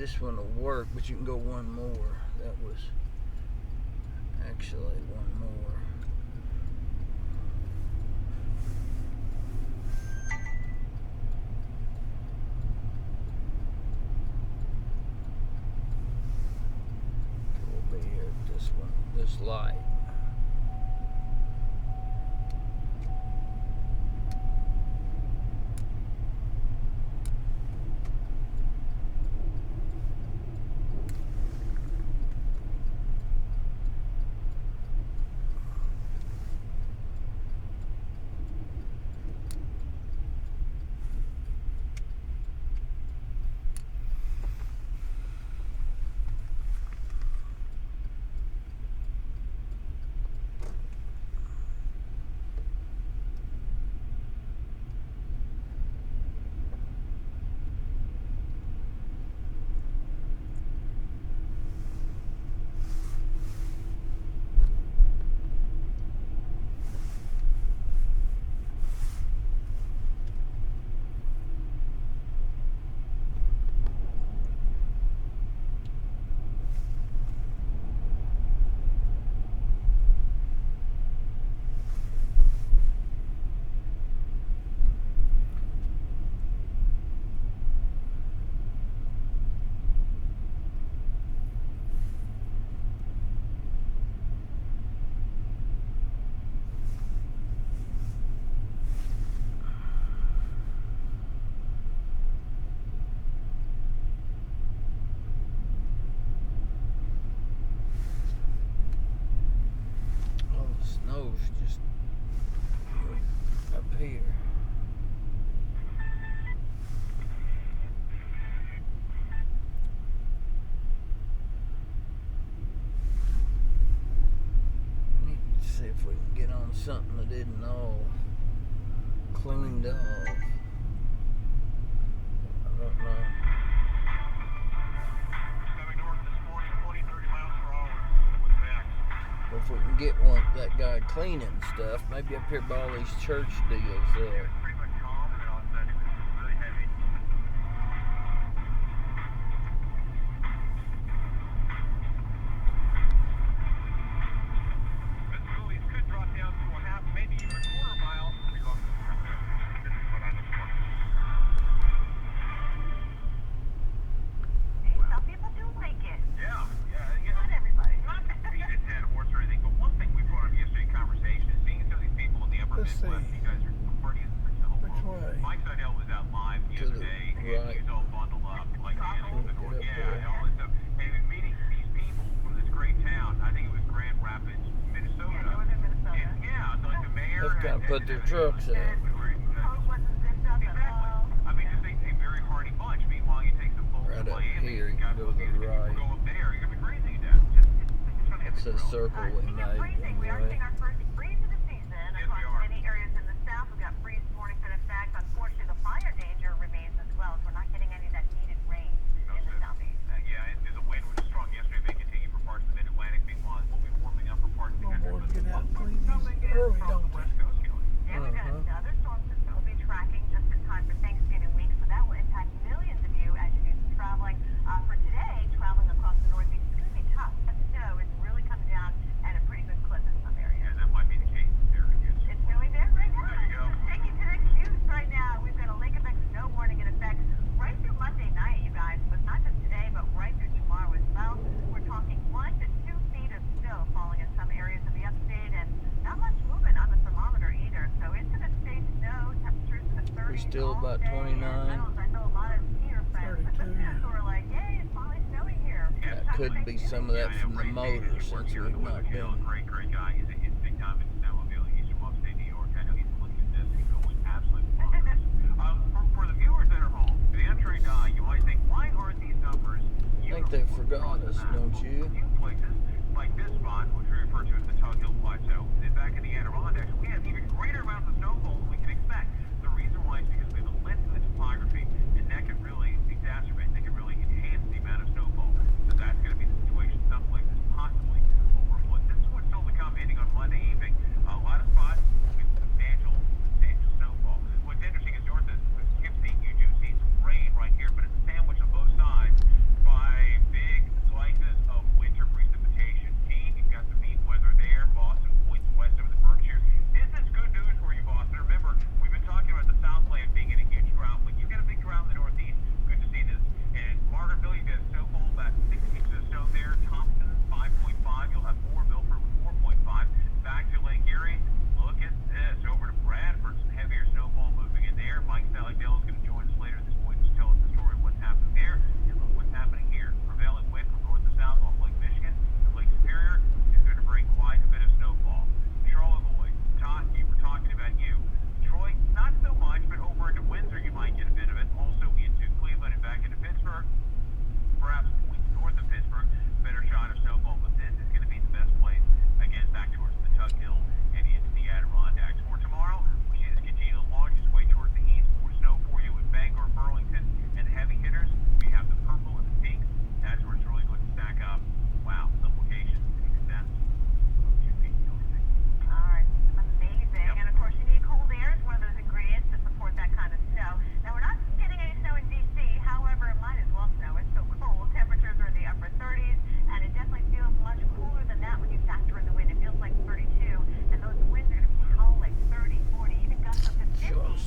this one will work, but you can go one more. That was actually one more. We'll be here at this one, this light. Just up here. I need to see if we can get on something that isn't all cleaned off. I don't know. Coming north this morning, 20, 30 miles per hour with max. If we can get that guy cleaning stuff, maybe up here by all these church deals there. Pretty much calm, and all of a sudden it was really heavy. Visibilities could drop down to a half, maybe even a quarter mile. This is what I look for. Some people do like it. Yeah. Not everybody. Not to beat a dead horse or anything, but one thing we brought up yesterday in conversation is seeing some of these people in the upper Let's Midwest. see. You guys are partying the whole Which world. way? Mike Seidel was out live the To other the day, and right. he's all bundled up, like animals and Get up yeah, there. and all this stuff. And he was meeting these people from this great town. I think it was Grand Rapids, Minnesota. Yeah, northern Minnesota. And yeah, so like the mayor. They've got to put their trucks out. Coke wasn't zipped up at all. I mean, just a very hardy bunch. Meanwhile, you take some folks Right to up Miami, here, you got can go to the people right. go up there, you're gonna be crazy to death. It's a circle we Speaking of made. freezing, we are Anyway. seeing our first freeze of the season Yes, across we are. many areas in the south. We've got freeze warnings in effect. Unfortunately, the fire danger remains as well, so we're not getting any of that needed rain in the southeast. Yeah, and the wind was strong yesterday. May continue for parts of the Mid-Atlantic. Meanwhile, we'll be warming up for parts of the country. Lord, get out and But clean these coming in early, from don't the West Coast, Kelley. And we've got another storm system we'll be tracking just in time for Thanksgiving week, so that will impact millions of you as you do some traveling. For today, traveling across the Northeast is going to be tough. That snow is really coming down at a pretty good clip in some areas. Yeah, that might be the case there. Yes. It's snowing there right now. There you go. Taking to the Q's right now. We've got a lake effect snow warning in effect right through Monday night, you guys, but not just today, but right through tomorrow as well. We're talking 1 to 2 feet of snow falling in some areas of the upstate, and not much movement on the thermometer either. So it's going to stay snow, temperatures in the 30s. We're still all about day. 29. And I know a lot of skier friends 32. who are like, yay, it's finally snowing here. That could be some of that from the motor since we've not been. Great guy. He's big time in snowmobile. He's from upstate New York. I know he's looking at this and he's going absolutely bonkers. For the viewers that are home, the entry you might think, why aren't these numbers? I think they forgot us, don't you? A few places, like this spot, which we refer to as the Tug Hill Plateau, and back in the Adirondacks, we have even greater amounts of snowfall than we can expect. The reason why is because we have a length in the topography, and that can really exacerbate, that can really enhance the amount of snowfall. So that's going to be the situation some places possibly over a foot. This is what's still to come ending on Monday evening. A lot of spots with substantial snowfall. What's interesting is north of Poughkeepsie, you do see some rain right here, but it's sandwiched on both sides by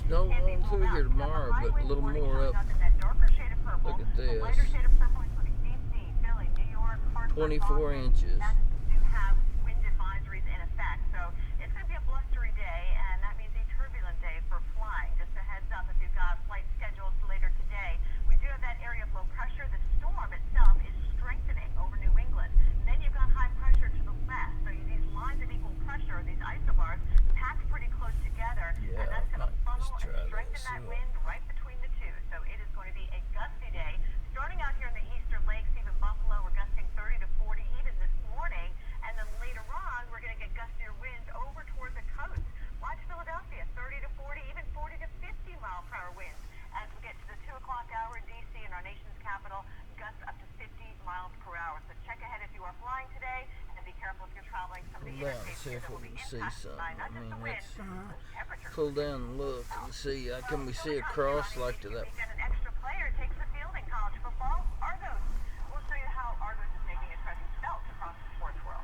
snow can be on pulled through out. here You've got the tomorrow, high but a wind little warning more showing up. up in that darker shade of purple. Look at The this. lighter shade of purple, including DC, Philly, New York, Hartford, 24 Boston, inches. that do have wind advisories in effect. So it's going to be a blustery day, and that means a turbulent day for flying. Just a heads up if you've got flights scheduled later today. We do have that area of low pressure. The storm itself is strengthening over New England. Then you've got high pressure to the west. So these lines of equal pressure, these isobars, packed pretty close together, and that's going to funnel and strengthen that wind right between the two. So it is going to be a gusty day. Starting out here in the eastern lakes, even Buffalo, we're gusting 30 to 40 even this morning. And then later on, we're going to get gustier winds over toward the coast. Watch Philadelphia, 30 to 40, even 40 to 50 mile per hour winds. As we get to the 2 o'clock hour in D.C. in our nation's capital, gusts up to 50 miles per hour. So check ahead if you are flying today, and be careful if you're traveling some of the interstates See here if that will we be can see impacted by something. not I just mean, the wind, let's temperature. pull down and look and see. Can we see across like to that? Weekend, an extra player takes the field in college football. Argos. We'll show you how Argos is making its presence felt across the sports world.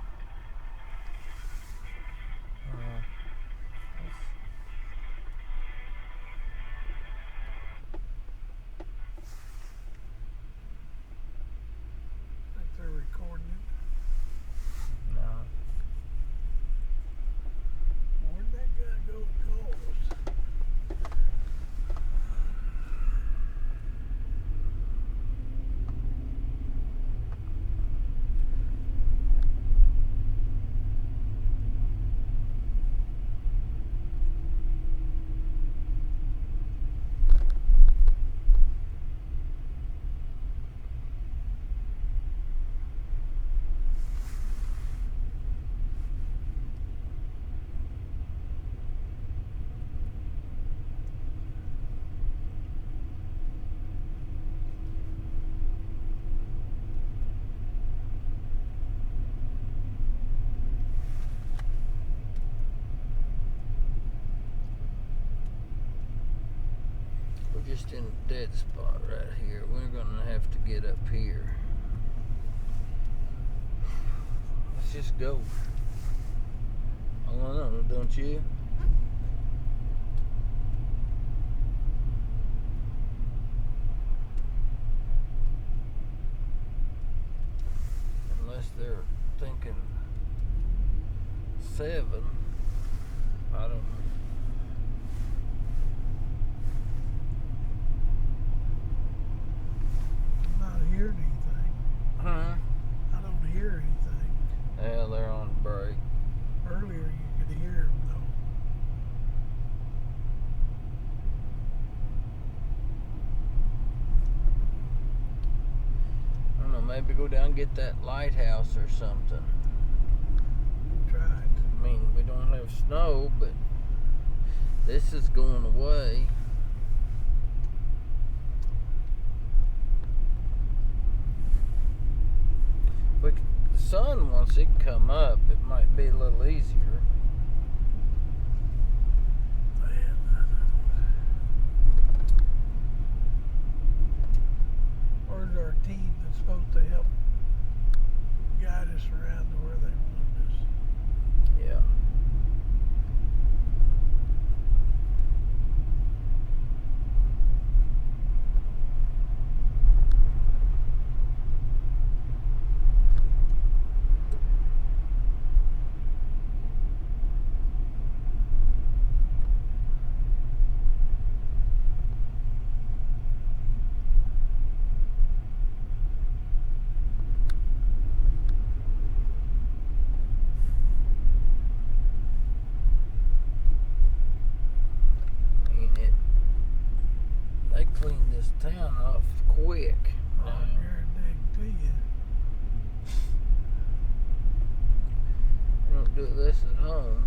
Think they're recording it. No. Where'd that guy go to call us? We're just in a dead spot right here. We're gonna have to get up here. Let's just go. I don't know, don't you? Unless they're thinking 7. I don't know. I'm not hearing anything. Huh? I don't hear anything. Yeah, they're on break. Earlier you could hear them though. I don't know, maybe go down and get that lighthouse or something. Tried. I mean, we don't have snow, but this is going away. The sun, once it come up, it might be a little easier. Where's our team that's supposed to help guide us around to where they want us? Yeah. They cleaned this town off quick. I guarantee to you. We don't do this at home.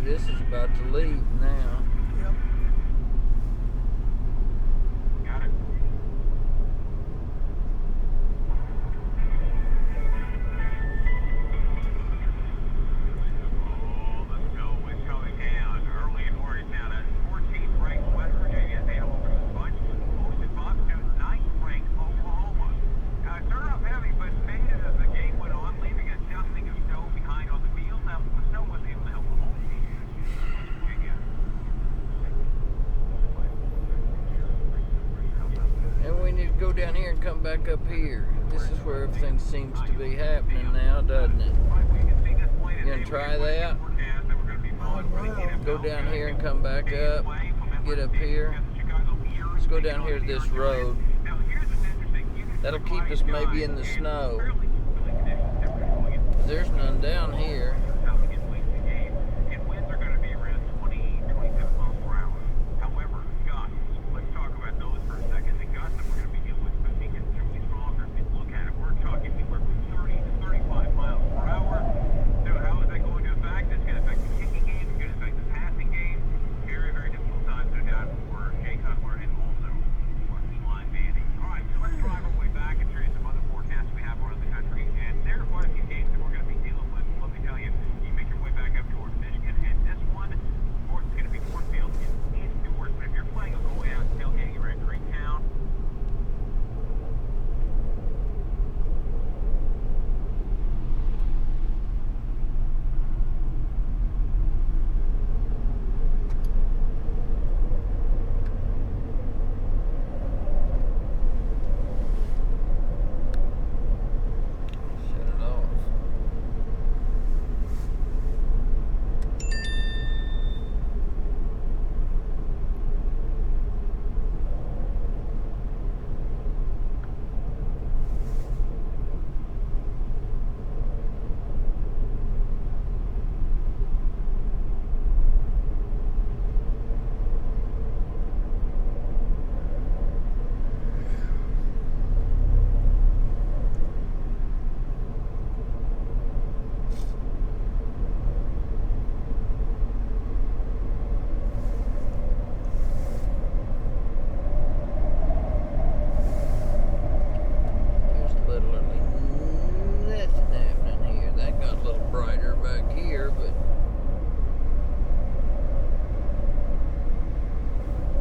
this is about to leave now. Yep. Got it. Oh, the snow is coming down early in Morgantown. That's 14th ranked West Virginia. They have over this bunch. Hosted Bob Stewart, 9th ranked Oklahoma. It started off heavy, but faded as the game went on, leaving a dusting of snow behind on the field. Now, the snow wasn't able to help the home team. West Virginia. And we need to go down here and come back up here. This is where everything seems to be happening now, doesn't it? You gonna try that? Go down here and come back up. Get up here. Let's go down here to this road. That'll keep us maybe in the snow. There's none down here.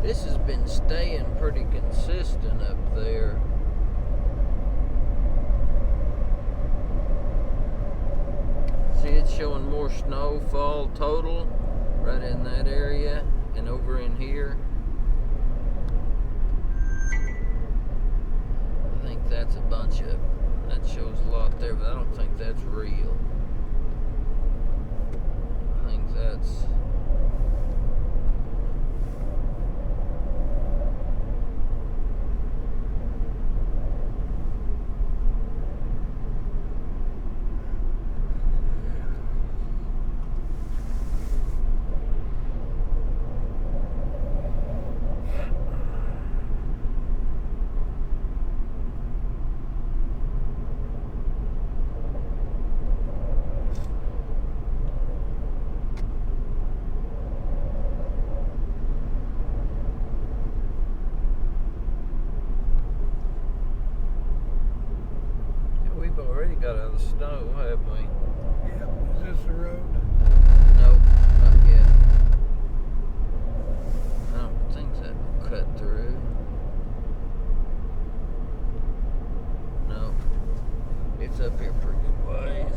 This has been staying pretty consistent up there. See, it's showing more snowfall total right in that area and over in here. I think that's a bunch of, that shows a lot there, but I don't think that's real. I think that's got out of the snow, haven't we? Yep. Is this the road? Nope, not yet. I don't think that will cut through. No. It's up here pretty good ways.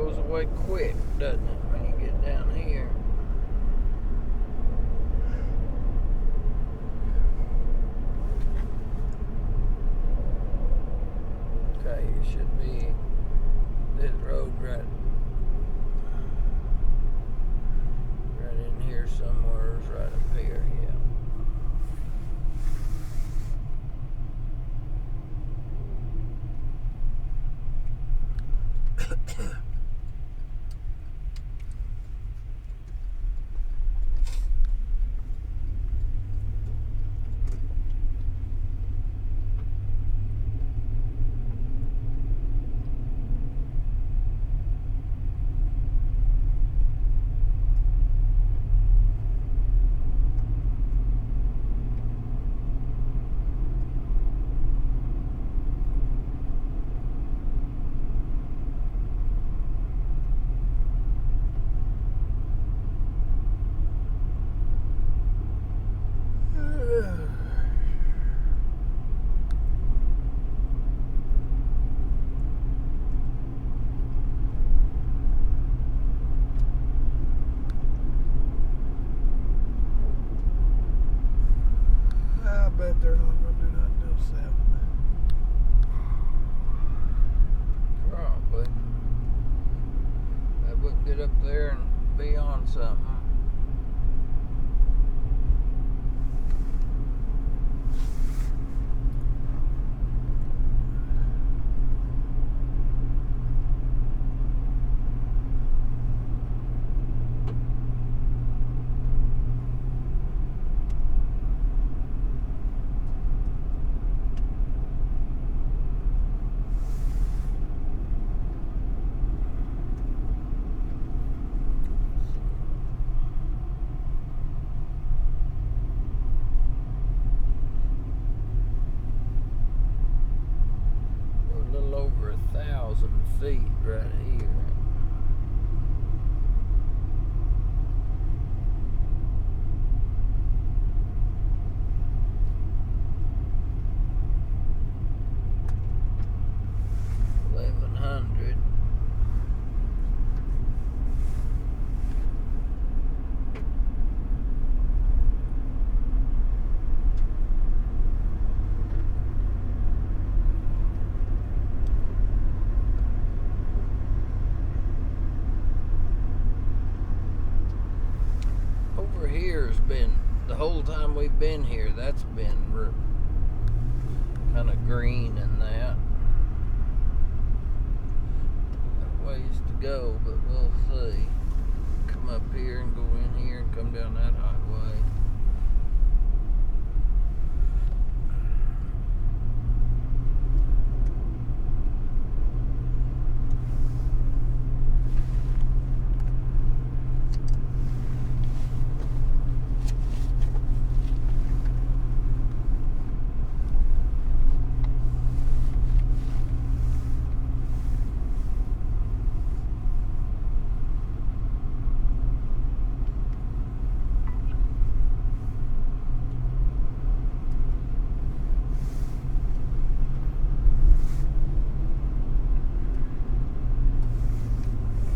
goes away quick, doesn't it, when you get down here? Okay, it should be this road right in here somewhere, right up here, yeah. I bet they're not going to do nothing till 7. Probably. I wouldn't get up there and be on something. A little over 1,000 feet right here. Over here has been, the whole time we've been here, that's been kind of green and that. Got ways to go, but we'll see. Come up here and go in here and come down that highway.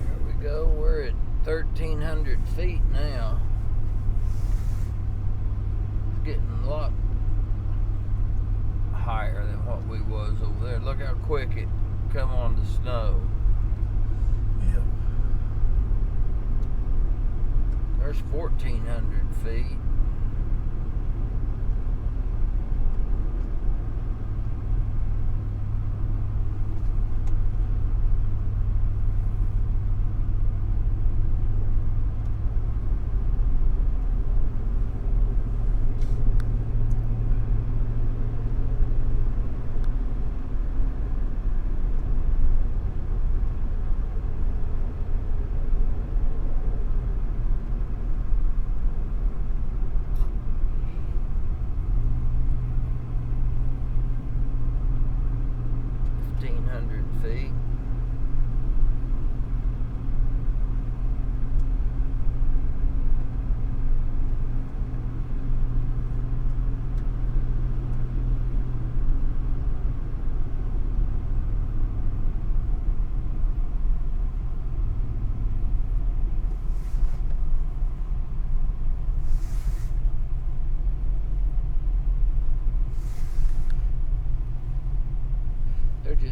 There we go, we're at 1,300 feet now. It's getting a lot higher than what we was over there. Look how quick it come on the snow. Yep. There's 1,400 feet. Feet.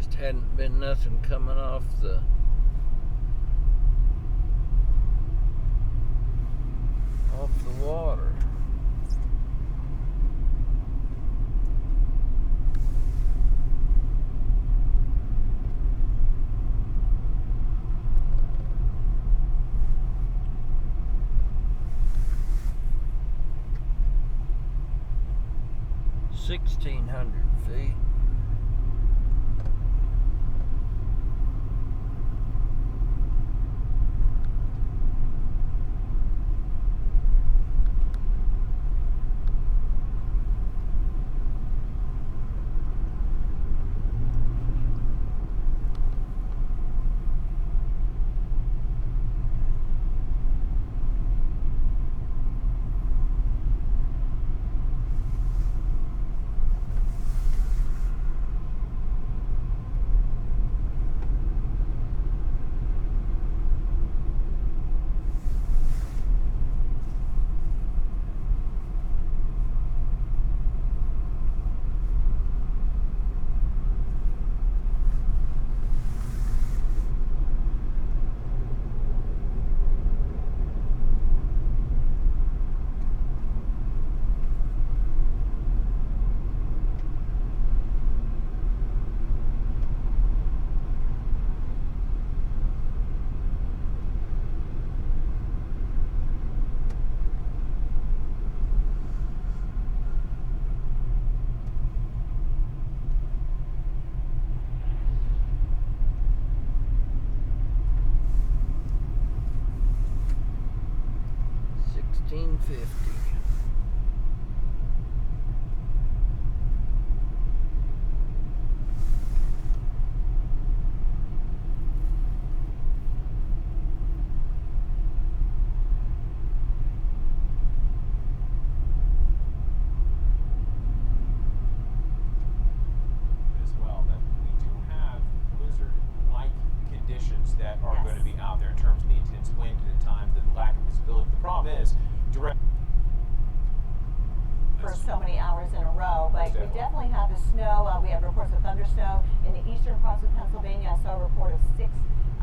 just hadn't been nothing coming off the water. $1,600 feet. $1,650. As well, that we do have blizzard-like conditions that are going to be out there in terms of the intense wind and at times the lack of visibility. The problem is direct for so many hours in a row, but we definitely have the snow. We have reports of thunder snow in the eastern parts of Pennsylvania. I saw a report of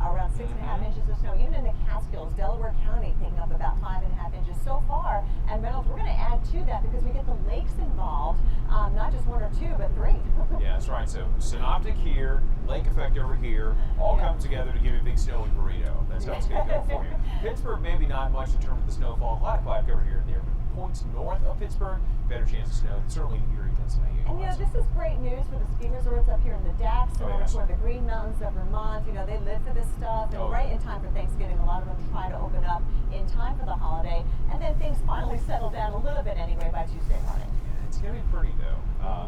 around 6.5 inches of snow. Even in the Catskills, Delaware County picking up about 5.5 inches so far. And Reynolds, we're going to add to that because we get the lakes involved, not just 1 or 2, but 3. Yeah, that's right. So synoptic here, lake effect over here, all come together to give you a big snowy burrito. That's how it's going to go for you. Pittsburgh, maybe not much in terms of the snowfall. A lot of cloud cover here and there, but points north of Pittsburgh, better chance of snow. Certainly in Erie, Pennsylvania. And this is great news for the ski resorts up here in the Dax and for the Green Mountains of Vermont. They live for this stuff, and right in time for Thanksgiving, a lot of them try to open up in time for the holiday, and then things finally settle down a little bit anyway by Tuesday morning. Yeah, it's going to be pretty though.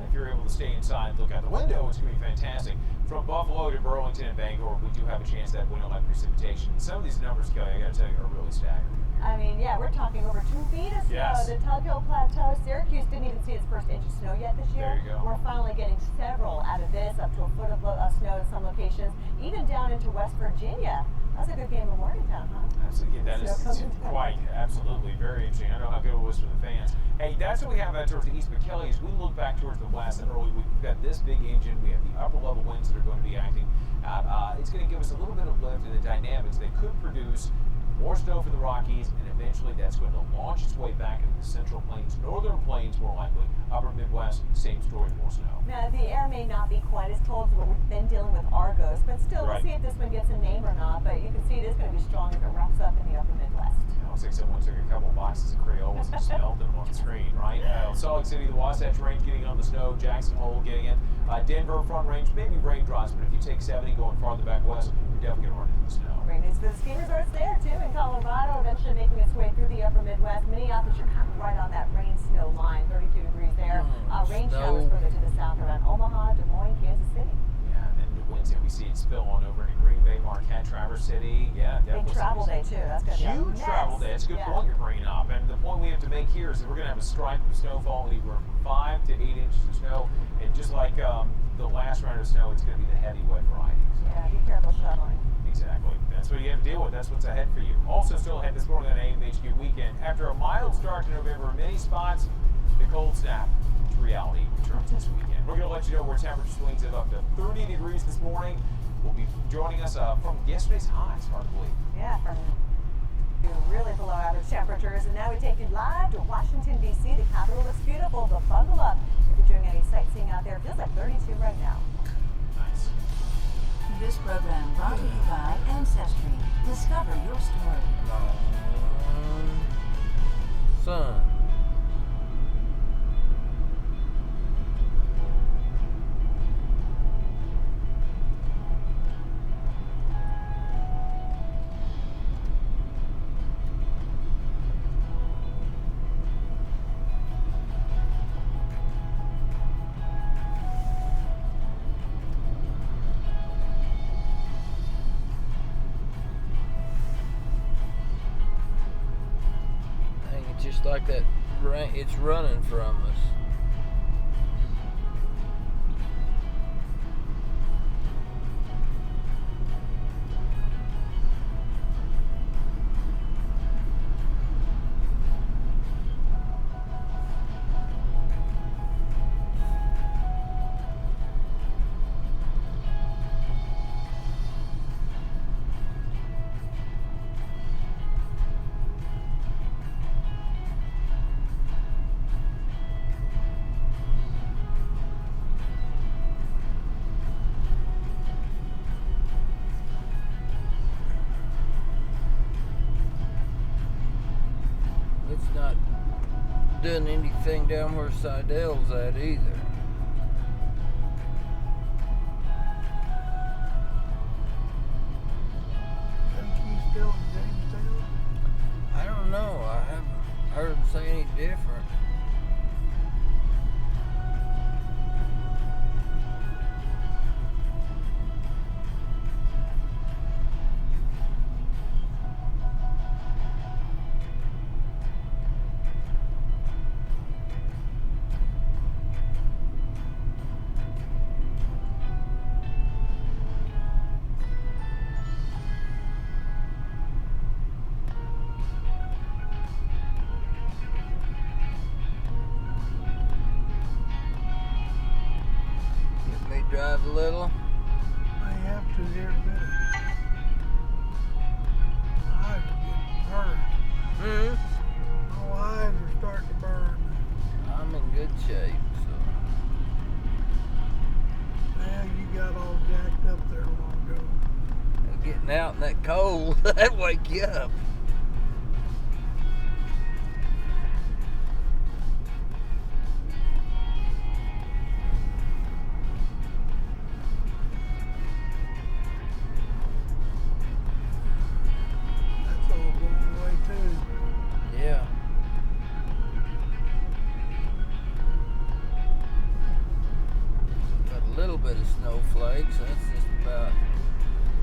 If you're able to stay inside and look out the window, it's going to be fantastic. From Buffalo to Burlington and Bangor, we do have a chance that window-like precipitation. Some of these numbers, Kelly, I got to tell you, are really staggering. I mean, yeah, we're talking over 2 feet of snow. Yes. The Tug Hill Plateau, Syracuse didn't even see its first inch of snow yet this year. There you go. We're finally getting several out of this, up to a foot of snow in some locations, even down into West Virginia. That's a good game of Morgantown, huh? Absolutely, that is quite, absolutely, very interesting. I know how good it was for the fans. Hey, that's what we have out towards the east, but Kelley, as we look back towards the west and early, we've got this big engine, we have the upper level winds that are going to be acting out. It's going to give us a little bit of lift in the dynamics that could produce more snow for the Rockies, and eventually that's going to launch its way back into the Central Plains, Northern Plains more likely, Upper Midwest, same story, more snow. Now, the air may not be quite as cold as what we've been dealing with Argos, but still, we'll see if this one gets a name or not, but you can see it is going to be strong if it wraps up in the Upper Midwest. It looks like someone took a couple of boxes of Crayolas and smelled them on the screen, right? Salt Lake City, the Wasatch Range getting on the snow, Jackson Hole getting it, Denver, Front Range, maybe raindrops, but if you take 70 going farther back west, you're definitely going to run into the snow. Great news for the ski resorts there, too, in Colorado, eventually making its way through the Upper Midwest. Minneapolis, you're kind of right on that rain-snow line, 32 degrees there. Rain showers further to the south around Omaha, Des Moines, Kansas City. Yeah, and then Wednesday we see it spill on over into Green Bay, Marquette, Traverse City. Yeah, definitely. Big travel day, too. That's going to be a huge travel day. That's a good point you're bringing up. And the point we have to make here is that we're going to have a stripe of snowfall, anywhere from 5 to 8 inches of snow. And just like the last round of snow, it's going to be the heavy, wet variety. So. Yeah, be careful shuttling. Exactly. That's what you have to deal with. That's what's ahead for you. Also still ahead this morning on AM HQ weekend. After a mild start to November, many spots, the cold snap. to reality returns this weekend. We're going to let you know where temperature swings of up to 30 degrees this morning. Will be joining us from yesterday's highs, hard to believe. Yeah, from really below average temperatures. And now we take you live to Washington, D.C. The capital looks beautiful, but bundle up if you're doing any sightseeing out there. It feels like 32 right now. Nice. This program brought to you by Ancestry. Discover your story. Son. Just like that rain, it's running from us. It's not doing anything down where Seidel's at either. Think he's still in Jamestown? I don't know. I haven't heard him say any different. Drive a little. May have to here in a minute. My eyes are getting burned. My eyes are starting to burn. I'm in good shape, so. Now you got all jacked up there a long ago. Getting out in that cold, that'd wake you up. Yeah. Got a little bit of snowflakes. That's just about.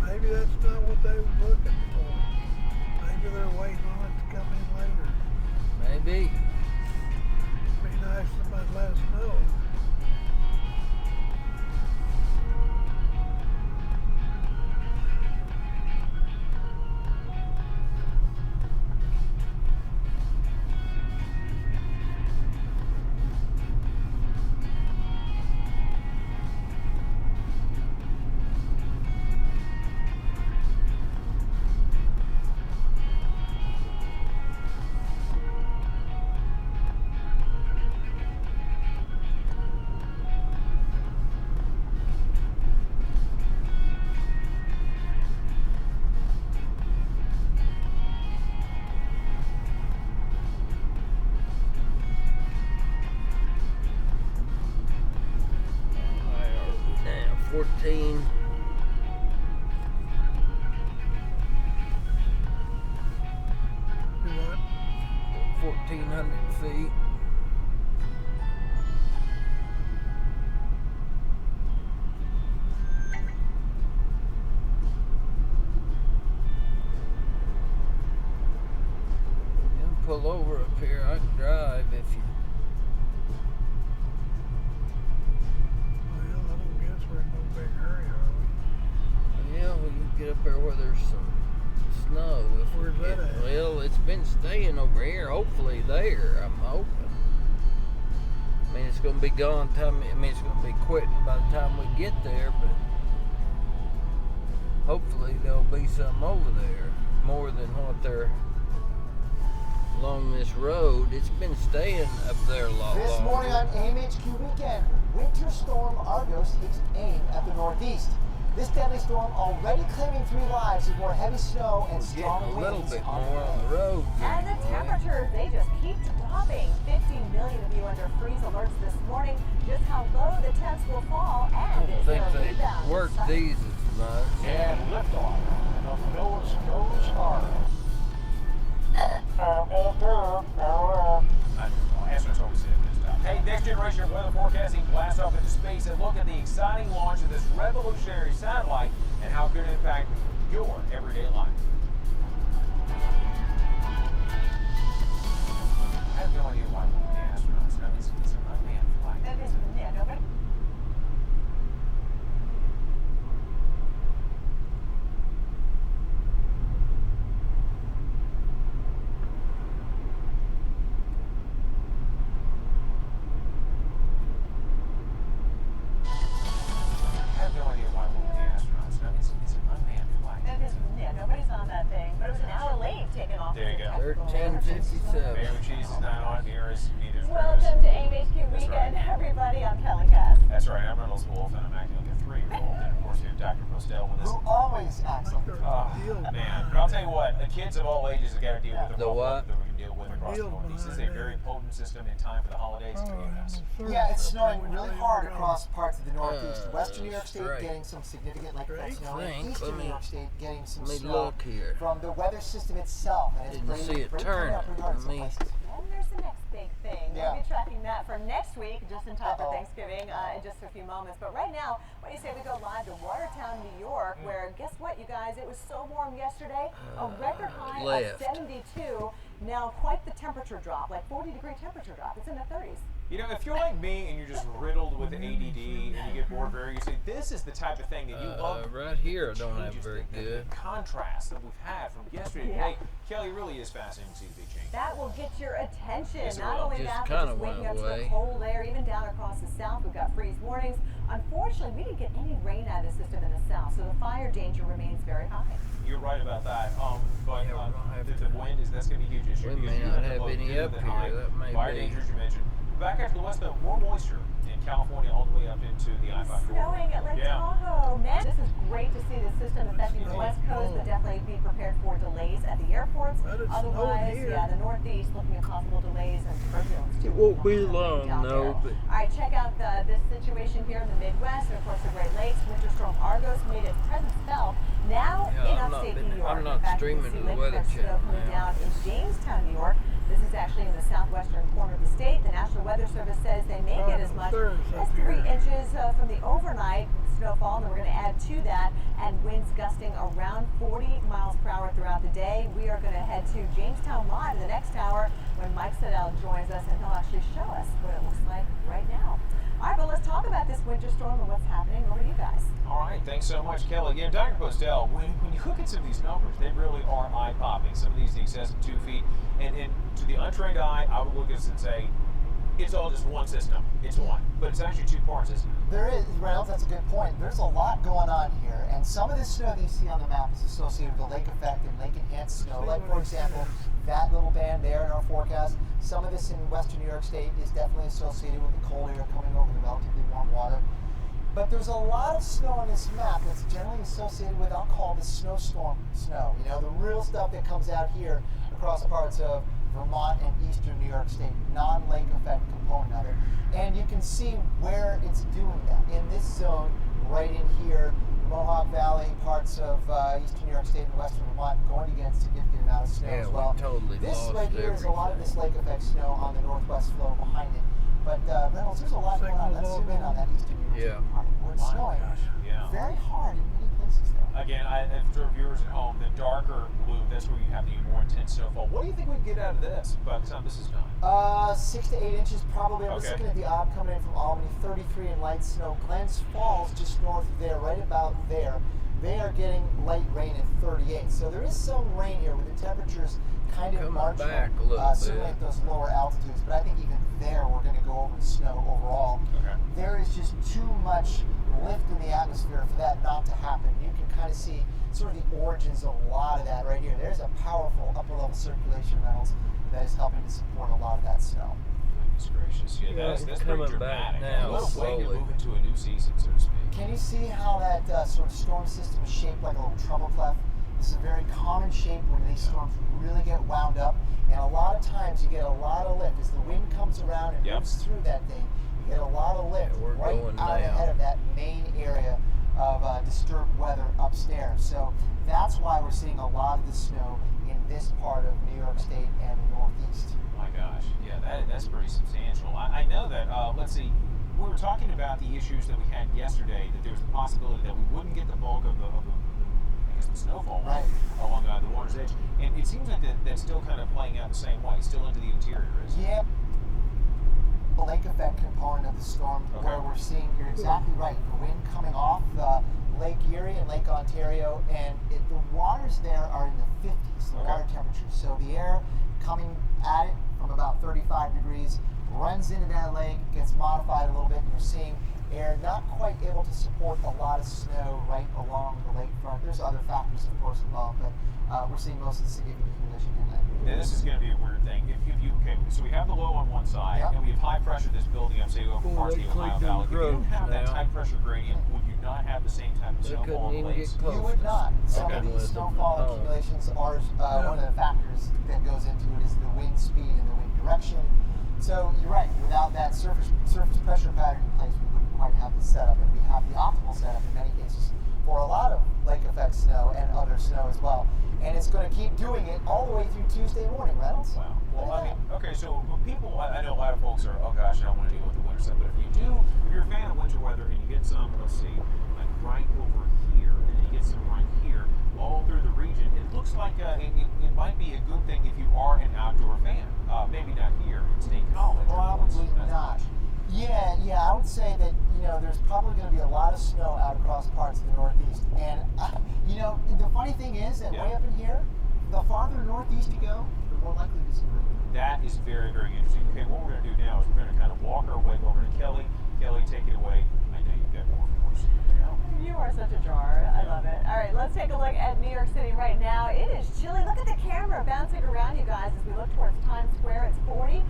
Maybe that's not what they were looking for. Maybe they're waiting on it to come in later. Maybe. It'd be nice if somebody let us know. Now, 14. Do what? 1,400 feet. You can pull over up here. I can drive if you. Well, I don't guess we're in no big hurry, are we? Yeah, we can get up there where there's some snow. If we Where's get, that at? well, it's been staying over here. Hopefully there. I'm hoping. I mean, it's going to be gone. It's going to be quitting by the time we get there, but hopefully there'll be some over there, more than what they're along this road. It's been staying up there a lot This longer. morning on AMHQ Weekend, Winter Storm Argos takes aim at the Northeast. This deadly storm already claiming 3 lives with more heavy snow and We're getting strong a little winds bit on more on the road. And the temperatures, they just keep dropping. 15 million of you under freeze alerts this morning. Just how low the temps will fall, I and don't is think there a they rebound? work these as much. And liftoff of Noah's Coast Ark. That's what always said this time. Hey, next generation weather forecasting blast off into space and look at the exciting launch of this revolutionary satellite and how it could impact your everyday life. I have no idea why the astronauts know it's an unmanned flight. That is, yeah, nobody. I have no idea why the astronauts know it's an unmanned flight. That is, yeah, nobody's on that thing. But it was an hour late taking off. There you go. 13:57. Mayo cheese is not on here, as neither is Welcome to AMHQ That's Weekend, right. everybody. I'm Kelley Cass. That's right, I'm Reynolds Wolf, and I'm acting like a 3-year-old. And of course, we have Dr. Postel with us. Who always acts like Oh, man. But I'll tell you what, the kids of all ages have got to deal with the The problem what? that we can deal with across the Northeast. This is a very potent system in time for the holidays. It's going to be a mess. Yeah, it's snowing really hard across parts of the Northeast. Western New York State straight. getting some significant lake effect snow, and Think, Eastern let New me- York State getting some let me snow look here. from the weather system itself. And it's Didn't bringing see it coming turn. out pretty hard in some Let me- places. And there's the next big thing. Yeah. We'll be tracking that for next week, just in time for Uh-oh. Thanksgiving, in just a few moments. But right now, what do you say we go live to Watertown, New York, where, guess what, you guys? It was so warm yesterday, a record high left. of 72. Now, quite the temperature drop, like 40-degree temperature drop. It's in the 30s. You know, if you're like me and you're just riddled with ADD and you get bored very easily, this is the type of thing that you love. Right here, I don't have Changes very the good. contrast that we've had from yesterday to Yeah. today. Kelley, really is fascinating to see the big change. That will get your attention. Yes, it Not will. only Just that, but kinda just waking went up to the away. cold air, even down across the south. We've got freeze warnings. Unfortunately, we didn't get any rain out of the system in the south, so the fire danger remains very high. You're right about that. But Yeah, we're gonna have the wind that's going to be a huge issue. We because may you not the have low any due to up the here. high That may fire be. dangers you mentioned. Back after the west, though, more moisture in California all the way up into the I-5 corridor. Snowing at Lake Yeah. Tahoe. Man, this is great to see the system affecting the west coast, but definitely be prepared for delays at the airports. But it's snowing Otherwise, here. yeah, the northeast looking at possible delays and turbulence. It won't be Down long, there. though, but All right, check out this situation here in the Midwest and of course the Great Lakes. Winter Storm Argos made its presence felt now Yeah, in I'm not upstate been- New York. I'm not In fact, streaming you can see to the lake Weather effect snow Channel coming now. down in Jamestown, New York. This is actually in the southwestern corner of the state. The National Weather Service says they may get as much as 3 inches from the overnight snowfall, and then we're going to add to that, and winds gusting around 40 miles per hour throughout the day. We are going to head to Jamestown Live in the next hour when Mike Siddell joins us, and he'll actually show us what it looks like right now. All right, but let's talk about this winter storm and what's happening. Over to you guys. All right, thanks so much, Kelley. Yeah, Dr. Postel, when you look at some of these numbers, they really are eye-popping. Some of these in excess of 2 feet. And to the untrained eye, I would look at this and say, it's all just one system. It's one. But it's actually 2 parts, isn't it? There is, Reynolds, that's a good point. There's a lot going on here, and some of this snow that you see on the map is associated with the lake effect and lake enhanced snow. Like, for example, that little band there in our forecast. Some of this in western New York State is definitely associated with the cold air coming over the relatively warm water. But there's a lot of snow on this map that's generally associated with, I'll call this snowstorm snow. You know, the real stuff that comes out here across parts of Vermont and eastern New York State, non-lake effect component of it. And you can see where it's doing that. In this zone, right in here, Mohawk Valley, parts of eastern New York State and western Vermont going to get a significant amount of snow Yeah, as we well. totally This lost right here is a lot of this lake effect snow on the northwest flow behind it. But Reynolds, there's a lot going on. Let's zoom in on that eastern New York State part where it's My snowing gosh, yeah. very hard in many places though. Again, for viewers at home, the darker blue, that's where you have the more intense snowfall. What do you think we can get out of this by the time this is done? 6 to 8 inches probably. I was Okay. looking at the op coming in from Albany, 33 in light snow. Glens Falls just north of there, right about there. They are getting light rain at 38. So there is some rain here with the temperatures kind of Coming marginal, back a little certainly bit. at those lower altitudes. But I think even there, we're going to go over the snow overall. Okay. There is just too much lift in the atmosphere for that not to happen. You can kind of see sort of the origins of a lot of that right here. There's a powerful upper level circulation, Reynolds, that is helping to support a lot of that snow. Goodness gracious. Yeah, that's pretty coming back dramatic. now, What a way to slowly. move into a new season, so to speak. Can you see how that sort of storm system is shaped like a little treble clef? This is a very common shape when these storms really get wound up, and a lot of times you get a lot of lift. As the wind comes around and moves through that thing, you get a lot of lift we're right going out now. ahead of that main area of disturbed weather upstairs. So that's why we're seeing a lot of the snow in this part of New York State and the Northeast. My gosh, yeah, that's pretty substantial. I know that, let's see, we were talking about the issues that we had yesterday, that there was the possibility that we wouldn't get the bulk of the snowfall Right. along the water's edge. And it seems like that's still kind of playing out the same way, still into the interior, isn't it? Yeah. The lake effect component of the storm, Okay. where we're seeing, you're exactly right, the wind coming off Lake Erie and Lake Ontario, and the waters there are in the 50s, the Okay. water temperatures. So the air coming at it from about 35 degrees runs into that lake, gets modified a little bit, and you're seeing air not quite able to support a lot of snow right along the lakefront. There's other factors, of course, involved, but we're seeing most of the significant condition in that. Now, this is going to be a weird thing. If you so we have the low on one side, Yeah. and we have high pressure that's building up, say, over parts of the Ohio Valley. If you didn't have that now. high pressure gradient, would you not have the same type of They snowfall couldn't in the even lakes? get close. You would not. Some Okay. of these Let them snowfall know. accumulations are one of the factors that goes into it is the wind speed and the wind direction. So you're right. Without that surface pressure pattern in place, we wouldn't quite have the setup, and we have the optimal setup in many cases for a lot of lake effect snow and other snow as well. And it's going to keep doing it all the way through Tuesday morning, Reynolds. Wow. Well, I mean, okay, so people, I know a lot of folks are, oh gosh, I don't want to deal with the winter stuff, but if you're a fan of winter weather and you get some, let's see, like right over here, and then you get some right here, all through the region, it looks like it might be a good thing if you are an outdoor fan. Maybe not here in State College. Probably not. Yeah, I would say that, there's probably going to be a lot of snow out across parts of the Northeast. And, the funny thing is that way up in here, the farther northeast you go, the more likely to see rain. That is very, very interesting. Okay, what we're going to do now is we're going to kind of walk our way over to Kelley. Kelley, take it away. I know you've got more, of course. You are such a jar. I love it. All right, let's take a look at New York City right now. It is chilly. Look at the camera bouncing around, you guys, as we look towards Times Square. It's 40,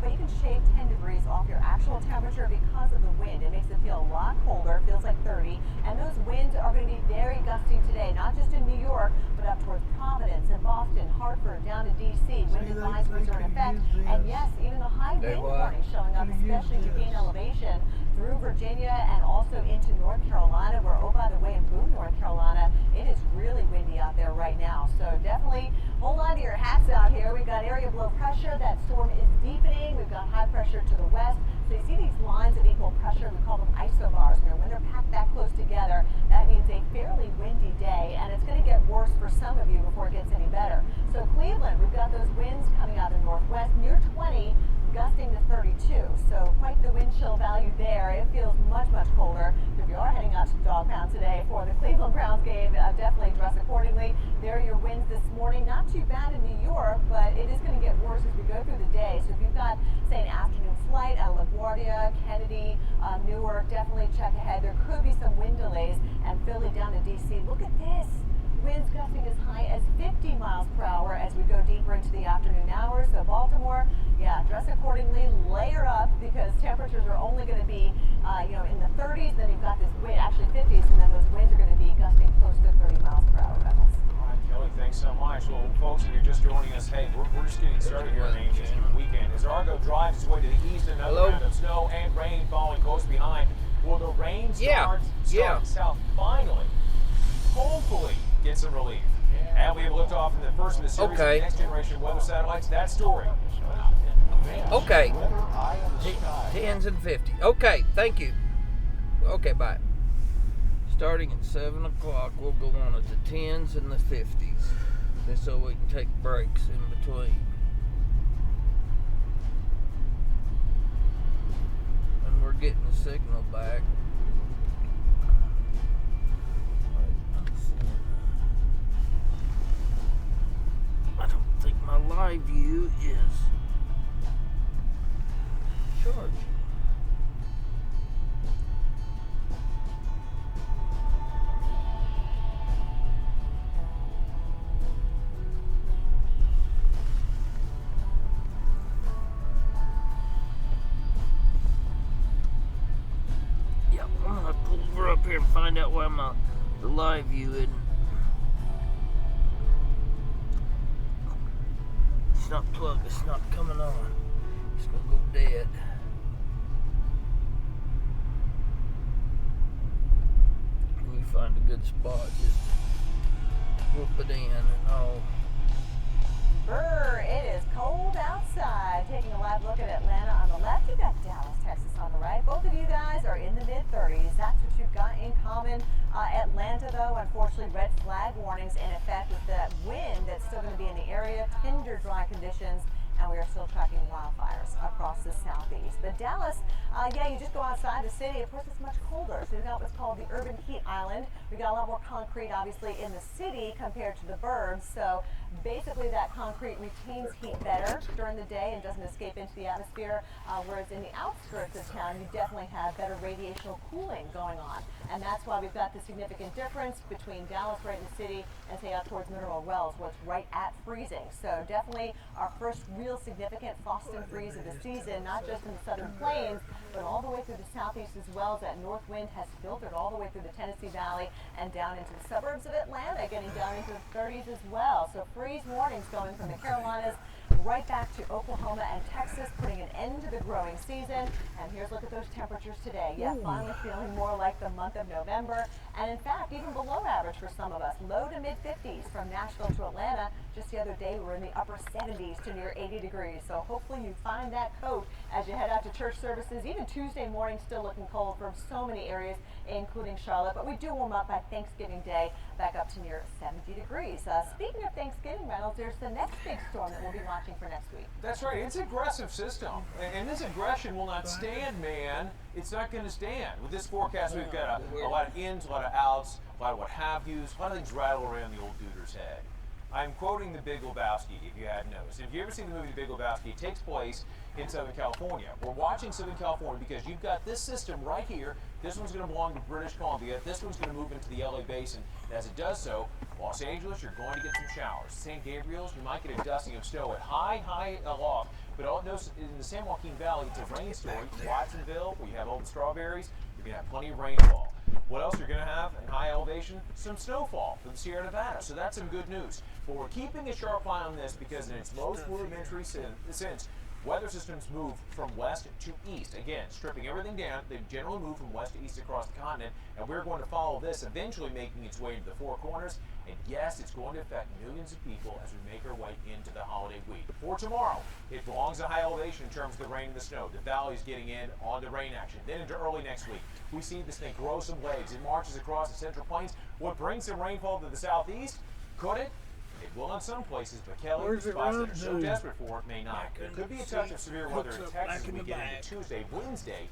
but you can shave 10 degrees off your actual temperature because of the wind. It makes it feel a lot colder. It feels like 30. And those winds are going to be very gusty today, not just in New York, but up towards Providence and Boston, Hartford, down to D.C. Wind advisories are in effect. And yes, even the high wind warning showing up, especially as you gain elevation through Virginia and also into North Carolina, where, oh, by the way, in Boone, North Carolina, it is really windy out there right now. So definitely hold on to your hats out here. We've got area of low pressure. That storm is deepening. We've got high pressure to the west. So you see these lines of equal pressure, we call them isobars. When they're packed that close together, that means a fairly windy day, and it's going to get worse for some of you before it gets any better. So Cleveland, we've got those winds coming out of the northwest, near 20, gusting to 32. So quite the wind chill value there. It feels much, much colder. If you are heading out to the Dog Pound today for the Cleveland Browns game, definitely dress accordingly. There are your winds this morning. Not too bad in New York, but it is going to get worse as we go through the day. So if you've got, say, an afternoon flight out of LaGuardia, Kennedy, Newark, definitely check ahead. There could be some wind delays, and Philly down to D.C. Look at this. Winds gusting as high as 50 miles per hour as we go deeper into the afternoon hours. So Baltimore, dress accordingly, layer up, because temperatures are only going to be, in the 30s. Then you've got this wind, actually 50s, and then those winds are going to be gusting close to 30 miles per hour. Reynolds. All right, Kelley, thanks so much. Well, folks, if you're just joining us, hey, we're just getting started here on the Thanksgiving weekend. As Argo drives his way to the east, another round of snow and rain following close behind. Will the rain start south finally? Hopefully get some relief. And we have liftoff in the first of the series of Next Generation Weather Satellites. That story. Okay. 10s and 50. Okay, thank you. Okay, bye. Starting at 7 o'clock, we'll go on at the 10s and the 50s. Just so we can take breaks in between. And we're getting the signal back. I don't think my live view is charge. Yep, I'm gonna pull over up here and find out why the live view isn't. It's not plugged, it's not coming on. It's gonna go dead. When you find a good spot, just whoop it in and all. Brr, it is cold outside. Taking a live look at Atlanta on the left, you got Dallas, Texas on the right. Both of you guys are in the mid-30s. That's what you've got in common. Atlanta, though, unfortunately, red flag warnings in effect with that wind that's still going to be in the area, tender dry conditions, and we are still tracking wildfires across the southeast. But Dallas, yeah, you just go outside the city. Of course, it's much colder. So we've got what's called the urban heat island. We've got a lot more concrete, obviously, in the city compared to the burbs. So basically, that concrete retains heat better during the day and doesn't escape into the atmosphere. Whereas in the outskirts of town, you definitely have better radiational cooling going on. And that's why we've got the significant difference between Dallas right in the city and say out towards Mineral Wells, where it's right at freezing. So definitely our first real significant frost and freeze of the season, not just in the southern plains, but all the way through the southeast as well, as that north wind has filtered all the way through the Tennessee Valley and down into the suburbs of Atlanta, getting down into the 30s as well. So freeze warnings going from the Carolinas right back to Oklahoma and Texas, putting an end to the growing season. And here's a look at those temperatures today. Yeah, finally feeling more like the month of November. And in fact, even below average for some of us. Low to mid 50s from Nashville to Atlanta. Just the other day, we were in the upper 70s to near 80 degrees. So hopefully you find that coat as you head out to church services. Even Tuesday morning, still looking cold for so many areas, including Charlotte. But we do warm up by Thanksgiving Day, back up to near 70 degrees. Speaking of Thanksgiving, Reynolds, there's the next big storm that we'll be watching for next week. That's right. It's an aggressive system. And this aggression will not stand, man. It's not going to stand. With this forecast, we've got a lot of ins, a lot of outs, a lot of what have yous, a lot of things rattle around the old duder's head. I'm quoting The Big Lebowski, if you hadn't noticed. If you ever seen the movie The Big Lebowski, it takes place in Southern California. We're watching Southern California because you've got this system right here. This one's going to belong to British Columbia. This one's going to move into the LA basin. And as it does so, Los Angeles, you're going to get some showers. St. Gabriel's, you might get a dusting of snow at high aloft. But all notice in the San Joaquin Valley, it's a rain story. Watsonville, where you have all the strawberries, you're going to have plenty of rainfall. What else you're going to have in high elevation? Some snowfall for the Sierra Nevada. So that's some good news. But we're keeping a sharp eye on this because in its most rudimentary sense, weather systems move from west to east. Again, stripping everything down, they generally move from west to east across the continent, and we're going to follow this, eventually making its way into the Four Corners. And yes, it's going to affect millions of people as we make our way into the holiday week. For tomorrow, it belongs to high elevation in terms of the rain and the snow. The valley's getting in on the rain action. Then into early next week, we see this thing grow some legs. It marches across the central plains. What brings some rainfall to the southeast? Could it? It will in some places, but Kelley, the spots that are so desperate for it may not. There could be a touch of severe weather in Texas as we get into Tuesday, Wednesday.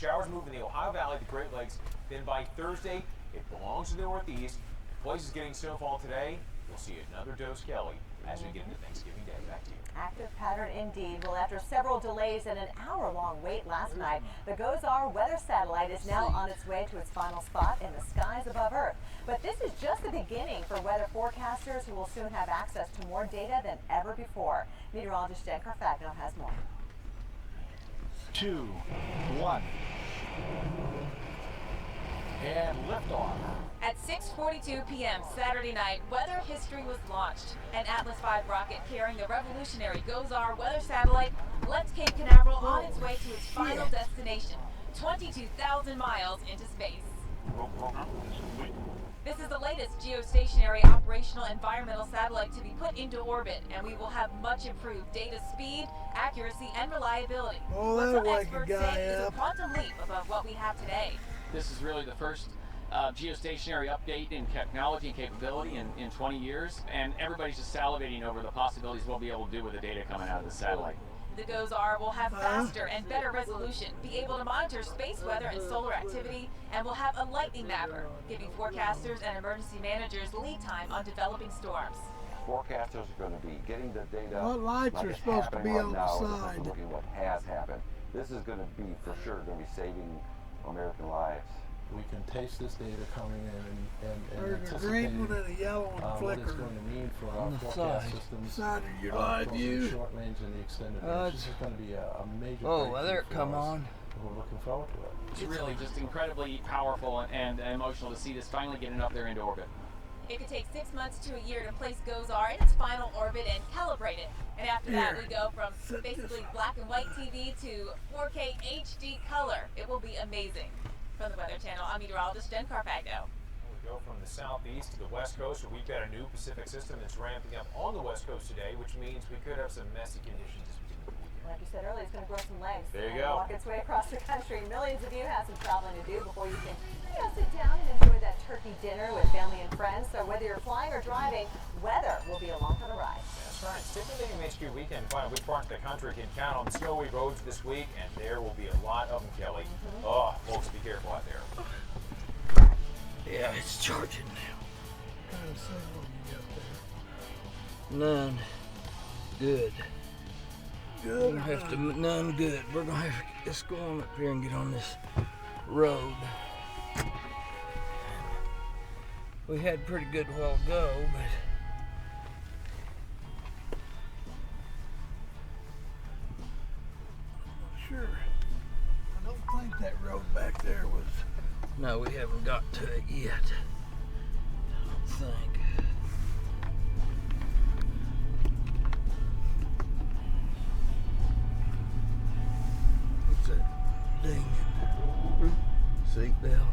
Showers move in the Ohio Valley, the Great Lakes. Then by Thursday, it belongs to the Northeast. Places getting snowfall today, we'll see another dose, Kelley, as we get into Thanksgiving Day. Back to you. Active pattern indeed. Well, after several delays and an hour-long wait last night, the GOES-R weather satellite is now on its way to its final spot in the skies above Earth. But this is just the beginning for weather forecasters who will soon have access to more data than ever before. Meteorologist Jen Carfagno has more. 2, 1. And liftoff. At 6:42 p.m. Saturday night, weather history was launched. An Atlas V rocket carrying the revolutionary GOES-R weather satellite left Cape Canaveral on its way to its final destination, 22,000 miles into space. This is the latest geostationary operational environmental satellite to be put into orbit, and we will have much improved data speed, accuracy, and reliability. Oh, What that'll some wake a experts guy say is a up. quantum leap above what we have today. This is really the first geostationary update in technology and capability in 20 years, and everybody's just salivating over the possibilities we'll be able to do with the data coming out of the satellite. The GOES-R will have faster and better resolution, be able to monitor space weather and solar activity, and will have a lightning mapper, giving forecasters and emergency managers lead time on developing storms. Forecasters are going to be getting the data. What lights like are it's supposed to happening be right on now, the as opposed to side? looking at what has happened. this is going to be for sure going to be saving American lives. We can taste this data coming in and There's a anticipate green one and a yellow one what it's flicker going to mean for our on the forecast side. systems. Side of your both live the view. short range and the extended range. This is going to be a major Oh, breakthrough there it for come us, on. and we're looking forward to it. It's really just incredibly powerful and emotional to see this finally getting up there into orbit. It could take 6 months to a year to place GOES-R in its final orbit and calibrate it. And after that, we go from basically black and white TV to 4K HD color. It will be amazing. From the Weather Channel, I'm meteorologist Jen Carfagno. We go from the southeast to the west coast, where we've got a new Pacific system that's ramping up on the west coast today, which means we could have some messy conditions this weekend. Like you said earlier, it's going to grow some legs. There you and go. Walk its way across the country. Millions of you have some traveling to do before you can, sit down and enjoy that turkey dinner with family and friends. So whether you're flying or driving, weather will be along for the ride. That's right. Stick with the MHQ weekend. Find out which parts of the country can count on snowy roads this week, and there will be a lot of them, Kelley. Oh, folks, be careful out there. Yeah, it's charging now. What kind of signal you got there? None. Good. Good. We're gonna have to, none good. We're gonna have to just go on up here and get on this road. We had pretty good a while ago, but Sure. I don't think that road back there was. no, we haven't got to it yet. I don't think. What's that dinging? Seatbelt.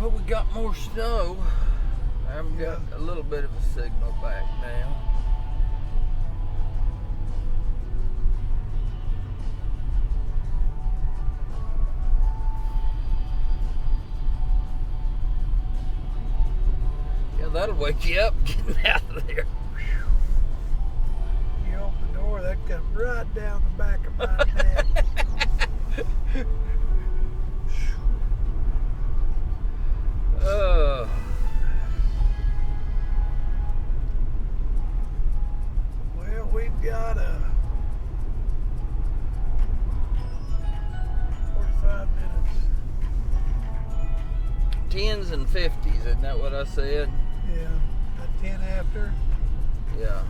Well, we got more snow. I've got a little bit of a signal back now. Yeah, that'll wake you up getting out of there. You open the door, that comes right down the back of my neck. Well, we've got a 45 minutes. 10s and 50s, isn't that what I said? Yeah, at 10 after. Yeah.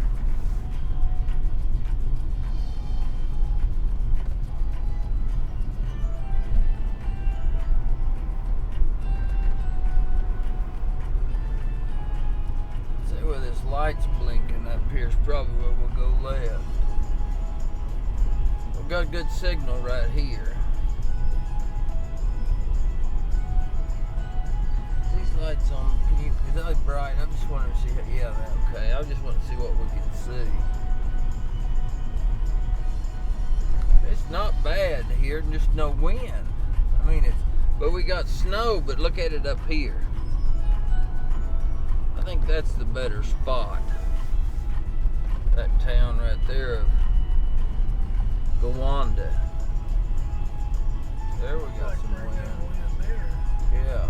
See where this light's blinking up here is probably where we'll go left. We've got a good signal right here. These lights on, is that bright? I just wanted to see, yeah, okay. I just want to see what we can see. It's not bad here, just no wind. I mean, but we got snow, but look at it up here. I think that's the better spot. That town right there of Gowanda. There we got some wind. There. Yeah.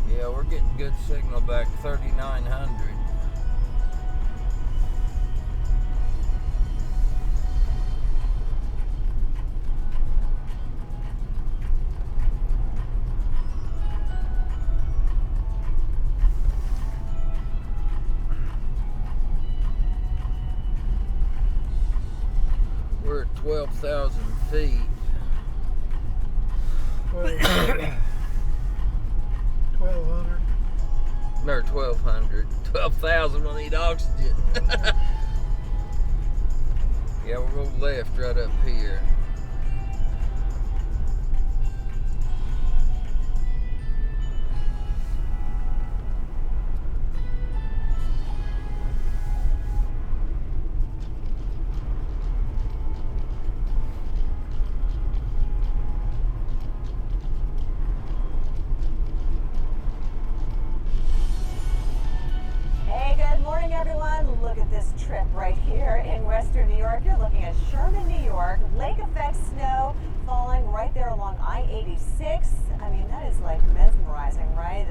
Yeah, we're getting good signal back 3,900. We're at 12,000 feet. Well, 1200. Or 1200. 12,000 will need oxygen. Yeah, we'll go left right up here. Hey, good morning, everyone. Look at this trip right here in western New York. You're looking at Sherman, New York. Lake effect snow falling right there along I-86. I mean, that is like mesmerizing, right?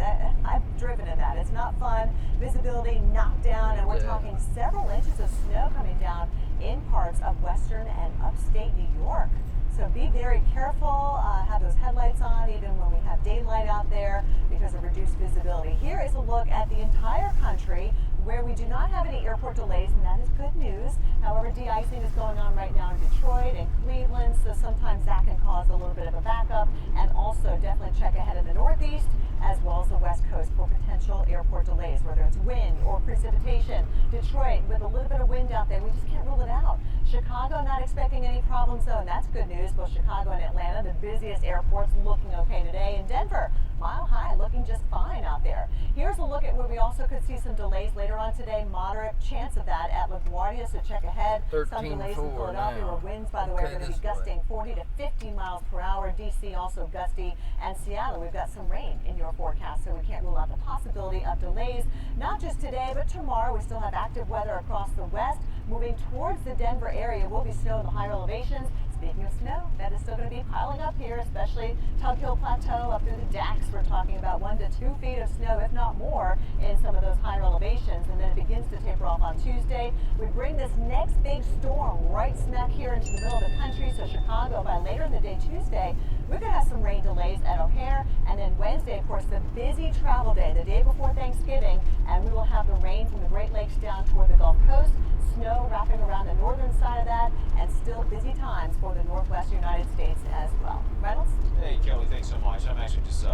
I've driven in that. It's not fun. Visibility knocked down, and we're talking several inches of snow coming down in parts of western and upstate New York. So be very careful, have those headlights on even when we have daylight out there because of reduced visibility. Here is a look at the entire country where we do not have any airport delays, and that is good news. However, de-icing is going on right now in Detroit and Cleveland, so sometimes that can cause a little bit of a backup. And also definitely check ahead in the Northeast as well as the West Coast for potential airport delays, whether it's wind or precipitation. Detroit, with a little bit of wind out there, we just can't rule it out. Chicago, not expecting any problems though, and that's good news. Both Chicago and Atlanta, the busiest airports, looking okay today. And Denver, Mile High, looking just fine out there. Here's a look at where we also could see some delays later on today. Moderate chance of that at LaGuardia, so check ahead. Some delays in Philadelphia where winds, by the way, are going to be gusting 40 to 50 miles per hour. DC also gusty, and Seattle, we've got some rain in your forecast, so we can't rule out the possibility of delays. Not just today, but tomorrow. We still have active weather across the west. Moving towards the Denver area will be snow in the higher elevations. Speaking of snow, that is still going to be piling up here, especially Tug Hill Plateau up through the Dax. We're talking about 1 to 2 feet of snow, if not more, in some of those higher elevations. And then it begins to taper off on Tuesday. We bring this next big storm right smack here into the middle of the country. So Chicago, by later in the day Tuesday, we're going to have some rain delays at O'Hare. And then Wednesday, of course, the busy travel day, the day before Thanksgiving. And we will have the rain from the Great Lakes down toward the Gulf Coast. Snow wrapping around the northern side of that, and still busy times for the northwest United States as well. Reynolds? Hey, Kelley, thanks so much. I'm actually just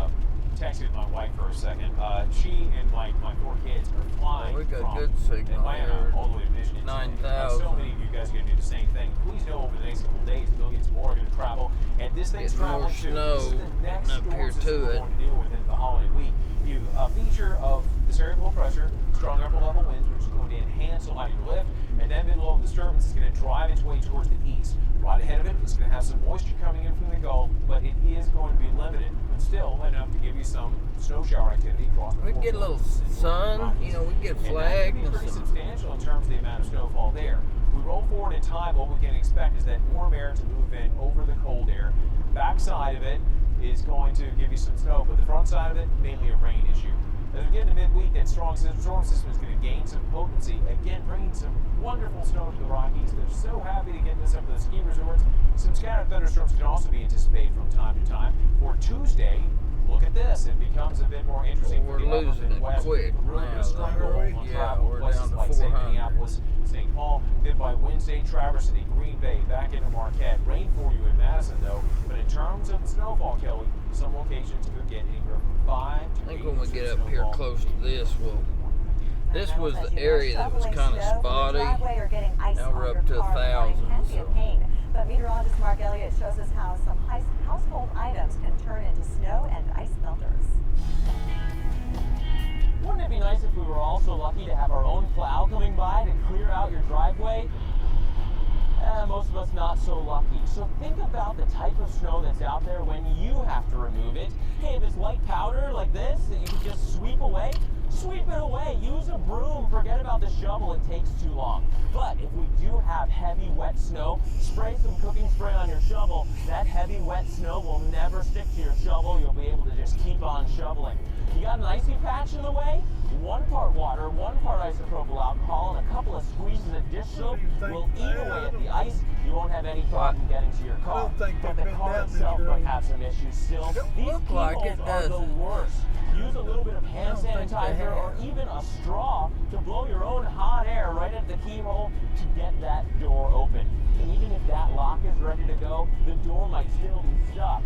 texted my wife for a second. She and my 4 kids are flying we got from good signal Atlanta here. all the way to Michigan. 9,000. So many of you guys are going to do the same thing. Please know over the next couple of days, millions more are going to travel, and this thing's traveling too. Snow This is the next up here storm system to we're it. going to deal with in the holiday week. You feature of this area of low pressure, strong upper level winds, which is going to enhance the lighter lift, and then mid-level disturbance is going to drive its way towards the east. Right ahead of it, it's going to have some moisture coming in from the Gulf, but it is going to be limited, but still enough to give you some snow shower activity across the We can get a little sun, you know, we can get flagged. And that can be pretty substantial in terms of the amount of snowfall there. We roll forward in time, what we can expect is that warm air to move in over the cold air. Backside of it is going to give you some snow, but the front side of it, mainly a rain issue. As we get into midweek, that strong system is going to gain some potency, again bringing some wonderful snow to the Rockies. They're so happy to get this up to the ski resorts. Some scattered thunderstorms can also be anticipated from time to time. For Tuesday, look at this. It becomes a bit more interesting for the upper Midwest. Quick Really now, good struggle though. on Yeah, travel. we're Places down to like St. 400. Minneapolis, St. Paul. Then by Wednesday, Traverse City, Green Bay, back into Marquette. Rain for you in Madison, though. But in terms of the snowfall, Kelley, some locations could get anywhere from 5 to 8 I think when we inches get of up here snowfall. close to this, this was the area that was kind of spotty. Now we're up to 1,000. So. But meteorologist Mark Elliott shows us how some household items can turn into snow and ice melters. Wouldn't it be nice if we were also lucky to have our own plow coming by to clear out your driveway? Most of us not so lucky. So think about the type of snow that's out there when you have to remove it. Hey, if it's light powder like this that you can just sweep away, sweep it away. Use a broom. Forget about the shovel. It takes too long. But if we do have heavy, wet snow, spray some cooking spray on your shovel. That heavy, wet snow will never stick to your shovel. You'll be able to just keep on shoveling. You got an icy patch in the way? 1 part water, 1 part isopropyl alcohol, and a couple of squeezes of dish soap will eat away at the ice. You won't have any problem getting to your car. But the car itself might have some issues still. These keyholes are the worst. Use a little bit of hand sanitizer or even a straw to blow your own hot air right at the keyhole to get that door open. And even if that lock is ready to go, the door might still be stuck.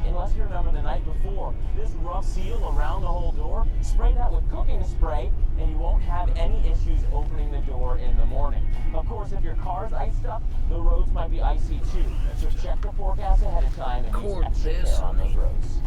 Unless you remember the night before, this rough seal around the whole door, spray that with cooking spray, and you won't have any issues opening the door in the morning. Of course, if your car's iced up, the roads might be icy too. So check the forecast ahead of time and use extra care on those roads.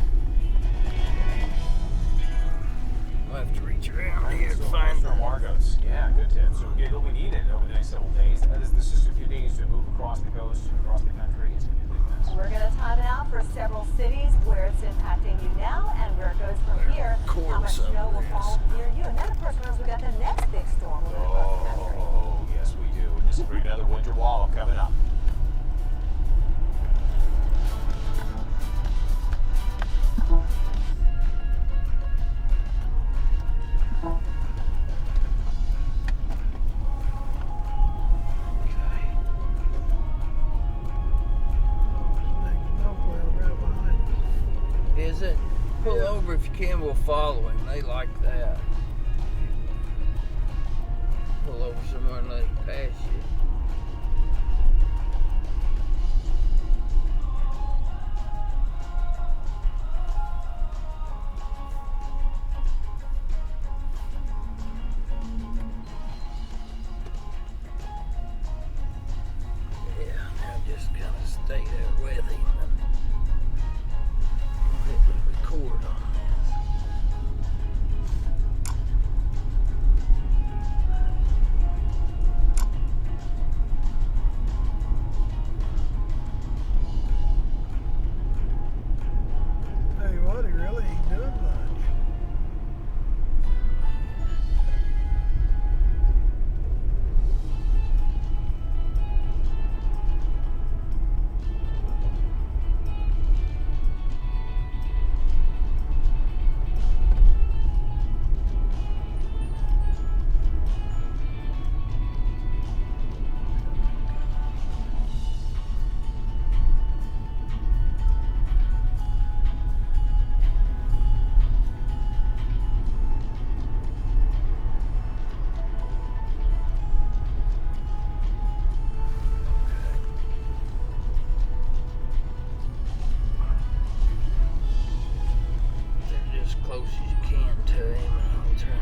We'll have to reach around here to find them. Margos. Yeah, good tip. So we'll get what we need in over the next several days. As this just continues to move across the coast, across the country, it's going to be a big mess. We're going to time it out for several cities where it's impacting you now and where it goes from here. How much snow will fall near you. And then, of course, remember, we got the next big storm moving across the country. Oh, yes, we do. This is another winter wall coming up. Is it? Pull over if you can, we'll follow him. They like that. Pull over somewhere and let him pass you. Yeah, now just kind of stay there with him. Record on this. Tell you what, he really ain't doing much. Close as you can to him, and I'll try.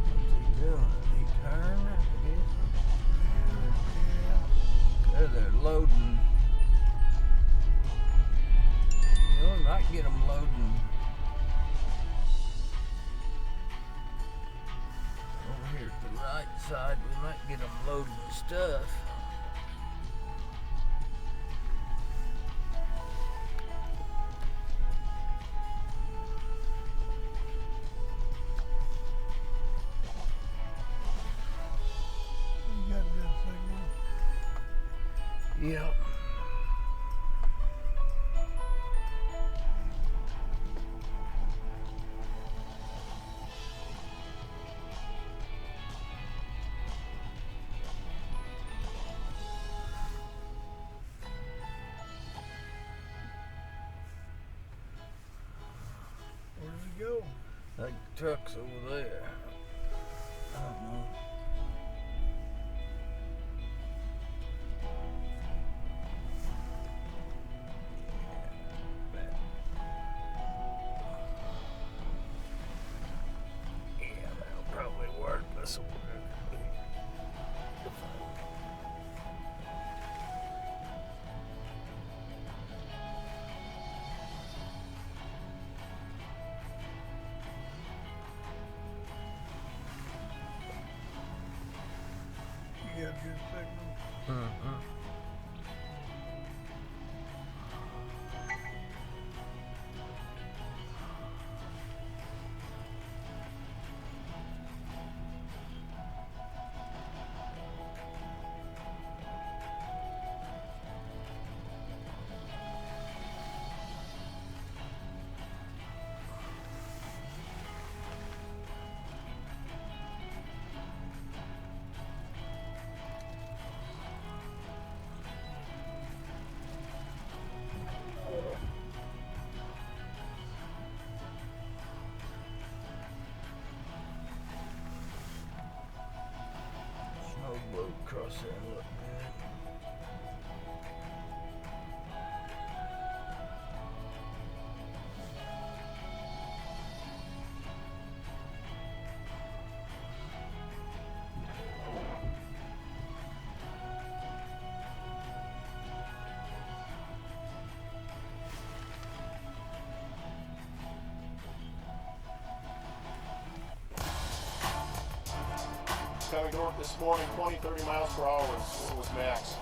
What's he doing? He turning, I guess. They're loading. You know, we might get them loading over here at the right side. We might get them loading stuff. You got a good signal? Yep. Where did he go? I think the truck's over there. I don't know. Yeah, that'll probably work. This'll work. You got a good signal? Mm-hmm. What's that look good? Coming north this morning, 20, 30 miles per hour was max.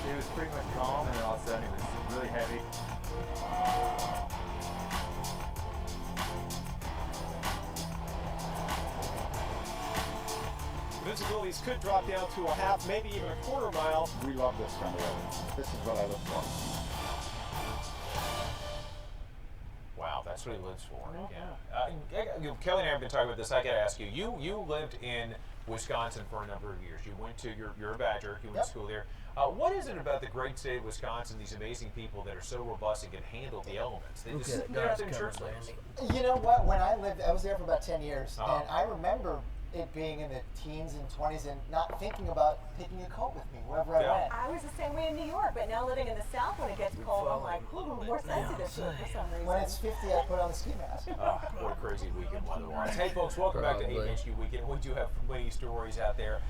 It was pretty much calm, and then all of a sudden it was really heavy. Visibilities could drop down to a half, maybe even a quarter mile. We love this kind of weather. This is what I look for. Wow, that's what he lives for. Yeah. Kelley and I have been talking about this. I got to ask you. You lived in Wisconsin for a number of years. You went to you're a Badger. You went to school there. What is it about the great state of Wisconsin? These amazing people that are so robust and can handle the elements. They just sit there in church sleeves. You know what? When I lived, I was there for about 10 years, and I remember it being in the teens and 20s and not thinking about taking a coat with me wherever I went. I was the same way in New York, but now living in the South, when it gets cold, I'm like, more sensitive to it for some reason. When it's 50, I put on the ski mask. What a crazy weekend weather-wise. Hey, folks, welcome back to 8HQ Weekend. We do have many stories out there.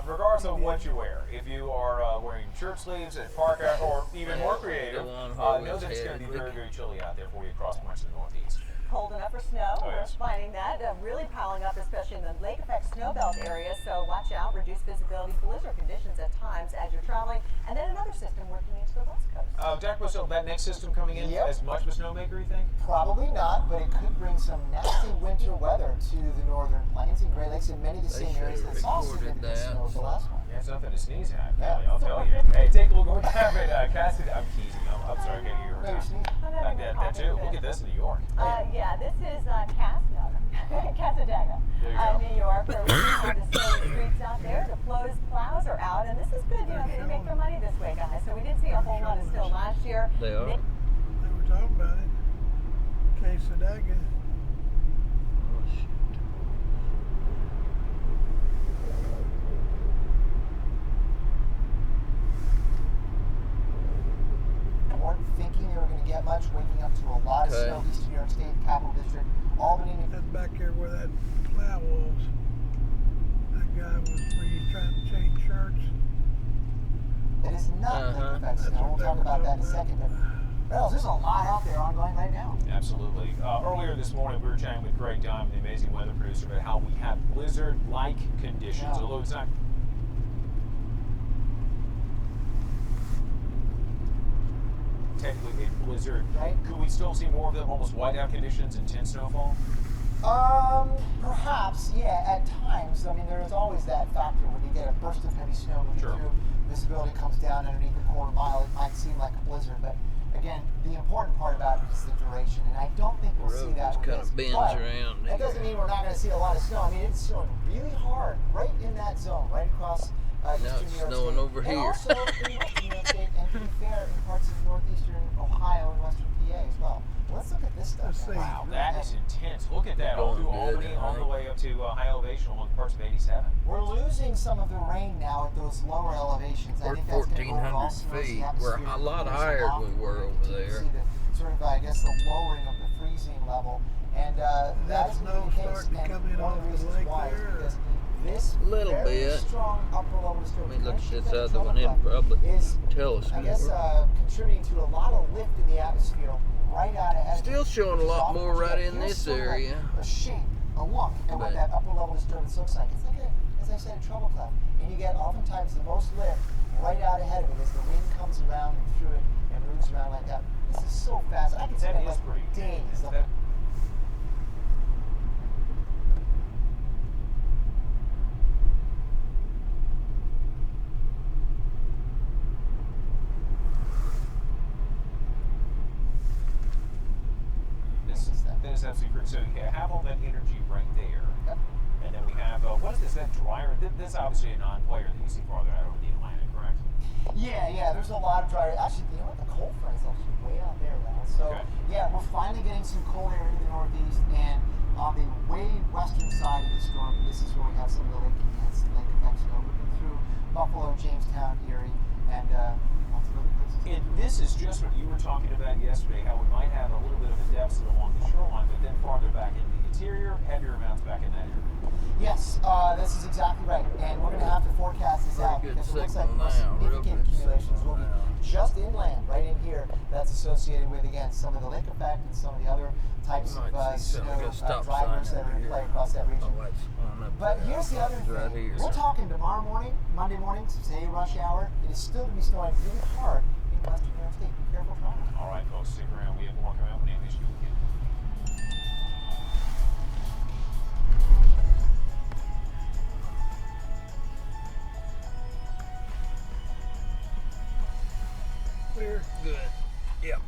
Regardless of what you wear, if you are wearing shirt sleeves and parka, or even more creative, know that it's going to be very, very chilly out there for you across much of the Northeast. Cold enough for snow. Oh, yes. We're finding that really piling up, especially in the lake effect snowbelt area. So watch out, reduced visibility, blizzard conditions at times as you're traveling, and then another system working into the west coast. Jack, so that next system coming in, as much of a snowmaker, you think? Probably not, but it could bring some nasty winter weather to the northern plains and Great Lakes and many of the same areas that saw significant snow as the last one. Yeah, it's nothing to sneeze at, Kelley, I'll tell you. Hey, take a look what we have at Cassidy. I'm teasing. I'm sorry, I can't hear that too. Look at this in New York. Yeah, this is Cassadaga, New York, where we have the snowy streets out there. The plows are out, and this is good. You know, they make their money this way, guys. So we did see a whole lot of snow last year. They are. They were talking about it. Cassadaga. Oh, shoot. Weren't thinking they were going to get much, waking up to a lot of snow. Eastern New York State, Capital District, Albany. That's back here where that plow was. That guy was where you trying to change shirts. It is not lake effect snow. We'll talk about that in a second. But Reynolds, there's a lot out there ongoing right now. Absolutely. Earlier this morning, we were chatting with Greg Diamond, the amazing weather producer, about how we have blizzard-like conditions. Although it's not. Technically a blizzard, right? Could we still see more of them almost whiteout conditions, intense snowfall? Perhaps, yeah, at times. I mean, there is always that factor when you get a burst of heavy snow moving through, visibility comes down underneath a quarter mile, it might seem like a blizzard, but again, the important part about it is the duration, and I don't think we'll see that with this. But that doesn't mean we're not going to see a lot of snow. I mean, it's snowing really hard right in that zone, right across eastern New York snowing State. over here. And also in western New York State, and to be fair, in parts of northeastern Ohio and western PA as well. Let's look at this stuff. Wow, that is intense. Look at that, all through Albany, all the way up to high elevation along parts of 87. We're losing some of the rain now at those lower elevations. We're 1,400 feet. We're a lot higher than we were over there. See the sort of, I guess, the lowering of the freezing level, and that is the case. And one of the reasons why is because this very strong upper level disturbance. I mean, look at this other one in probably. Tell us I guess more. contributing to a lot of lift in the atmosphere right out ahead. Still showing a lot more right in this area. A shape, a look at what that upper level disturbance looks like. It's like, as I said, a trouble cloud. And you get oftentimes the most lift right out ahead of it as the wind comes around and through it and moves around like that. This is so fast. I can spend like days. That is absolutely correct. So you have all that energy right there. Yep. And then we have, what is this, that dryer? This is obviously a non-player that you see farther out over the Atlantic, correct? Yeah, there's a lot of dryer. Actually, you know what? The cold front is actually way out there now. So, yeah, we're finally getting some cold air into the Northeast, and on the way western side of the storm, this is where we have some of the lake enhanced and lake effect snow moving through Buffalo, Jamestown, Erie, and lots of other places. And this is just what you were talking about yesterday, how we might have a little bit of a deficit along the shoreline, but then farther back into the interior, heavier amounts back in that area. Yes, this is exactly right, and we're going to have to forecast this out because it looks like more significant accumulations will be just inland, right in here. That's associated with, again, some of the lake effect and some of the other types of snow drivers that are in play across that region. But here's the other thing. We're talking tomorrow morning, Monday morning, say rush hour. It is still going to be snowing really hard in western New York State. Be careful traveling. All right, folks, stick around. We have more coming up on Amy's Weekend. Clear. Good. Yep.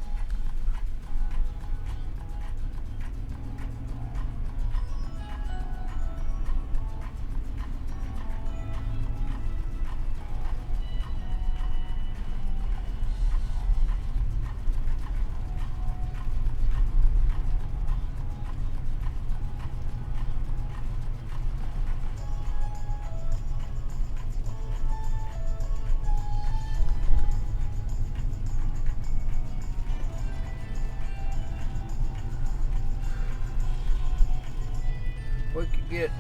We could get,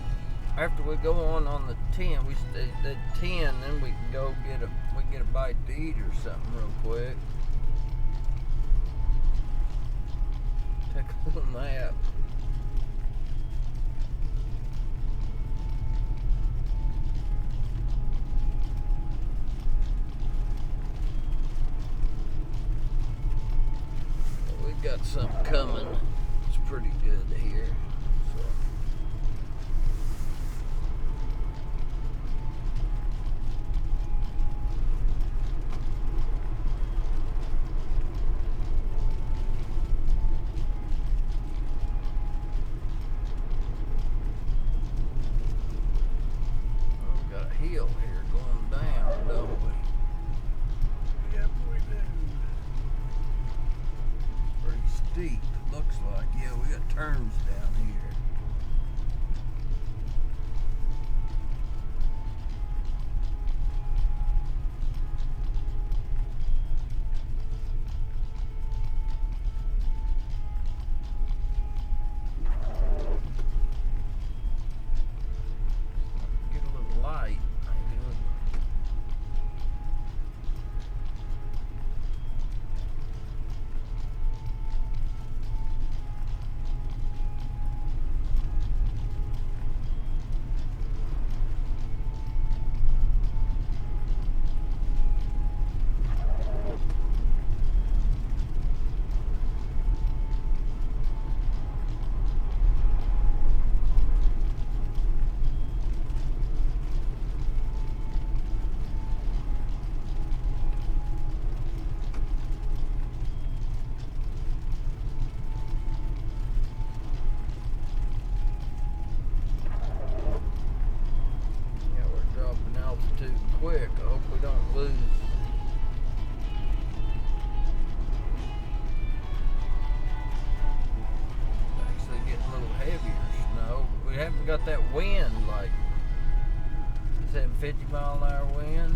after we go on the 10, the 10, then we can go get a bite to eat or something real quick. Take a little nap. We got something coming. It's pretty good here. Hill here going down, don't we? Yep, we do. Pretty steep, it looks like. Yeah, we got turns down here. Get a little light. Quick. I hope we don't lose. Actually getting a little heavier snow. We haven't got that wind like, is that 50-mile-an-hour wind?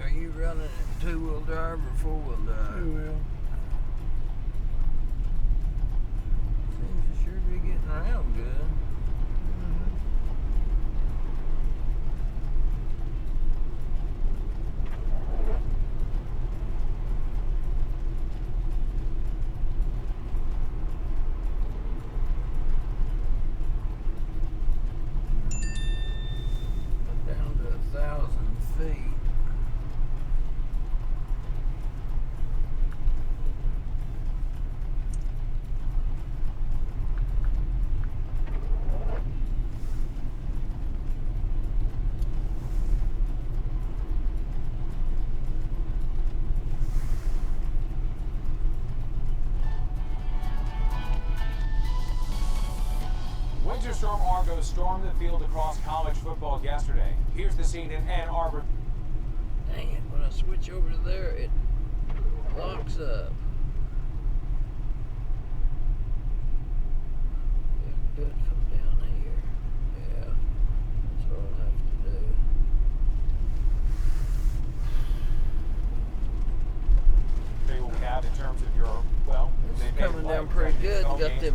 Are you running it two-wheel drive or four-wheel drive? Two-wheel. Seems to sure be getting around good. Down to 1,000 feet. Storm Argo stormed the field across college football yesterday. Here's the scene in Ann Arbor. Dang it, when I switch over to there, it locks up. Do it from down here. Yeah, that's what I'll have to do. They will have in terms of your, well, it's coming down pretty good. Got them,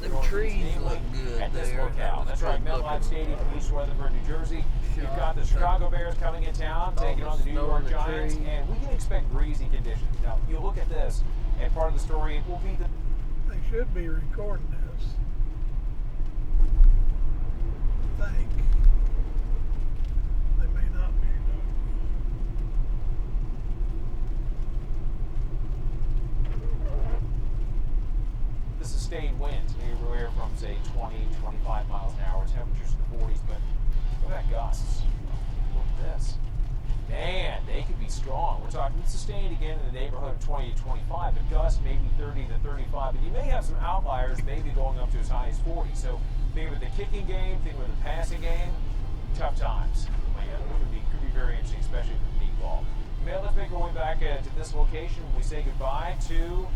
them trees look good at this there. locale. That's right, MetLife Stadium, East Weatherford, New Jersey. You've got the Chicago Bears coming in town, taking on the New York Giants, and we can expect breezy conditions. Now, you look at this, and part of the story will be the... They should be recording this. I think. They may not be. The sustained winds, anywhere from, say, 20, 25 miles an hour, temperatures in the 40s, but look at that gusts. Look at this. Man, they could be strong. We're talking sustained again in the neighborhood of 20 to 25, but gusts maybe 30 to 35. But you may have some outliers, maybe going up to as high as 40. So think with the kicking game, think with the passing game, tough times. Could be very interesting, especially with the deep ball. Now let's make our way back to this location. We say goodbye to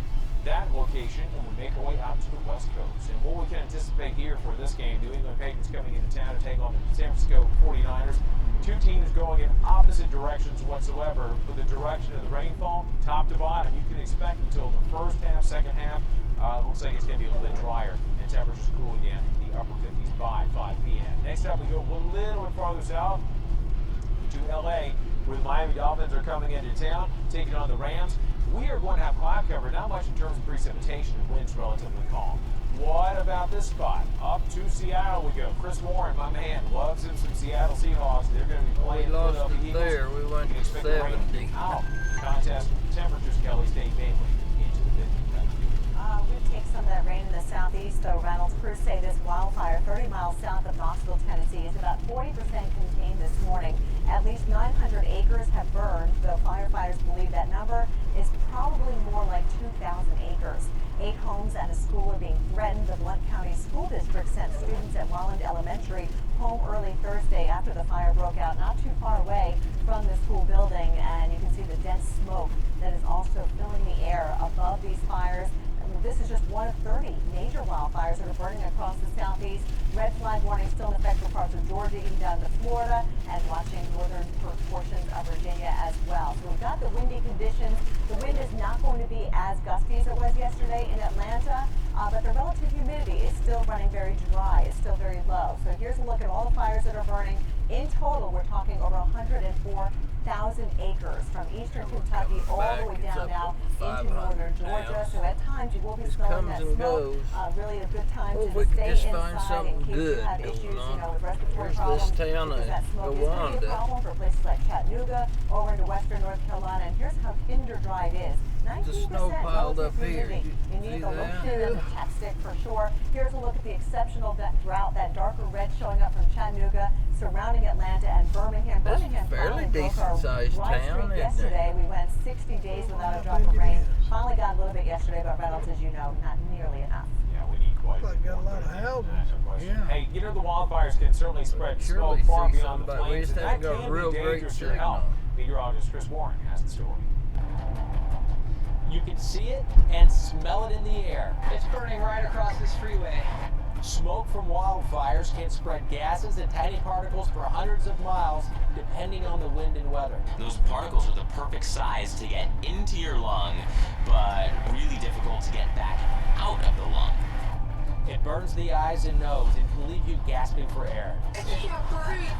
that location, and we make our way out to the West Coast. And what we can anticipate here for this game, New England Patriots coming into town to take on the San Francisco 49ers. Two teams going in opposite directions whatsoever, with the direction of the rainfall, top to bottom, you can expect until the first half, second half, looks like it's going to be a little bit drier, and temperatures cooling down in the upper 50s by 5 p.m. Next up, we go a little bit farther south to LA, where the Miami Dolphins are coming into town, taking on the Rams. We are going to have cloud cover, not much in terms of precipitation, and winds relatively calm. What about this spot? Up to Seattle we go. Chris Warren, my man, loves him some Seattle Seahawks. They're going to be playing we lost Philadelphia it Eagles. there. We went to 70. Out. Contest temperatures, Kelley, stay mainly into the 50s. We take some of that rain in the southeast, though. Reynolds crews say this wildfire 30 miles south of Knoxville, Tennessee, is about 40% contained this morning. At least 900 acres have burned, though firefighters believe that number is probably more like 2,000 acres. 8 homes and a school are being threatened. The Blount County School District sent students at Walland Elementary home early Thursday after the fire broke out not too far away from the school building, and you can see the dense smoke that is also filling the air above these fires. This is just one of 30 major wildfires that are burning across the southeast. Red flag warning still in effect for parts of Georgia, even down to Florida, and watching northern portions of Virginia as well. So we've got the windy conditions. The wind is not going to be as gusty as it was yesterday in Atlanta, but the relative humidity is still running very dry. It's still very low. So here's a look at all the fires that are burning. In total, we're talking over 104,000 acres from eastern Kentucky all the way down now into northern Georgia. So at times you will be smelling that smoke. Really a good time to stay inside in case you have issues, with respiratory problems. Because that smoke is going to be a problem for places like Chattanooga, over into western North Carolina. And here's how kinder dry it is. 19% relative humidity. You need the lotion and the chapstick for sure. Here's a look at the exceptional drought, that darker red showing up from Chattanooga, surrounding Atlanta and Birmingham. That's Birmingham a fairly decent-sized town, yesterday. We went 60 days without a drop of rain. Finally got a little bit yesterday, but Reynolds, as you know, not nearly enough. Yeah, we need quite Like got a lot of houses. Yeah. Hey, the wildfires can certainly spread smoke far beyond the plains, and that can be dangerous to your health. Meteorologist Chris Warren has the story. You can see it and smell it in the air. It's burning right across this freeway. Smoke from wildfires can spread gases and tiny particles for hundreds of miles, depending on the wind and weather. Those particles are the perfect size to get into your lung, but really difficult to get back out of the lung. It burns the eyes and nose and can leave you gasping for air. I can't breathe.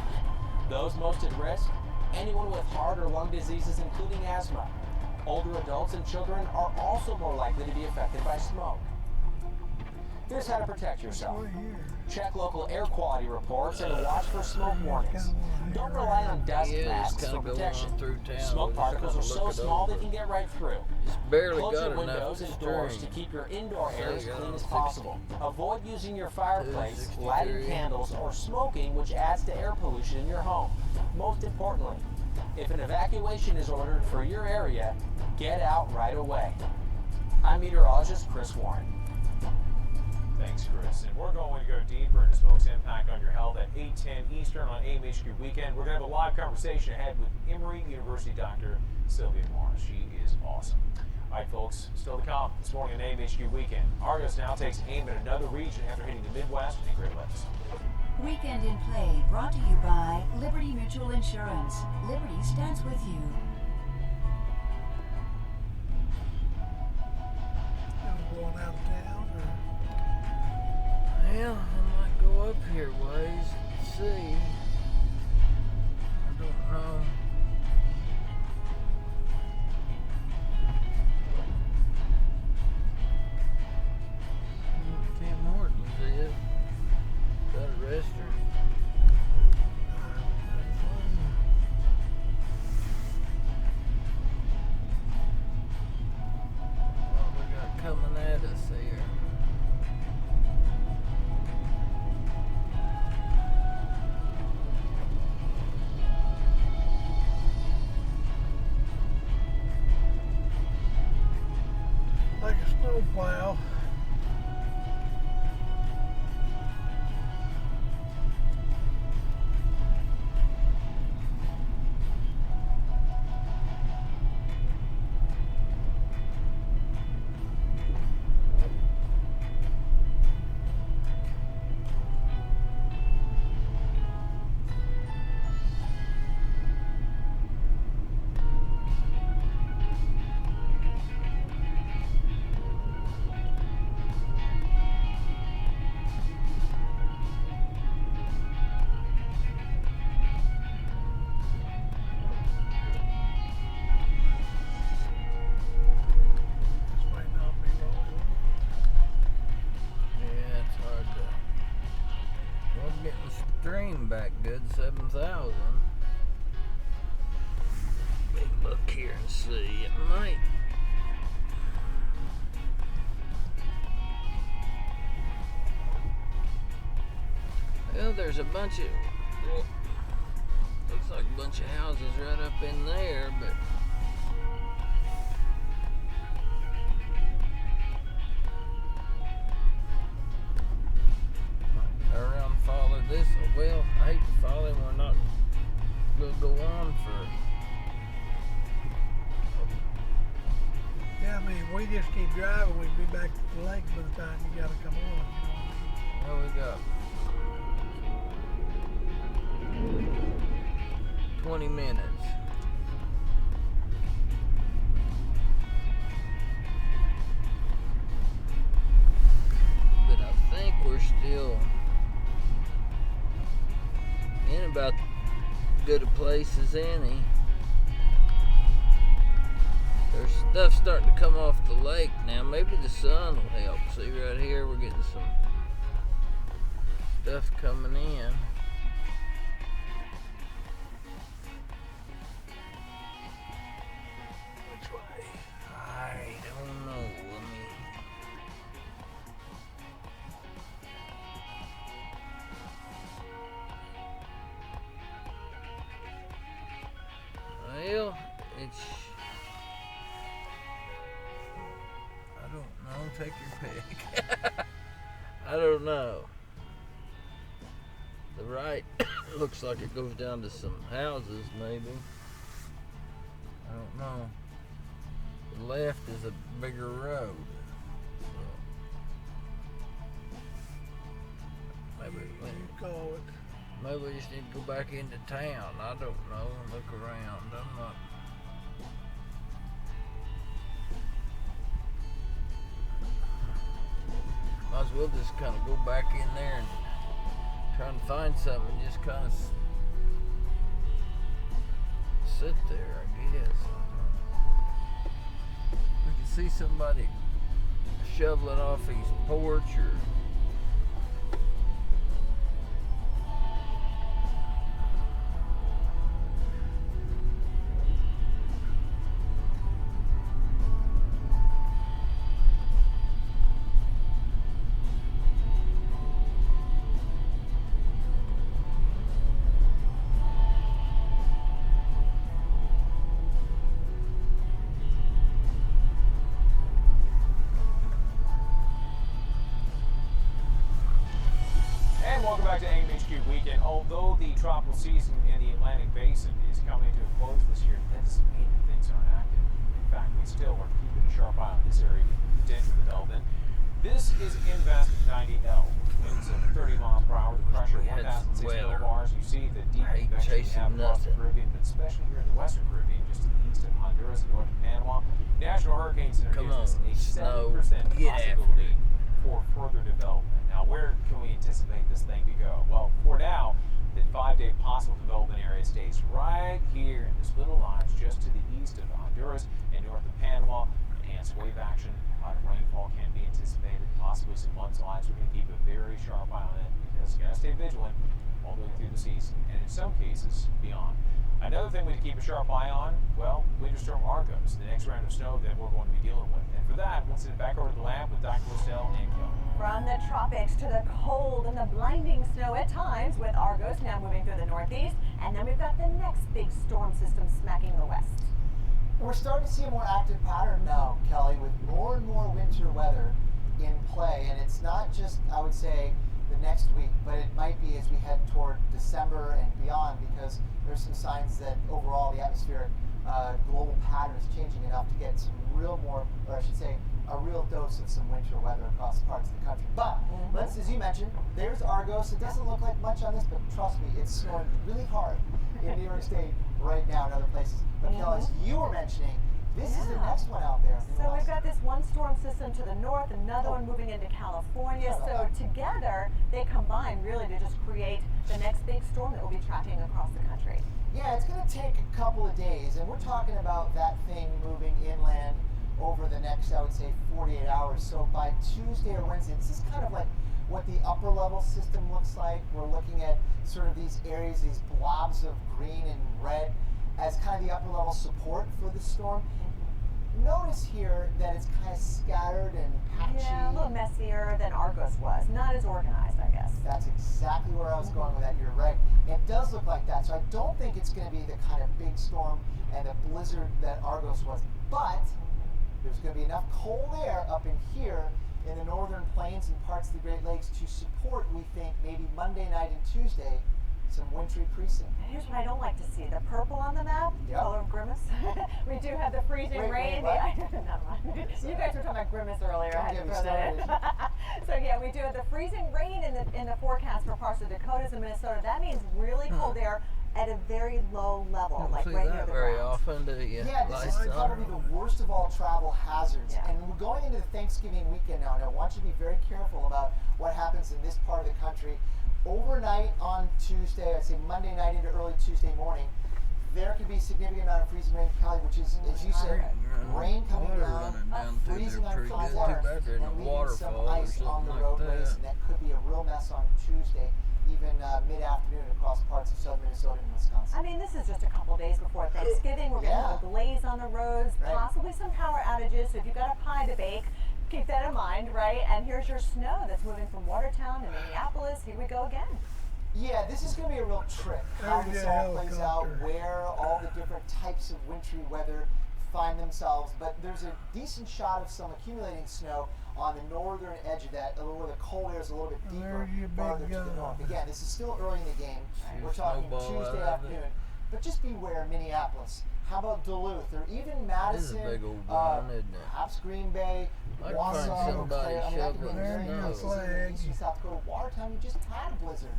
Those most at risk? Anyone with heart or lung diseases, including asthma. Older adults and children are also more likely to be affected by smoke. Here's how to protect yourself. Check local air quality reports and watch for smoke warnings. Don't rely on dust masks for protection. Smoke particles are so small they can get right through. Close your windows and doors to keep your indoor air as clean as possible. Avoid using your fireplace, lighting candles, or smoking, which adds to air pollution in your home. Most importantly, if an evacuation is ordered for your area, get out right away. I'm meteorologist Chris Warren. Thanks, Chris. And we're going to go deeper into smoke's impact on your health at 8:10 Eastern on AMHQ Weekend. We're going to have a live conversation ahead with Emory University Dr. Sylvia Morris. She is awesome. All right, folks, still to come this morning on AMHQ Weekend. Argos now takes aim at another region after hitting the Midwest and Great Lakes. Weekend in Play brought to you by Liberty Mutual Insurance. Liberty stands with you. Going out of town, or? Well, I might go up here ways and see. I don't know. Tim Hortons is. Got a restaurant. What we got coming at us here? Like a snowplow. Stream back good, 7,000. Let me look here and see. It might. Well, there's a bunch of. Looks like a bunch of houses right up in there, but. Around follow this. Well, I hate to follow him. We're not going to go on for. Yeah, I mean, we just keep driving, we'd be back at the lake by the time you gotta come on, you know what I mean? Well, we got 20 minutes. But I think we're still in about good a place as any. There's stuff starting to come off the lake now. Maybe the sun will help. See right here, we're getting some stuff coming in. Which way? I don't know. Well, it's. I don't know. Take your pick. I don't know. The right looks like it goes down to some houses, maybe. I don't know. The left is a bigger road. So maybe maybe we just need to go back into town. I don't know. Look around. I'm not. Might as well just kind of go back in there and try and find something and just kind of sit there, I guess. We can see somebody shoveling off his porch or welcome back to AMHQ Weekend. Although the tropical season in the Atlantic Basin is coming to a close this year, that doesn't mean that things aren't active. In fact, we still are keeping a sharp eye on this area of potential development. This is Invest 90L. Winds of 30 miles per hour, the pressure 1,006 millibars. You see the deep convection we have across the Caribbean, but especially here in the Western Caribbean, just to the east of Honduras and north of Panama. National Hurricane Center gives us a 70% possibility for further development. Now, where can we anticipate this thing to go? Well, for now, the 5-day possible development area stays right here in this little notch just to the east of Honduras and north of Panama. Enhanced wave action, a lot of rainfall can be anticipated, possibly some mudslides. We're going to keep a very sharp eye on it because you got to stay vigilant all the way through the season, and in some cases, beyond. Another thing we need to keep a sharp eye on, well, Winter Storm Argos, the next round of snow that we're going to be dealing with. And for that, we'll send it back over to the lab with Dr. Listell and Kelley. From the tropics to the cold and the blinding snow at times with Argos now moving through the northeast, and then we've got the next big storm system smacking the west. We're starting to see a more active pattern now, Kelley, with more and more winter weather in play. And it's not just, I would say, the next week, but it might be as we head toward December and beyond, because there's some signs that overall the atmospheric global pattern is changing enough to get some real more, or I should say, a real dose of some winter weather across parts of the country. But let's, as you mentioned, there's Argos. It doesn't look like much on this, but trust me, it's snowing really hard in New York State right now and other places. But Kelley, as you were mentioning, this is the next one out there. So we've got this one storm system to the north, another one moving into California. So together, they combine really to just create the next big storm that will be tracking across the country. Yeah, it's going to take a couple of days, and we're talking about that thing moving inland over the next, I would say, 48 hours. So by Tuesday or Wednesday, this is kind of like what the upper level system looks like. We're looking at sort of these areas, these blobs of green and red as kind of the upper level support for the storm. Notice here that it's kind of scattered and patchy. Yeah, a little messier than Argos was. Not as organized, I guess. That's exactly where I was going with that. You're right. It does look like that. So I don't think it's going to be the kind of big storm and the blizzard that Argos was. But there's going to be enough cold air up in here in the northern plains and parts of the Great Lakes to support, we think, maybe Monday night and Tuesday, some wintry precinct. Here's what I don't like to see. The purple on the map, color of Grimace. We do have the freezing rain. Never mind. You guys were talking about Grimace earlier. I had to throw that in. So yeah, we do have the freezing rain in the forecast for parts of Dakotas and Minnesota. That means really cold air at a very low level, like right near the very ground. often, do you? Yeah, this is probably the worst of all travel hazards. And we're going into the Thanksgiving weekend now, and I want you to be very careful about what happens in this part of the country. Overnight on Tuesday, I'd say Monday night into early Tuesday morning, there could be a significant amount of freezing rain, Kelley, which is, as you said, rain coming down, freezing on cars, and leaving some ice on the roadways, and that could be a real mess on Tuesday, even mid-afternoon across parts of southern Minnesota and Wisconsin. I mean, this is just a couple days before Thanksgiving. We're going to have a glaze on the roads, possibly some power outages. So if you've got a pie to bake, keep that in mind, right? And here's your snow that's moving from Watertown to Minneapolis. Here we go again. Yeah, this is going to be a real trick, how this all plays out, where all the different types of wintry weather find themselves. But there's a decent shot of some accumulating snow on the northern edge of that, where the cold air is a little bit deeper, farther to the north. Again, this is still early in the game. We're talking Tuesday afternoon. But just beware, Minneapolis. How about Duluth, or even Madison, This is a big old one, isn't it? perhaps Green Bay, Wausau, Eau Claire. I mean, that could be very nice. Eastern South Dakota, Watertown, you just had a blizzard.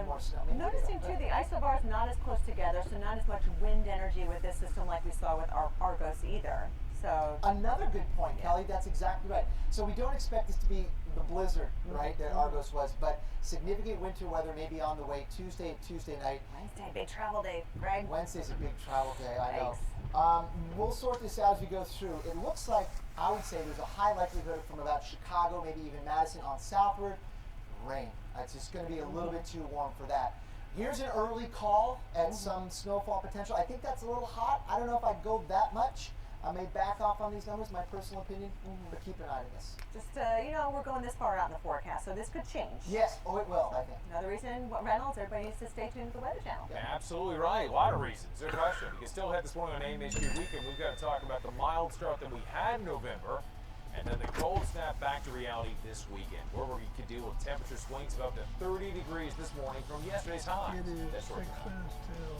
More snow. Noticing too, the isobars not as close together, so not as much wind energy with this system like we saw with Argos either. So another good point, Kelley. That's exactly right. So we don't expect this to be the blizzard, right, that Argos was, but significant winter weather may be on the way Tuesday night. Wednesday, big travel day, Greg. Wednesday's a big travel day, I know. We'll sort this out as we go through. It looks like, I would say, there's a high likelihood from about Chicago, maybe even Madison on southward, rain. It's just going to be a little bit too warm for that. Here's an early call at some snowfall potential. I think that's a little hot. I don't know if I'd go that much. I may back off on these numbers, my personal opinion, but keep an eye on this. Just, you know, we're going this far out in the forecast, so this could change. Yes, it will, I think. Another reason, Reynolds, everybody needs to stay tuned to the Weather Channel. Yeah, absolutely right. A lot of reasons. No question. We can still head this morning on AMHQ Weekend. We've got to talk about the mild start that we had in November And then the cold snap back to reality this weekend, where we could deal with temperature swings of up to 30 degrees this morning from yesterday's highs. It is That's 6 right. minutes till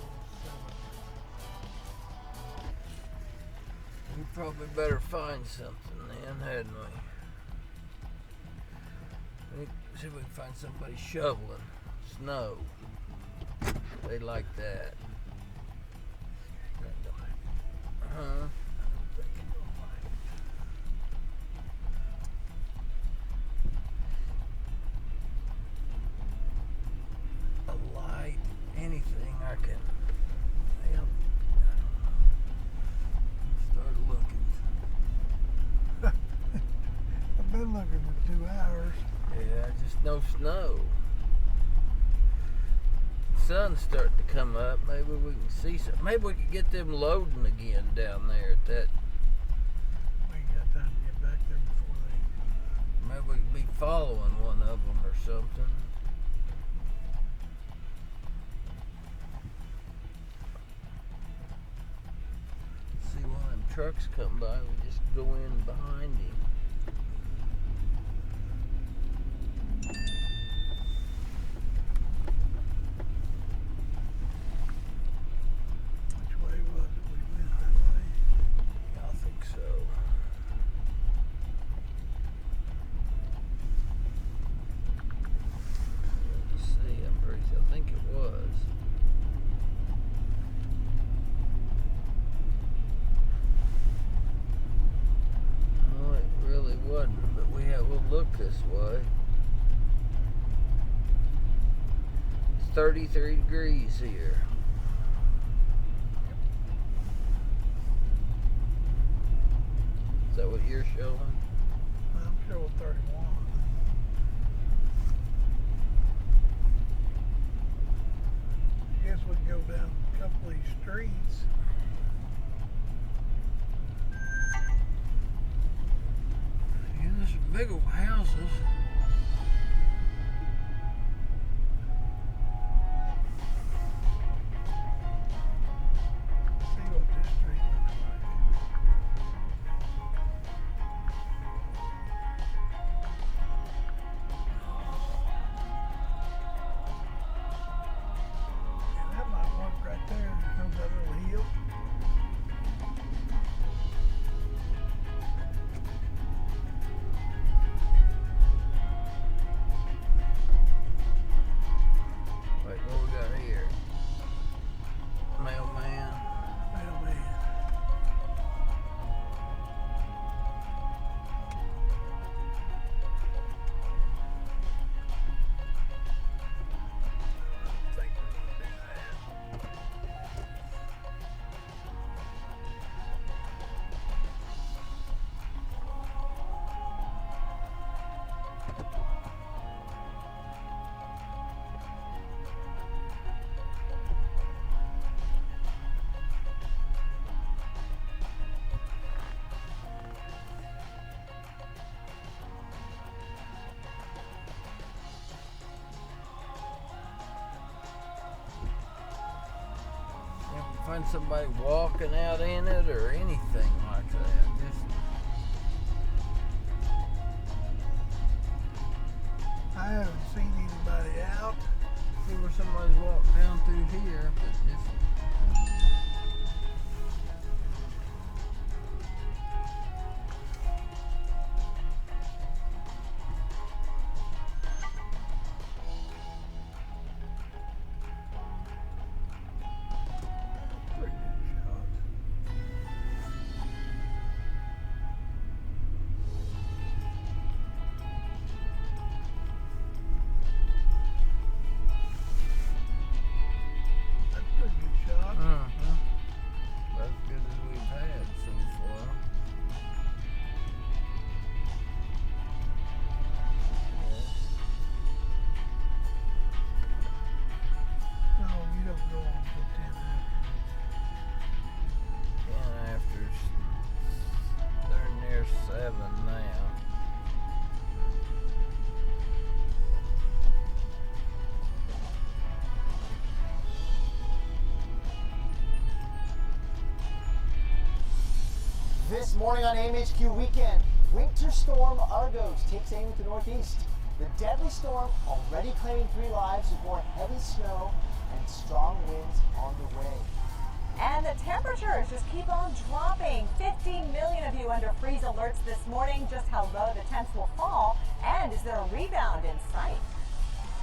7. We probably better find something then, hadn't we? See if we can find somebody shoveling snow. They like that. Huh? A light, anything I can help. Start looking. I've been looking for 2 hours. Yeah, just no snow. Sun's starting to come up. Maybe we can see some. Maybe we can get them loading again down there at that. We ain't got time to get back there before they. Maybe we can be following one of them or something. See one of them trucks come by, we just go in behind him. Which way was it? We went that way. I think so. Let's see, I think it was. No, it really wasn't, but we'll look this way. It's 33 degrees here. Is that what you're showing? I'm showing 31. I guess we can go down a couple of these streets. Yeah, there's some big old houses. See what this street looks like. Yeah, that might work right there. Comes that little hill. Wait, what we got here? Mailman. Mailman. Find somebody walking out in it or anything like that. I haven't seen anybody out. See where somebody's walked down through here, but just This morning on AMHQ Weekend, Winter storm Argos takes aim at the northeast. The deadly storm already claiming 3 lives with more heavy snow and strong winds on the way. And the temperatures just keep on dropping. 15 million of you under freeze alerts this morning. Just how low the temps will fall, and is there a rebound in sight?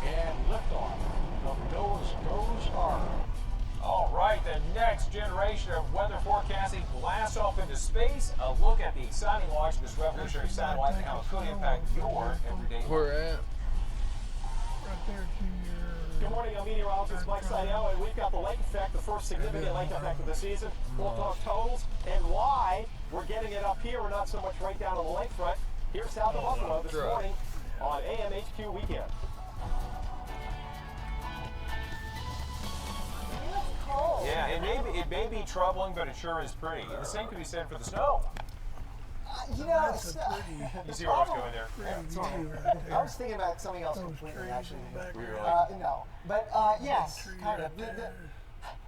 And liftoff of Noah's goes hard. All right, the next generation of weather forecasting blasts off into space. A look at the exciting launch of this revolutionary satellite and how it could impact your everyday life. Where at? Right there to your... Good morning, I'm meteorologist Mike Seidel, and we've got the lake effect, the first significant lake effect of the season. We'll talk totals and why we're getting it up here and not so much right down on the lakefront here south of Buffalo this morning on AMHQ Weekend. Yeah, it may be troubling, but it sure is pretty. The same could be said for the snow. You know, you see where I was going there. I was thinking about something else completely, actually. No, but yes, kind of.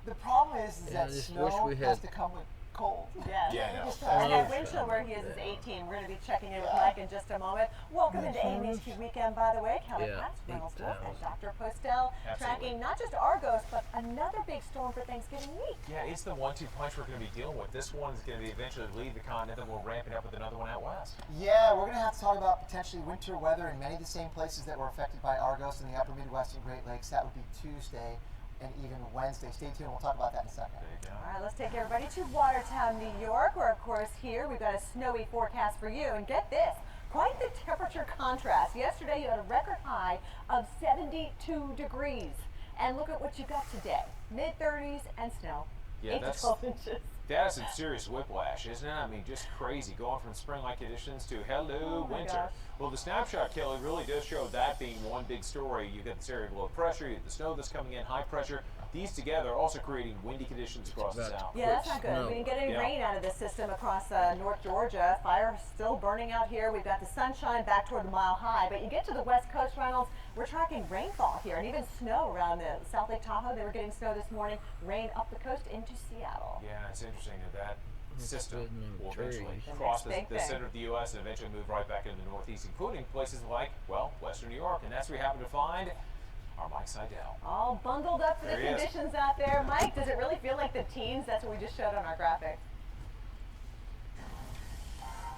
The problem is that snow has to come with cold. Yes. Yeah, And that wind chill where he is 18. We're going to be checking in with Mike in just a moment. Welcome into AMHQ Weekend, by the way. Kelley, Reynolds Wolf, and Dr. Postel tracking not just Argos, but another big storm for Thanksgiving week. Yeah, it's the 1-2 punch we're going to be dealing with. This one is going to be eventually leave the continent, and we'll ramp it up with another one out west. Yeah, we're going to have to talk about potentially winter weather in many of the same places that were affected by Argos in the upper Midwest and Great Lakes. That would be Tuesday and even Wednesday. Stay tuned. We'll talk about that in a second. All right, let's take everybody to Watertown, New York, where, of course, here we've got a snowy forecast for you. And get this, quite the temperature contrast. Yesterday, you had a record high of 72 degrees. And look at what you got today. Mid-30s and snow. Yeah, 8 to 12 inches. That is some serious whiplash, isn't it? I mean, just crazy. Going from spring-like conditions to hello winter. Gosh. Well, the snapshot, Kelley, really does show that being one big story. You've got this area of low pressure, you have the snow that's coming in, high pressure. These together are also creating windy conditions across the south. Yeah, that's not good. We didn't get any rain out of this system across North Georgia. Fire still burning out here. We've got the sunshine back toward the mile high. But you get to the west coast, Reynolds, we're tracking rainfall here and even snow around the South Lake Tahoe. They were getting snow this morning. Rain up the coast into Seattle. Yeah, it's interesting that system will eventually trees. cross the center of the U.S. and eventually move right back into the Northeast, including places like, well, Western New York. And that's where we happen to find our Mike Seidel. All bundled up for the conditions out there. Mike, does it really feel like the teens? That's what we just showed on our graphic.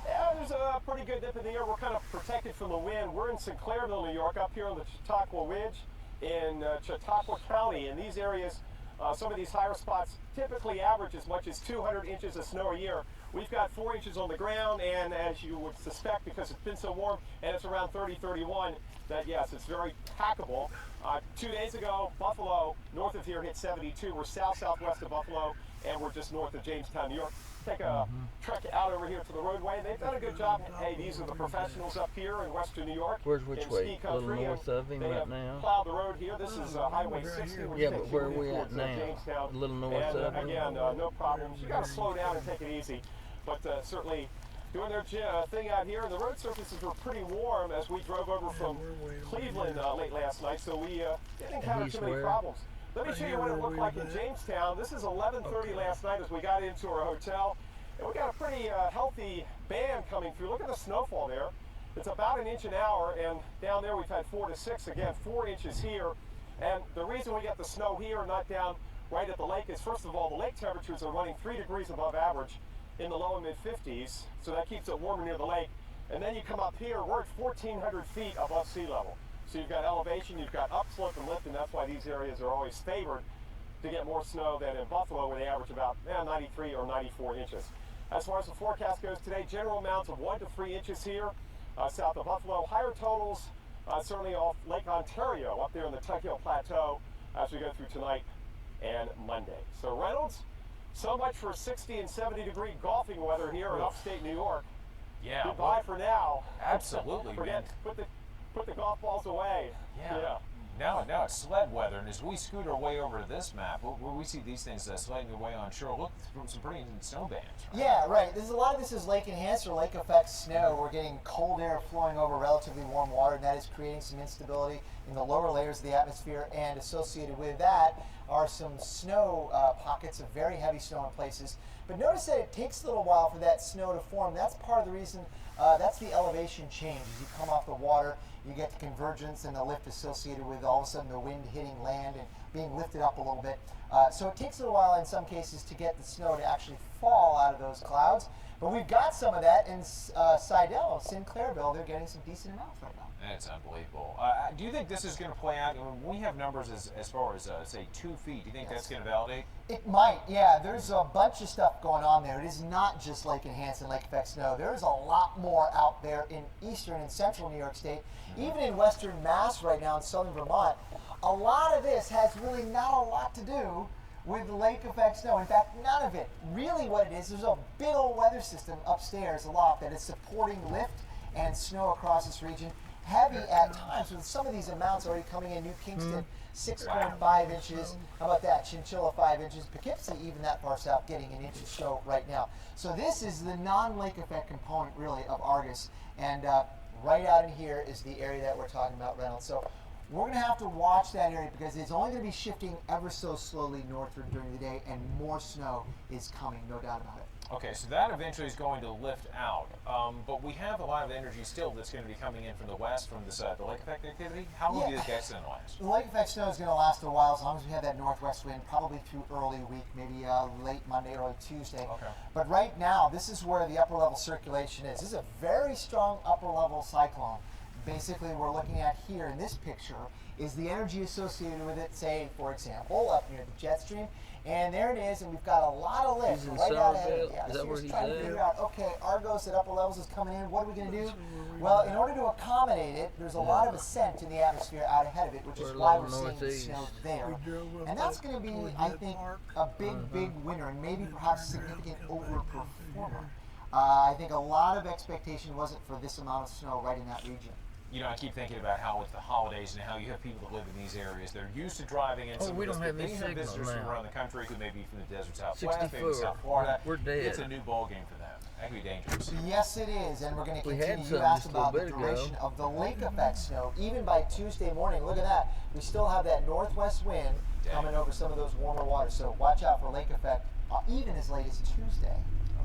Yeah, there's a pretty good dip in the air. We're kind of protected from the wind. We're in Sinclairville, New York, up here on the Chautauqua Ridge in Chautauqua County. In these areas, some of these higher spots typically average as much as 200 inches of snow a year. We've got 4 inches on the ground, and as you would suspect, because it's been so warm and it's around 30, 31, that yes, it's very packable. 2 days ago, Buffalo, north of here, hit 72. We're southwest of Buffalo, and we're just north of Jamestown, New York. Take a trek out over here to the roadway. They've done a good job. Hey, these are the professionals up here in Western New York. Where's which way? A little north of him right now? Plowed the road here. This is Highway 60. Yeah, but where are we at now? A little north of him? Again, no problems. You got to slow down and take it easy. But certainly doing their thing out here. And the road surfaces were pretty warm as we drove over from Cleveland late last night. So we didn't encounter too many problems. Let me show you what it looked like in Jamestown. This is 11:30 last night as we got into our hotel. And we got a pretty healthy band coming through. Look at the snowfall there. It's about 1 inch an hour, and down there we've had 4 to 6. Again, 4 inches here. And the reason we get the snow here and not down right at the lake is, first of all, the lake temperatures are running 3 degrees above average in the low and mid-50s, so that keeps it warmer near the lake. And then you come up here, we're at 1,400 feet above sea level. So you've got elevation, you've got upslope and lift, and that's why these areas are always favored to get more snow than in Buffalo, where they average about 93 or 94 inches. As far as the forecast goes today, general amounts of 1 to 3 inches here south of Buffalo. Higher totals certainly off Lake Ontario up there in the Tug-Hill Plateau as we go through tonight and Monday. So Reynolds, so much for 60 and 70 degree golfing weather here in upstate New York. Yeah. Goodbye for now. Absolutely, man. Put the golf balls away. Yeah. Now it's sled weather, and as we scoot our way over to this map, we see these things sledding away on shore. Look, some pretty snow bands. Right? Yeah, right. A lot of this is lake enhanced or lake effect snow. We're getting cold air flowing over relatively warm water, and that is creating some instability in the lower layers of the atmosphere. And associated with that, are some snow pockets of very heavy snow in places. But notice that it takes a little while for that snow to form. That's part of the reason, that's the elevation change. As you come off the water, you get the convergence and the lift associated with all of a sudden the wind hitting land and being lifted up a little bit. So it takes a little while in some cases to get the snow to actually fall out of those clouds. But we've got some of that in Seidel, Sinclairville. They're getting some decent amounts right now. That's unbelievable. Do you think this is going to play out? When we have numbers as far as, say, 2 feet, do you think that's going to validate? It might, yeah. There's a bunch of stuff going on there. It is not just lake enhanced and lake effect snow. There's a lot more out there in eastern and central New York State, even in western Mass right now in southern Vermont. A lot of this has really not a lot to do with the lake effect snow. In fact, none of it. Really what it is, there's a big old weather system upstairs aloft that is supporting lift and snow across this region. Heavy at times, with some of these amounts already coming in. New Kingston, 6.5 inches. How about that? Chinchilla, 5 inches. Poughkeepsie, even that far south, getting an inch of snow right now. So this is the non-lake effect component, really, of Argus. And right out in here is the area that we're talking about, Reynolds. So we're going to have to watch that area because it's only going to be shifting ever so slowly northward during the day, and more snow is coming, no doubt about it. Okay, so that eventually is going to lift out, but we have a lot of energy still that's going to be coming in from the west from this, the lake effect activity. How long do you think that's going to last? The lake effect snow is going to last a while as long as we have that northwest wind, probably through early week, maybe late Monday, early Tuesday. Okay. But right now, this is where the upper level circulation is. This is a very strong upper level cyclone. Basically, we're looking at here in this picture is the energy associated with it, say, for example, up near the jet stream. And there it is, and we've got a lot of lift right out ahead of it. Yeah, so we're trying to figure out, okay, Argos at upper levels is coming in. What are we going to do? Well, in order to accommodate it, there's a lot of ascent in the atmosphere out ahead of it, which is why we're seeing the snow there. And that's going to be, I think, a big winner, and maybe perhaps a significant overperformer. I think a lot of expectation wasn't for this amount of snow right in that region. You know, I keep thinking about how with the holidays and how you have people that live in these areas, they're used to driving in some of this, but then you have visitors from around the country who may be from the desert Southwest, maybe South Florida. We're dead. It's a new ball game for them. That could be dangerous. Yes, it is, and we're going to continue. You asked about the duration of the lake effect snow. Even by Tuesday morning, look at that. We still have that northwest wind coming over some of those warmer waters, so watch out for lake effect even as late as Tuesday.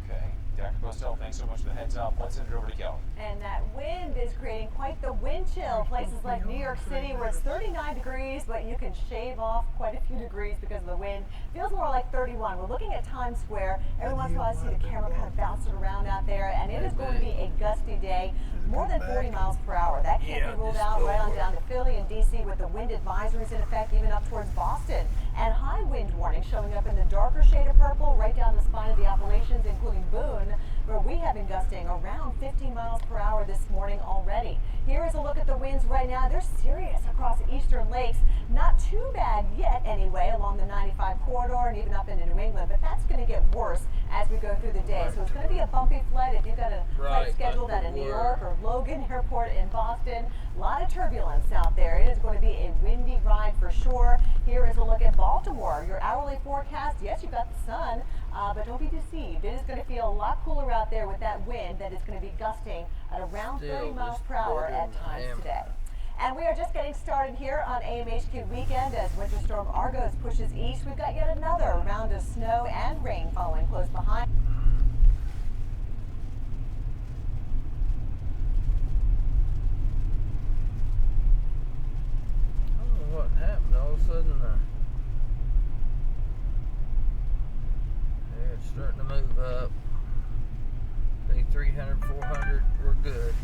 Okay. Dr. Postel, thanks so much for the heads up. Let's send it over to Kelley. And that wind is creating quite the wind chill. Places like New York City where it's 39 degrees, but you can shave off quite a few degrees because of the wind. Feels more like 31. We're looking at Times Square. Every once in a while I see the camera kind of bouncing around out there, and it is going to be a gusty day, more than 40 miles per hour. That can't be ruled out right on down to Philly and DC with the wind advisories in effect even up towards Boston. And high wind warning showing up in the darker shade of purple right down the spine of the Appalachians, including Boone, where we have been gusting around 15 miles per hour this morning already. Here is a look at the winds right now. They're serious across the eastern lakes. Not too bad yet anyway along the 95 corridor and even up into New England, but that's going to get worse as we go through the day. So it's going to be a bumpy flight if you've got a flight scheduled out of New York or Logan Airport in Boston. A lot of turbulence out there. It is going to be a windy ride for sure. Here is a look at Baltimore. Your hourly forecast, yes, you've got the sun, but don't be deceived. It is going to feel a lot cooler out there with that wind that is going to be gusting at around 30 miles per hour at times today. And we are just getting started here on AMHQ weekend as Winter Storm Argos pushes east. We've got yet another round of snow and rain following close behind. I don't know what happened. All of a sudden, it's starting to move up. Say 300, 400, we're good.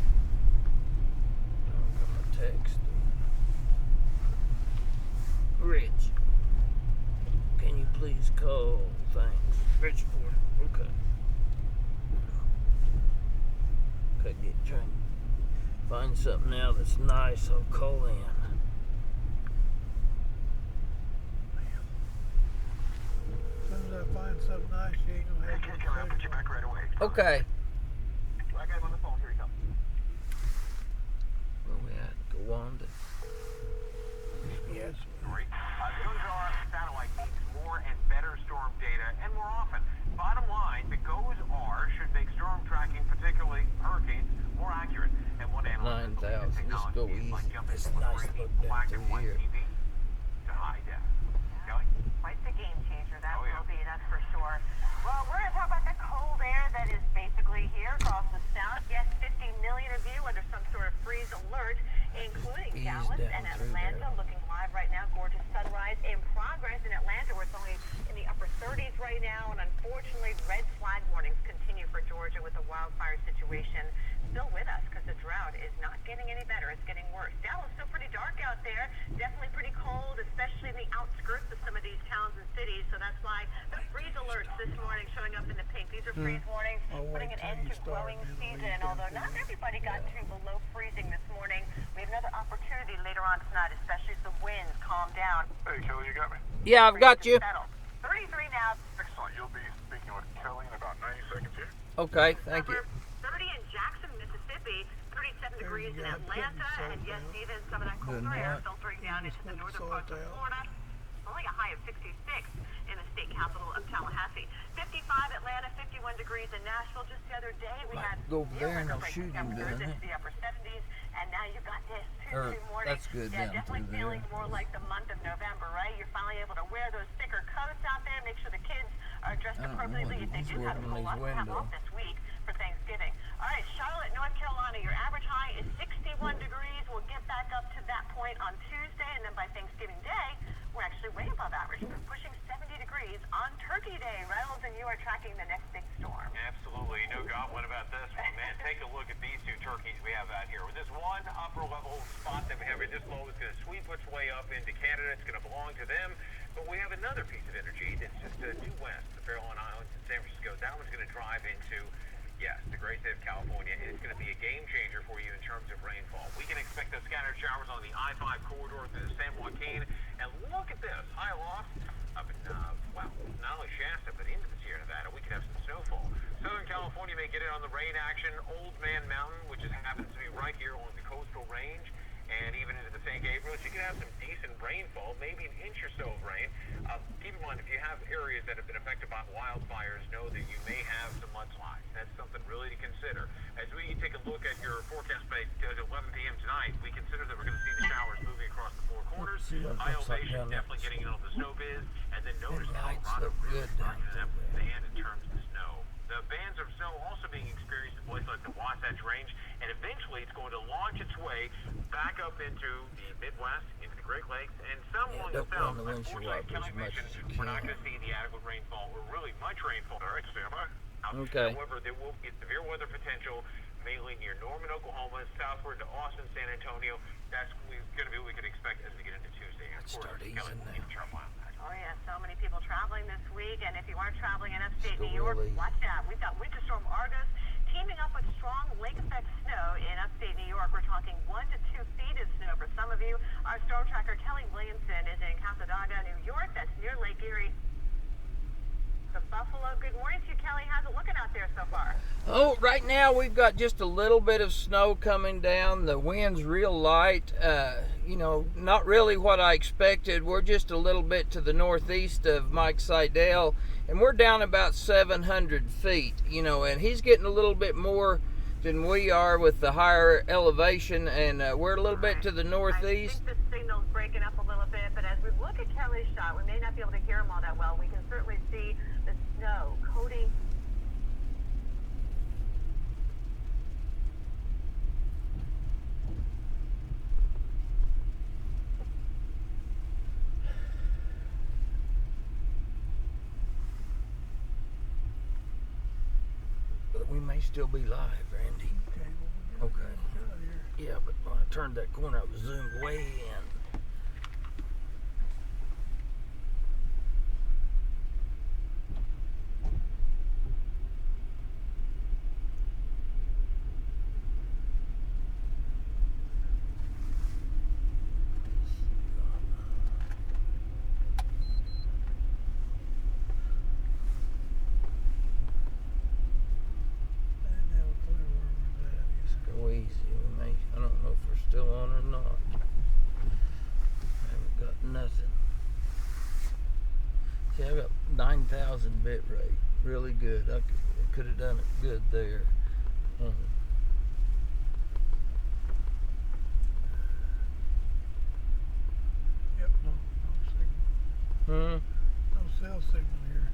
Text. Rich, can you please call? Thanks. Rich for it. Okay. Trying to find something now that's nice. I'll call in. As soon as I find something nice, you ain't gonna have to. I'll put you back right away. Okay. I got him on the phone. Here he comes. Where we at? Gowanda. Yes. Great. Those are satellite needs more and better storm data, and more often. Bottom line, the GOES-R should make storm tracking, particularly hurricanes, more accurate. And one analyst 9,000. Just go easy. like jumping It's from nice to look down black through and white here. TV to high def. Kelley? game changer, that will be, that's for sure. Well, we're going to talk about the cold air that is basically here across the south. Yes, 50 million of you under some sort of freeze alert, including Dallas and Atlanta. Looking live right now, gorgeous sunrise in progress in Atlanta, where it's only in the upper 30s right now. And unfortunately, red flag warnings continue for Georgia with the wildfire situation still with us, because the drought is not getting any better. It's getting worse. Dallas still pretty dark out there. Definitely pretty cold, especially in the outskirts of some of these towns and cities. So that's why the freeze alerts this morning showing up in the pink. These are freeze warnings, putting an end to growing season. Although not everybody got to below freezing this morning. We have another opportunity later on tonight, especially as the winds calm down. Hey, Kelley, you got me? Yeah, I've got you. 33 now. Excellent. You'll be speaking with Kelley in about 90 seconds here. Okay, thank you. 30 in Jackson, Mississippi, 37 degrees in Atlanta, and yes, even some of that colder air filtering down into the northern parts of Florida. Only a high of 66 in the state capital of Tallahassee. 55 Atlanta, 51 degrees in Nashville. Just the other day, we had go over there and I'll shoot him down into there. the upper 70s, and now you've got this Tuesday morning. That's good yeah, down definitely through feeling there. more like the month of November, right? You're finally able to wear those thicker coats out there. Make sure the kids are dressed appropriately. If they do have school, lots to have off this week for Thanksgiving. All right, Charlotte, North Carolina, your average high is 61 degrees. We'll get back up to that point on Tuesday, and then by Thanksgiving Day, we're actually way above average. We're pushing 70 degrees on Turkey Day. Reynolds, and you are tracking the next big storm. Absolutely. No goblin about this one, man. Take a look at these two turkeys we have out here. With this one upper level spot that we have here, this low is going to sweep its way up into Canada. It's going to belong to them. But we have another piece of energy that's just due west, the Farallon Islands in San Francisco. That one's going to drive into, yes, the great state of California. It's going to be a game changer for you in terms of rainfall. We can expect those scattered showers on the I-5 corridor through the San Joaquin. And look at this, high aloft up in, well, not only Shasta, but into the Sierra Nevada. We could have some snowfall. Southern California may get in on the rain action. Old Man Mountain, which happens to be right here on the coastal range, and even into the St. Gabriel, you can have some decent rainfall, maybe an inch or so of rain. Keep in mind, if you have areas that have been affected by wildfires, know that you may have some mudslides. That's something really to consider. As we take a look at your forecast by 11 p.m. tonight, we consider that we're going to see the showers moving across the four corners. High elevation, definitely getting in on the snow biz, and then notice how a lot of really starting to have band in terms of snow. The bands of snow also being experienced in places like the Wasatch Range, and eventually it's going to launch its way back up into the Midwest, into the Great Lakes, and some along the south. Unfortunately, Kelley mentioned we're not going to see the adequate rainfall, or really much rainfall. All right, stand by. Okay. However, there will be severe weather potential, mainly near Norman, Oklahoma, southward to Austin, San Antonio. That's going to be what we could expect as we get into Tuesday. And of course, Kelley will keep track on that. Oh yeah, so many people traveling this week, and if you aren't traveling in upstate New York, watch out. We've got Winter Storm Argus teaming up with strong lake effect snow in upstate New York. We're talking 1 to 2 feet of snow for some of you. Our storm tracker Kelley Williamson is in Cassadaga, New York. That's near Lake Erie. The Buffalo. Good morning to you, Kelley. How's it looking out there so far? Oh, right now we've got just a little bit of snow coming down. The wind's real light. You know, not really what I expected. We're just a little bit to the northeast of Mike Seidel, and we're down about 700 feet, you know, and he's getting a little bit more than we are with the higher elevation, and we're a little bit to the northeast. I think the signal's breaking up a little bit, but as we look at Kelley's shot, we may not be able to hear him all that well. We can certainly see the snow coating. But we may still be live, Randy. Okay. Yeah, but when I turned that corner, I was zoomed way in. Go easy. We may, I don't know if we're still on or not. I haven't got nothing. See, I got 9,000 bit rate. Really good. I could have done it good there. Yep, no signal. Hmm? No no signal here.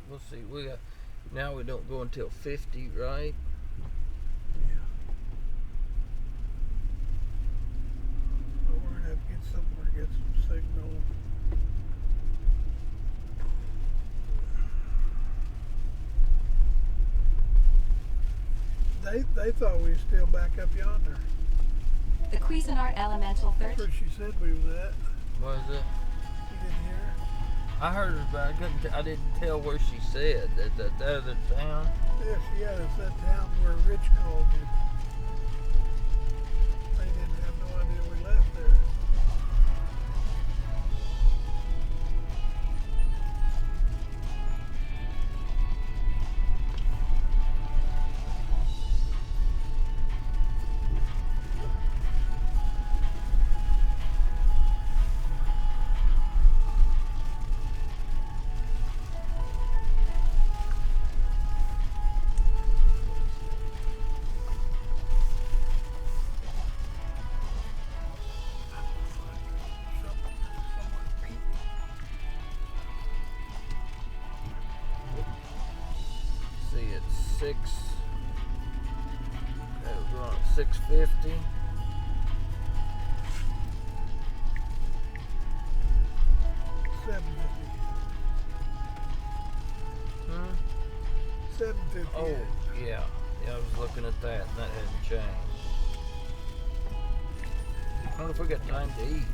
We'll see. We got now. We don't go until 50, right? But we're gonna have to get somewhere to get some signal. They thought we were still back up yonder. The Cuisinart Elemental That's 13. where she said we was at. Was it? You didn't hear? I heard her, but I didn't tell where she said that other town. Yeah, she had us that town where Rich called you. They didn't have no idea we left there. See, it's 650. Hmm? 750. Oh, yeah. Yeah, I was looking at that, and that hadn't changed. I wonder if we got time to eat.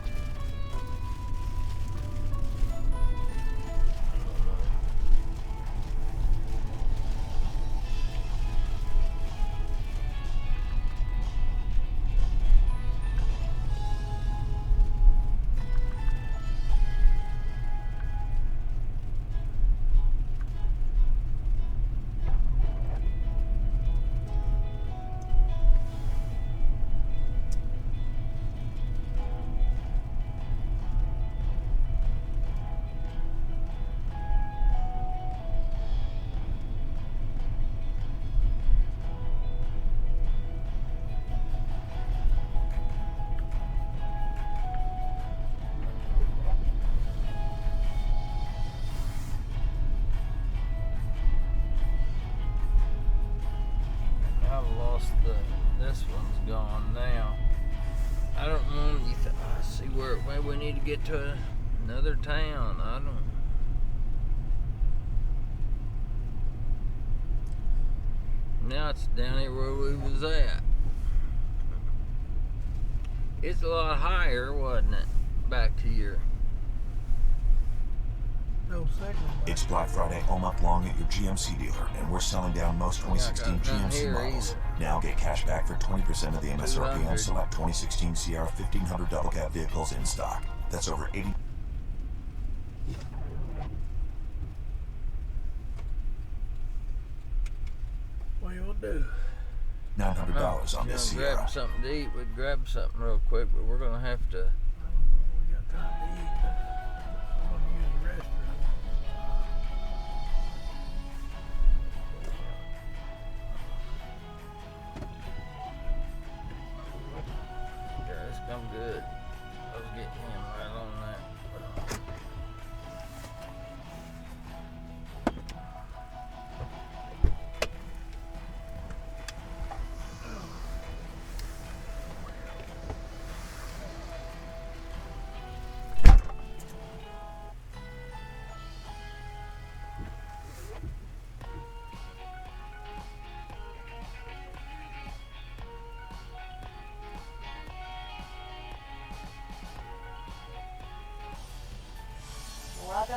This one's gone now. I don't know. I see where maybe we need to get to another town. I don't. Now it's down here where we was at. It's a lot higher, wasn't it? Back to your. No signal. It's Black Friday all month long at your GMC dealer, and we're selling down most 2016 GMC models. Now get cash back for 20% of the MSRP on select 2016 Sierra 1500 double cab vehicles in stock. That's over 80. What do you want to do? $900 on this Sierra. Grab something to eat. We'd grab something real quick, but we're gonna have to. I don't know if we got time to eat, but I'm going to use the restroom. Yeah, it's come good. Let's get him right on that.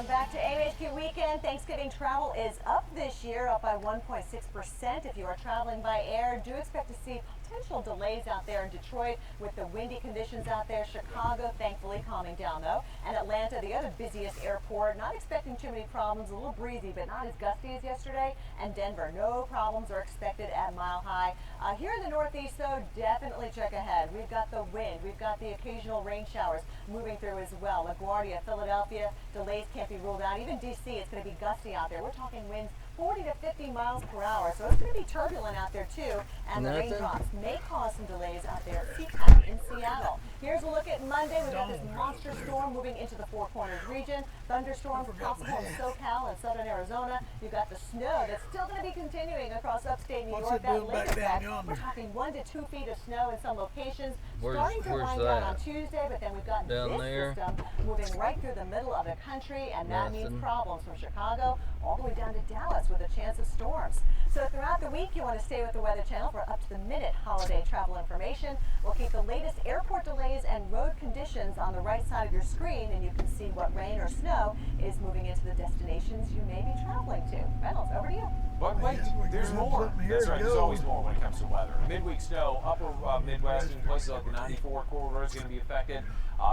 Welcome back to AHQ Weekend. Thanksgiving travel is up this year, up by 1.6%. If you are traveling by air, do expect to see potential delays out there in Detroit with the windy conditions out there. Chicago, thankfully, calming down though. And Atlanta, the other busiest airport, not expecting too many problems. A little breezy, but not as gusty as yesterday. And Denver, no problems are expected at Mile High. Here in the Northeast, though, definitely check ahead. We've got the wind. We've got the occasional rain showers moving through as well. LaGuardia, Philadelphia, delays can't be ruled out. Even D.C., it's going to be gusty out there. We're talking winds 40 to 50 miles per hour, so it's going to be turbulent out there too, and the raindrops may cause some delays out there at Seacountry in Seattle. Here's a look at Monday. We've got this monster storm moving into the Four Corners region. Thunderstorms possible in SoCal and southern Arizona. You've got the snow that's still going to be continuing across upstate New York. That lake effect, we're talking 1 to 2 feet of snow in some locations. Starting to wind down on Tuesday, but then we've got this system moving right through the middle of the country, and that means problems from Chicago all the way down to Dallas with a chance of storms. So throughout the week, you want to stay with the Weather Channel for up-to-the-minute holiday travel information. We'll keep the latest airport delays and road conditions on the right side of your screen, and you can see what rain or snow is moving into the destinations you may be traveling to. Reynolds, over to you. But wait, there's more. That's right, there's always more when it comes to weather. Midweek snow, upper Midwest, in places like the 94 corridor is going to be affected.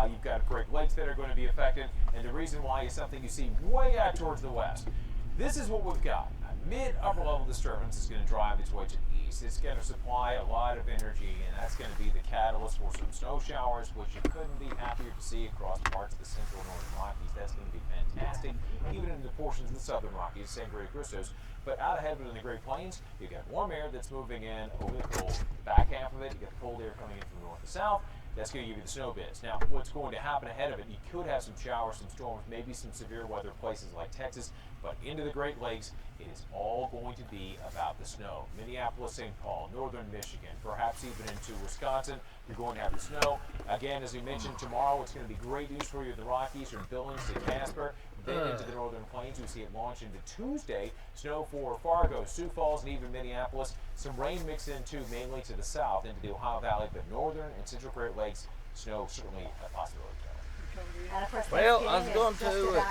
You've got Great Lakes that are going to be affected, and the reason why is something you see way out towards the west. This is what we've got. A mid-upper level disturbance is going to drive its way to the east. It's going to supply a lot of energy, and that's going to be the catalyst for some snow showers, which you couldn't be happier to see across parts of the central and northern Rockies. That's going to be fantastic, even in the portions of the southern Rockies, San Diego Cristos. But out ahead of it in the Great Plains, you've got warm air that's moving in over the cold. Back half of it, you've got the cold air coming in from north to south. That's going to give you the snow bits. Now, what's going to happen ahead of it, you could have some showers, some storms, maybe some severe weather places like Texas, but into the Great Lakes, it is all going to be about the snow. Minneapolis, St. Paul, northern Michigan, perhaps even into Wisconsin, you're going to have the snow. Again, as we mentioned, tomorrow it's going to be great news for you in the Rockies, from Billings to Casper, then into the northern plains. We see it launch into Tuesday. Snow for Fargo, Sioux Falls, and even Minneapolis. Some rain mixed in too, mainly to the south into the Ohio Valley, but northern and central Great Lakes, snow certainly a possibility. Well, I was going to,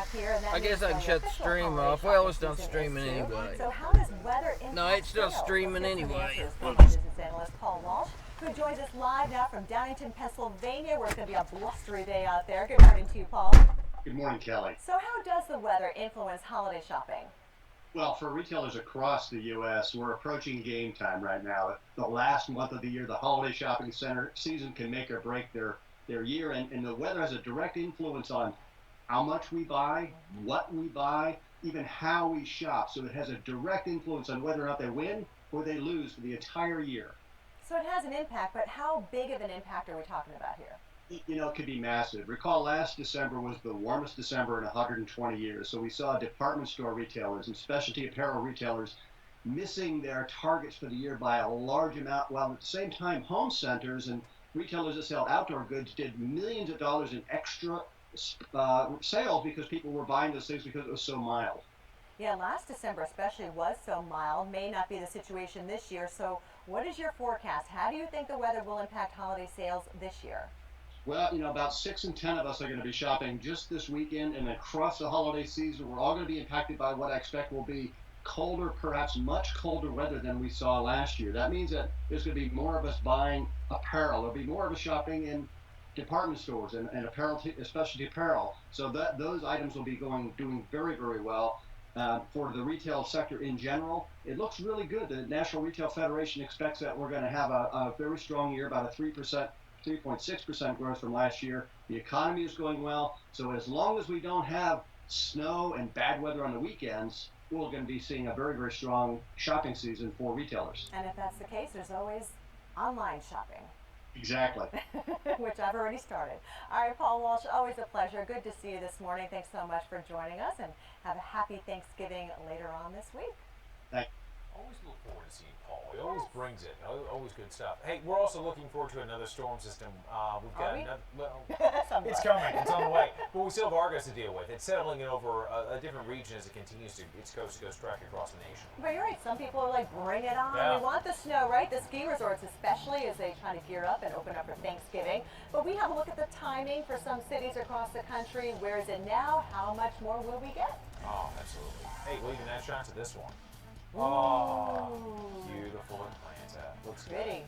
I guess I can shut the stream off. Well, it's not streaming anyway. So how does weather impact No, it's still streaming anyway. Business analyst Paul Walsh, who joins us live now from Downingtown, Pennsylvania, where it's going to be a blustery day out there. Good morning to you, Paul. Good morning, Kelly. So how does the weather influence holiday shopping? Well, for retailers across the U.S., we're approaching game time right now. The last month of the year, the holiday shopping center season can make or break their year, and the weather has a direct influence on how much we buy, what we buy, even how we shop. So it has a direct influence on whether or not they win or they lose for the entire year. So it has an impact, but how big of an impact are we talking about here? You know, it could be massive. Recall last December was the warmest December in 120 years. So we saw department store retailers and specialty apparel retailers missing their targets for the year by a large amount, while at the same time home centers and retailers that sell outdoor goods did millions of dollars in extra sales because people were buying those things because it was so mild. Yeah, last December especially was so mild. May not be the situation this year. So what is your forecast? How do you think the weather will impact holiday sales this year? Well, you know, about 6 in 10 of us are going to be shopping just this weekend, and across the holiday season, we're all going to be impacted by what I expect will be colder, perhaps much colder weather than we saw last year. That means that there's going to be more of us buying apparel. There'll be more of us shopping in department stores and apparel, specialty apparel. So those items will be doing very, very well. For the retail sector in general, it looks really good. The National Retail Federation expects that we're going to have a very strong year, about a 3.6% growth from last year. The economy is going well. So as long as we don't have snow and bad weather on the weekends, we're going to be seeing a very, very strong shopping season for retailers. And if that's the case, there's always online shopping. Exactly. Which I've already started. All right, Paul Walsh, always a pleasure. Good to see you this morning. Thanks so much for joining us, and have a happy Thanksgiving later on this week. Thanks. always look forward to seeing Paul. He always brings it. Always good stuff. Hey, we're also looking forward to another storm system. We've got another. Well, it's coming. It's on the way. But we still have Argos to deal with. It's settling in over a different region as it continues to its coast-to-coast trek across the nation. But you're right. Some people are like, bring it on. Yeah. We want the snow, right? The ski resorts, especially as they try to gear up and open up for Thanksgiving. But we have a look at the timing for some cities across the country. Where is it now? How much more will we get? Oh, absolutely. Hey, we'll even add shots of this one. Oh, beautiful Atlanta. Looks pretty.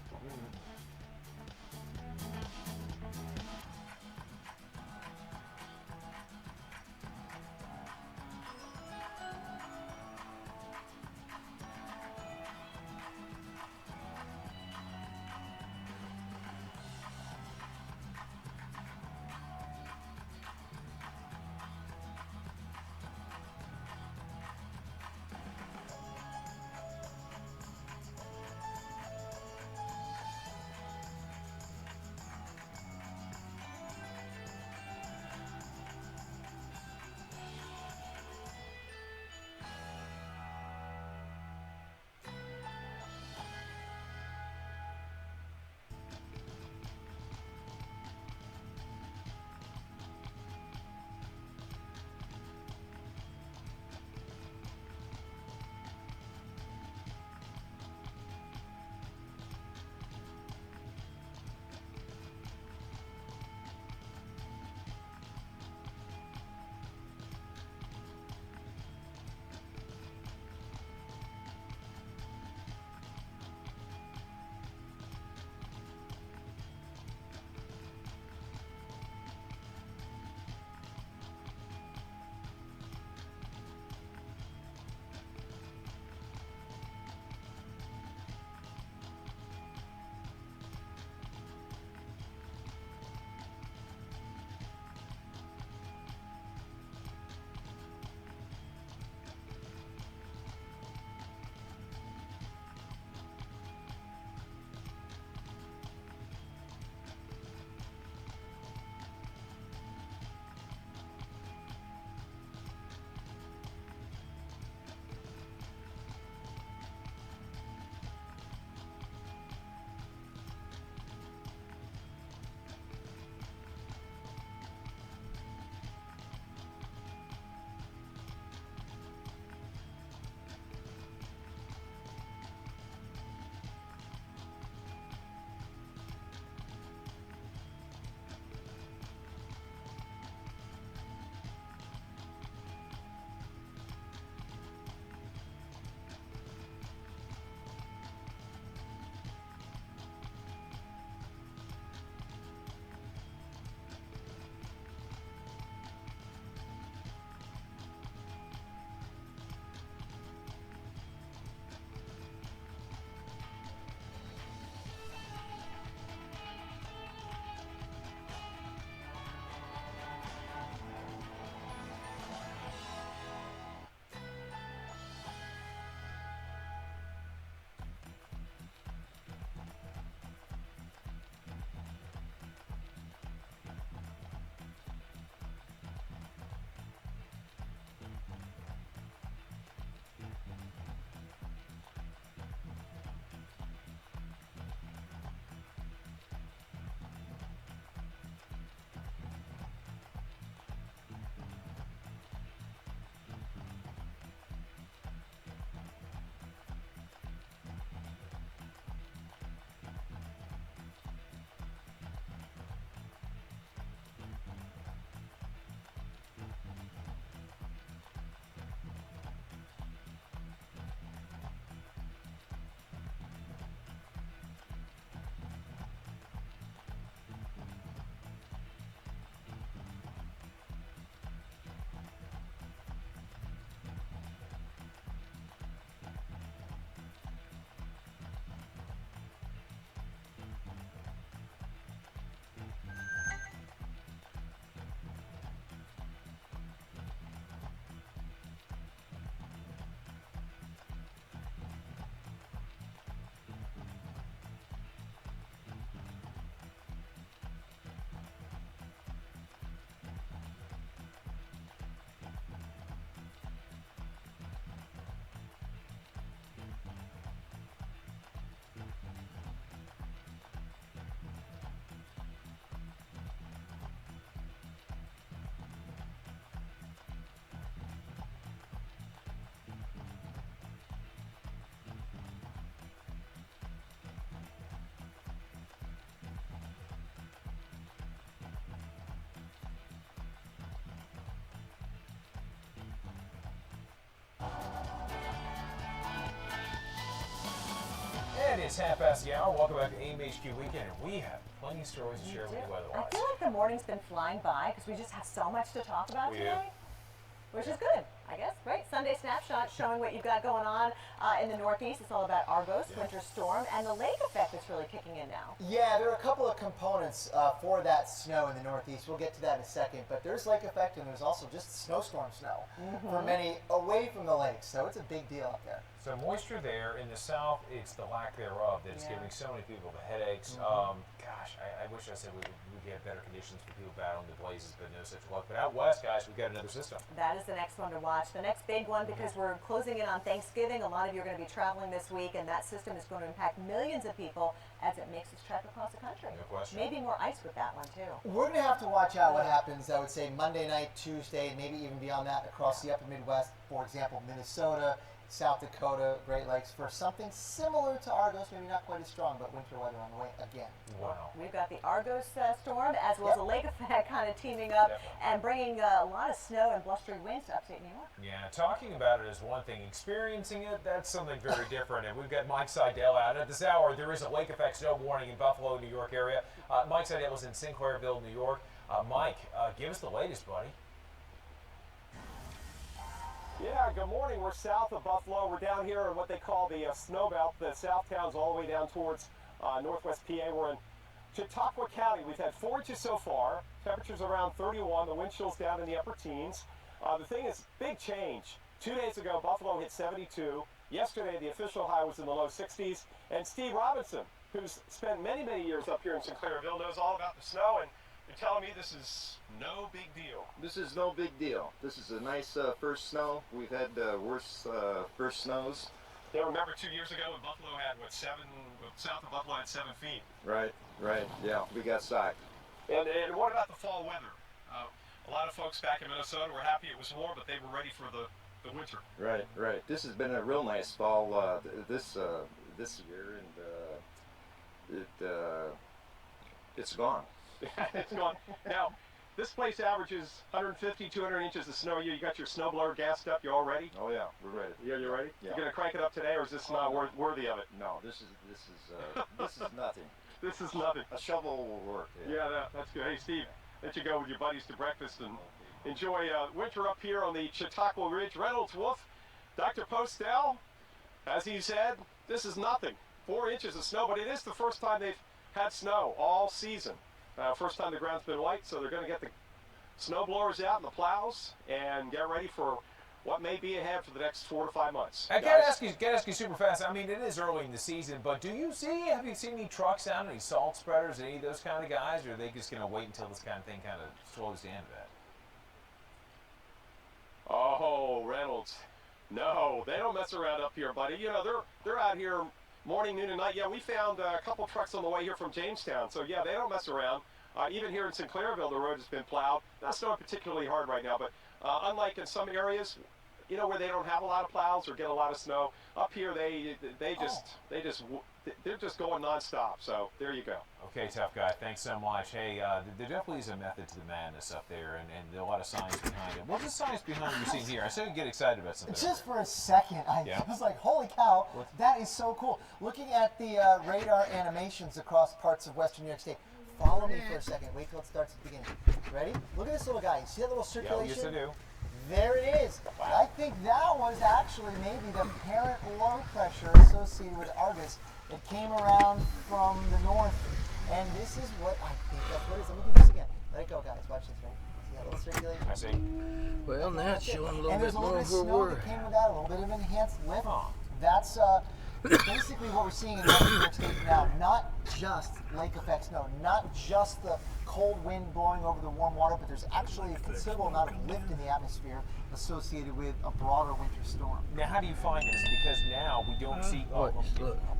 It's half past the hour. Welcome back to AMHQ Weekend, and we have plenty of stories to share with you weather-wise. I feel like the morning's been flying by because we just have so much to talk about today. Which is good, I guess, right? Sunday snapshot showing what you've got going on in the Northeast. It's all about Argos, winter storm, and the lake effect that's really kicking in now. Yeah, there are a couple of components for that snow in the Northeast. We'll get to that in a second. But there's lake effect, and there's also just snowstorm snow for many away from the lake. So it's a big deal up there. So moisture there. In the south, it's the lack thereof that's giving so many people the headaches. Gosh, I wish I said we had better conditions for people battling the blazes, but no such luck. But out west, guys, we've got another system. That is the next one to watch. The next big one, because we're closing in on Thanksgiving. A lot of you are going to be traveling this week, and that system is going to impact millions of people as it makes its trek across the country. No question. Maybe more ice with that one, too. We're going to have to watch out what happens, I would say, Monday night, Tuesday, maybe even beyond that across the upper Midwest. For example, Minnesota, South Dakota, Great Lakes, for something similar to Argos, maybe not quite as strong, but winter weather on the way again. Wow. We've got the Argos storm as well as the lake effect kind of teaming up and bringing a lot of snow and blustery winds to upstate New York. Yeah, talking about it is one thing. Experiencing it, that's something very different. And we've got Mike Seidel out. At this hour, there is a lake effect snow warning in Buffalo, New York area. Mike Seidel is in Sinclairville, New York. Mike, give us the latest, buddy. Yeah, good morning. We're south of Buffalo. We're down here in what they call the snow belt. The south towns all the way down towards northwest PA. We're in Chautauqua County. We've had 4 inches so far. Temperatures around 31. The wind chill's down in the upper teens. The thing is, big change. 2 days ago, Buffalo hit 72. Yesterday, the official high was in the low 60s. And Steve Robinson, who's spent many, many years up here in Sinclairville, knows all about the snow. And you're telling me this is no big deal. This is no big deal. This is a nice first snow. We've had worse first snows. Yeah, remember 2 years ago when Buffalo had, south of Buffalo had 7 feet. Right, yeah, we got socked. And what about the fall weather? A lot of folks back in Minnesota were happy it was warm, but they were ready for the winter. Right. This has been a real nice fall this year, and it's gone. It's gone. Now, this place averages 150, 200 inches of snow a year. You got your snowblower gassed up. You all ready? Oh yeah, we're ready. Yeah, you're ready? Yeah. You're gonna crank it up today, or is this not worthy of it? No, this is nothing. This is nothing. A shovel will work. Yeah, that's good. Hey, Steve, let you go with your buddies to breakfast and enjoy winter up here on the Chautauqua Ridge. Reynolds Wolf, Dr. Postel, as he said, this is nothing. 4 inches of snow, but it is the first time they've had snow all season. First time the ground's been white, so they're going to get the snow blowers out and the plows and get ready for what may be ahead for the next 4 to 5 months. I gotta ask you super fast. I mean, it is early in the season, but have you seen any trucks down, any salt spreaders, any of those kind of guys, or are they just going to wait until this kind of thing kind of slows down to that? Oh, Reynolds, no, they don't mess around up here, buddy. You know, they're out here morning, noon, and night. Yeah, we found a couple trucks on the way here from Jamestown. So, yeah, they don't mess around. Even here in Sinclairville, the road has been plowed. Not snowing particularly hard right now, but unlike in some areas, you know, where they don't have a lot of plows or get a lot of snow, up here they're just going nonstop. So there you go. Okay, tough guy. Thanks so much. Hey, there definitely is a method to the madness up there, and a lot of science behind it. What's the science behind what you're seeing here? I said you get excited about something. Just for a second, I was like, holy cow, that is so cool. Looking at the radar animations across parts of western New York State. Follow me for a second. Wait till it starts at the beginning. Ready? Look at this little guy. You see that little circulation? Yes, I do. There it is. Wow. I think that was actually maybe the parent low pressure associated with Argus. It came around from the north, and this is what I think that's what it is. Let me do this again. Let it go, guys. Watch this, right? See that little circulation? I see. Well, now it's showing a little and bit there's a little more bit of where snow we're that came with that, a little bit of enhanced lift. That's basically what we're seeing in Western New York State now. Not just lake effect snow, not just the cold wind blowing over the warm water, but there's actually a considerable amount of lift in the atmosphere associated with a broader winter storm. Now, how do you find this? Because now we don't see. Look,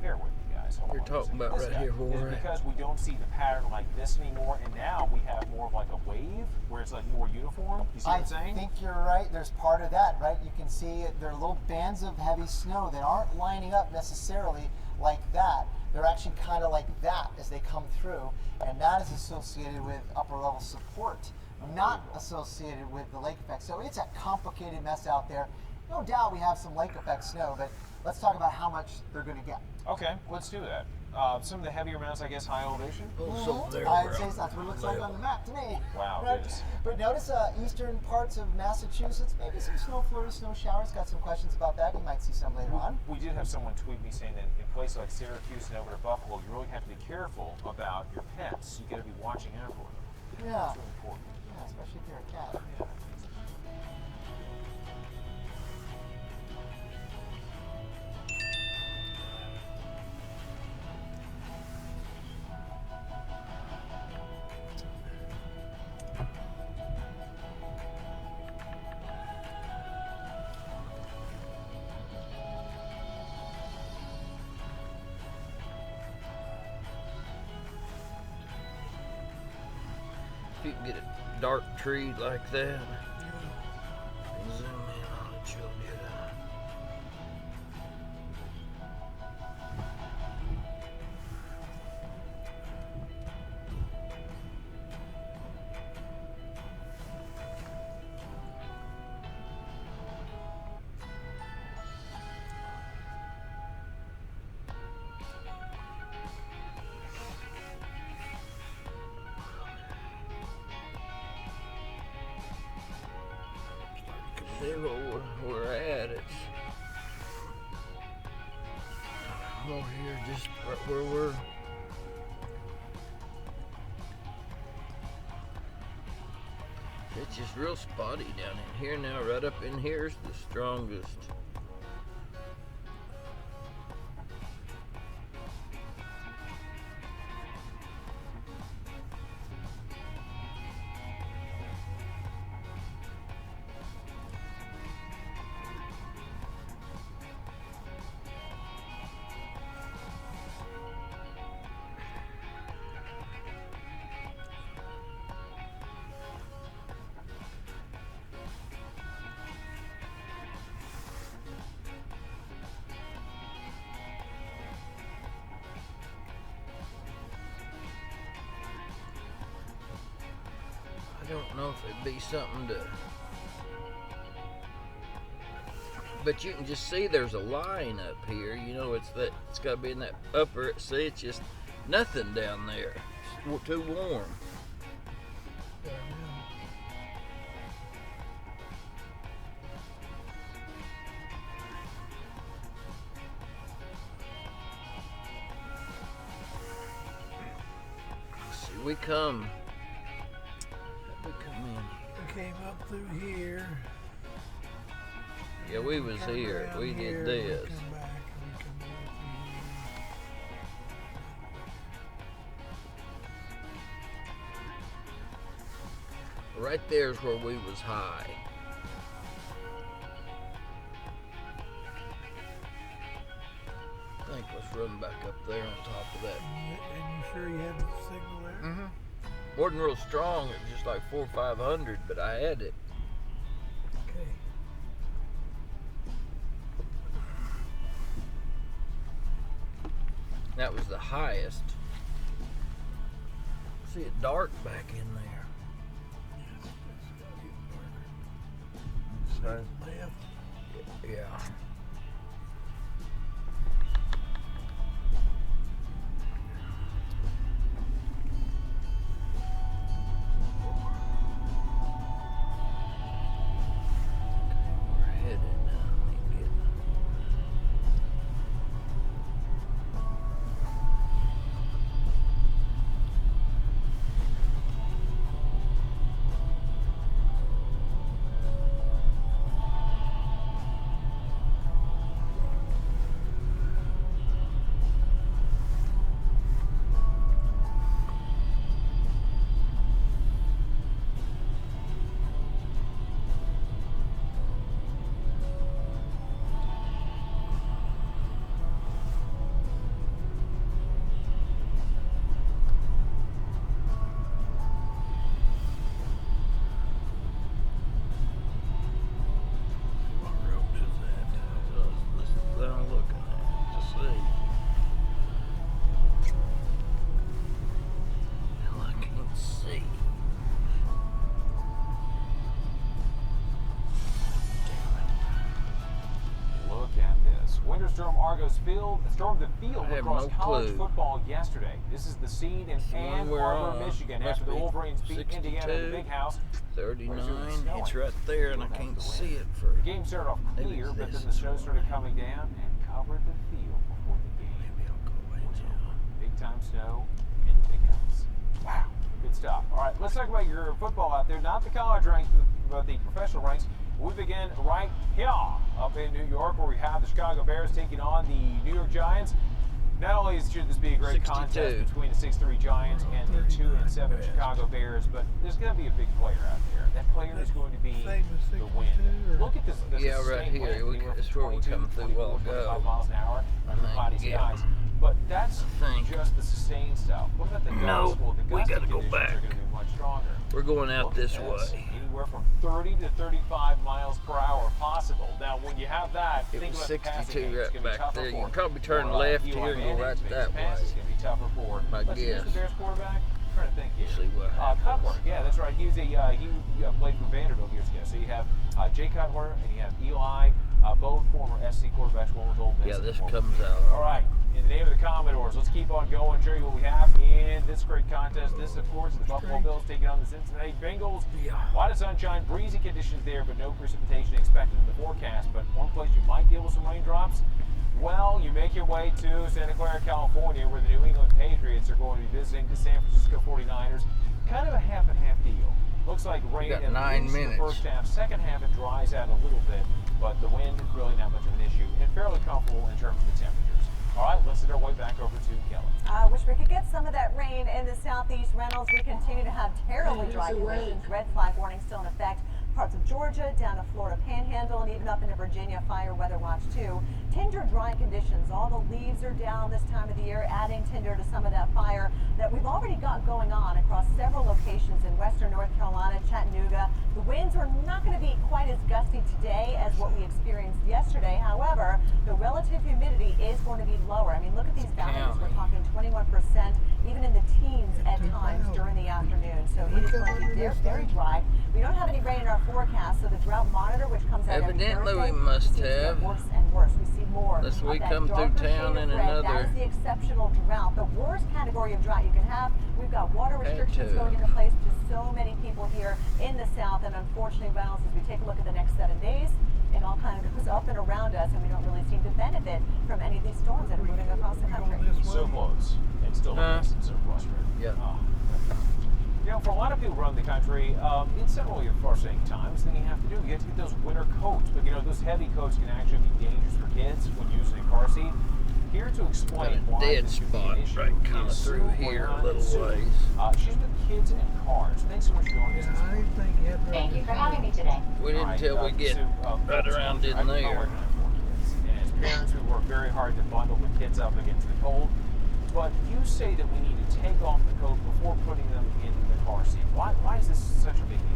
bear with me, guys. Hold you're on talking about right here where we're at. Because we don't see the pattern like this anymore, and now we have more of like a wave where it's like more uniform. You see what I'm saying? I think you're right. There's part of that, right? You can see there are little bands of heavy snow that aren't lining up necessarily like that. They're actually kind of like that as they come through, and that is associated with upper level support, not associated with the lake effect. So it's a complicated mess out there. no doubt we have some lake effect snow, but let's talk about how much they're going to get. Okay, let's do that. Some of the heavier amounts, I guess, high elevation? I'd say that's what it looks like on the map to me. Wow, Right? it is. But notice eastern parts of Massachusetts, maybe some snow flurries, snow showers. Got some questions about that. You might see some later on. We did have someone tweet me saying that in places like Syracuse and over to Buffalo, you really have to be careful about your pets. You got to be watching out for them. Yeah. That's really important. Yeah, especially if you're a cat. Yeah. If you can get a dark tree like that, zoom in on it, you'll get where we're at. It's over here, just right where we're. It's just real spotty down in here now. Right up in here is the strongest. I don't know if it'd be something to, but you can just see there's a line up here. You know, it's got to be in that upper. See, it's just nothing down there. It's too warm. See, we come in. We came up through here. Yeah, we was here. We did this. We come back and we come over through here. Right there's where we was high. I think let's run back up there on top of that. And you sure you had the signal there? Mm-hmm. Wasn't real strong, it was just like 400 or 500, but I had it. Okay. That was the highest. See it dark back in there. Yes, it's got to get darker. Left. Yeah. thunderstorm Argos stormed the field I have across no college clue. football yesterday. This is the scene in Ann we're Arbor, on. Michigan, Must after the be Wolverines beat 62, Indiana in the Big House. 39. snowing. It's right there, and I can't see it for. The game started off clear, but then the snow started coming down and covered the field before the game. Maybe I'll go away now. Big time snow in the Big House. Wow, good stuff. All right, let's talk about your football out there. Not the college ranks, but the professional ranks. We begin right here up in New York, where we have the Chicago Bears taking on the New York Giants. Not only should this be a great 62. contest between the 6-3 Giants and the 2-7 Chicago Bears, but there's going to be a big player out there. That player is going to be the wind. Look at this. Yeah, right here. It's where we come through a while ago. 25 miles an hour under cloudy skies. But that's just the sustained stuff. What about the No, we gotta go back. Are going to be much stronger. We're going out this way. Anywhere from 30 to 35 miles per hour possible. Now, when you have that, It think was about the passing 62 game. It's right gonna be back tougher there. You for can probably turn for, left Eli here and go Manning right to make that his passes. way. It's going to be tougher for. I Let's see, who's guess. the Bears quarterback? I'm trying to think here. See what happens. Cutler. Yeah, that's right. He played for Vanderbilt years ago. So you have Jay Cutler and you have Eli, both former SC quarterbacks. One was Old Miss. Yeah, this comes out. All right. In the name of the Commodores, let's keep on going. Show you what we have in this great contest. This, of course, is the Buffalo Bills taking on the Cincinnati Bengals. A lot of sunshine, breezy conditions there, but no precipitation expected in the forecast. But one place you might deal with some raindrops, well, you make your way to Santa Clara, California, where the New England Patriots are going to be visiting the San Francisco 49ers. Kind of a half and half deal. Looks like rain got at 9 least in the minutes. first half. Second half, it dries out a little bit, but the wind is really not much of an issue and fairly comfortable in terms of the temperatures. All right, let's send our way back over to Kelley. I wish we could get some of that rain in the southeast. Reynolds, we continue to have terribly dry conditions. Red flag warning still in effect. Parts of Georgia, down to Florida Panhandle, and even up into Virginia, fire weather watch too. Tinder dry conditions. All the leaves are down this time of the year, adding tinder to some of that fire that we've already got going on across several locations in western North Carolina, Chattanooga. The winds are not going to be quite as gusty today as what we experienced yesterday. However, the relative humidity is going to be lower. I mean, look at these values. We're talking 21%, even in the teens at times during the afternoon. So it is going to be very dry. We don't have any rain in our forecast, so the drought monitor, which comes out Evidently every Thursday, we must seems to get have. worse and worse. We see more Unless of we that come through darker town shade of in red. another. That is the exceptional drought, the worst category of drought you can have. We've got water restrictions going into place to so many people here in the south, and unfortunately, Reynolds, as we take a look at the next 7 days, it all kind of goes up and around us, and we don't really seem to benefit from any of these storms that are moving across the country. So close, and still makes it so frustrating. Yeah. You know, for a lot of people around the country, it's not really a frustrating time. It's the thing you have to do. You have to get those winter coats, but you know, those heavy coats can actually be dangerous for kids when using a car seat. Here to explain why Dead this could be spot an issue right kind of is through Sue here a Moynihan little Sue. ways. She's with Kids and Cars. Thanks so much for doing this. Thank you for having me today. We didn't till we get right around in there. And as parents, we work very hard to bundle the kids up against the cold. But you say that we need to take off the coat before putting them in the car seat. Why is this such a big deal?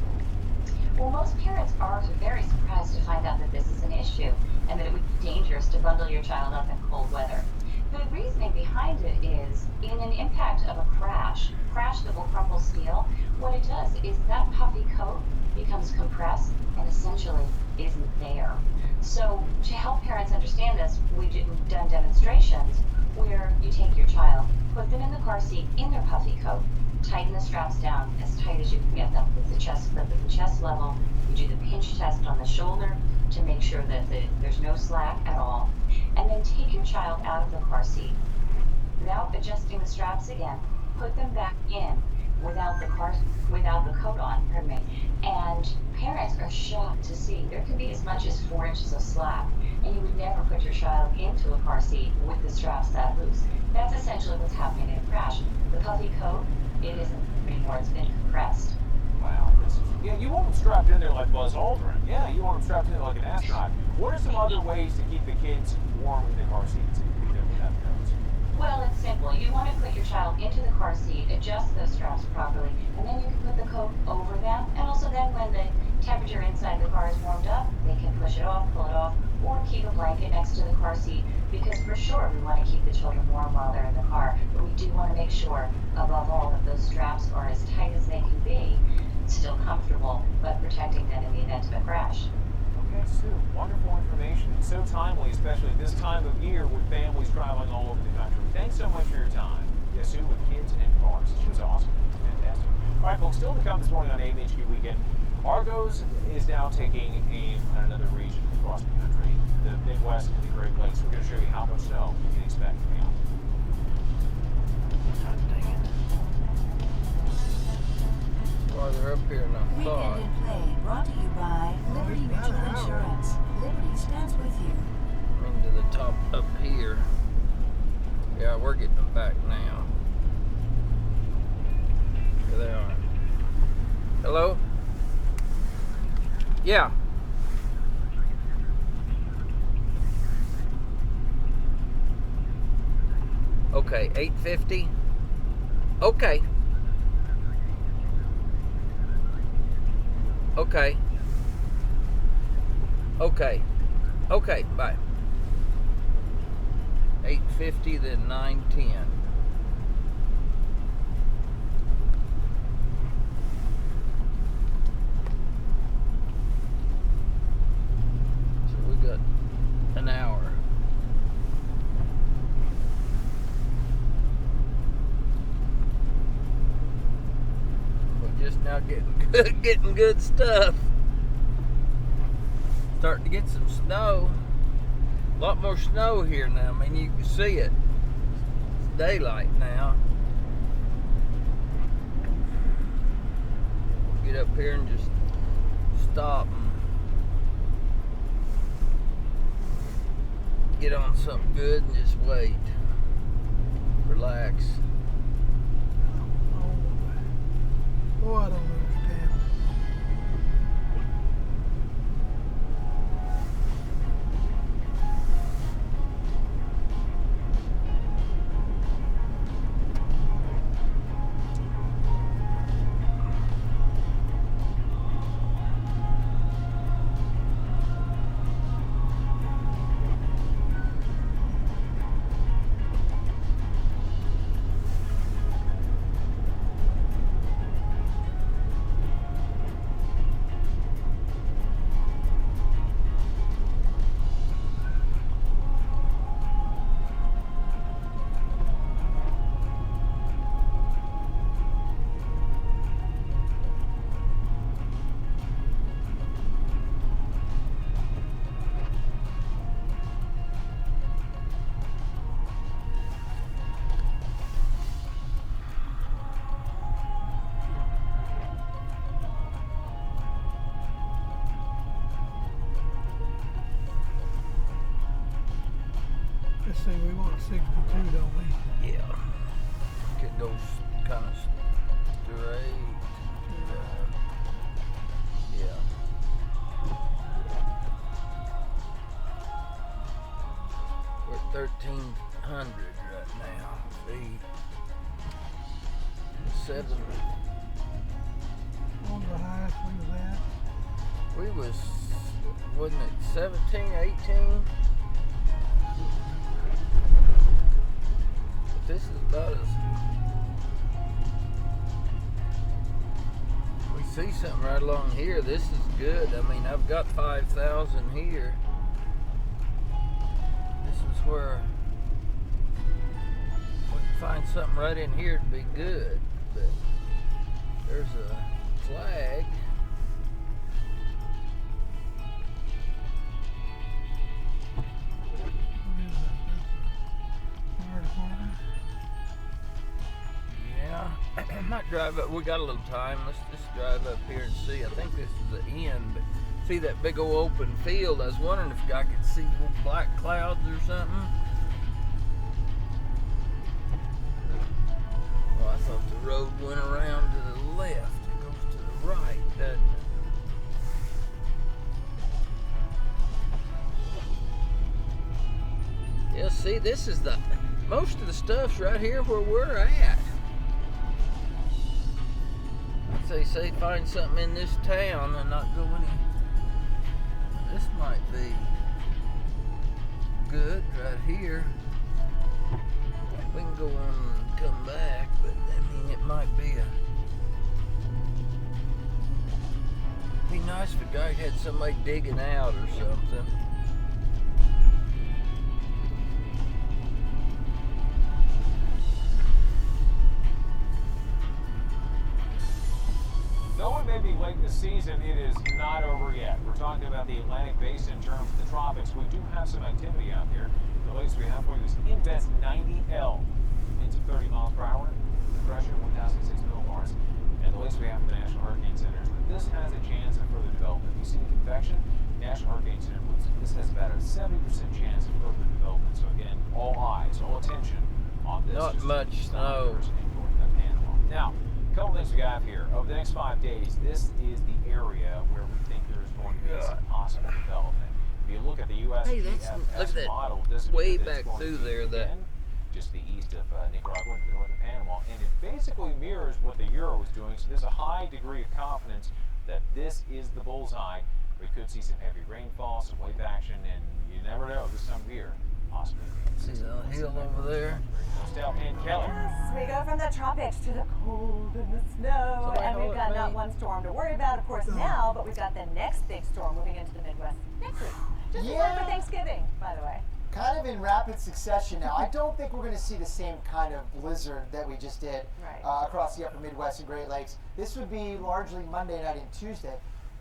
Well, most parents are very surprised to find out that this is an issue and that it would be dangerous to bundle your child up in cold weather. The reasoning behind it is, in an impact of a crash that will crumple steel, what it does is that puffy coat becomes compressed and essentially isn't there. So to help parents understand this, we've done demonstrations where you take your child, put them in the car seat in their puffy coat, tighten the straps down as tight as you can get them with the chest clip at the chest level. You do the pinch test on the shoulder to make sure that there's no slack at all. And then take your child out of the car seat. Without adjusting the straps again, put them back in without the coat on, pardon me. And parents are shocked to see there can be as much as 4 inches of slack. And you would never put your child into a car seat with the straps that loose. That's essentially what's happening in a crash. The puffy coat, it isn't anymore, it's been compressed. Wow. Yeah, you want them strapped in there like Buzz Aldrin. Yeah, you want them strapped in there like an astronaut. What are some other ways to keep the kids warm in the car seats without coats? Well, it's simple. You want to put your child into the car seat, adjust those straps properly, and then you can put the coat over them. And also then when the temperature inside the car is warmed up, they can push it off, pull it off, or keep a blanket next to the car seat, because for sure we want to keep the children warm while they're in the car. But we do want to make sure, above all, that those straps are as tight as they can be, still comfortable, but protecting them in the event of a crash. Okay, Sue, wonderful information. It's so timely, especially at this time of year with families traveling all over the country. Thanks so much for your time. Yeah, Sue with kids and cars. She was awesome. Fantastic. All right, folks, still to come this morning on AMHQ Weekend. Argos is now taking aim on another region across the country, the Midwest and the Great Lakes. We're going to show you how much snow you can expect coming out. Farther up here than I thought. Weekend in Play brought to you by Liberty Mutual Insurance. Liberty stands with you. I mean, to the top up here. Yeah, we're getting them back now. Here they are. Hello? Yeah. Okay, 850. Okay. Okay. Okay. Okay, bye. 850, then 910. So we got an hour. We're just now getting good stuff. Starting to get some snow. A lot more snow here now. I mean, you can see it. It's daylight now. Get up here and just stop and get on something good and just wait. Relax. Oh, I don't understand. Let's see, we want 62, don't we? Yeah. Get those kind of straight. Yeah. We're at 1,300 right now. See? 7. What was the highest we was at? We was, wasn't it 17, 18? But this is about as, we see something right along here. This is good. I mean, I've got 5,000 here. This is where we can find something right in here to be good. But there's a flag. Yeah, I might drive up. We got a little time. Let's just drive up here and see. I think this is the end, but see that big old open field? I was wondering if I could see little black clouds or something. Well, I thought the road went around to the left. It goes to the right, doesn't it? Yeah, see, this is the, most of the stuff's right here where we're at. I'd say find something in this town and not go any, this might be good right here. We can go on and come back, but I mean, it might be a, we nice if a guy had somebody digging out or something. Though it may be late in the season, it is not over yet. We're talking about the Atlantic Basin in terms of the tropics. We do have some activity out here. The latest we have for you is Invest 90L. Winds of 30 miles per hour. The pressure 1,006 millibars. And the latest we have from the National Hurricane Center is that this has a chance of further development. You see the convection? National Hurricane Center believes this has about a 70% chance of further development. So again, all eyes, all attention on this. Not much snow. Now, a couple things we got here. Over the next 5 days, this is the area where we think there's going to be some possible development. If you look at the USGS model, this way back through there, that just the east of Nicaragua, the north of Panama, and it basically mirrors what the Euro was doing. So there's a high degree of confidence that this is the bullseye. We could see some heavy rainfall, some wave action, and you never know this time of year. Possibly. See that hill over there? And Kelley. Yes, we go from the tropics to the cold and the snow, and we've got not one storm to worry about, of course, now, but we've got the next big storm moving into the Midwest next week. Just in time for Thanksgiving, by the way. Kind of in rapid succession now. I don't think we're going to see the same kind of blizzard that we just did across the upper Midwest and Great Lakes. This would be largely Monday night and Tuesday.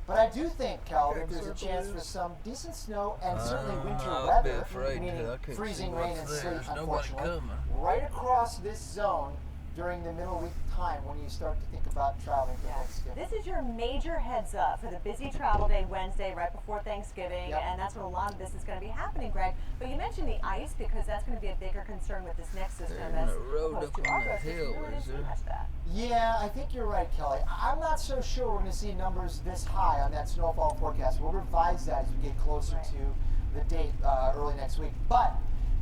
But I do think, Cal, that there's a chance for some decent snow and certainly winter weather, meaning freezing rain and sleet, unfortunately, right across this zone during the middle week time when you start to think about traveling for Thanksgiving. This is your major heads up for the busy travel day Wednesday right before Thanksgiving, and that's when a lot of this is going to be happening, Greg. But you mentioned the ice because that's going to be a bigger concern with this next system. There's a road up on the hill, is there? Yeah, I think you're right, Kelly. I'm not so sure we're going to see numbers this high on that snowfall forecast. We'll revise that as we get closer to the date early next week. But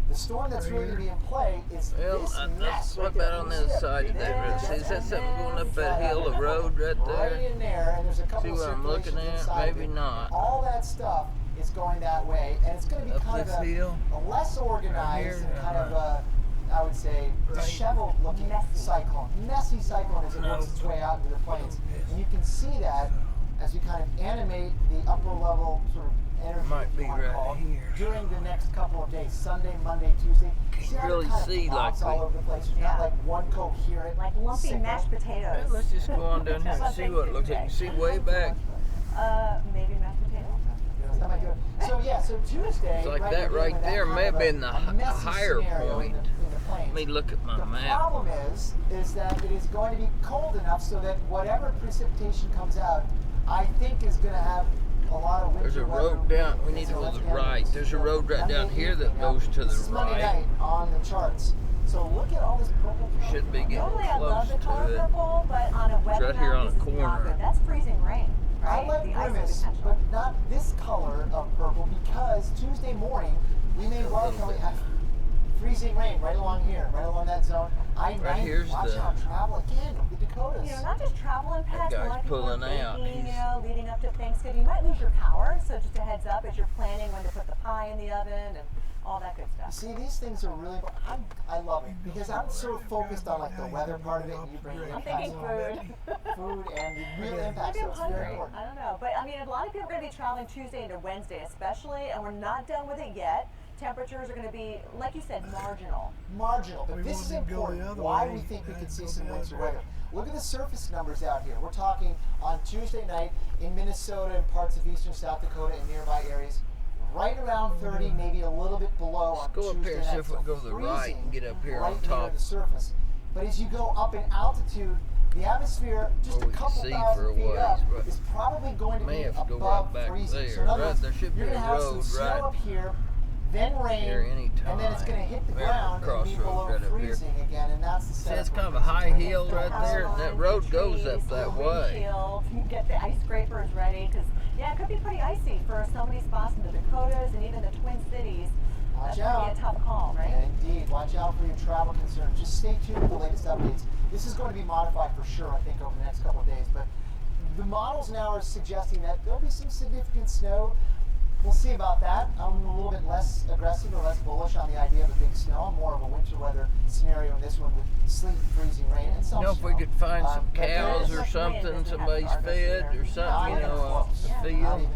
the storm that's really going to be in play is this mess. What about on the other side of that? Is that something going up that hill, the road right there? Right in there, and there's a couple See what I'm looking at? Maybe not. All that stuff is going that way, and it's going to be kind of a less organized and kind of a, I would say, disheveled looking cyclone. Messy cyclone as it works its way out into the plains. And you can see that as you kind of animate the upper level sort of energy during the next couple of days, Sunday, Monday, Tuesday. Can't really see like all over the place. There's not like one coherent, like lumpy mashed potatoes. Well, let's just go on down here and see what it looks like. You see way back. Maybe mashed potatoes. So yeah, so Tuesday. It's like that right there may have been the higher point. Let me look at my map. The problem is that it is going to be cold enough so that whatever precipitation comes out, I think is going to have a lot of winter. There's a road down. We need to go to the right. There's a road right down here that goes to the Monday right. night on the charts. So look at all this purple. Should be getting Normally I love close the color to it. purple, but on a wet It's right here on this the is not corner. good. That's freezing rain, right? I like the grimace, but not this color of purple because Tuesday morning we may well have freezing rain right along here, right along that zone. Right here's watch out, travel again, the Dakotas. You know, not just travel impacts, That a lot guy's of people are pulling out. baking, you know, leading up to Thanksgiving. You might lose your power, so just a heads up as you're planning when to put the pie in the oven and all that good stuff. See, these things are really, I love it because I'm so focused on like the weather part of it and you bring the I'm impacts thinking food and the real impacts. Maybe I'm So it's very hungry. important. I don't know. But I mean, a lot of people are going to be traveling Tuesday into Wednesday especially, and we're not done with it yet. Temperatures are going to be, like you said, marginal. Marginal, but this is important. Why we think we could see some winter weather. Look at the surface numbers out here. We're talking on Tuesday night in Minnesota and parts of eastern South Dakota and nearby areas. Right around 30, maybe a little bit below on Go up Tuesday here and see night. if we can go to the right and get up here right on top. near the surface. But as you go up in altitude, the atmosphere just a couple thousand feet up is probably going to be above freezing. So in other words, there should be you're going to a have some road snow right up here, then rain, and then it's going to hit the ground and be below freezing again, and that's the See, setup. it's kind of a high hill right there, and that road goes up that way. Get the ice scrapers ready, because yeah, it could be pretty icy for so many spots in the Dakotas and even the Twin Cities. Watch That's out. going to be a tough call, right? Yeah, indeed. Watch out for your travel concerns. Just stay tuned for the latest updates. This is going to be modified for sure, I think, over the next couple of days. But the models now are suggesting that there'll be some significant snow. We'll see about that. I'm a little bit less aggressive or less bullish on the idea of a big snow. I'm more of a winter weather scenario in this one with sleet, freezing rain, and some You know, if snow. we could find some cows or something, somebody's fed or something, you know, field.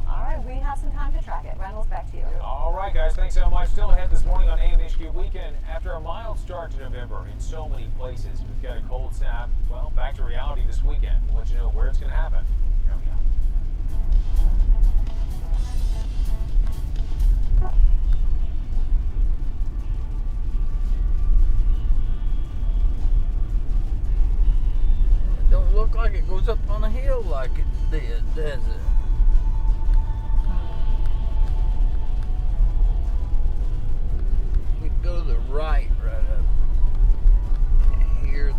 All right, we have some time to track it. Reynolds, back to you. All right, guys, thanks so much. Still ahead this morning on AMHQ Weekend. After a mild start to November in so many places, we've got a cold snap. Well, back to reality this weekend. We'll let you know where it's going to happen. Here we go. It don't look like it goes up on a hill like it did, does it? Go to the right up here.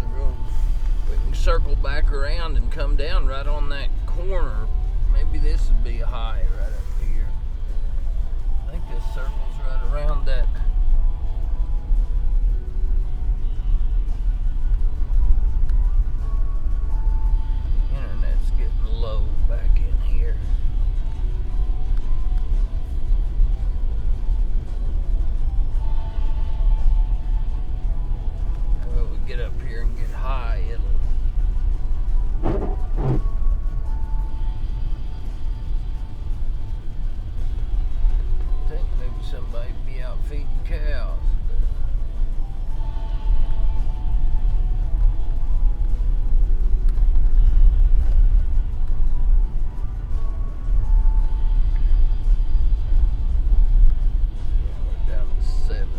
We can circle back around and come down right on that corner. Maybe this would be a high right up here. I think this circles right around that. Internet's getting low back in here. Get up here and get high, I think maybe somebody be out feeding cows. We're down to 70 now.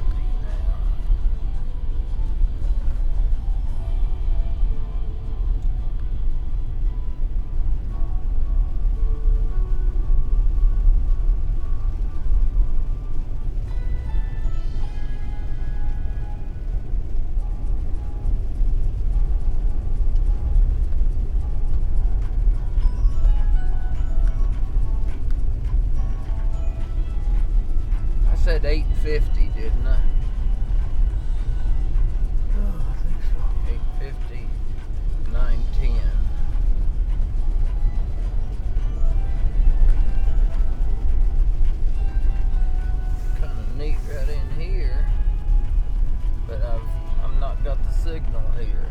I said 850, didn't I? Oh, I think so. 850, 910. Kind of neat right in here, but I've not got the signal here.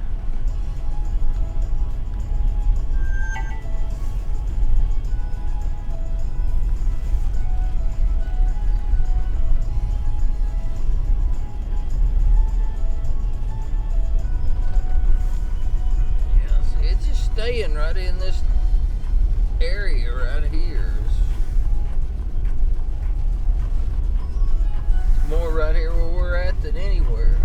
Staying right in this area right here. It's more right here where we're at than anywhere.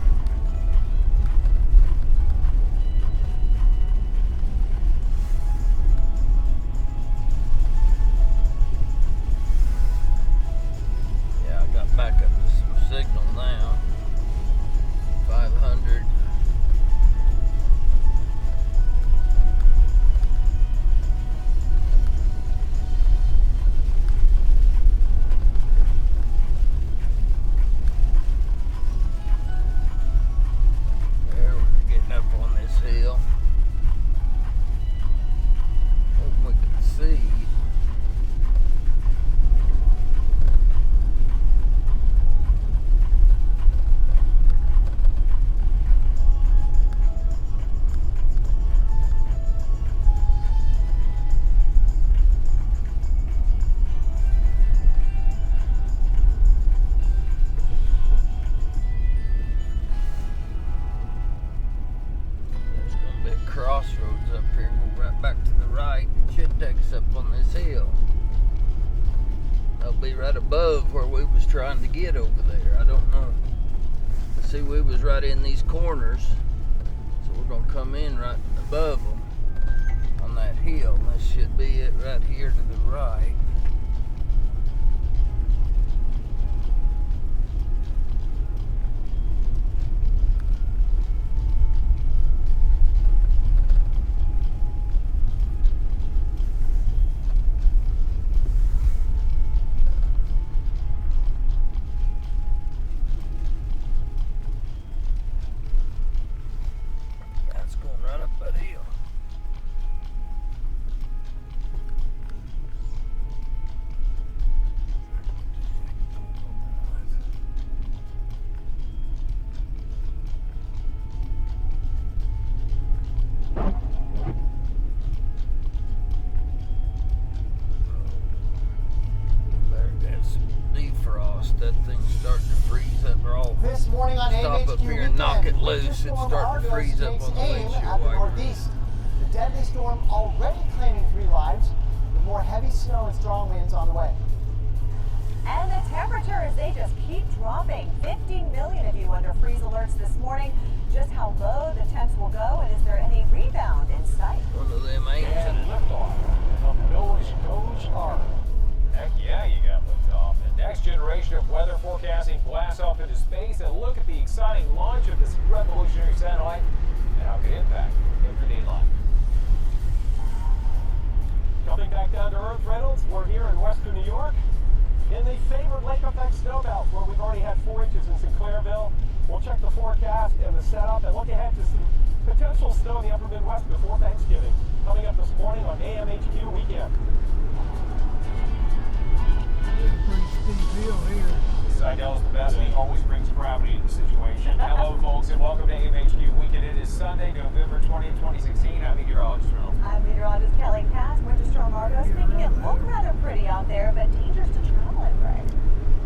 Yeah, I got back up to some signal now. 500. Crossroads up here and go right back to the right. It should take us up on this hill. That'll be right above where we was trying to get over there. I don't know. But see, we was right in these corners, so we're gonna come in right above them on that hill. And this should be it right here to the right. should storm start to Argos freeze up takes on the aim windshield at the wiper. northeast. The deadly storm already claiming 3 lives, with more heavy snow and strong winds on the way. And the temperatures, they just keep dropping. 15 million of you under freeze alerts this morning. Just how low the temps will go, and is there any rebound in sight? One of them ancient. And liftoff. The nose goes hard. Heck yeah, you got liftoff. The next generation of weather forecasting blasts off into space, and look at the exciting launch of this revolutionary satellite and how it could impact everyday life. Coming back down to earth, Reynolds, we're here in western New York in the favored lake effect snow belt where we've already had 4 inches in Sinclairville. We'll check the forecast and the setup and look ahead to some potential snow in the upper Midwest before Thanksgiving. Coming up this morning on AMHQ Weekend. Pretty steep hill here. Seidel is the best, and he always brings gravity to the situation. Hello, folks, and welcome to AMHQ Weekend. It is Sunday, November 20th, 2016. I'm meteorologist Reynolds. I'm meteorologist Kelley. Winter storm Argos making it look rather pretty out there, but dangerous to travel in, Greg.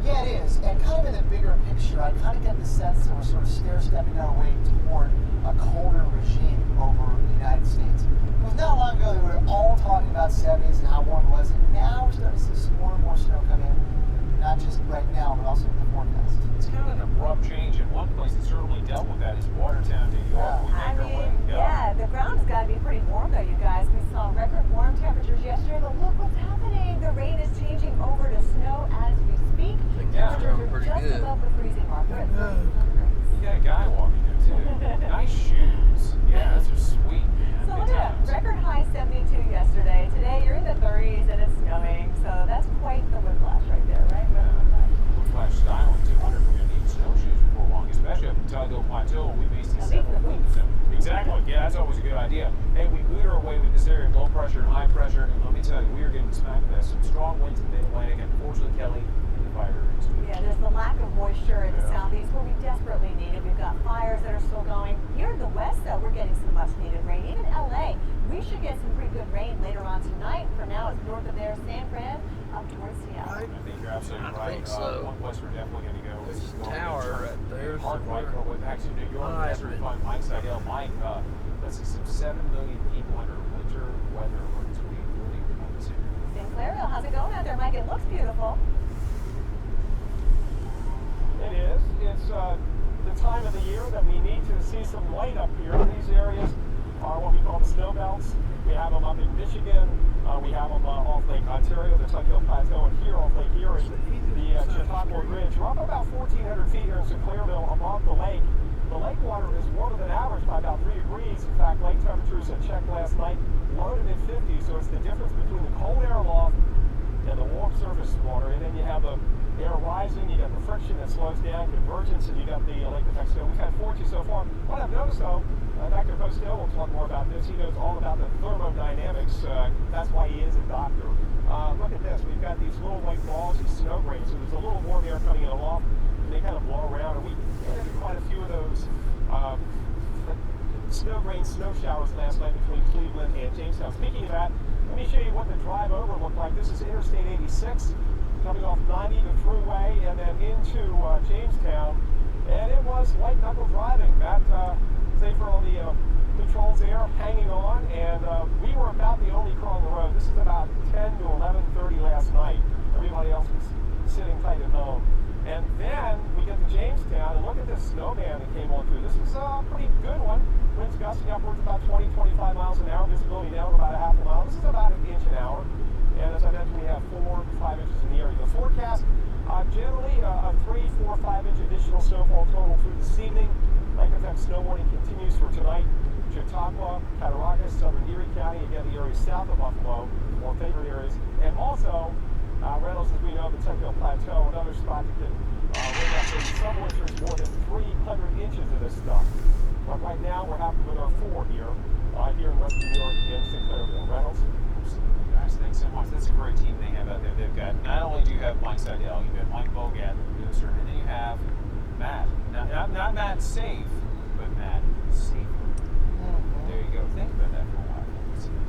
Yeah, it is. And kind of in the bigger picture, I kind of get the sense that we're sort of stair-stepping our way toward a colder regime over the United States. Because not long ago, we were all talking about 70s and how warm it was, and now we're starting to see some more and more snow come in. Not just right now, but also in the forecast. It's kind of an abrupt change. In one place that certainly dealt with that is Watertown, New York. I mean, yeah, the ground has got to be pretty warm, though, you guys. We saw record warm temperatures yesterday, but look what's happening. The rain is changing over to snow as we speak. Temperatures are just above the freezing mark. We're at 30 degrees. You got a guy walking there, too. Nice shoes. Yeah, those are sweet. So look at that. Record high 72 yesterday. Today, you're in the 30s, and it's snowing. So that's quite the whiplash right there, right? Whiplash style and 200. We're going to need snowshoes before long, especially up in Tug Hill Plateau. We may see several weeks. Exactly. Yeah, that's always a good idea. Hey, we boot our way with this area of low pressure and high pressure. And let me tell you, we are getting smacked with some strong winds in the Mid-Atlantic, and unfortunately, Kelley, in the fire areas. Yeah, there's the lack of moisture in the southeast where we desperately need it. We've got fires that are still going. Here in the west, though, we're getting some much-needed rain. Even LA, we should get some pretty good rain later on tonight. For now, it's north of there, San Fran, up towards Seattle. I think you're absolutely right. I think so. One place we're definitely going to go is This tower right there. hard right our way back to New York. That's where we find Mike Seidel. Mike, let's see, some 7 million people under winter weather alerts. What do you want to see? Sinclairville, how's it going out there, Mike? It looks beautiful. It is. It's the time of the year that we need to see some light up here. These areas are what we call the snow belts. We have them up in Michigan. We have them off Lake Ontario, the Tug Hill Plateau, and here off Lake Erie, the Chautauqua Ridge. We're up about 1,400 feet here in Sinclairville above the lake. The lake water is warmer than average by about 3 degrees. In fact, lake temperatures I checked last night, low to mid-50s, so it's the difference between the cold air aloft and the warm surface water. And then you have the air rising, you got the friction that slows down, convergence, and you got the lake effect. So we've had 4 so far. What I've noticed, though, Dr. Costello will talk more about this. He knows all about the thermodynamics. That's why he is a doctor. Look at this. We've got these little white balls, these snow grains. So there's a little warm air coming in aloft, and they kind of blow around. And we had quite a few of those snow grain snow showers last night between Cleveland and Jamestown. Speaking of that, let me show you what the drive over looked like. This is Interstate 86, coming off 90, the thruway, and then into Jamestown. And it was white knuckle driving. Matt Safer on the controls there, hanging on, and we were about the only car on the road. This is about 10 to 11:30 last night. Everybody else was sitting tight at home. And then we get to Jamestown, and look at this snowman that came on through. This is a pretty good one. Winds gusting upwards about 20, 25 miles an hour. Visibility now about a half a mile. This is about 1 inch an hour. And as I mentioned, we have 4 to 5 inches in the area. The forecast, generally a 3, 4, 5 inch additional snowfall total through this evening. Lake effect snow warning continues for tonight. Chautauqua, Cattaraugus, southern Erie County, again the areas south of Buffalo, more favored areas. And also, Reynolds, as we know, the Tug Hill Plateau, another spot that can rain up in some winters more than 300 inches of this stuff. But right now, we're happy with our 4 here in western New York in Sinclairville. Reynolds? Absolutely, guys. Thanks so much. That's a great team they have out there. They've got, not only do you have Mike Seidel, you've got Mike Bogat, the producer, and then you have Matt. Not Matt Safe, but Matt Safer. There you go. Think about that for a while.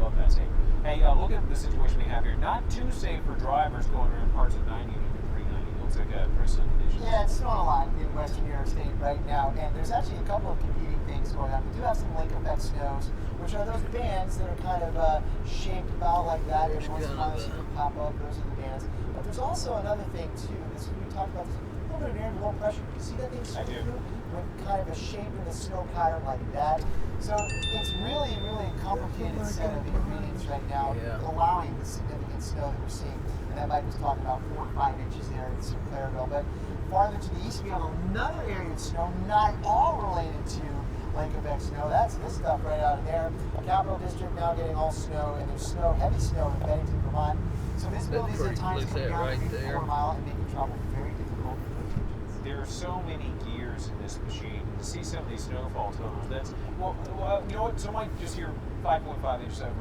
Love that Safer. Hey, look at the situation we have here. Not too safe for drivers going around parts of 90 and 390. Looks like a pretty sun conditions. Yeah, it's snowing a lot in western New York State right now, and there's actually a couple of competing things going on. We do have some lake effect snows, which are those bands that are kind of shaped about like that. Every once in a while, they pop up. Those are the bands. But there's also another thing too. This we talked about this. A little bit of air and low pressure. You see that thing sweep through with kind of a shape in the snow pattern like that. So it's really, really a complicated set of ingredients right now, allowing the significant snow that we're seeing. And that Mike was talking about 4 to 5 inches there in Sinclairville. But farther to the east, we have another area of snow, not all related to lake effect snow. That's this stuff right out of there. Capital District now getting all snow, and there's snow, heavy snow in Bennington, Vermont. So visibility at times coming down to 3 to 4 mile and making travel very difficult. There are so many gears in this machine. To see some of these snowfall totals, that's well, you know what? So might just hear 5.5 inches of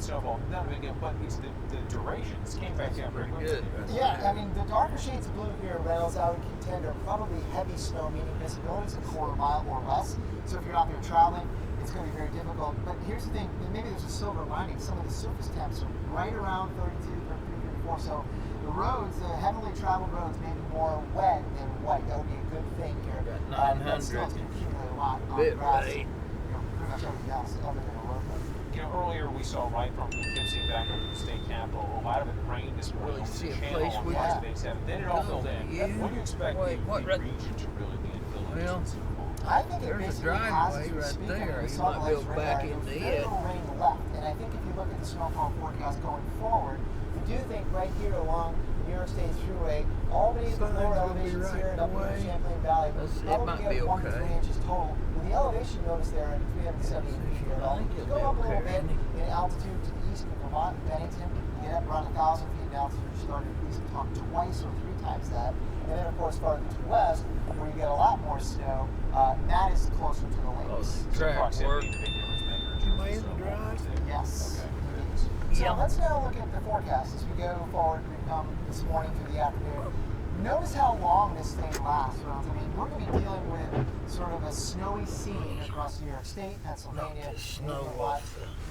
snowfall, not a big deal, but it's the durations came back down pretty good. Yeah, I mean the darker shades of blue here, Reynolds, I would contend are probably heavy snow, meaning visibility is a quarter mile or less. So if you're out there traveling, it's going to be very difficult. But here's the thing, maybe there's a silver lining. Some of the surface temps are right around 32, 33, 34. So the roads, the heavily traveled roads, may be more wet than white. That would be a good thing here. But still, it's going to accumulate a lot on grass. You know, pretty much everything else other than a road. You know, earlier we saw right from Poughkeepsie back over to the state capitol. A lot of it rained this morning. See a channel place on we parts of 87. Then it all filled in. When do you expect the region to really be in Well, I think there's a driveway right there. You might be able to back into it. Rain left, and I think if you look at the snowfall forecast going forward, we do think right here along New York State Thruway, Albany, the lower elevations here, and up near Champlain Valley, probably get 1 to 3 inches total. With the elevation notice there at 378 feet here, go up a little bit in altitude to the east in Vermont and Bennington, you get up around 1,000 feet in altitude. You start at least talk twice or 3 times that. And then, of course, farther to the west, where you get a lot more snow, that is closer to the lakes. Yes. So let's now look at the forecast as we go forward. We come this morning through the afternoon. Notice how long this thing lasts. I mean, we're going to be dealing with sort of a snowy scene across New York State, Pennsylvania, Vermont.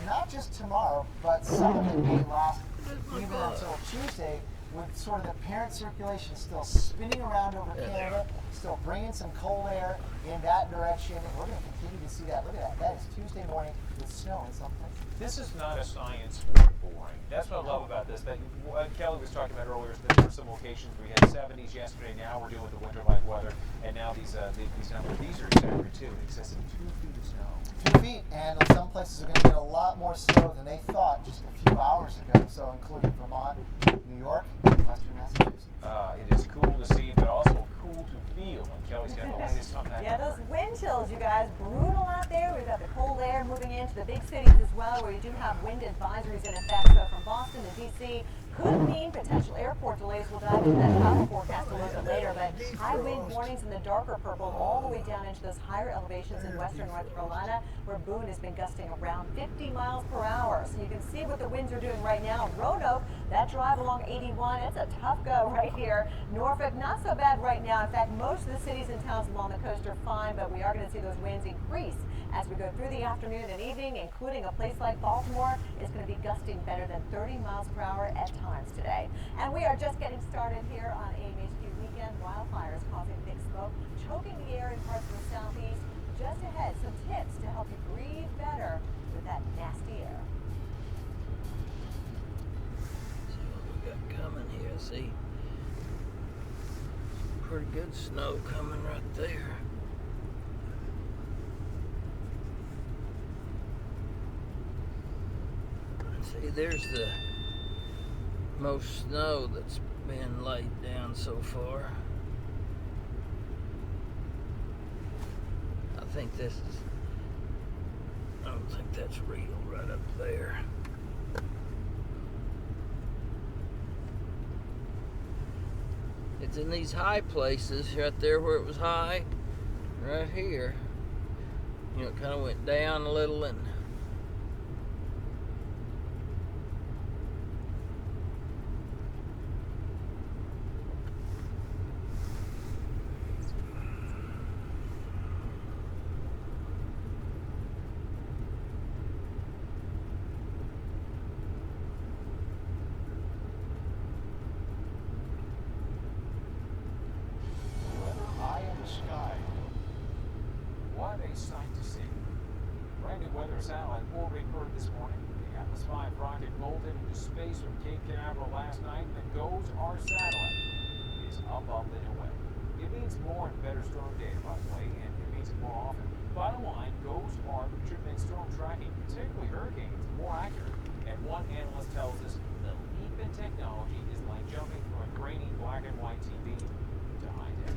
Not just tomorrow, but some of it may last even until Tuesday, with sort of the parent circulation still spinning around over Canada, still bringing some cold air in that direction, and we're going to continue to see that. Look at that. That is Tuesday morning with snow in some places. This is not a science for boring. That's what I love about this. That Kelley was talking about earlier, is that there were some locations where we had 70s yesterday. Now we're dealing with the winter-like weather, and now these numbers. These are exaggerated too. In excess of 2 feet of snow. 2 feet, and some places are going to get a lot more snow than they thought just a few hours ago. So, including Vermont, New York, Western Massachusetts. It is cool to see, but also cool to feel. And Kelley's got the latest on that. Yeah, those wind chills, you guys, brutal out there. We've got the cold air moving into the big cities as well, where you do have wind advisories in effect. So from Boston to D.C. could mean potential airport delays. We'll dive into that travel forecast a little bit later. But high wind warnings in the darker purple all the way down into those higher elevations in western North Carolina, where Boone has been gusting around 50 miles per hour. So you can see what the winds are doing right now. Roanoke, that drive along 81, it's a tough go right here. Norfolk, not so bad right now. In fact, most of the cities and towns along the coast are fine, but we are going to see those winds increase as we go through the afternoon and evening, including a place like Baltimore is going to be gusting better than 30 miles per hour at times today. And we are just getting started here on AMHQ weekend. Wildfire is causing thick smoke, choking the air in parts of the southeast. Just ahead, some tips to help you breathe better with that nasty air. See what we got coming here. See, pretty good snow coming right there. See, there's the most snow that's been laid down so far. I think this is, I don't think that's real right up there. It's in these high places right there where it was high, right here. You know, it kind of went down a little and What a sight to see. already heard this morning. The Atlas V rocket bolted into space from Cape Canaveral last night. The GOES-R satellite is up and away. It means more and better storm data, by the way, and it means it more often. Bottom line, GOES-R should make storm tracking, particularly hurricanes, more accurate. And one analyst tells us the leap in technology is like jumping from a grainy black and white TV to high def.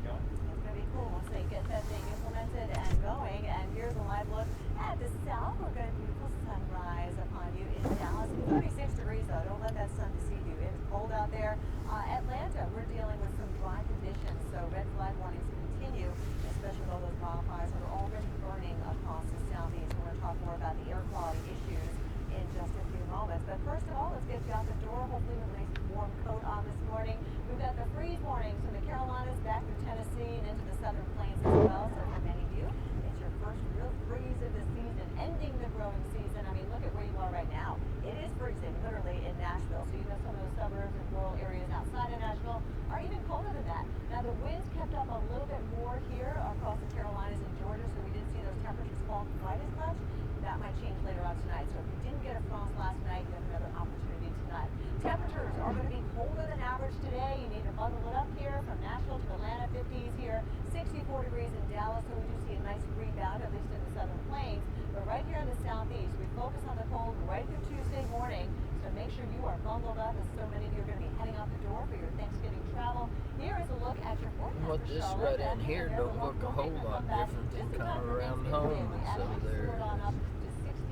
Kelley? It's going to be cool once they get that thing implemented and going. And here's a live look at the south. We're going to beautiful sunrise upon you in Dallas. 36 degrees though. Don't let that sun deceive you. It's cold out there. Atlanta, we're dealing with some dry conditions, so red flag warnings continue, especially with all those wildfires that are already burning across the southeast. We're going to talk more about the air quality issues in just a few moments. But first of all, let's get you out the door. Hopefully with a nice warm coat on this morning. We've got the freeze warnings from the Carolinas back through Tennessee and into the southern plains as well. So for many of you, it's your first real freeze of the season, ending the growing season. I mean, look at where you are right now. It is freezing, literally, in Nashville. So you know some of those suburbs and rural areas outside of Nashville are even colder than that. Now, the winds kept up a little bit more here across the Carolinas and Georgia, so we didn't see those temperatures fall quite as much. That might change later on tonight. So if you didn't get a frost last night, you have another opportunity tonight. Temperatures are going to be colder than average today. You need to bundle it up here from Nashville to Atlanta, 50s here, 64 degrees in Dallas. So we do see a nice rebound, at least in the southern plains. But right here in the southeast, we focus on the cold right through Tuesday morning. So make sure you are bundled up, as so many of you are going to be heading out the door for your Thanksgiving travel. Here is a look at your forecast. What this right in here don't look a whole lot different than kind of around home and some of there.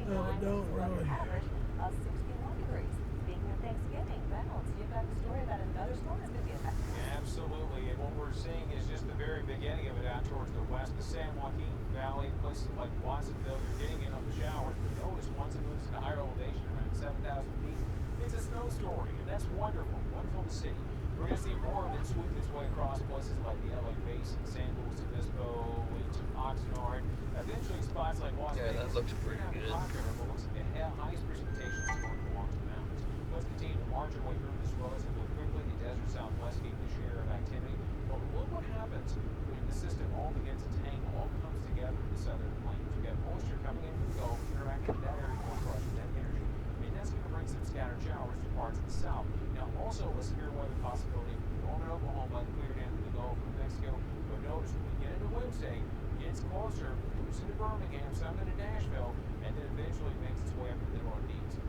No, it don't really. Average of 61 degrees. Speaking of Thanksgiving, Reynolds, you've got a story about another storm that's going to be affected. Absolutely, and what we're seeing is just the very beginning of it out towards the west, the San Joaquin Valley, places like Watsonville. You're getting in on the showers, but notice once it moves to higher elevation, around 7,000 feet, it's a snow story, and that's wonderful, wonderful to see. We're going to see more of it sweep its way across places like the LA Basin, San Luis Obispo, into Oxnard, eventually spots like Las Vegas. Yeah, that looks pretty good. And highest precipitation is going to belong to the mountains. Let's continue to march our way through this relatively quickly. The desert southwest keeping the share of activity. But look what happens when the system all begins to tangle, all comes together in the southern plains. You got moisture coming in from the Gulf, interacting with that area, more crushing that energy. I mean, that's going to bring some scattered showers to parts of the south. Now, also, a severe weather possibility from northern Oklahoma, clear down to the Gulf of Mexico. But notice when we get into Wednesday, it gets closer, moves into Birmingham, some into Nashville, and then eventually makes its way up to the northeast.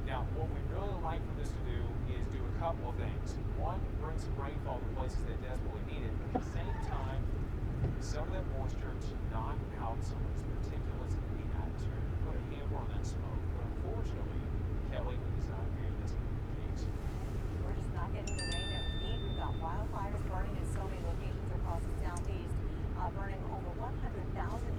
Now, what we really like for this to do is do a couple of things. One, bring some rainfall to places that desperately need it, but at the same time, some of that moisture to knock out some of those particulates in the atmosphere, put a hamper on that smoke. But unfortunately, Kelley, we design here, that's going to be the case. We're just not getting the rain that we need. We've got wildfires burning in so many locations across the southeast, burning over 100,000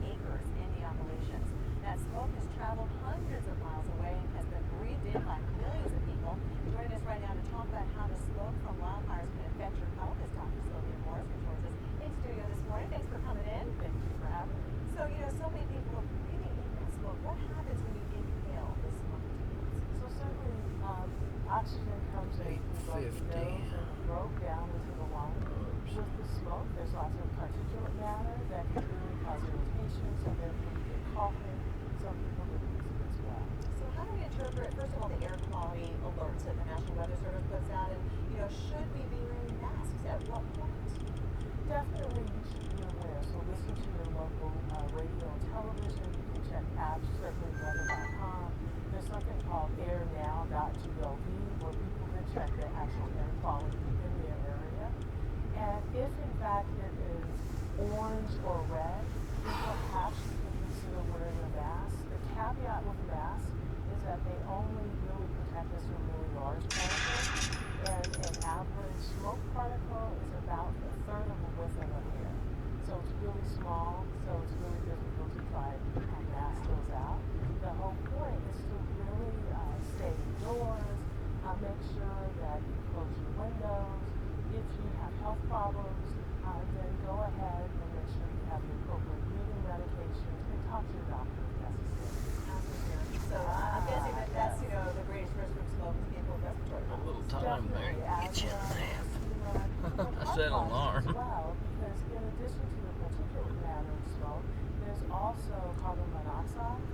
acres in the Appalachians. That smoke has traveled hundreds of miles away and has been breathed in by millions of people. Joining us right now to talk about how the smoke from wildfires can affect your health is Dr. Sylvia Morris, who joins us in studio this morning. Thanks for coming in. Thank you for having me. So, you know, so many people are breathing in that smoke. What happens when you inhale this smoke? So certainly, oxygen comes in through both the nose and broke down into the lungs. With the smoke, there's lots of particulate matter that can really cause irritation, so therefore you get coughing. Some people get wheezing as well. So how do we interpret, first of all, the air quality alerts that the National Weather Service puts out, and, you know, should we be wearing masks at what point? Definitely you should be aware. So listen to your local radio and television. You can check apps, certainly weather.com. There's something called airnow.gov where people can check the actual air quality in their area. And if in fact it is orange or red, then perhaps you can consider wearing a mask. The caveat with masks is that they only really protect us from really large particles. And an average smoke particle is about a third of the width of a hair. So it's really small, so it's really difficult to try and mask those out. The whole point is to really stay indoors, make sure that you close your windows. If you have health problems, then go ahead and make sure you have the appropriate breathing medications and talk to your doctor if necessary. So I'm guessing that that's, you know, the greatest risk from smoke is people with respiratory A little time there, get you in half. That's an alarm. Well, because in addition to the particulate matter of smoke, there's also carbon monoxide.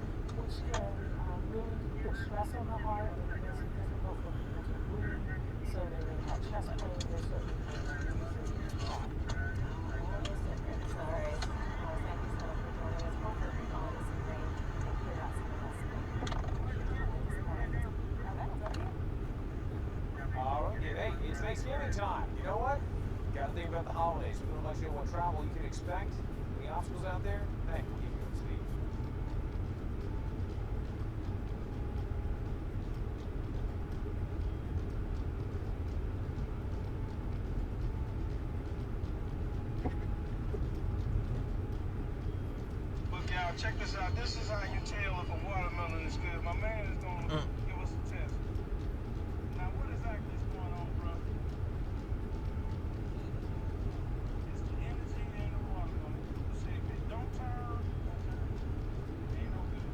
stress on the heart, it makes it difficult for people to breathe. So they may have chest pain. There's certain things that usually cause. All those different. All right. Thank you so much for joining us. Hopefully we find us some rain and clear out some of that snow. All right, hey, it's Thanksgiving time. You know what? Got to think about the holidays. We don't let you know what travel you can expect. Any obstacles out there? Hey, we'll keep you up to speed. Look, y'all, check this out. This is how you tell if a watermelon is good. My man is going to give us a test. Now, what exactly is going on, bro? It's the energy in the watermelon. See, if it don't turn, it ain't no good.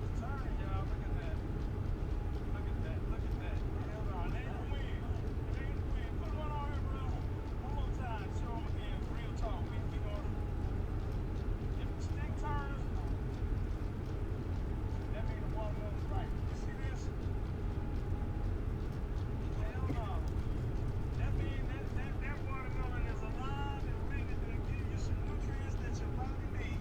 It's turning, y'all. Look at that. Look at that. Look at that. Hell no, it ain't the wind. It ain't the wind. Put one on here, bro. One more time. Show them again. Real talk. We gonna. If the stick turns, that means the watermelon's right. You see this? Hell no. That means that watermelon is alive and ready to give you some nutrients that your body needs.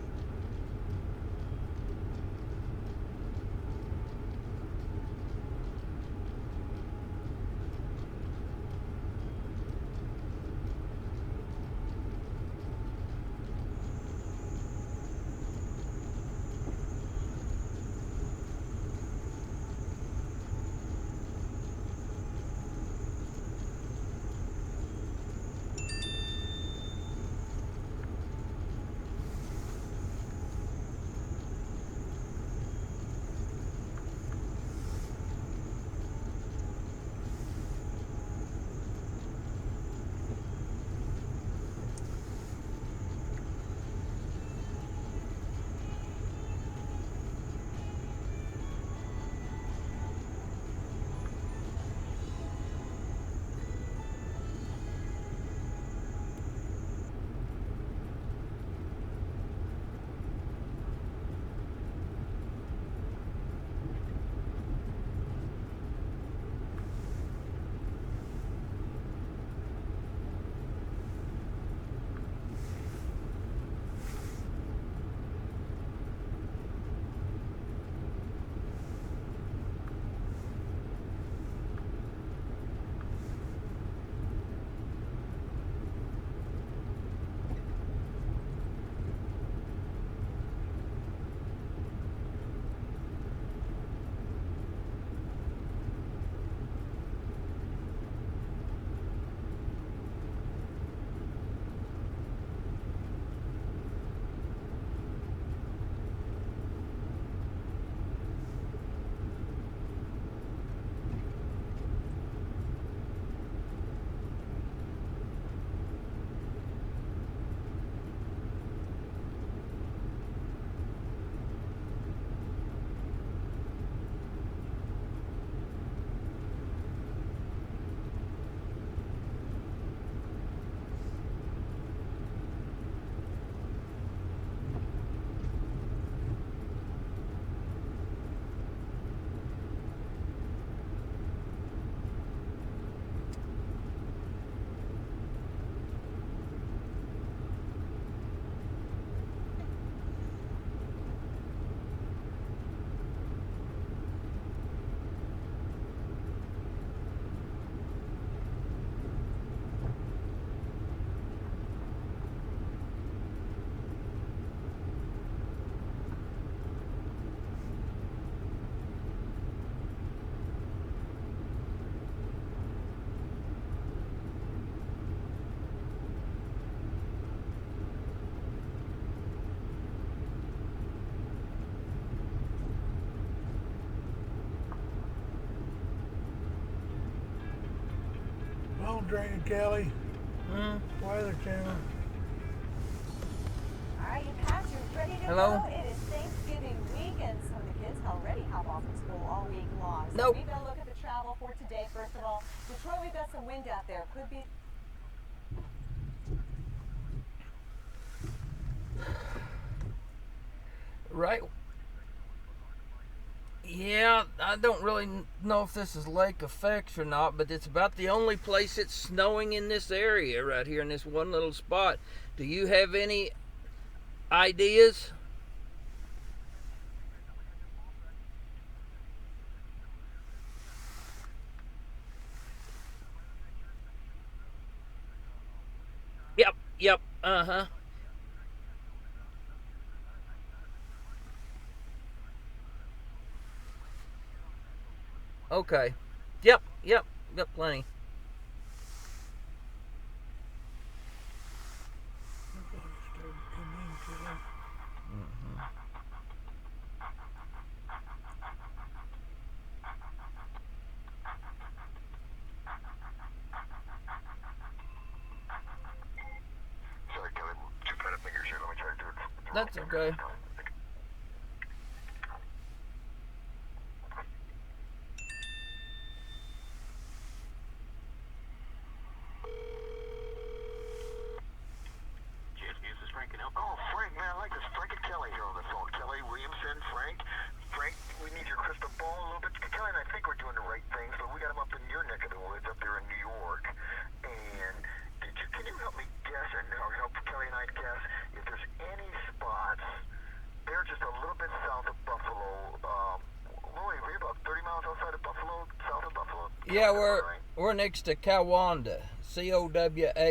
Phone draining, Kelley. Weather channel. Alright, you packed, you're ready to Hello? go. It is Thanksgiving week, and some of the kids already hop off at school all week long. So Nope. we've got to look at the travel for today, first of all. Detroit, we've got some wind out there. Could be Right. Yeah, I don't really know if this is lake effects or not, but it's about the only place it's snowing in this area right here in this one little spot. Do you have any ideas? Yep, uh-huh. Okay. Yep, got plenty. Sorry, Kelley, two kind of fingers here. Let me try to do it. That's okay. This is Frank. Oh, Frank, man, I like this. Frank and Kelley here on the phone. Kelley, Williamson, Frank, we need your crystal ball a little bit. Kelley and I think we're doing the right things, but we got them up in your neck of the woods, up there in New York. And can you help me guess, or help Kelley and I guess, if there's any spots? They're just a little bit south of Buffalo. We're about 30 miles outside of Buffalo, south of Buffalo. Yeah, we're next to Cowanda. Cowanda. Let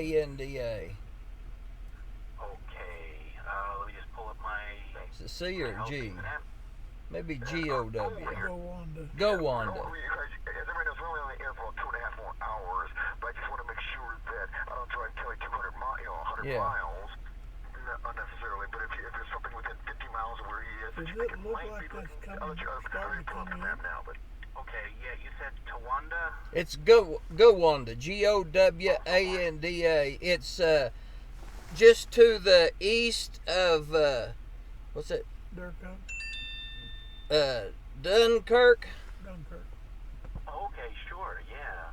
me just pull up my... Is it C or G? Maybe Gowanda. Go Wanda. Go Wanda. As everybody knows, we're only on the air for 2.5 more hours, but I just want to make sure that I don't drive Kelley 200 miles unnecessarily. But if there's something within 50 miles of where he is, Does it look like that's coming, starting to come in? Now, but okay, yeah, you said Tawanda. It's Gowanda. Gowanda. It's just to the east of what's it? Dunkirk. Okay, sure, yeah.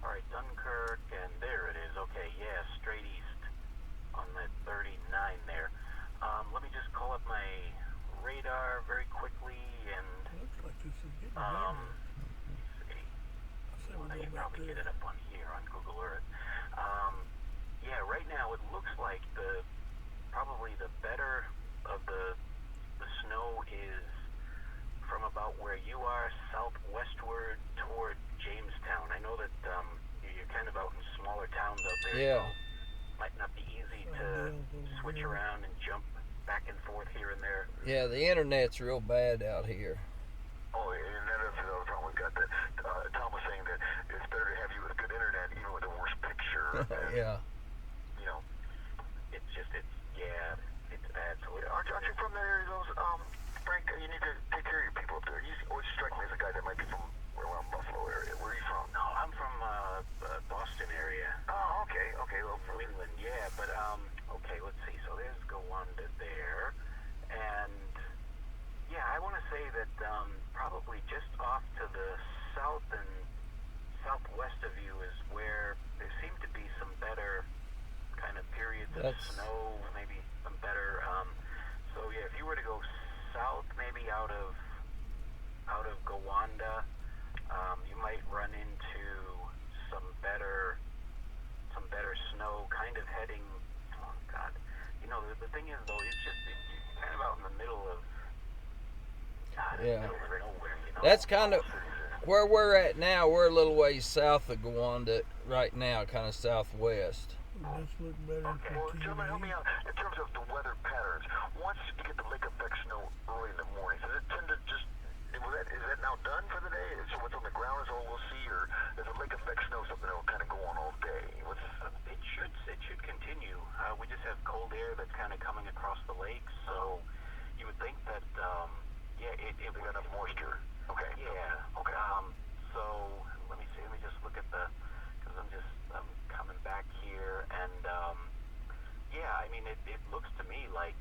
All right, Dunkirk, and there it is. Okay, yeah, straight east on the 39 there. Let me just call up my radar very quickly and. Looks like this is getting see. I can probably get it up on here on Google Earth. Yeah, right now it looks like probably the better of the snow is from about where you are southwestward toward Jamestown. I know that you're kind of out in smaller towns out there. Yeah. So might not be easy to switch around and jump back and forth here and there. Yeah, the internet's real bad out here. Oh, and that's the other problem we've got. That Tom was saying that it's better to have you with good internet even with a worse picture. Yeah. You know, it's bad. So aren't you from there? Frank, you need to take care of your people up there. You always strike me as a guy that might be from around Buffalo area. Where are you from? No, I'm from Boston area. Oh, okay. Well, from England, yeah. But okay, let's see. So there's Gowanda there, and yeah, I want to say that probably just off to the south and southwest of you is where there seem to be some better kind of periods of snow, maybe some better. So yeah, if you were to go south, maybe out of Gowanda, you might run into some better snow, kind of heading. Oh God, you know the thing is though, it's kind of out in the middle of. Yeah. Middle of nowhere, you know? That's kind of where we're at now. We're a little ways south of Gowanda right now, kind of southwest. Okay, well, gentlemen, help me out in terms of the weather patterns. Once you get the lake effect snow early in the morning, does it tend to just, is that now done for the day? So what's on the ground is all we'll see, or is the lake effect snow something that will kind of go on all day? It should continue. We just have cold air that's kind of coming across the lake, so you would think that, it we got enough moisture. Okay. Yeah. Okay. So let me see. Let me just look at because I'm coming back here, and I mean it looks to me like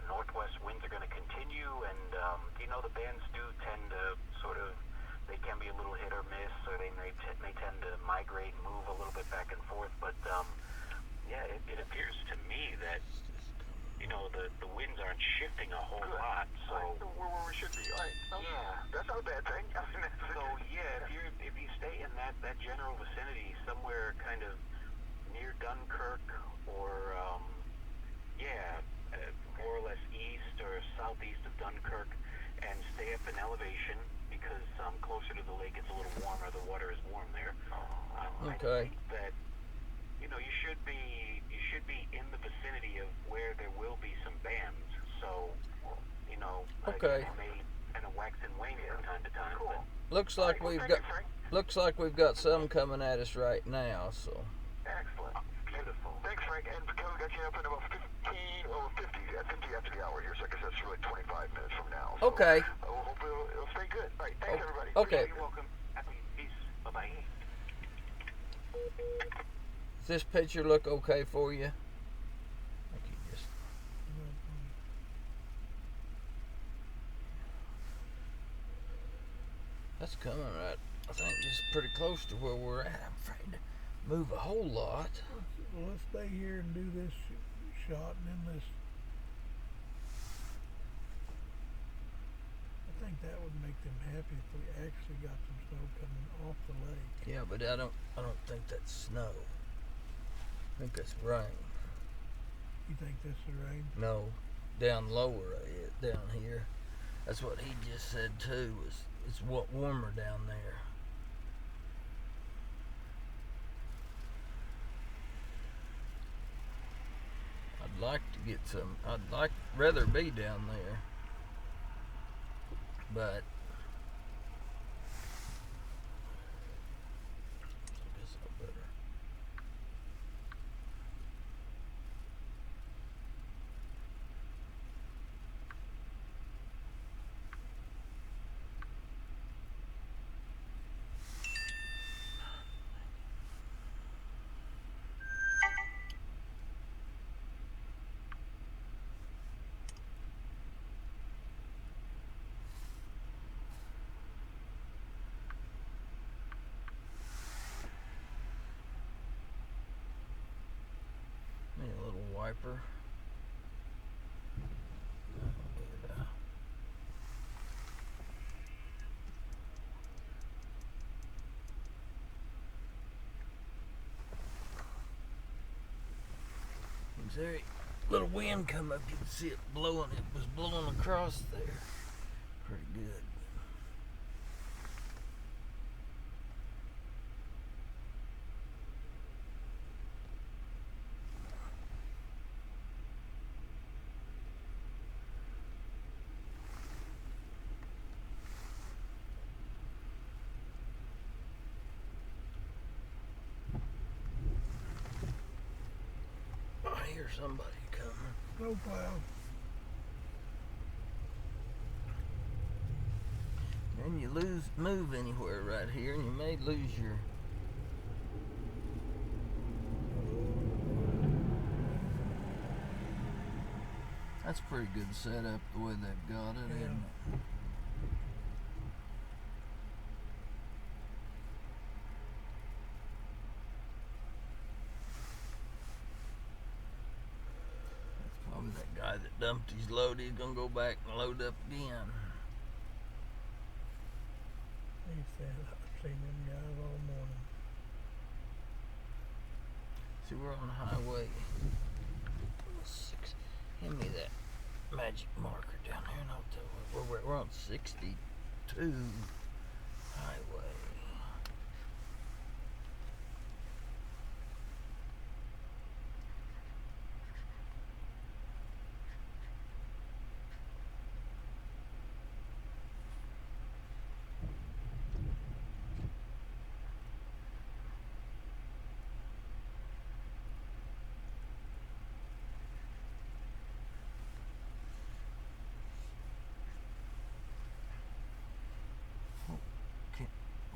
northwest winds are going to continue, and the bands do tend to sort of, they can be a little hit or miss, or they may tend to migrate, move a little bit back and forth, but it appears to me that the winds aren't shifting a whole lot, so should be. All right. Yeah. That's not a bad thing. So yeah, if you stay in that general vicinity, somewhere kind of near Dunkirk or more or less east or southeast of Dunkirk, and stay up in elevation because closer to the lake it's a little warmer. The water is warm there. Okay. I think that you should be in the vicinity of where there will be some bands. So Okay. it may kind of wax and wane from time to time. Cool. Looks like we've got some coming at us right now. So. Excellent. Beautiful. Thanks, Frank. And Kelley got you up in about 50 after the hour here. So I guess that's really 25 minutes from now. So, Okay. Hopefully it'll stay good. All right. Thanks, everybody. Okay. You're welcome. Happy peace. Bye-bye. Does this picture look okay for you? That's coming right, I think, just pretty close to where we're at. I'm afraid to move a whole lot. Well, let's stay here and do this shot and then this. I think that would make them happy if we actually got some snow coming off the lake. Yeah, but I don't think that's snow. I think that's rain. You think that's the rain? No, down lower, down here. That's what he just said too. It's warmer down there. I'd like to get some. I'd rather be down there, but I guess I better. A little wiper. There's a little wind come up. You can see it blowing. It was blowing across there. Pretty good. I hear somebody coming. Snowplow. And you move anywhere right here, and you may lose your. That's pretty good setup the way they've got it, isn't it? Probably that guy that dumped his load, he's gonna go back and load up again. He said, I've seen them guys all morning. See, we're on highway 6. Hand me that magic marker down here, and I'll tell you we're on 62 highway.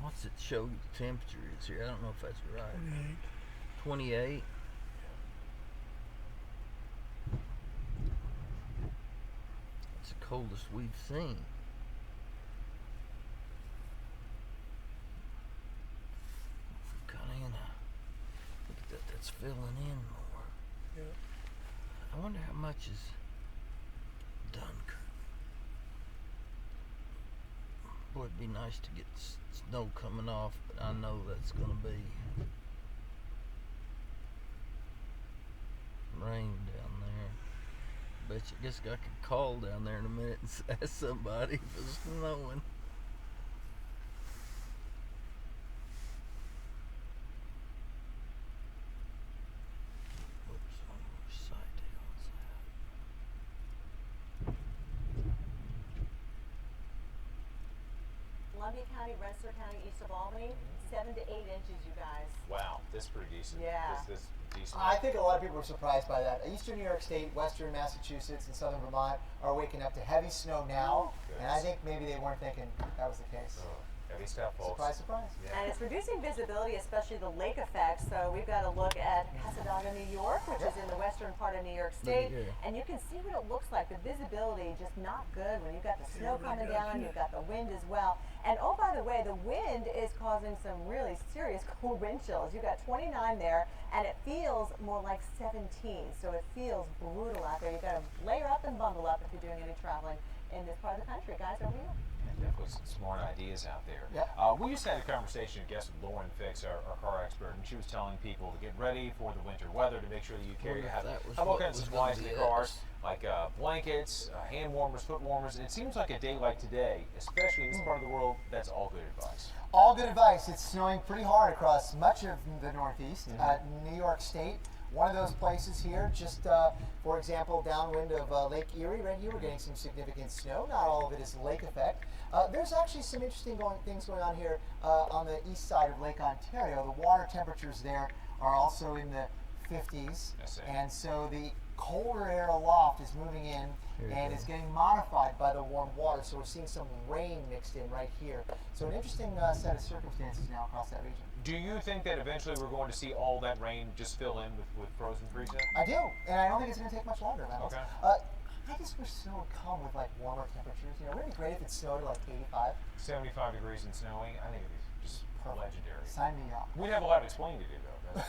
What's it show you the temperature is here? I don't know if that's right. 28. It's the coldest we've seen. Kind of in a, look at that, that's filling in more. Yep. I wonder how much is Dunkirk. Boy, it'd be nice to get snow coming off, but I know that's going to be rain down there. Bet you guess I could call down there in a minute and ask somebody if it's snowing. Columbia County, Rensselaer County, east of Albany, 7 to 8 inches, you guys. Wow, that's pretty decent. Yeah. This decent. I think a lot of people were surprised by that. Eastern New York State, Western Massachusetts, and Southern Vermont are waking up to heavy snow now, and I think maybe they weren't thinking that was the case. Heavy stuff, folks. Surprise, surprise. Yeah. And it's reducing visibility, especially the lake effects. So we've got to look at Cassadaga, New York, which is in the western part of New York State. And you can see what it looks like. The visibility just not good when you've got the snow coming down, you've got the wind as well. And oh, by the way, the wind is causing some really serious cold wind chills. You've got 29 there, and it feels more like 17. So it feels brutal out there. You've got to layer up and bundle up if you're doing any traveling in this part of the country. Guys, over here. Definitely some smart ideas out there. Yep. We just had a conversation, I guess, with Lauren Fix, our car expert, and she was telling people to get ready for the winter weather, to make sure that you carry have all kinds of supplies in the cars, like blankets, hand warmers, foot warmers. And it seems like a day like today, especially in this part of the world, that's all good advice. All good advice. It's snowing pretty hard across much of the Northeast. New York State, one of those places here, just for example, downwind of Lake Erie, right here, we're getting some significant snow. Not all of it is lake effect. There's actually some interesting things going on here on the east side of Lake Ontario. The water temperatures there are also in the 50s, and so the colder air aloft is moving in and is getting modified by the warm water, so we're seeing some rain mixed in right here. So an interesting set of circumstances now across that region. Do you think that eventually we're going to see all that rain just fill in with frozen freeze? I do, and I don't think it's going to take much longer. Okay. I just wish snow would come with like warmer temperatures. You know, wouldn't it be great if it snowed at like 85? 75 degrees and snowing. I think it'd be just legendary. Sign me up. We'd have a lot of explaining to do though.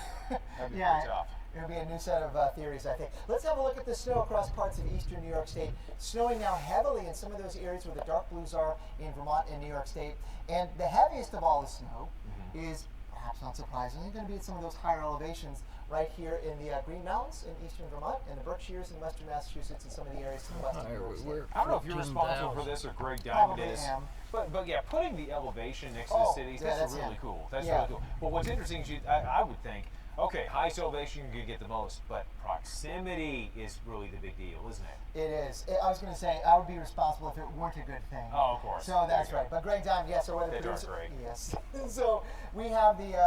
That'd be pretty tough. It'll be a new set of theories, I think. Let's have a look at the snow across parts of eastern New York State. Snowing now heavily in some of those areas where the dark blues are in Vermont and New York State. And the heaviest of all the snow is, perhaps not surprisingly, going to be at some of those higher elevations right here in the Green Mountains in eastern Vermont and the Berkshires in western Massachusetts and some of the areas to the west of New York State. I don't know if you're responsible for this or Greg Diamond is. But yeah, putting the elevation next to the cities, that's really cool. That's really cool. But what's interesting is I would think, okay, highest elevation you're going to get the most, but proximity is really the big deal, isn't it? It is. I was going to say, I would be responsible if it weren't a good thing. Oh, of course. So that's right. But Greg Diamond, yes, our weather producer. Yes. So we have the,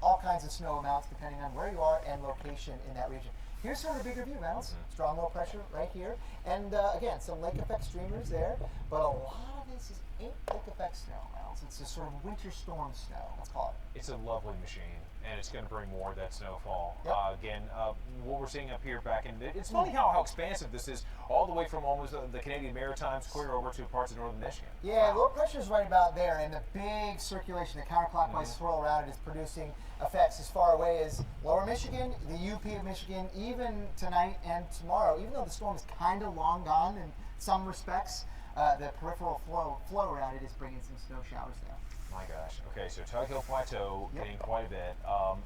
all kinds of snow amounts depending on where you are and location in that region. Here's sort of the bigger view, Reynolds. Strong low pressure right here. And again, some lake effect streamers there, but a lot of this ain't lake effect snow, Reynolds. It's a sort of winter storm snow, let's call it. It's a lovely machine, and it's going to bring more of that snowfall. Yep. Again, what we're seeing up here back in, it's funny how expansive this is, all the way from almost the Canadian Maritimes clear over to parts of northern Michigan. Yeah, low pressure is right about there, and the big circulation, the counterclockwise swirl around it is producing effects as far away as lower Michigan, the UP of Michigan, even tonight and tomorrow. Even though the storm is kind of long gone in some respects, the peripheral flow around it is bringing some snow showers there. My gosh. Okay, so Tug Hill Plateau getting quite a bit.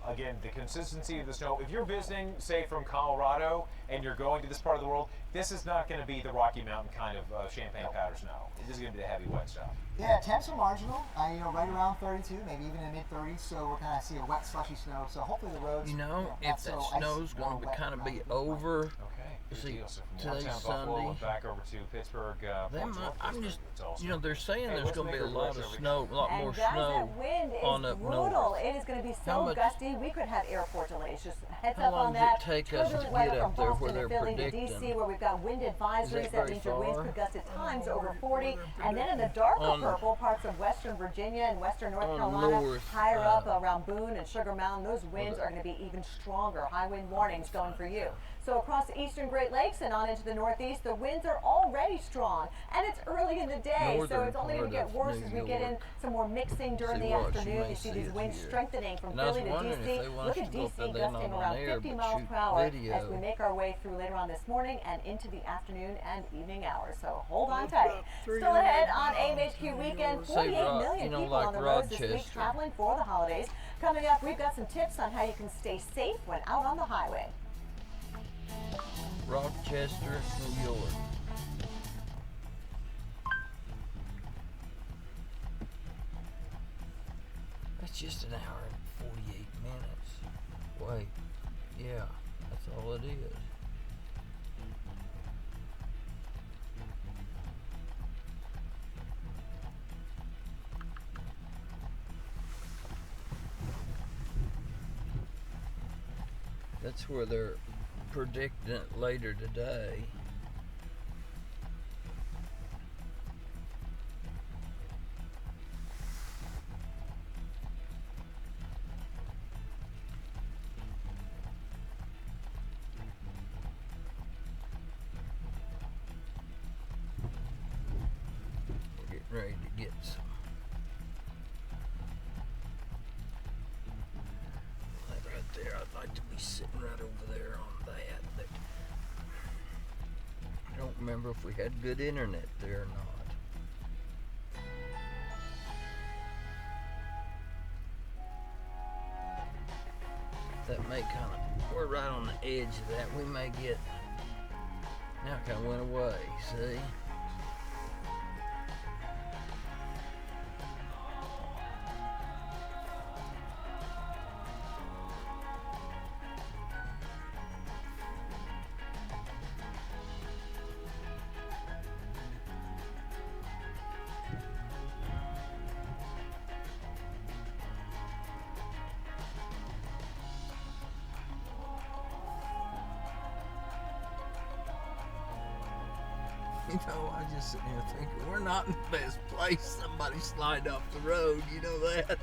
Again, the consistency of the snow. If you're visiting, say, from Colorado and you're going to this part of the world, this is not going to be the Rocky Mountain kind of champagne powder snow. This is going to be the heavy, wet stuff. Yeah, temps are marginal. Right around 32, maybe even in mid 30s. So we're going to see a wet, slushy snow. So hopefully the roads. If that snow's going to kind of be over. See, today's Sunday. Back over to Pittsburgh. I'm just, they're saying there's going to be a lot of snow, a lot more guys, snow that wind on is up brutal. north. It is going to be so gusty. We could have airport delays. Just heads How up long on does that. it take us to Turbulent get weather up from there where Boston they're to Philly to predicting? DC, where we've got wind advisories. That means your winds could gust at times over 40. And then in the darker purple parts of western Virginia and western North Carolina, higher up around Boone and Sugar Mountain, those winds are going to be even stronger. High wind warnings going for you. So across the eastern Great Lakes and on into the northeast, the winds are already strong, and it's early in the day, so it's only going to get worse as we get in some more mixing during the afternoon. You see these winds strengthening from Philly to DC. Look at DC gusting around 50 miles per hour as we make our way through later on this morning and into the afternoon and evening hours. So hold on tight. Still ahead on AMHQ weekend, 48 million people on the roads this week traveling for the holidays. Coming up, we've got some tips on how you can stay safe when out on the highway. Rochester, New York. That's just an hour and 48 minutes. Wait, yeah, that's all it is. That's where they're predicting it later today. We're getting ready to get some. That right there, I'd like to be sitting right over there on that. But I don't remember if we had good internet there or not. That may kind of, we're right on the edge of that. We may get, now it kind of went away, see? You know, I just sitting here thinking, we're not in the best place. Somebody slide off the road, you know that?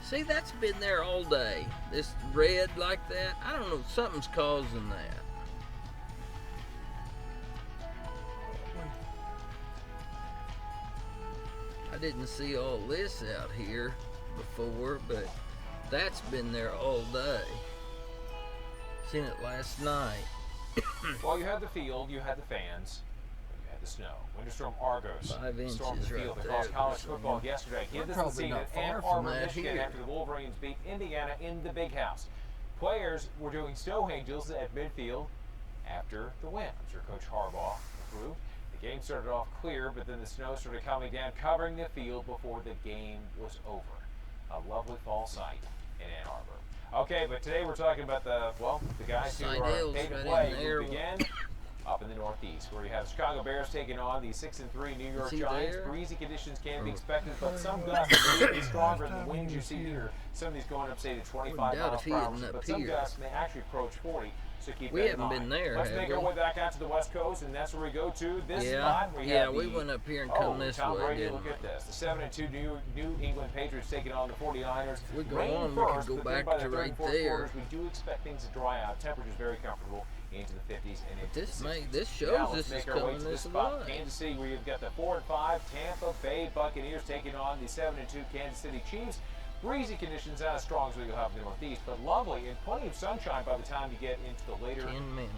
See, that's been there all day. This red like that. I don't know, something's causing that. I didn't see all this out here before, but that's been there all day. Seen it last night. Well, you had the field, you had the fans, you had the snow. Winter Storm Argos 5 inches stormed the field right across there. college football yesterday. Give us the scene at Ann Arbor, Michigan, after the Wolverines beat Indiana in the Big House. Players were doing snow angels at midfield after the win. I'm sure Coach Harbaugh approved. The game started off clear, but then the snow started coming down, covering the field before the game was over. A lovely fall sight in Ann Arbor. Okay, but today we're talking about the guys who are paid to play. We begin up in the Northeast, where you have the Chicago Bears taking on the 6-3 New York Giants. Breezy conditions can be expected, but some gusts may be stronger than the winds you see here. Some of these going up, say, to 25 miles per hour, but some gusts may actually approach 40. So keep that in mind. We haven't been there, Let's make our way back out to the West Coast, and that's where we go to this spot. We went up here and come this Tom way. Brady, look at this. The 7-2 New England Patriots taking on the 49ers. We go Rain on, first, we could go but then back by to the third right and fourth there. quarters, we do expect things to dry out. Temperatures very comfortable into the 50s and into the 60s. This shows now, this let's is make our way coming to this this spot. way. Kansas City, where you've got the 4-5 Tampa Bay Buccaneers taking on the 7-2 Kansas City Chiefs. Breezy conditions, not as strong as we will have in the Northeast, but lovely and plenty of sunshine by the time you get into the later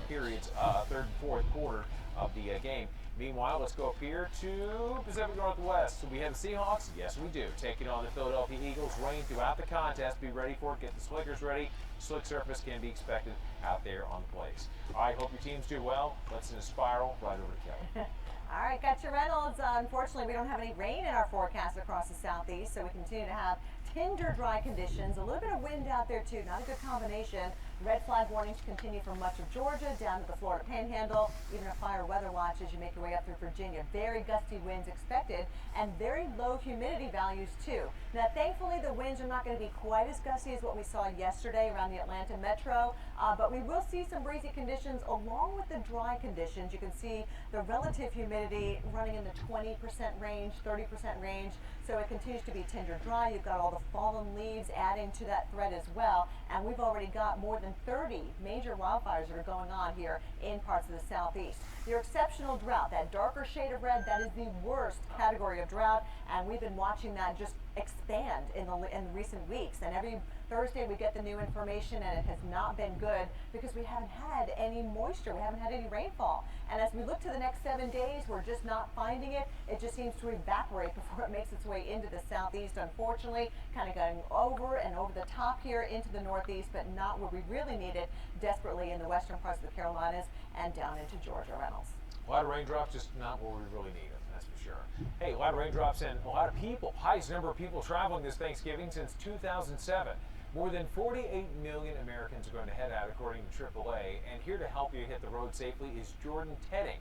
periods, third and fourth quarter of the game. Meanwhile, let's go up here to Pacific Northwest. So we have the Seahawks, yes we do, taking on the Philadelphia Eagles. Rain throughout the contest, be ready for it, get the slickers ready. Slick surface can be expected out there on the place. All right, hope your teams do well. Let's in a spiral right over to Kelley. All right, Gotcha Reynolds. Unfortunately, we don't have any rain in our forecast across the southeast, so we continue to have tender dry conditions. A little bit of wind out there too, not a good combination. Red flag warnings continue from much of Georgia down to the Florida Panhandle, even a fire weather watch as you make your way up through Virginia. Very gusty winds expected and very low humidity values too. Now thankfully the winds are not going to be quite as gusty as what we saw yesterday around the Atlanta metro, but we will see some breezy conditions along with the dry conditions. You can see the relative humidity running in the 20% range, 30% range, so it continues to be tender dry. You've got all the fallen leaves adding to that thread as well, and we've already got more than 30 major wildfires that are going on here in parts of the southeast. Your exceptional drought, that darker shade of red, that is the worst category of drought, and we've been watching that just expand in recent weeks. And every Thursday we get the new information, and it has not been good because we haven't had any moisture, we haven't had any rainfall. And as we look to the next 7 days, we're just not finding it. It just seems to evaporate before it makes its way into the southeast, unfortunately, kind of going over and over the top here into the northeast, but not where we really need it desperately in the western parts of the Carolinas and down into Georgia. Reynolds. A lot of raindrops, just not where we really need them, that's for sure. Hey, a lot of raindrops and a lot of people, highest number of people traveling this Thanksgiving since 2007. More than 48 million Americans are going to head out, according to AAA. And here to help you hit the road safely is Jordan Tedding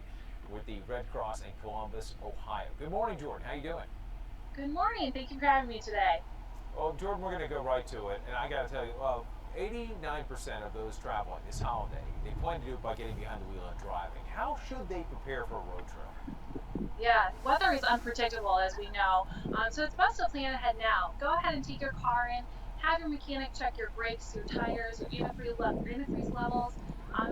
with the Red Cross in Columbus, Ohio. Good morning, Jordan. How you doing? Good morning. Thank you for having me today. Well, Jordan, we're going to go right to it. And I got to tell you, 89% of those traveling this holiday, they plan to do it by getting behind the wheel and driving. How should they prepare for a road trip? Yeah, weather is unpredictable, as we know. So it's best to plan ahead now. Go ahead and take your car in. Have your mechanic check your brakes, your tires, your antifreeze levels.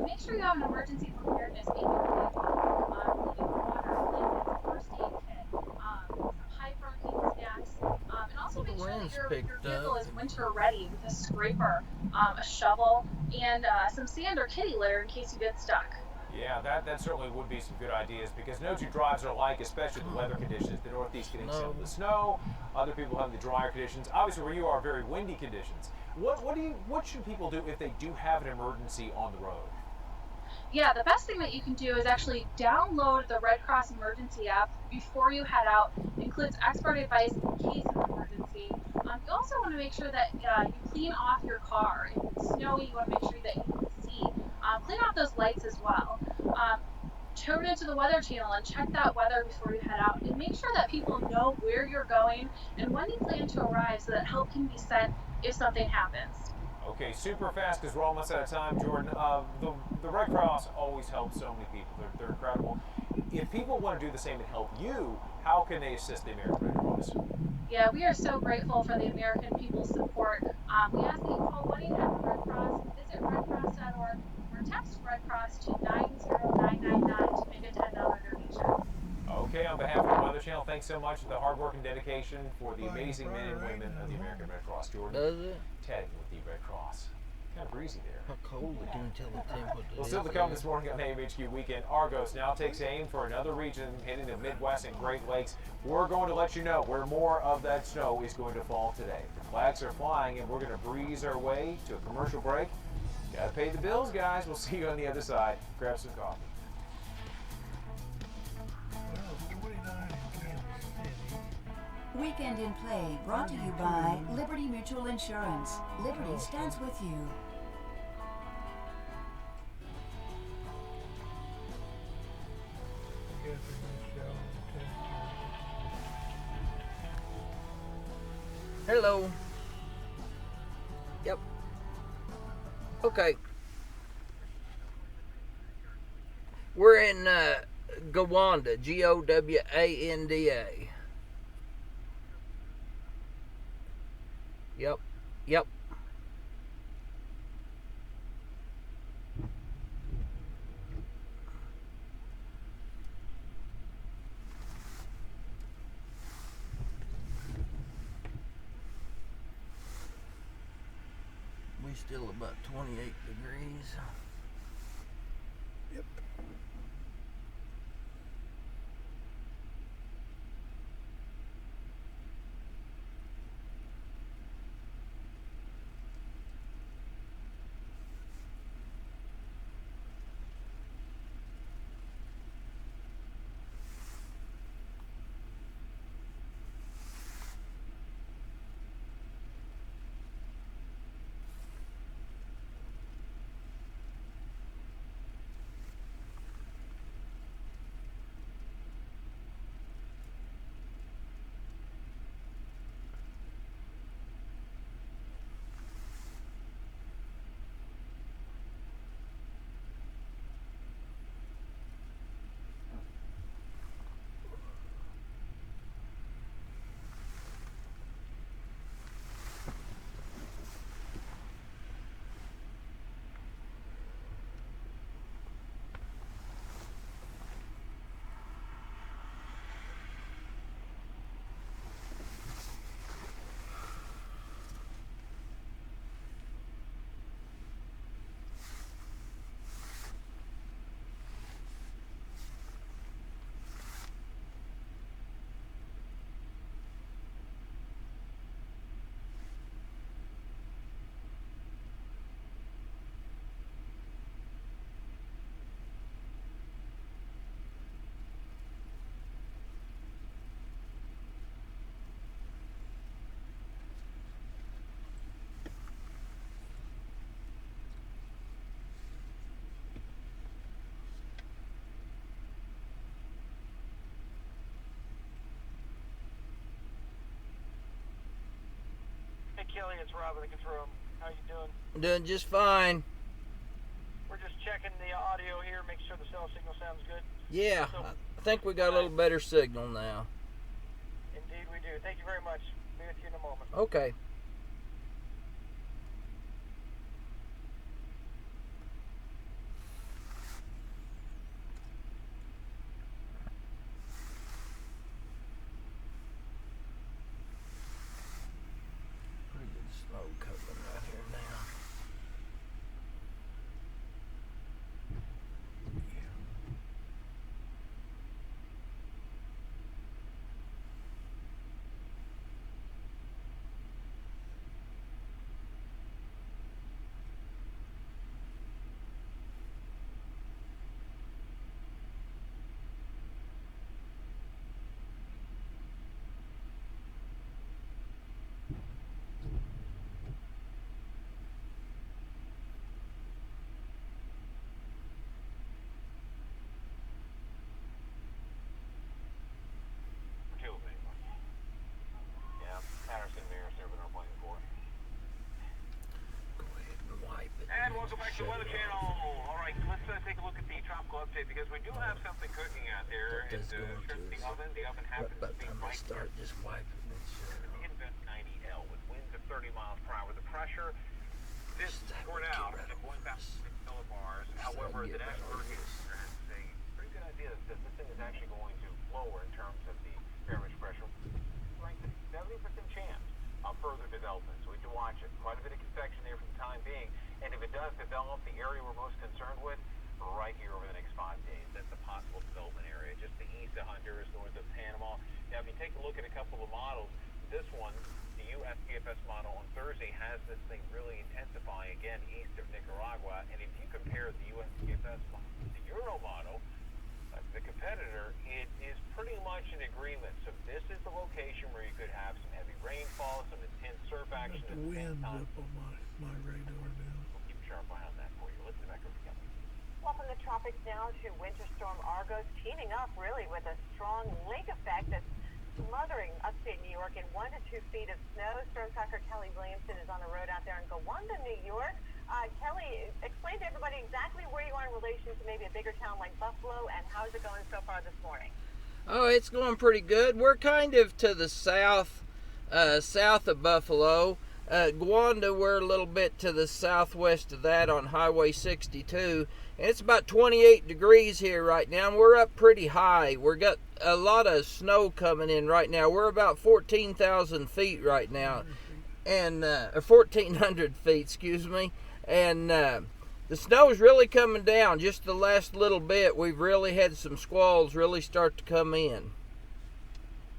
Make sure you have an emergency preparedness in your vehicle, including water, blankets, first aid kit, some high-protein snacks, and also make sure that your vehicle is winter ready with a scraper, a shovel, and some sand or kitty litter in case you get stuck. Yeah, that certainly would be some good ideas, because no two drives are alike, especially the weather conditions. The Northeast getting some of the snow, other people have the drier conditions. Obviously, where you are, very windy conditions. What should people do if they do have an emergency on the road? Yeah, the best thing that you can do is actually download the Red Cross Emergency app before you head out. It includes expert advice in case of emergency. You also want to make sure that you clean off your car. If it's snowy, you want to make sure that you can see. Clean off those lights as well. Tune into the Weather Channel and check that weather before you head out. And make sure that people know where you're going and when you plan to arrive so that help can be sent if something happens. Okay, super fast because we're almost out of time, Jordan. The Red Cross always helps so many people. They're incredible. If people want to do the same and help you, how can they assist the American Red Cross? Yeah, we are so grateful for the American people's support. We ask that you call 1-800-RED CROSS, visit redcross.org, or text Red Cross to 90999 to make a $10 donation. Okay. Okay, on behalf of the Weather Channel, thanks so much for the hard work and dedication for the amazing men and women of the American Red Cross. Jordan, Does it? Ted with the Red Cross. Kind of breezy there. How cold it can you tell the temperature? Well, still to come this morning on AMHQ Weekend. Argos now takes aim for another region heading to Midwest and Great Lakes. We're going to let you know where more of that snow is going to fall today. The flags are flying, and we're going to breeze our way to a commercial break. Gotta pay the bills, guys. We'll see you on the other side. Grab some coffee. Weekend in Play brought to you by Liberty Mutual Insurance. Liberty stands with you. Hello. Yep. Okay. We're in Gowanda, Gowanda. Yep. Yep. We still about 28 degrees. Yep. Hey Kelley, it's Rob in the control room. How you doing? Doing just fine. We're just checking the audio here, make sure the cell signal sounds good. Yeah, So, I think we got a little better signal now. indeed we do. Thank you very much. Be with you in a moment. Okay. Pretty good snow covering right here now. Yeah, Patterson Mirror serving our plane for. Go ahead and wipe it. And welcome back to the Weather Channel. All right, let's take a look at the tropical update because we do have something cooking out there. That's It's going to the oven. The oven happens by to the be time I right start, here. just wipe it. Make sure. Invent 90L with winds of 30 miles per hour. The pressure this poured out at 1,000 millibars. However, the National Hurricane Center has a pretty good idea that this thing is actually going to flow lower in terms of the average pressure. Like the 70% chance of further development. So we can watch it. Quite a bit of convection there for the time being. And if it does develop, the area we're most concerned with, right here over the next 5 days. That's the possible development area, just the east of Honduras, north of Panama. Now, if you take a look at a couple of models, this one, the USPFS model on Thursday, has this thing really intensifying again east of Nicaragua. And if you compare the USPFS model to the Euro model, the competitor, it is pretty much in agreement. So this is the location where you could have some heavy rainfall, some intense surf action. The wind's up on my radar now. We'll keep a sharp eye on that for you. Let's get back over to Kelley. Well, from the tropics now to Winter Storm Argos, teaming up really with a strong lake effect that's smothering upstate New York in 1 to 2 feet of snow. Storm tracker Kelley Williamson is on the road out there in Gowanda, New York. Kelley, explain to everybody exactly where you are in relation to maybe a bigger town like Buffalo, and how's it going so far this morning? Oh, it's going pretty good. We're kind of to the south of Buffalo. Gowanda, we're a little bit to the southwest of that on Highway 62. And it's about 28 degrees here right now, and we're up pretty high. We've got a lot of snow coming in right now. We're about 14,000 feet right now, and 1,400 feet, excuse me. And the snow's really coming down. Just the last little bit, we've really had some squalls really start to come in.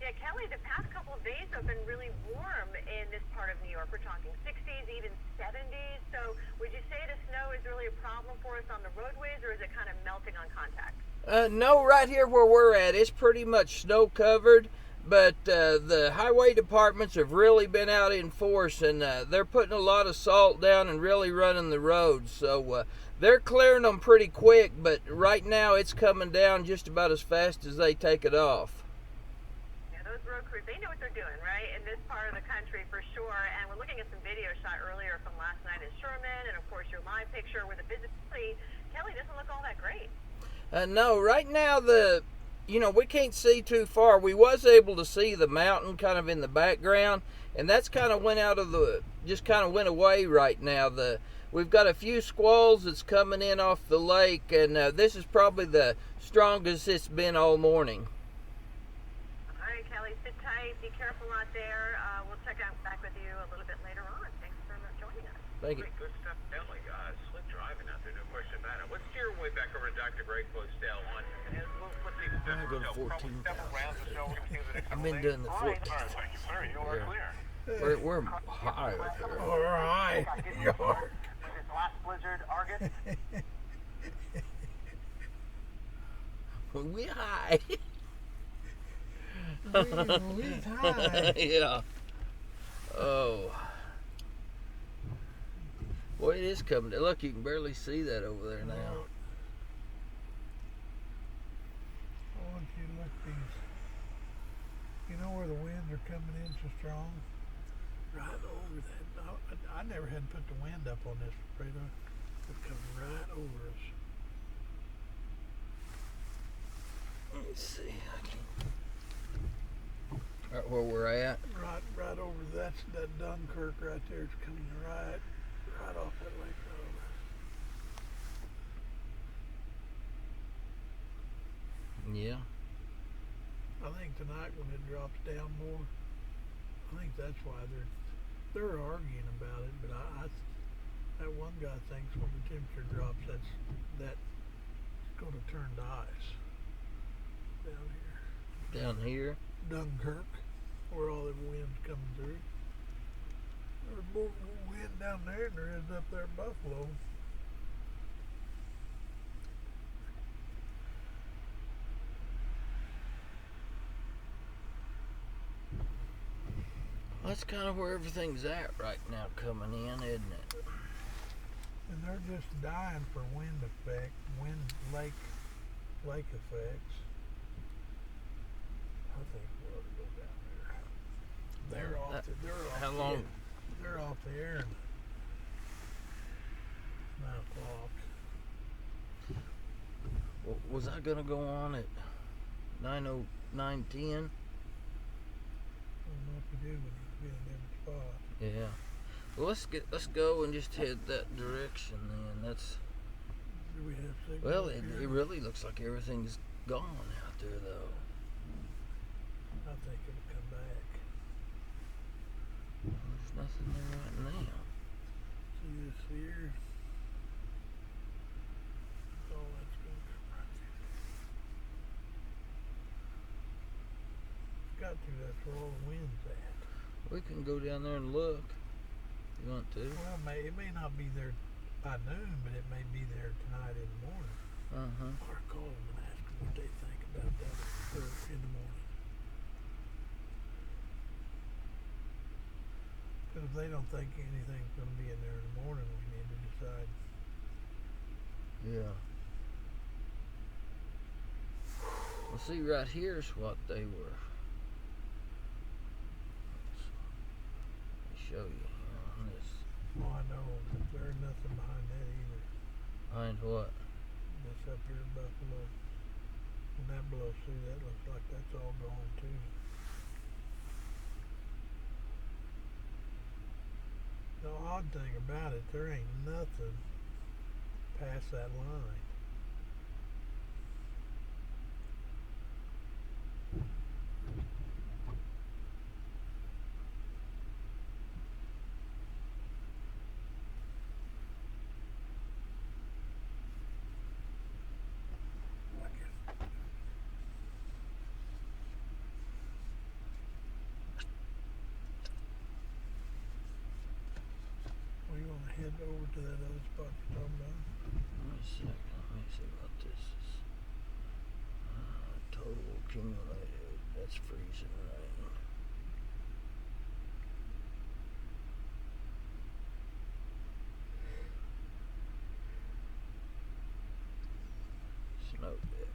Yeah, Kelley, the past couple of days have been really warm in this part of New York. We're talking 60s, even 70s. So would you say the snow is really a problem for us on the roadways, or is it kind of melting on contact? No, right here where we're at, it's pretty much snow covered. But the highway departments have really been out in force, and they're putting a lot of salt down and really running the roads. So they're clearing them pretty quick, but right now it's coming down just about as fast as they take it off. Yeah, those road crews, they know what they're doing, right, in this part of the country for sure. And we're looking at some video shot earlier from last night in Sherman, and of course your live picture where the visibility, Kelley, doesn't look all that great. No, right now we can't see too far. We was able to see the mountain kind of in the background, and that's kind of went away right now. We've got a few squalls that's coming in off the lake, and this is probably the strongest it's been all morning. All right, Kelley, sit tight, be careful out there. We'll check back with you a little bit later on. Thanks for joining us. Thank you. Good stuff, Kelley. Slick driving out there, no question about it. Let's steer way back over to Dr. Greg Postel on. I go to 14,000. I've been doing the 14. Thank you, sir. You are clear. We're high up there. All right. Last blizzard, Argus. We high. We high. Yeah. Oh. Boy, it is coming. Look, you can barely see that over there now. I want you to look these. You know where the winds are coming in so strong? Right over that. I never had put the wind up on this radar. It's coming right over us. Let me see. Right where we're at. Right over that Dunkirk right there. It's coming right off that lake over. Yeah. I think tonight when it drops down more, I think that's why they're arguing about it. But that one guy thinks when the temperature drops, that's going to turn to ice down here. Down here? Dunkirk, where all the wind's coming through. There's more wind down there than there is up there at Buffalo. That's kind of where everything's at right now coming in, isn't it? And they're just dying for wind effect, lake effects. I think we ought to go down there. They're off the air at 9 o'clock. Well, was I gonna go on at 9:10? I don't know if you do, but you be in a different spot. Yeah. Well, let's go and just head that direction then. That's. Do we have signal? Well, it really looks like everything's gone out there though. I think it'll come back. There's nothing there right now. See this here? Oh, that's going to come right there. It's got to. That's where all the wind's at. We can go down there and look. You want to? Well, it may not be there by noon, but it may be there tonight in the morning. Or call them and ask them what they think about that in the morning. Because if they don't think anything's going to be in there in the morning, we need to decide. Yeah. Well, see, right here's what they were. Let me show you on this. Oh, I know. There's nothing behind that either. Behind what? This up here in Buffalo. When that blows through, that looks like that's all gone too. The odd thing about it, there ain't nothing past that line. We want to head over to that other spot you're talking about. Wait a second. Let me see what this is. Total accumulated. That's freezing rain. Snow depth.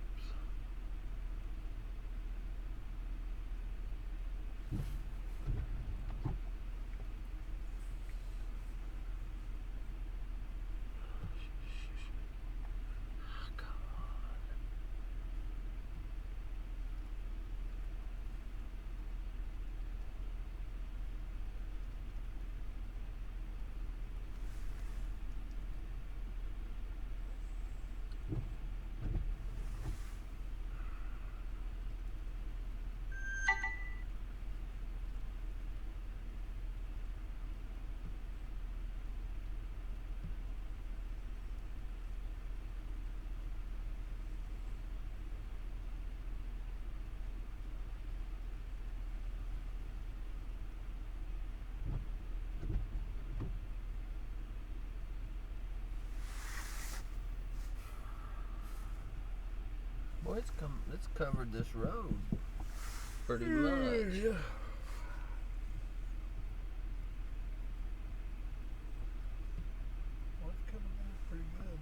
Boy, it's covered this road pretty much. Yeah. Well, it's coming down pretty good.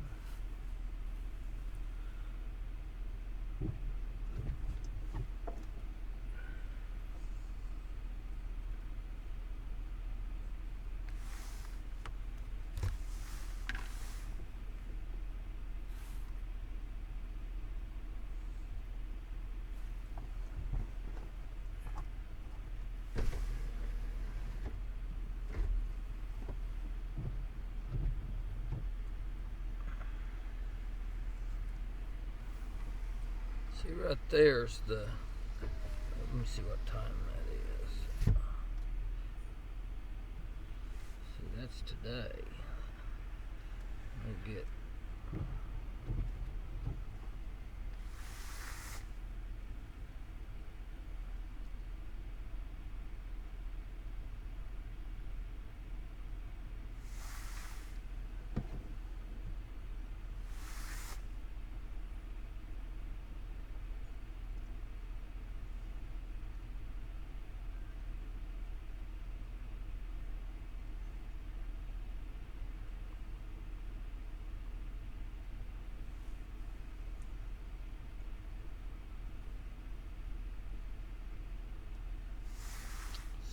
See, right there's the. Let me see what time that is. See, that's today. Let me get.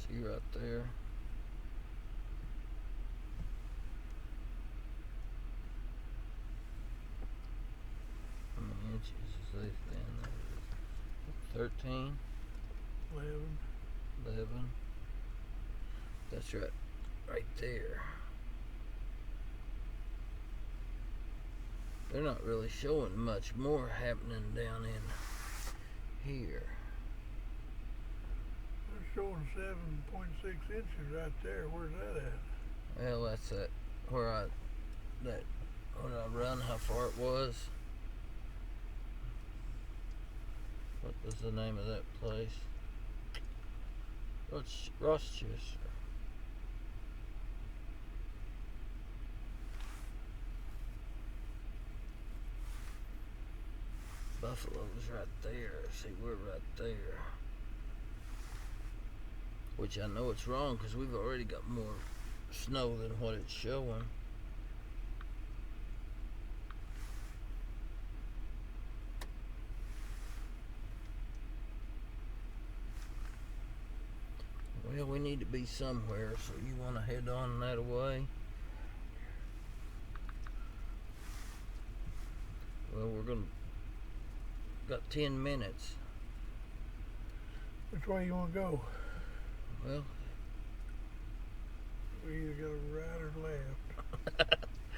See right there. How many inches is this then? 13? 11. That's right there. They're not really showing much more happening down in here. showing 7.6 inches right there. Where's that at? Well, that's it. Where I run, how far it was. What was the name of that place? Rochester. Buffalo's right there. See, we're right there. Which I know it's wrong because we've already got more snow than what it's showing. Well, we need to be somewhere, so you want to head on that way? Well, got 10 minutes. Which way you want to go? Well, we either go right or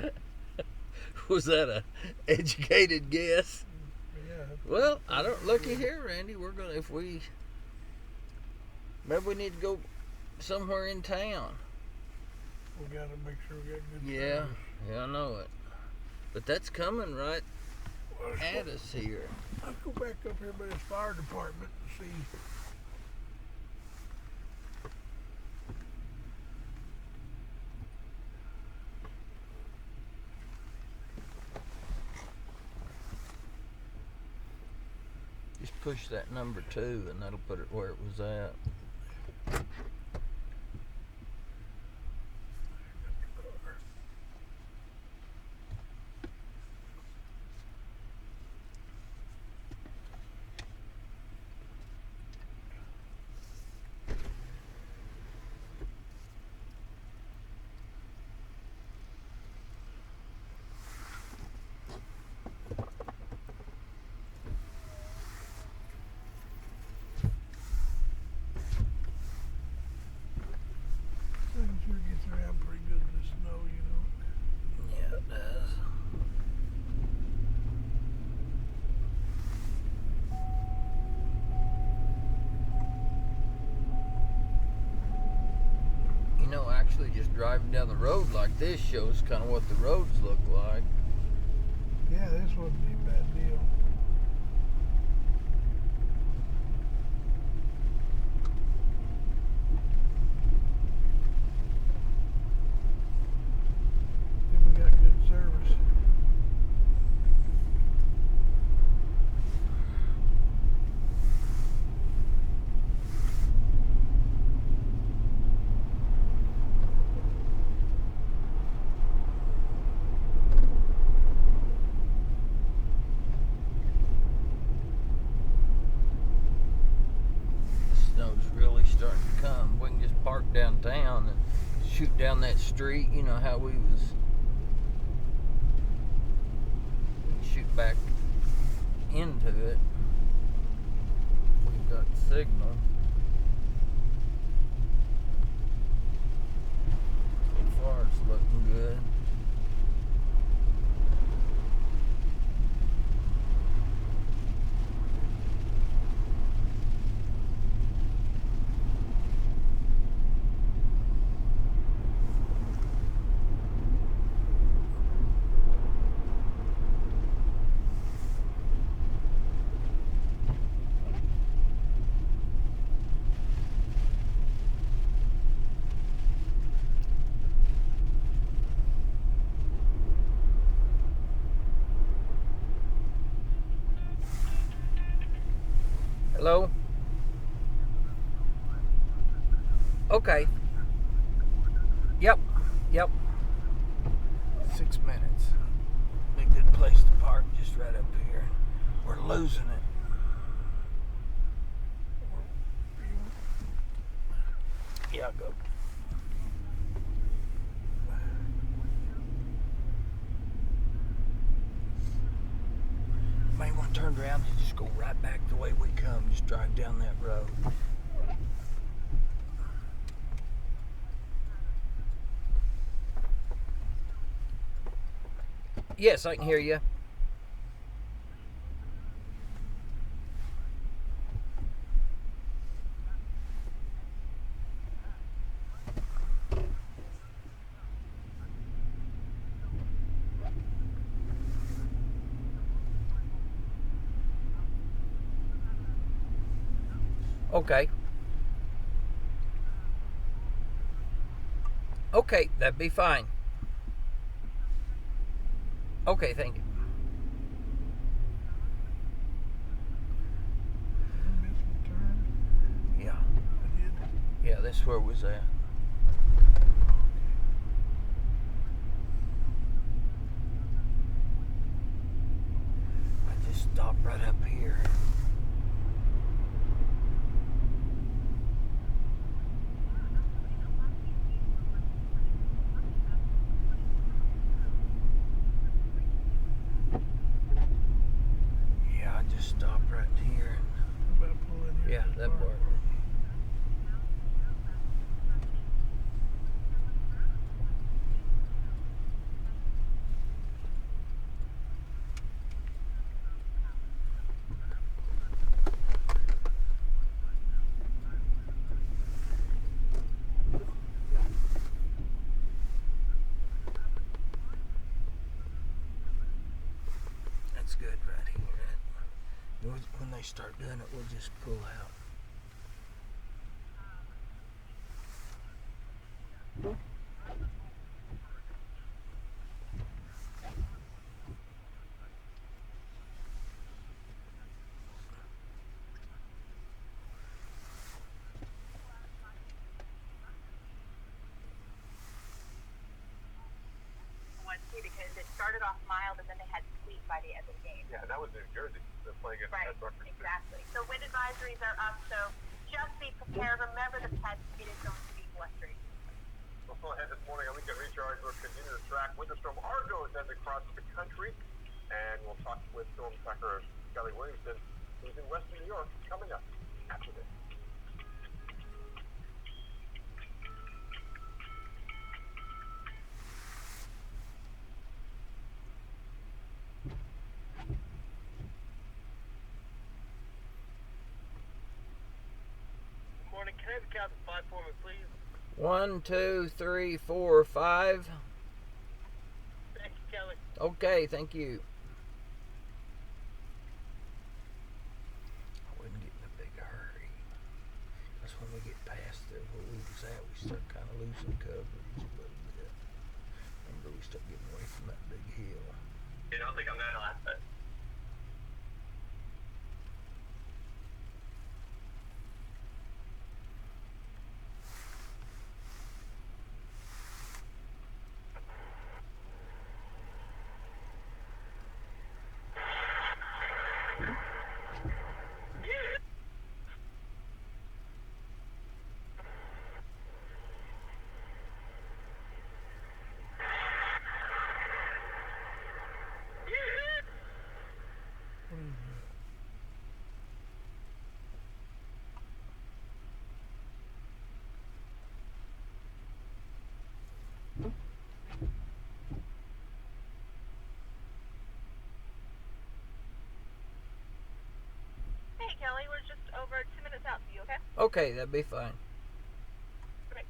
left. Was that a educated guess? Yeah. Well, I don't. Looky here, Randy. We're gonna maybe we need to go somewhere in town. We gotta make sure we got good Yeah, service. yeah, I know it. But that's coming right at us here. Let's go back up here by this fire department and see. Just push that number 2 and that'll put it where it was at. Sure gets around pretty good in the snow, you know. Yeah, it does. You know, actually just driving down the road like this shows kind of what the roads look like. Yeah, this wouldn't be a bad deal. We got good service. The snow's really starting to come. We can just park downtown and shoot down that street. You know how we was shoot back into it. We've got signal. So far it's looking good. Hello? Okay. Yep. 6 minutes. Be a good place to park just right up here. We're losing it. Yeah, I'll go. May want to turn around and just go right back the way we come. Just drive down that road. Yes, I can hear you. Okay. Okay, that'd be fine. Okay, thank you. Yeah. Yeah, that's where it was at. I just stopped right up here. Yeah, I just stopped right here. Yeah, that part. That's good right here. When they start doing it, we'll just pull out. Because it started off mild and then they had sleet by the end of the game. Yeah, that was New Jersey. They're playing against Right, exactly. So wind advisories are up, so just be prepared. Remember the pet speed is going to be blustery. We'll still ahead this morning on Weekend Recharge. We'll continue to track Winter Storm Argos as it crosses the country. And we'll talk with storm tracker Kelley Williamson, who's in Western New York, coming up after this. Morning, can I have the count of 5 for me, please? 1, 2, 3, 4, 5. Thank you, Kelley. Okay, thank you. I wouldn't get in a big hurry. That's when we get past where we was at, we start kind of losing coverage a little bit. Remember, we start getting away from that big hill. I don't think I'm that last bit. Hey, Kelley, we're just over 2 minutes out for you, okay? Okay, that'd be fine. Great.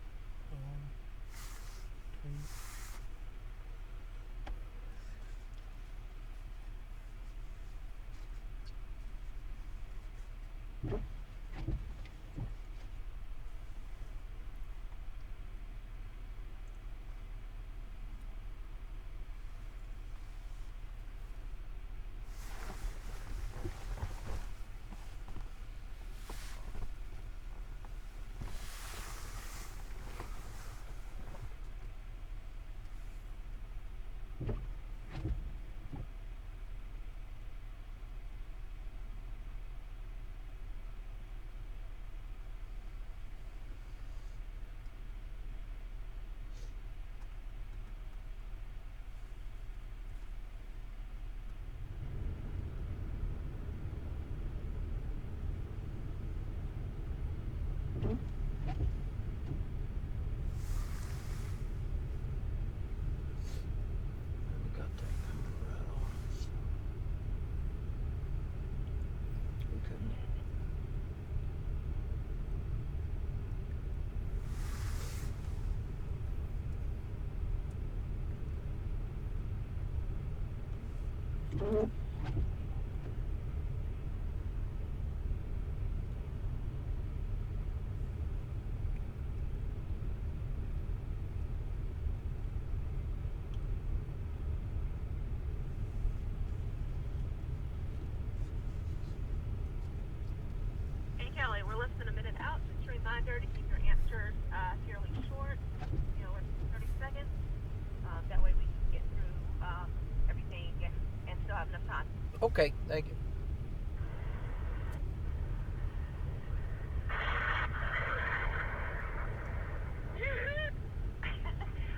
Kelley. We're less than a minute out. Just a reminder to keep your answers fairly short, less than 30 seconds. That way we can get through everything and still have enough time. Okay, thank you.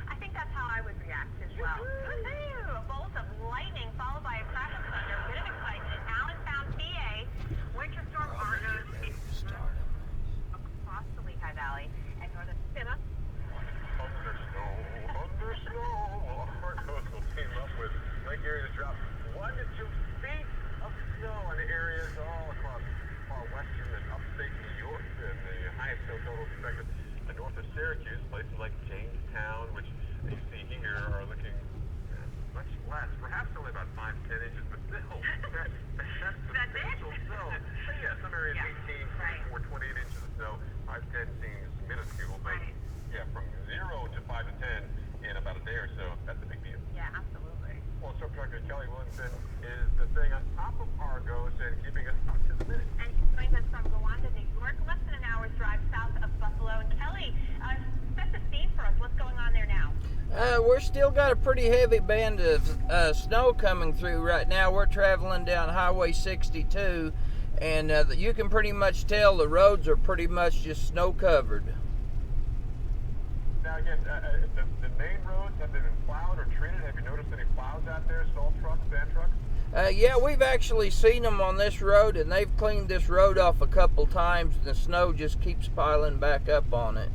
I think that's how I would react as well. Woohoo! A bolt of lightning followed by a crash of thunder. A bit of excitement. Allentown, PA. Winter storm Argos across the Lehigh Valley and northern Cinema. Thunder snow. Well, our coastal team up with Lake Erie to drop 1 to 2 feet of snow in areas all across far western and upstate New York. And the highest snow total expected north of Syracuse, places like Jamestown, which you see here are looking much less, perhaps only about 5 to 10 inches, but still, that's substantial snow. So yeah, some areas 18, 24, 28 inches of snow. 5 to 10 seems minuscule, but yeah, from 0 to 5 to 10 in about a day or so, that's a big deal. Yeah, absolutely. Well, Subtractor Kelley Williamson is the thing on top of Argos and keeping us up to the minute. And he joins us from Rwanda, New York, less than an hour's drive south of Buffalo. And Kelley, set the scene for us. What's going on there now? We're still got a pretty heavy band of snow coming through right now. We're traveling down Highway 62, and you can pretty much tell the roads are pretty much just snow covered. Now again, the main roads, have they been plowed or treated? Have you noticed any plows out there, salt trucks, sand trucks? Yeah, we've actually seen them on this road, and they've cleaned this road off a couple times. The snow just keeps piling back up on it.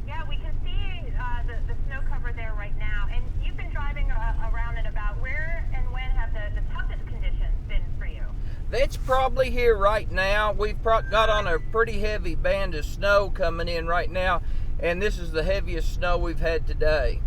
Yeah, we can see the snow cover there right now. And you've been driving around and about. Where and when have the toughest conditions been for you? It's probably here right now. We've got on a pretty heavy band of snow coming in right now, and this is the heaviest snow we've had today.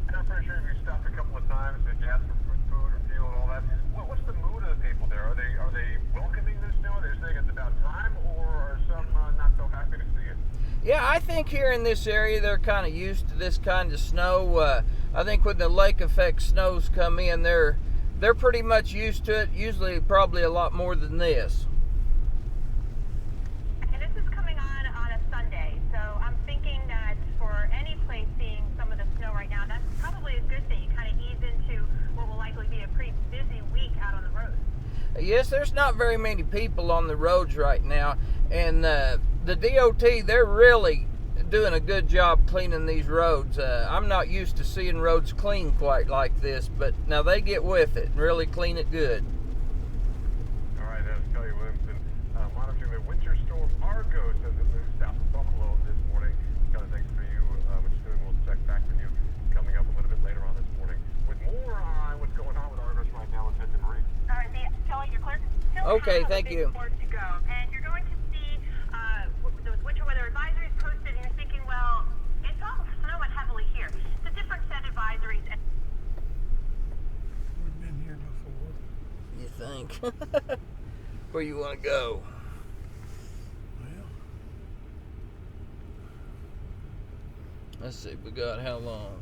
And I'm pretty sure you've stopped a couple of times to gas for food or fuel and all that. What's the mood of the people there? Are they welcoming this snow? Are they saying it's about time, or are some not so happy to see it? Yeah, I think here in this area they're kind of used to this kind of snow. I think when the lake effect snows come in, they're pretty much used to it. Usually probably a lot more than this. And this is coming on a Sunday, so I'm thinking that for any place seeing some of the snow right now, that's probably a good thing. You kind of ease into what will likely be a pretty busy week out on the road. Yes, there's not very many people on the roads right now, and the DOT, they're really doing a good job cleaning these roads. I'm not used to seeing roads clean quite like this, but now they get with it and really clean it good. All right, that's Kelley Williamson monitoring the winter storm Argos as it moves south of Buffalo this morning. Kelley, thanks for you, what you're doing. We'll check back with you coming up a little bit later on this morning with more on what's going on with Argos right now. Let's head to Marie. All right, Kelley, you're clear. Okay, thank you. To go. And you're going to see those winter weather advisories posted, and you're thinking, well, it's all snowing heavily here. It's a different set of advisories. We've been here before. You think? Where you want to go? Well, let's see, we got how long?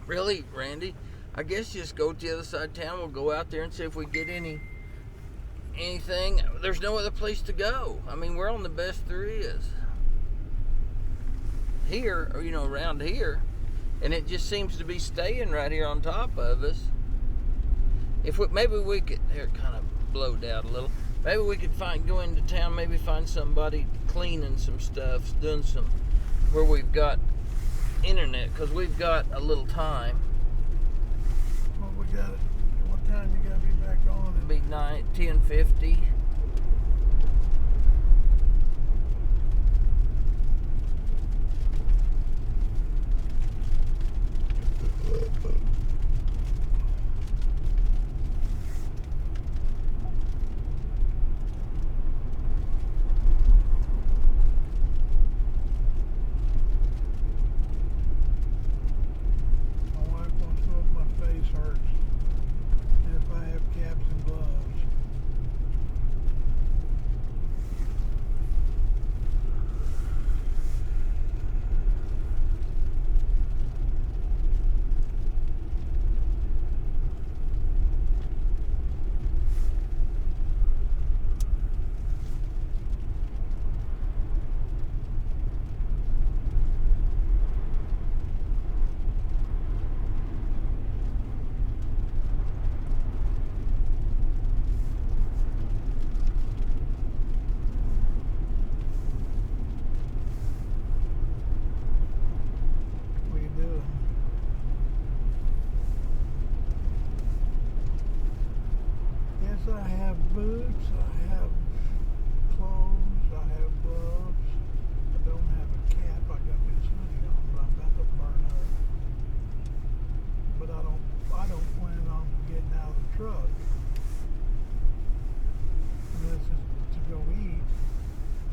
Really, Randy? I guess just go to the other side of town. We'll go out there and see if we get anything. There's no other place to go. I mean, we're on the best there is. Here, or around here. And it just seems to be staying right here on top of us. Maybe we could, here it kind of blowed out a little. Maybe we could go into town, maybe find somebody cleaning some stuff, doing some, where we've got internet, because we've got a little time. well, we got it. What time you got to be back on? It'll be 10:50. My wife wants to know if my face hurts and if I have caps and gloves.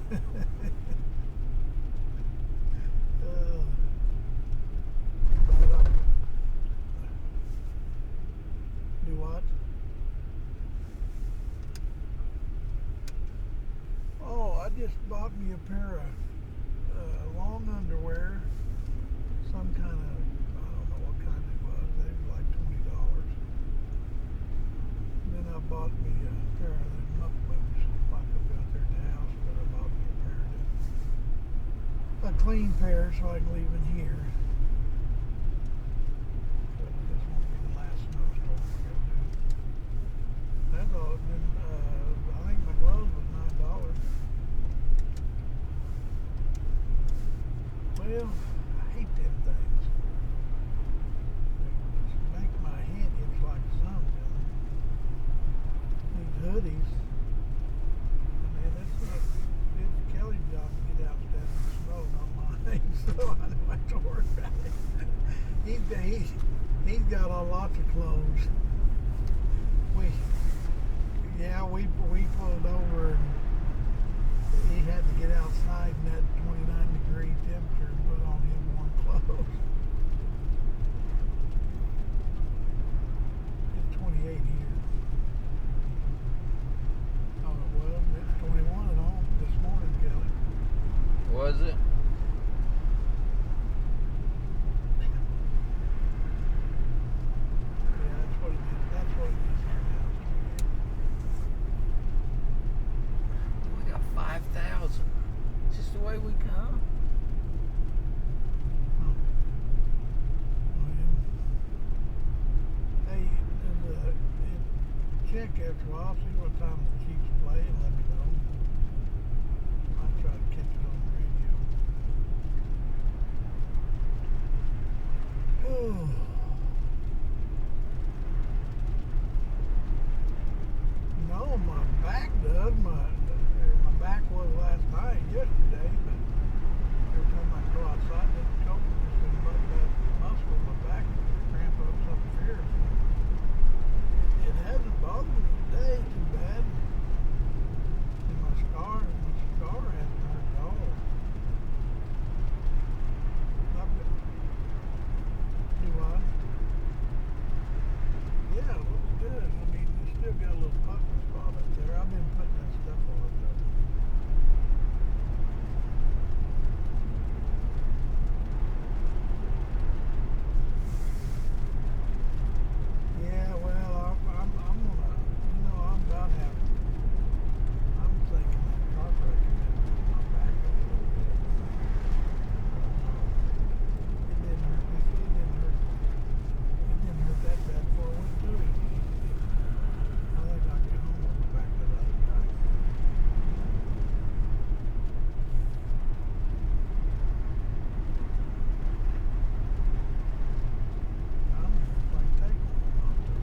Do what? Oh, I just bought me a pair of long underwear. Some kind of, I don't know what kind it was. They were like $20. And then I bought me a pair of the muck boots. Like I've got there at the house, but I bought me a clean pair so I can leave in here. But this won't be the last snowstorm we're going to do. That's all. And then, I think my gloves was $9. Well, I hate them things. They just make my head itch like a sun gun. These hoodies, I mean, it's Kelley's job to get out there in the snow, not mine, so I don't have to worry about it. He's got lots of clothes. We pulled over and he had to get outside in that 29-degree temperature and put on his warm clothes. It's 28 here. Oh, well, it's 21 at home this morning, Kelley. Was it? Yeah, that's what it is. That's what it is here now. We got 5,000. It's just the way we come. Hey, check after a while, see what time the Chiefs play, and let me know. I'll try to catch it on the radio. Oh. No, my back does. My back was last night, yesterday, but every time I go outside, it's cold. Just in that muscle in my back cramp up something fierce. It hasn't bothered me today too bad. And my scar hasn't hurt at all. Do what? Yeah, it looks good. I mean, you still got a little pucker spot up there. I've been putting that stuff on it though. Yeah, well, I'm gonna, I'm about having, I'm thinking that carburetor can mess my back up a little bit. It didn't hurt that bad before I went to it. I think I'll get home and go back to the other guy. I'm going to take one or two.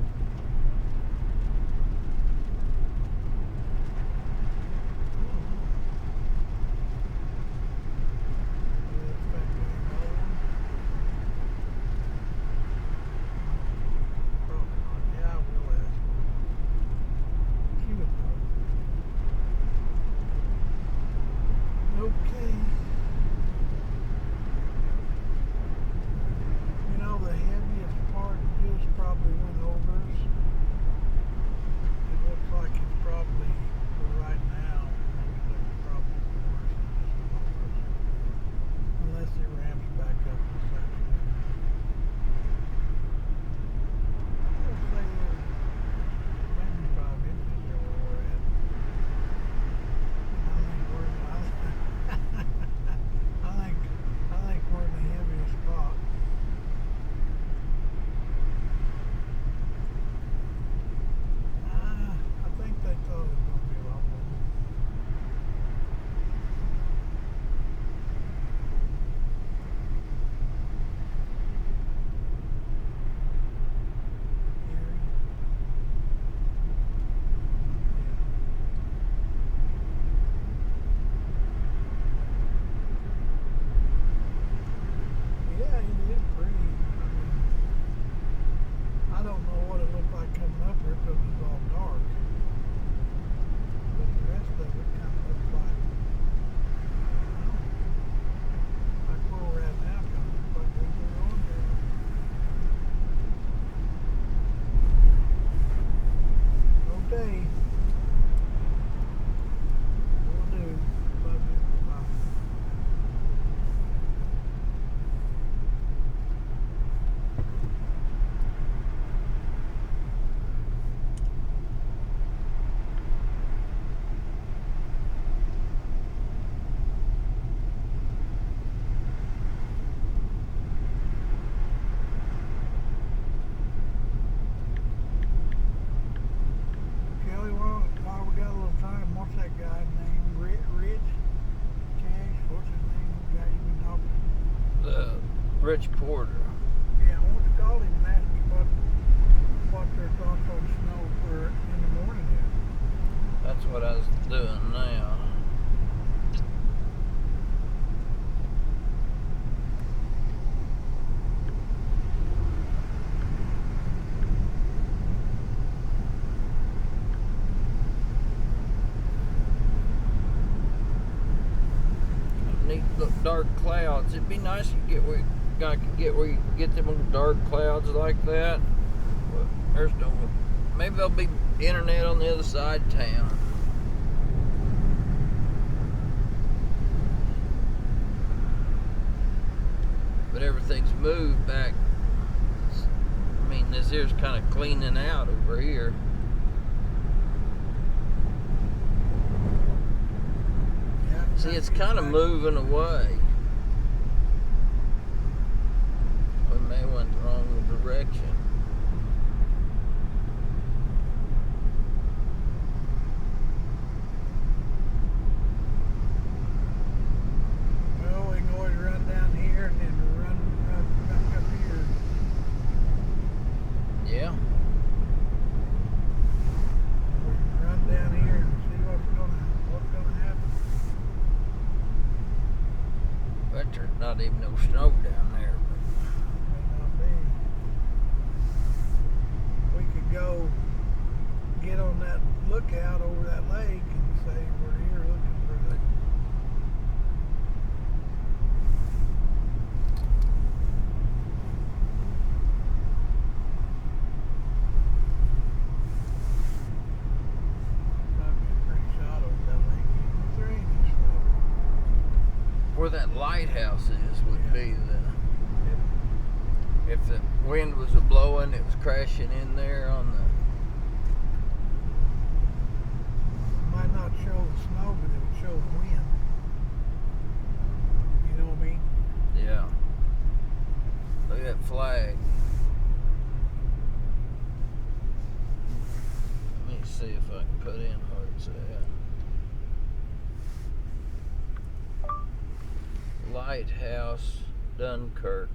Okay. The heaviest part just probably went over us. It looks like it's probably, for right now, looks probably the worst of just went over us. Unless it ramps back up this afternoon. I'll say there's maybe 5 inches there where we're at. And I think we're Rich Porter. Yeah, I want to call him and ask him what their thoughts on snow for in the morning is. That's what I was doing now. Neat dark clouds. It'd be nice to get where you get them little dark clouds like that. But there's no. Maybe there'll be internet on the other side of town. But everything's moved back. I mean, this here's kind of cleaning out over here. See, it's kind of moving away. We may went the wrong direction. Well, we can always run down here and then run back up here. Yeah. We can run down here and see what's gonna happen. But there's not even no snow down there. May not be. We could go get on that lookout over that lake and say we're here looking for the. Might be a pretty shot over that lake. If there ain't any snow. Where that lighthouse is would be the. If the wind was a blowing, it was crashing in there on the. Might not show the snow, but it would show the wind. You know what I mean? Yeah. Look at that flag. Let me see if I can put in where it's at. Lighthouse, Dunkirk.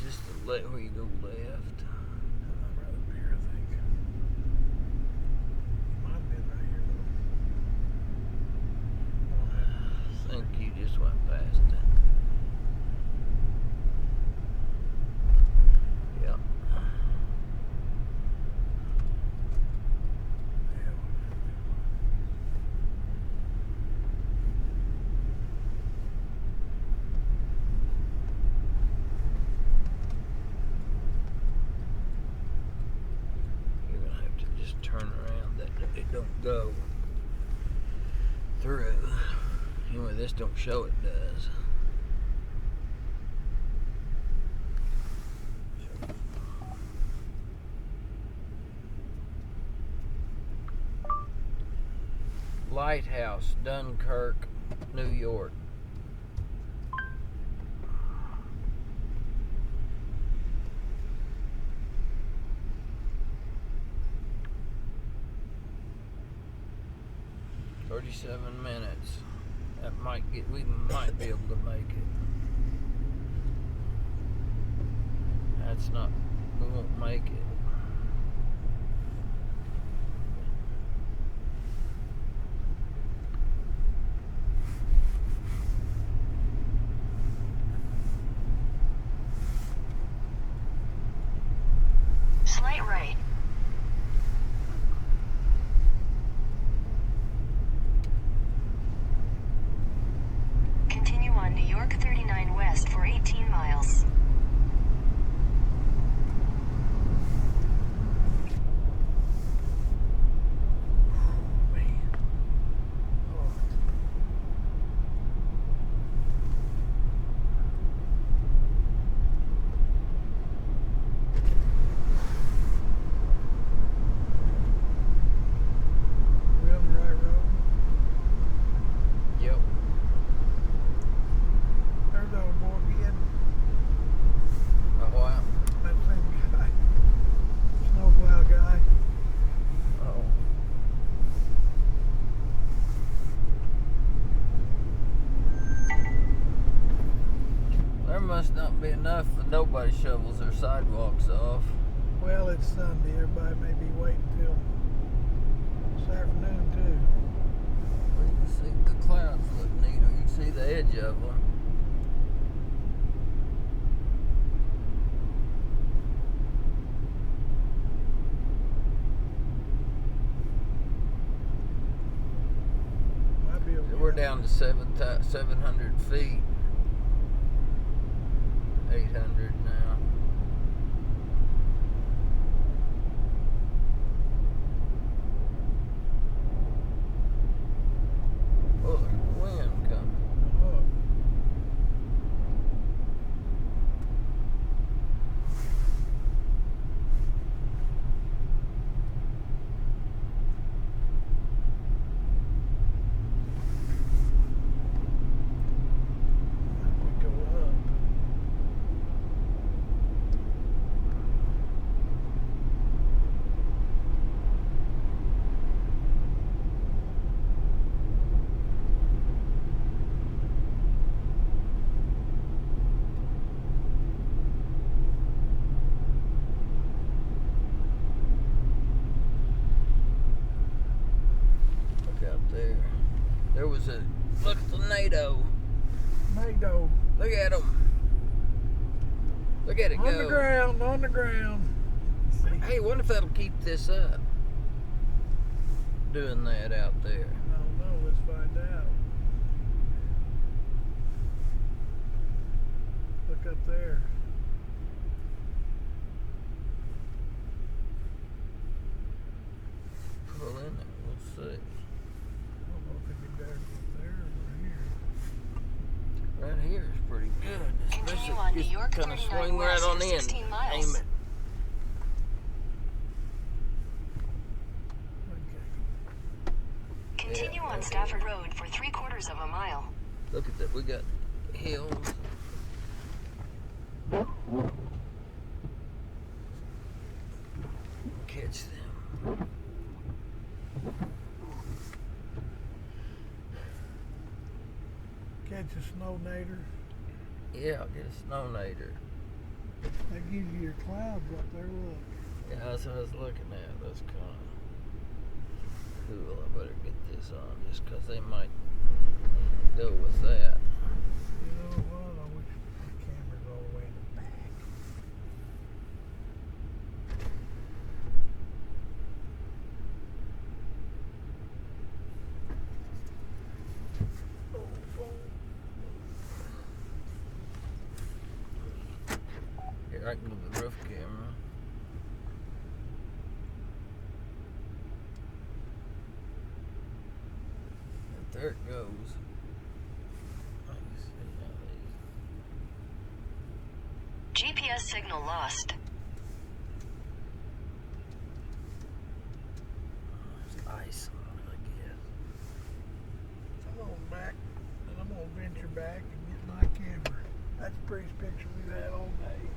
Just where you go left. Right up here, I think. Might have been right here, though. I think you just went past it. Yep. Turn around that it don't go through. Anyway, this don't show it does. Lighthouse, Dunkirk, New York. "37 minutes. That might get. We might be able to make it. That's not. We won't make it. Slight right. Continue on New York 39 West for 18 miles. must not be enough that nobody shovels their sidewalks off. Well, it's Sunday. Everybody may be waiting till this afternoon too. Well, you can see the clouds look neat. You can see the edge of them. We're down to 700 feet. 800 now. Oh, there's wind coming. Oh. There was a, look at the NATO. NATO. Look at him. Look at it go. On the ground. Hey, what if that'll keep this up? Doing that out there. I don't know, let's find out. Look up there. Pull in it, we'll see. Right here is pretty good. Continue on New York kind of 39 swing right west on in. 16 miles. Aim it. Continue on Stafford Road for 3/4 of a mile. Look at that. We got hills. Catch them. Catch a snow-nader. Yeah, I'll get a snow-nader. That gives you your clouds up there, look. Yeah, that's what I was looking at. That's kind of cool. I better get this on just because they might go with that. You know what? I wish the camera's all the way in the back. Here, I can move the roof camera. And there it goes. GPS signal lost. There's ice on it, I guess. Come on back, and I'm going to venture back and get my camera. That's the prettiest picture we've had all day.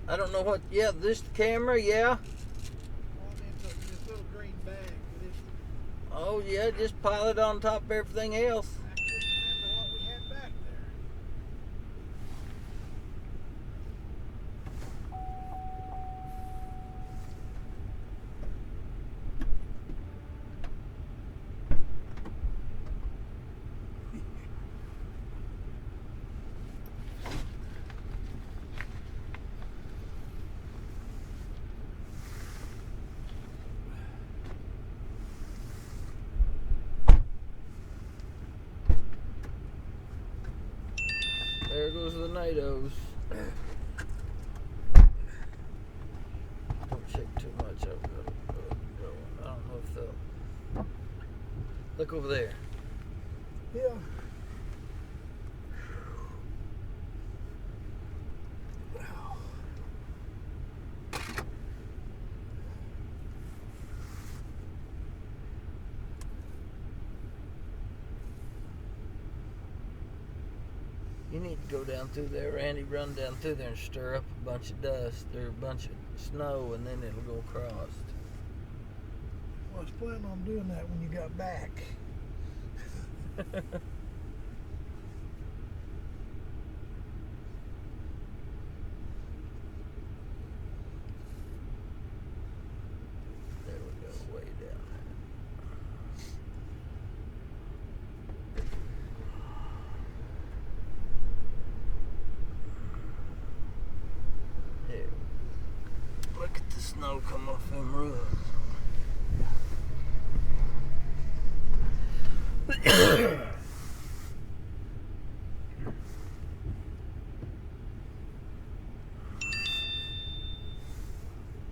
I don't know what. Yeah, this camera. Yeah. This little green bag. Oh yeah, just pile it on top of everything else. I couldn't remember what we had back there. There goes the NATOs. Don't shake too much of it. Look over there. Yeah. You need to go down through there, Randy. Run down through there and stir up a bunch of dust or a bunch of snow, and then it'll go across. Well, I was planning on doing that when you got back. There we go, way down there. Here. Look at the snow come off them roofs.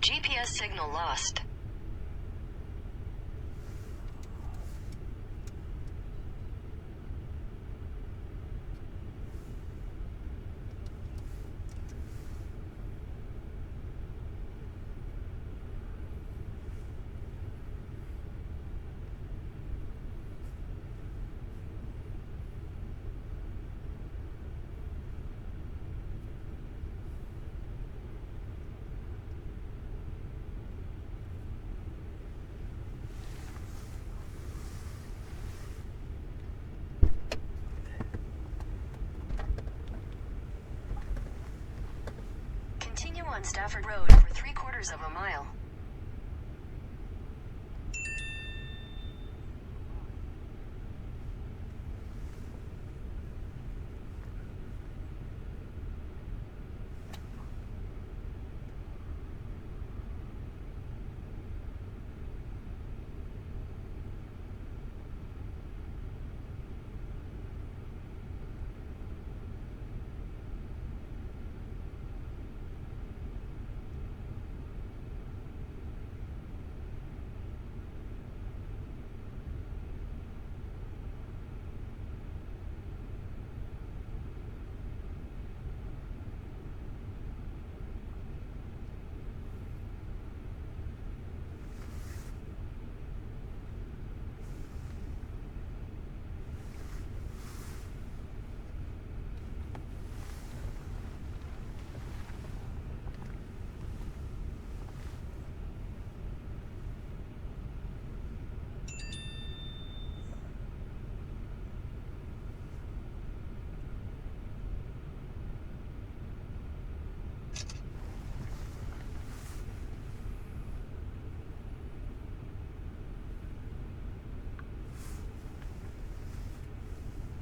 GPS signal lost. Continue on Stafford Road for 3/4 of a mile.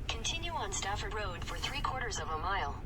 Continue on Stafford Road for 3/4 of a mile.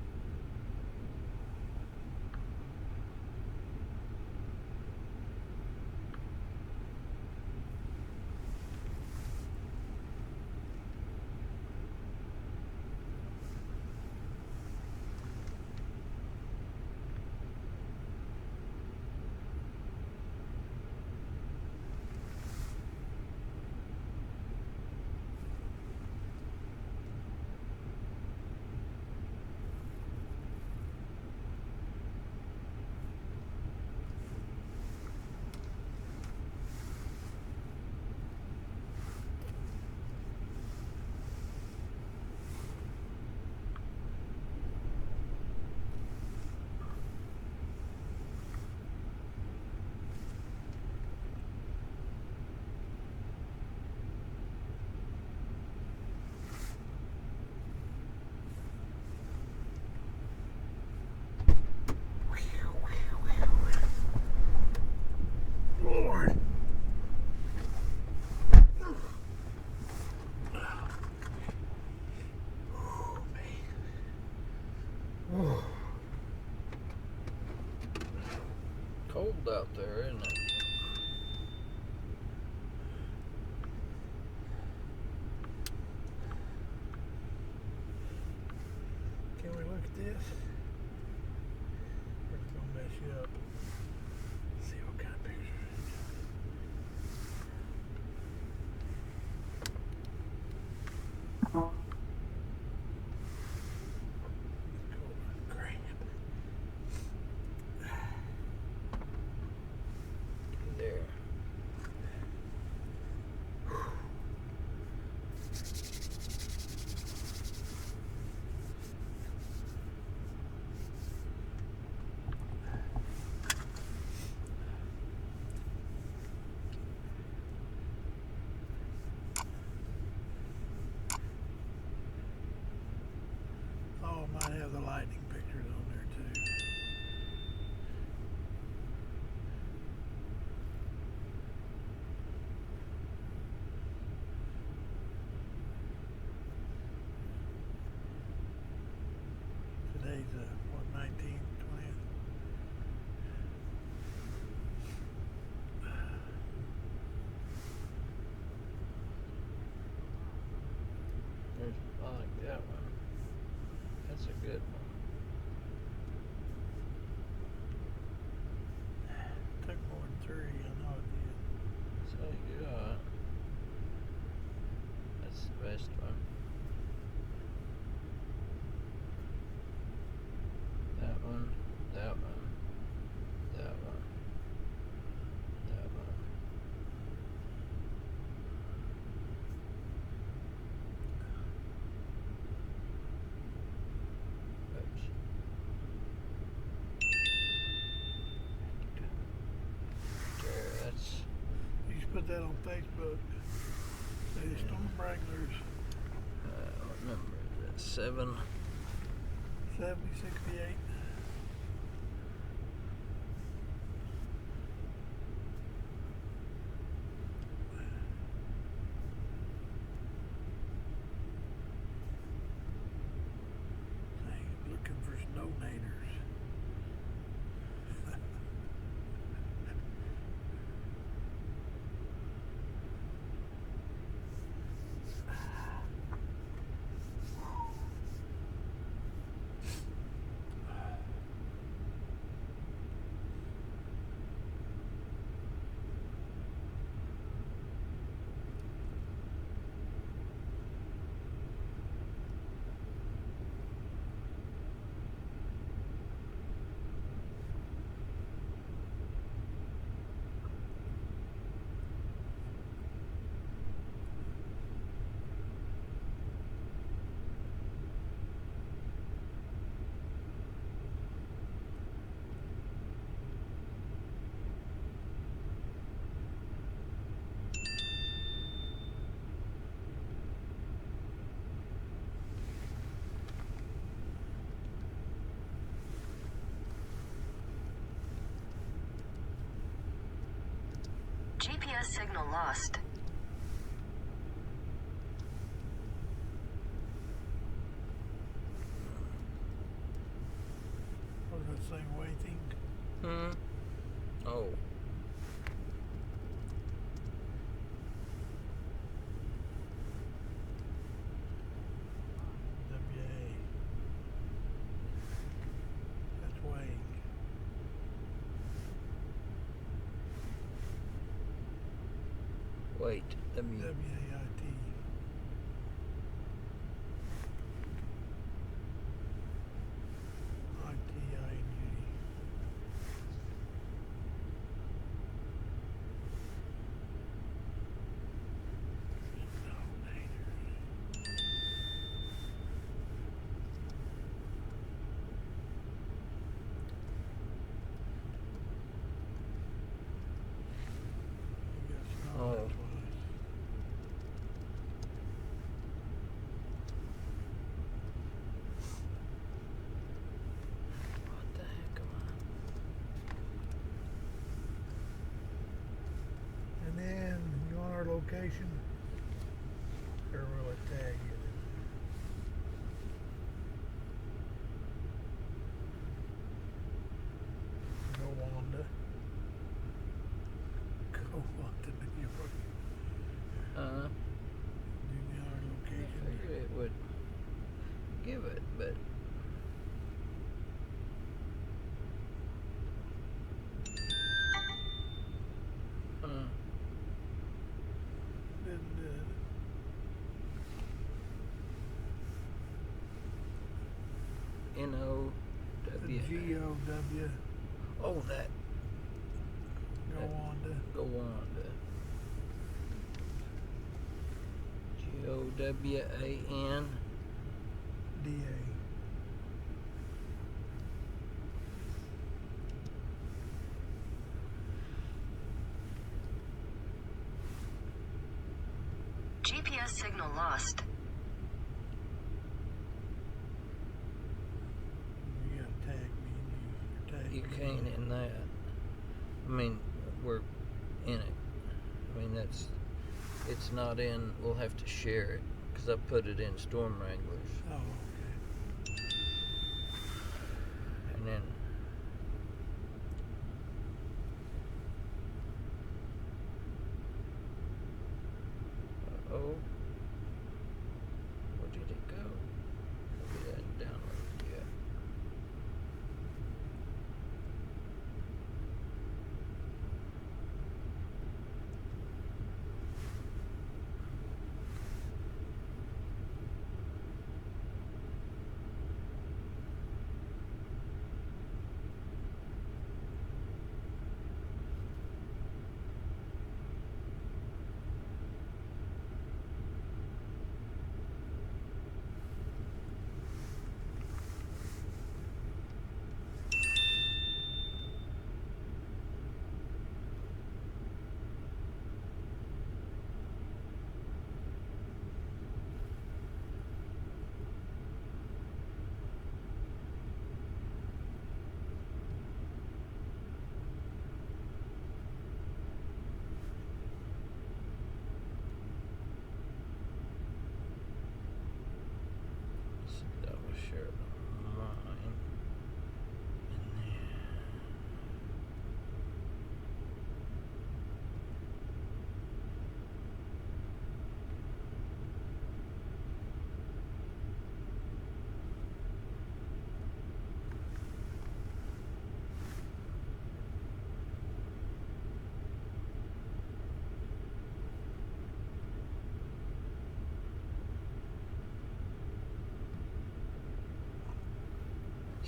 like that one. That's a good one. Took more than 3, I know it did. So yeah, that's the best one. That one, that one, that one, that one. Oops. There, that's. You should put that on Facebook. The storm wranglers. What number is that? 7068. Looking for snow naders. GPS signal lost. What was that same way thing? Oh. WA. That's weighing. Wait, W-A-I-T. I-T-I-N-G. Oh. What the heck am And then you want our location? Or will it tag you? Go Wanda. Go Wanda, New York. I? Do you know our I location? figured it would give it, but. Didn't do it. N-O-W. G-O-W. Oh, that. Go Wanda. Go Wanda. G-O-W-A-N. D-A. GPS signal lost. You gotta tag me and use your tag. You can't in that. I mean, we're in it. I mean, it's not in, we'll have to share it, because I put it in Storm Wranglers. Oh, okay. And then, uh-oh. Where did it go?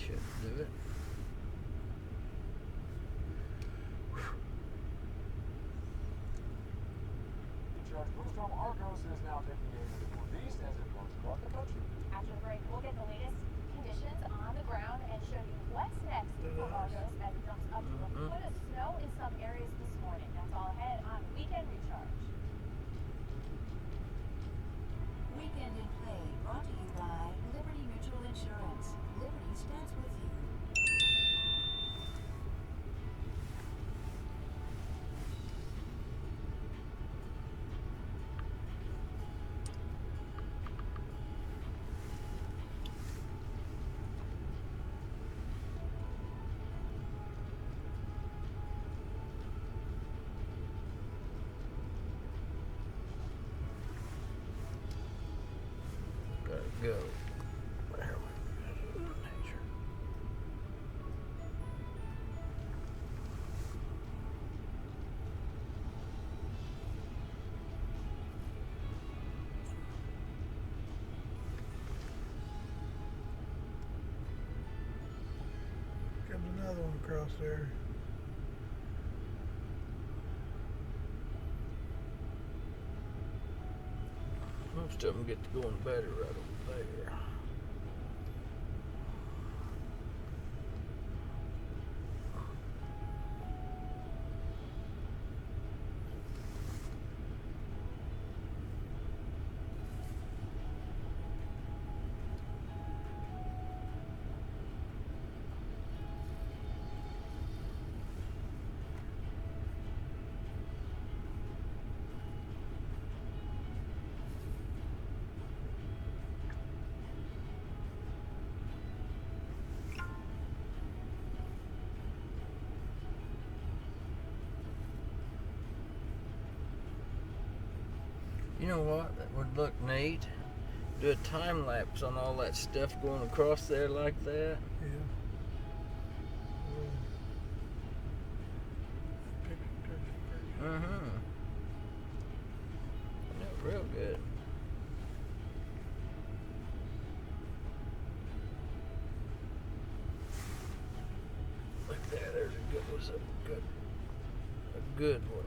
should do it. Storm Argos is now taking aim in the northeast as it runs across the country. After the break, we'll get the latest conditions on the ground and show you what's next for Argos as it jumps up to a foot of snow in some areas this morning. That's all ahead on Weekend Recharge. Weekend in Play brought to you by Liberty Mutual Insurance. Liberty stands with you. Go. Comes another one across there. Most of them get to going better right over there. You know what? That would look neat. Do a time lapse on all that stuff going across there like that. Yeah. Real good. Look there, there's a good one. A good one.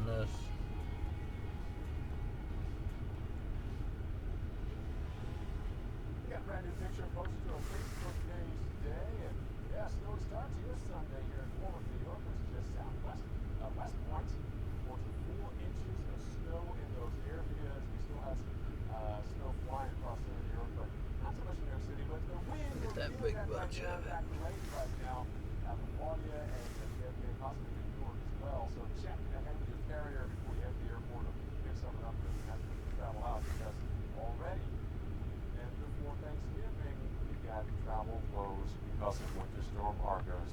Us. We got a brand new picture posted on Facebook page today, and yeah, snowy starts here Sunday here in Warren, New York, which is just southwest of West Point. More than 4 inches of snow in those areas. We still have some snow flying across New York, but not so much in New York City. But the wind is that big bunch of it. Right now, LaGuardia and JFK, possibly New York as well. So check ahead with your carrier before you head to the airport or pick something up and have to travel out, because already, and before Thanksgiving, we've got travel woes because of Winter Storm Argos.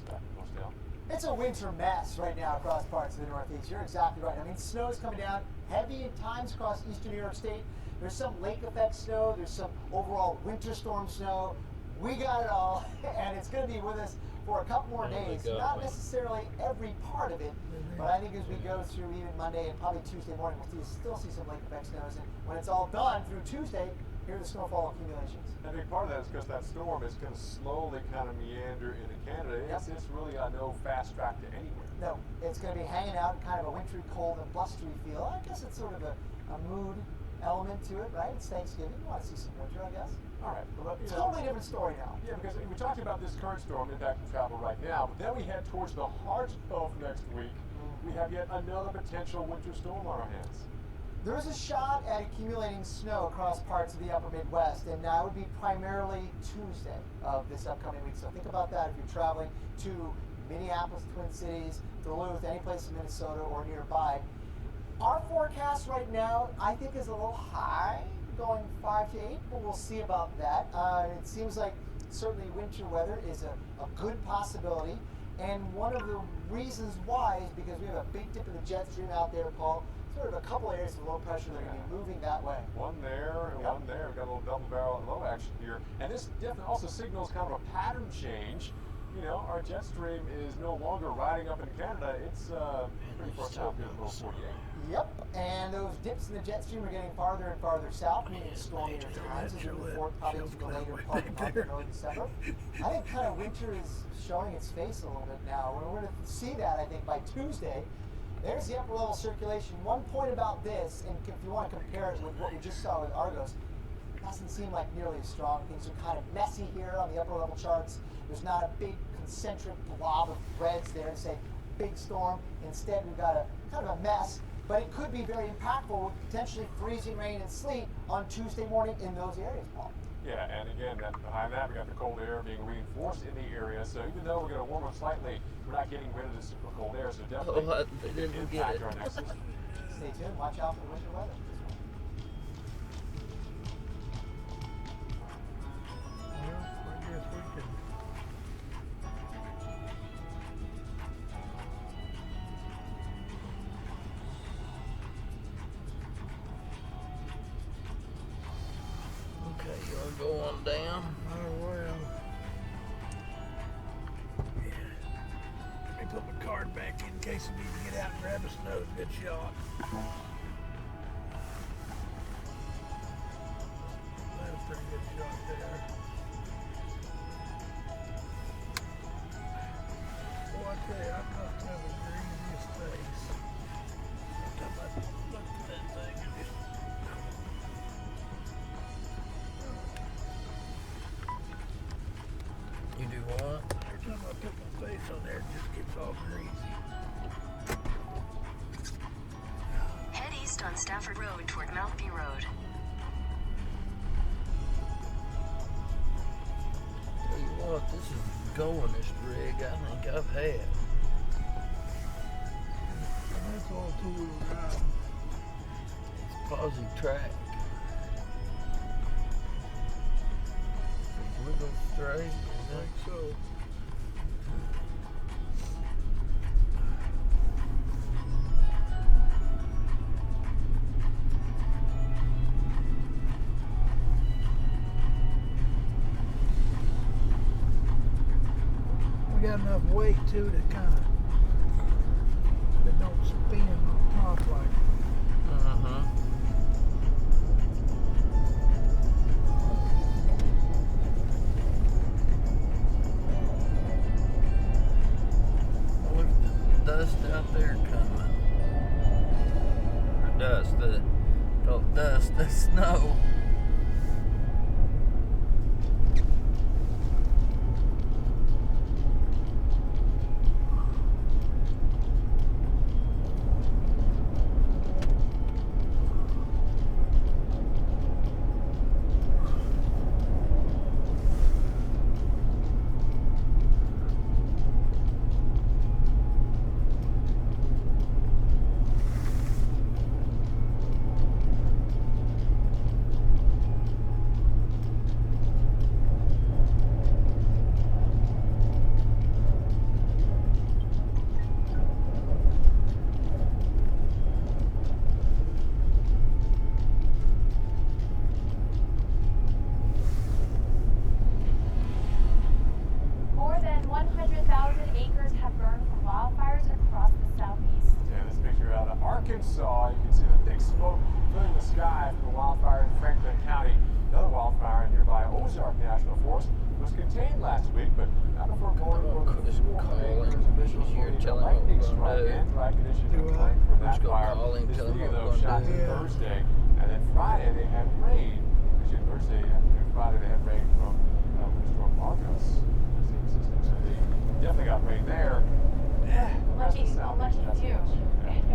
winter mess right now across parts of the Northeast. You're exactly right. I mean, snow is coming down heavy at times across eastern New York State. There's some lake effect snow. There's some overall winter storm snow. We got it all, and it's going to be with us for a couple more days. Not necessarily every part of it, but I think as we go through even Monday and probably Tuesday morning, we'll still see some lake effect snows. And when it's all done through Tuesday, here are the snowfall accumulations. And a big part of that is because that storm is going to slowly kind of meander into Canada. It's really no fast track to anywhere. No, it's going to be hanging out in kind of a wintry, cold, and blustery feel. I guess it's sort of a mood element to it, right? It's Thanksgiving. You want to see some winter, I guess. All right. Well, totally different story now. Yeah, because we talked about this current storm impacting travel right now, but then we head towards the heart of next week. We have yet another potential winter storm on our hands. There is a shot at accumulating snow across parts of the upper Midwest, and that would be primarily Tuesday of this upcoming week. So think about that if you're traveling to Minneapolis, Twin Cities, Duluth, any place in Minnesota or nearby. Our forecast right now, I think, is a little high, going 5 to 8, but we'll see about that. It seems like certainly winter weather is a good possibility, and one of the reasons why is because we have a big dip in the jet stream out there, Paul. Sort of a couple areas of low pressure that are going to be moving that way. One there and one there. We've got a little double barrel low action here. And this definitely also signals kind of a pattern change. You know, our jet stream is no longer riding up in Canada. It's pretty far south here in the low 48. Yep, and those dips in the jet stream are getting farther and farther south, meaning stormier times as we move forward, probably into the later part of the month, early December. I think kind of winter is showing its face a little bit now. We're going to see that, I think, by Tuesday. There's the upper level circulation. One point about this, and if you want to compare it with what we just saw with Argos, it doesn't seem like nearly as strong. Things are kind of messy here on the upper level charts. There's not a big concentric blob of threads there to say big storm. Instead, we've got a kind of a mess, but it could be very impactful with potentially freezing rain and sleet on Tuesday morning in those areas, Paul. Yeah, and again, behind that, we got the cold air being reinforced in the area. So even though we're going to warm up slightly, we're not getting rid of the super cold air. So definitely impact our next system. Stay tuned. Watch out for the winter weather. I guess we could. Okay, you're going down. Oh, well. Yeah. Let me put my card back in case I need to get out and grab a snow. Good shot. That's a pretty good shot there. Boy, I tell you, I must have the greasiest face. Sometimes I look at that thing and just... You do what? Every time I put my face on there, it just gets all greasy. Head east on Stafford Road toward Maltby Road. Tell you what, this is the goingest rig I think I've had. And that's all two-wheel drive. It's posi track. Wiggle straight. I think so. We got enough weight too to kind of it don't spin on top like. Dust out there coming. Or dust, the snow. snowfall. You can see the thick smoke filling the sky from the wildfire in Franklin County. Another wildfire in nearby Ozark National Forest was contained last week, but not before going over the 400 acres. Officials believe a lightning strike and dry conditions were blamed for that fire. This video, though, shot Thursday, and then Friday they had rain. Actually, Thursday afternoon, Friday they had rain from Winter Storm Marcos. So they definitely got rain there. Lucky you,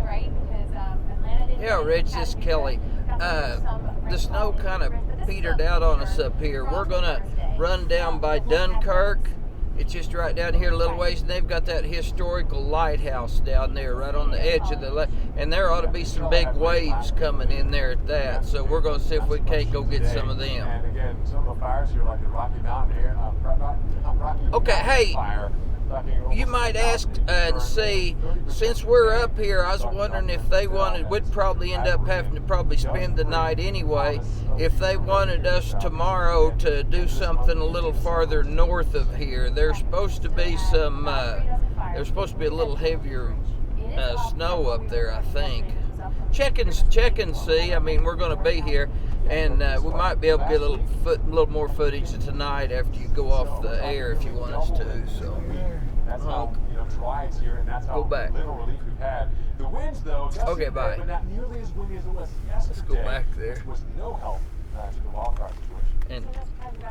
right? Because Atlanta didn't. Yeah, Rich, this is Kelley. The snow kind of petered out on us up here. We're gonna run down by Dunkirk. It's just right down here a little ways, and they've got that historical lighthouse down there right on the edge of the lake. And there ought to be some big waves coming in there at that. So we're gonna see if we can't go get some of them. And again, some of the fires here, like the Rocky Mountain here, Okay, hey, you might ask and see, since we're up here, I was wondering if they wanted, we'd probably end up having to probably spend the night anyway, if they wanted us tomorrow to do something a little farther north of here. There's supposed to be some, there's supposed to be a little heavier snow up there, I think. Check and see. I mean, we're going to be here, and we might be able to get a little more footage tonight after you go off the air if you want us to. So that's how dry it's here, and that's how little relief we've had. The winds, though, okay, bye. But not nearly as windy as it was yesterday. Let's go back there. Which was no help to the wildfire situation.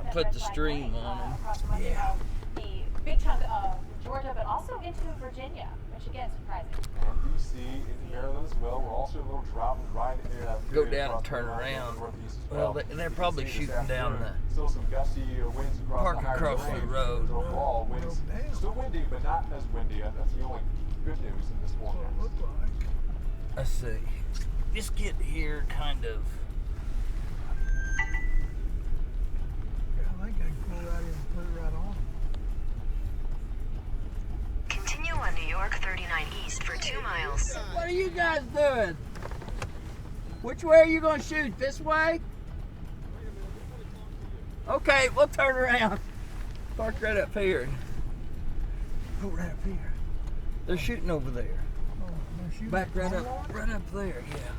And put the stream on them. Yeah. The big chunk of Georgia, but also into Virginia, which again is surprising. And D.C. into Maryland as well. We're also a little drought right go down and turn around. Well, they're probably shooting down the still some gusty winds park across the road. Overall, winds still windy, but not as windy. That's the only good news in this forecast. Let's see. Just get here, kind of. I think I can pull right in and put it right on. Continue on New York 39 East for 2 miles. What are you guys doing? Which way are you going to shoot? This way? Okay, we'll turn around. Park right up here. Oh, right up here. They're shooting over there. Oh, they're shooting back right up there, yeah.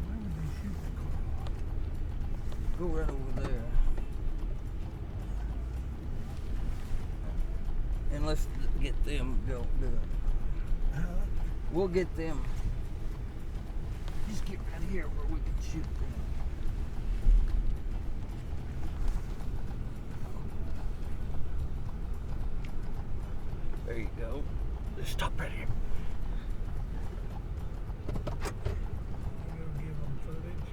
Where would they shoot the car? Go right over there. And let's get them go do it. We'll get them. Just get right here where we can shoot them. There you go. Just stop right here. Give them footage.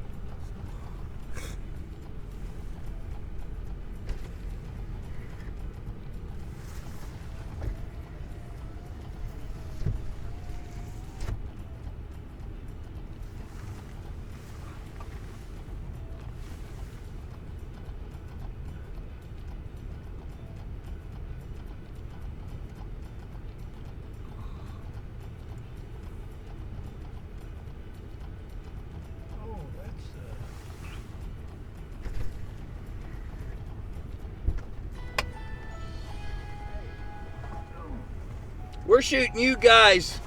We're shooting you guys.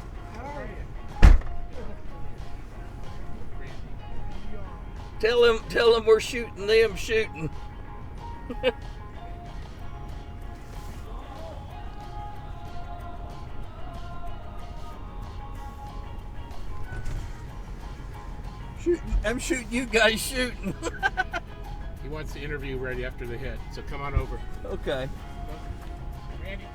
Tell them we're shooting them shooting. I'm shooting you guys shooting. He wants the interview ready after the hit, so come on over. Okay. Randy.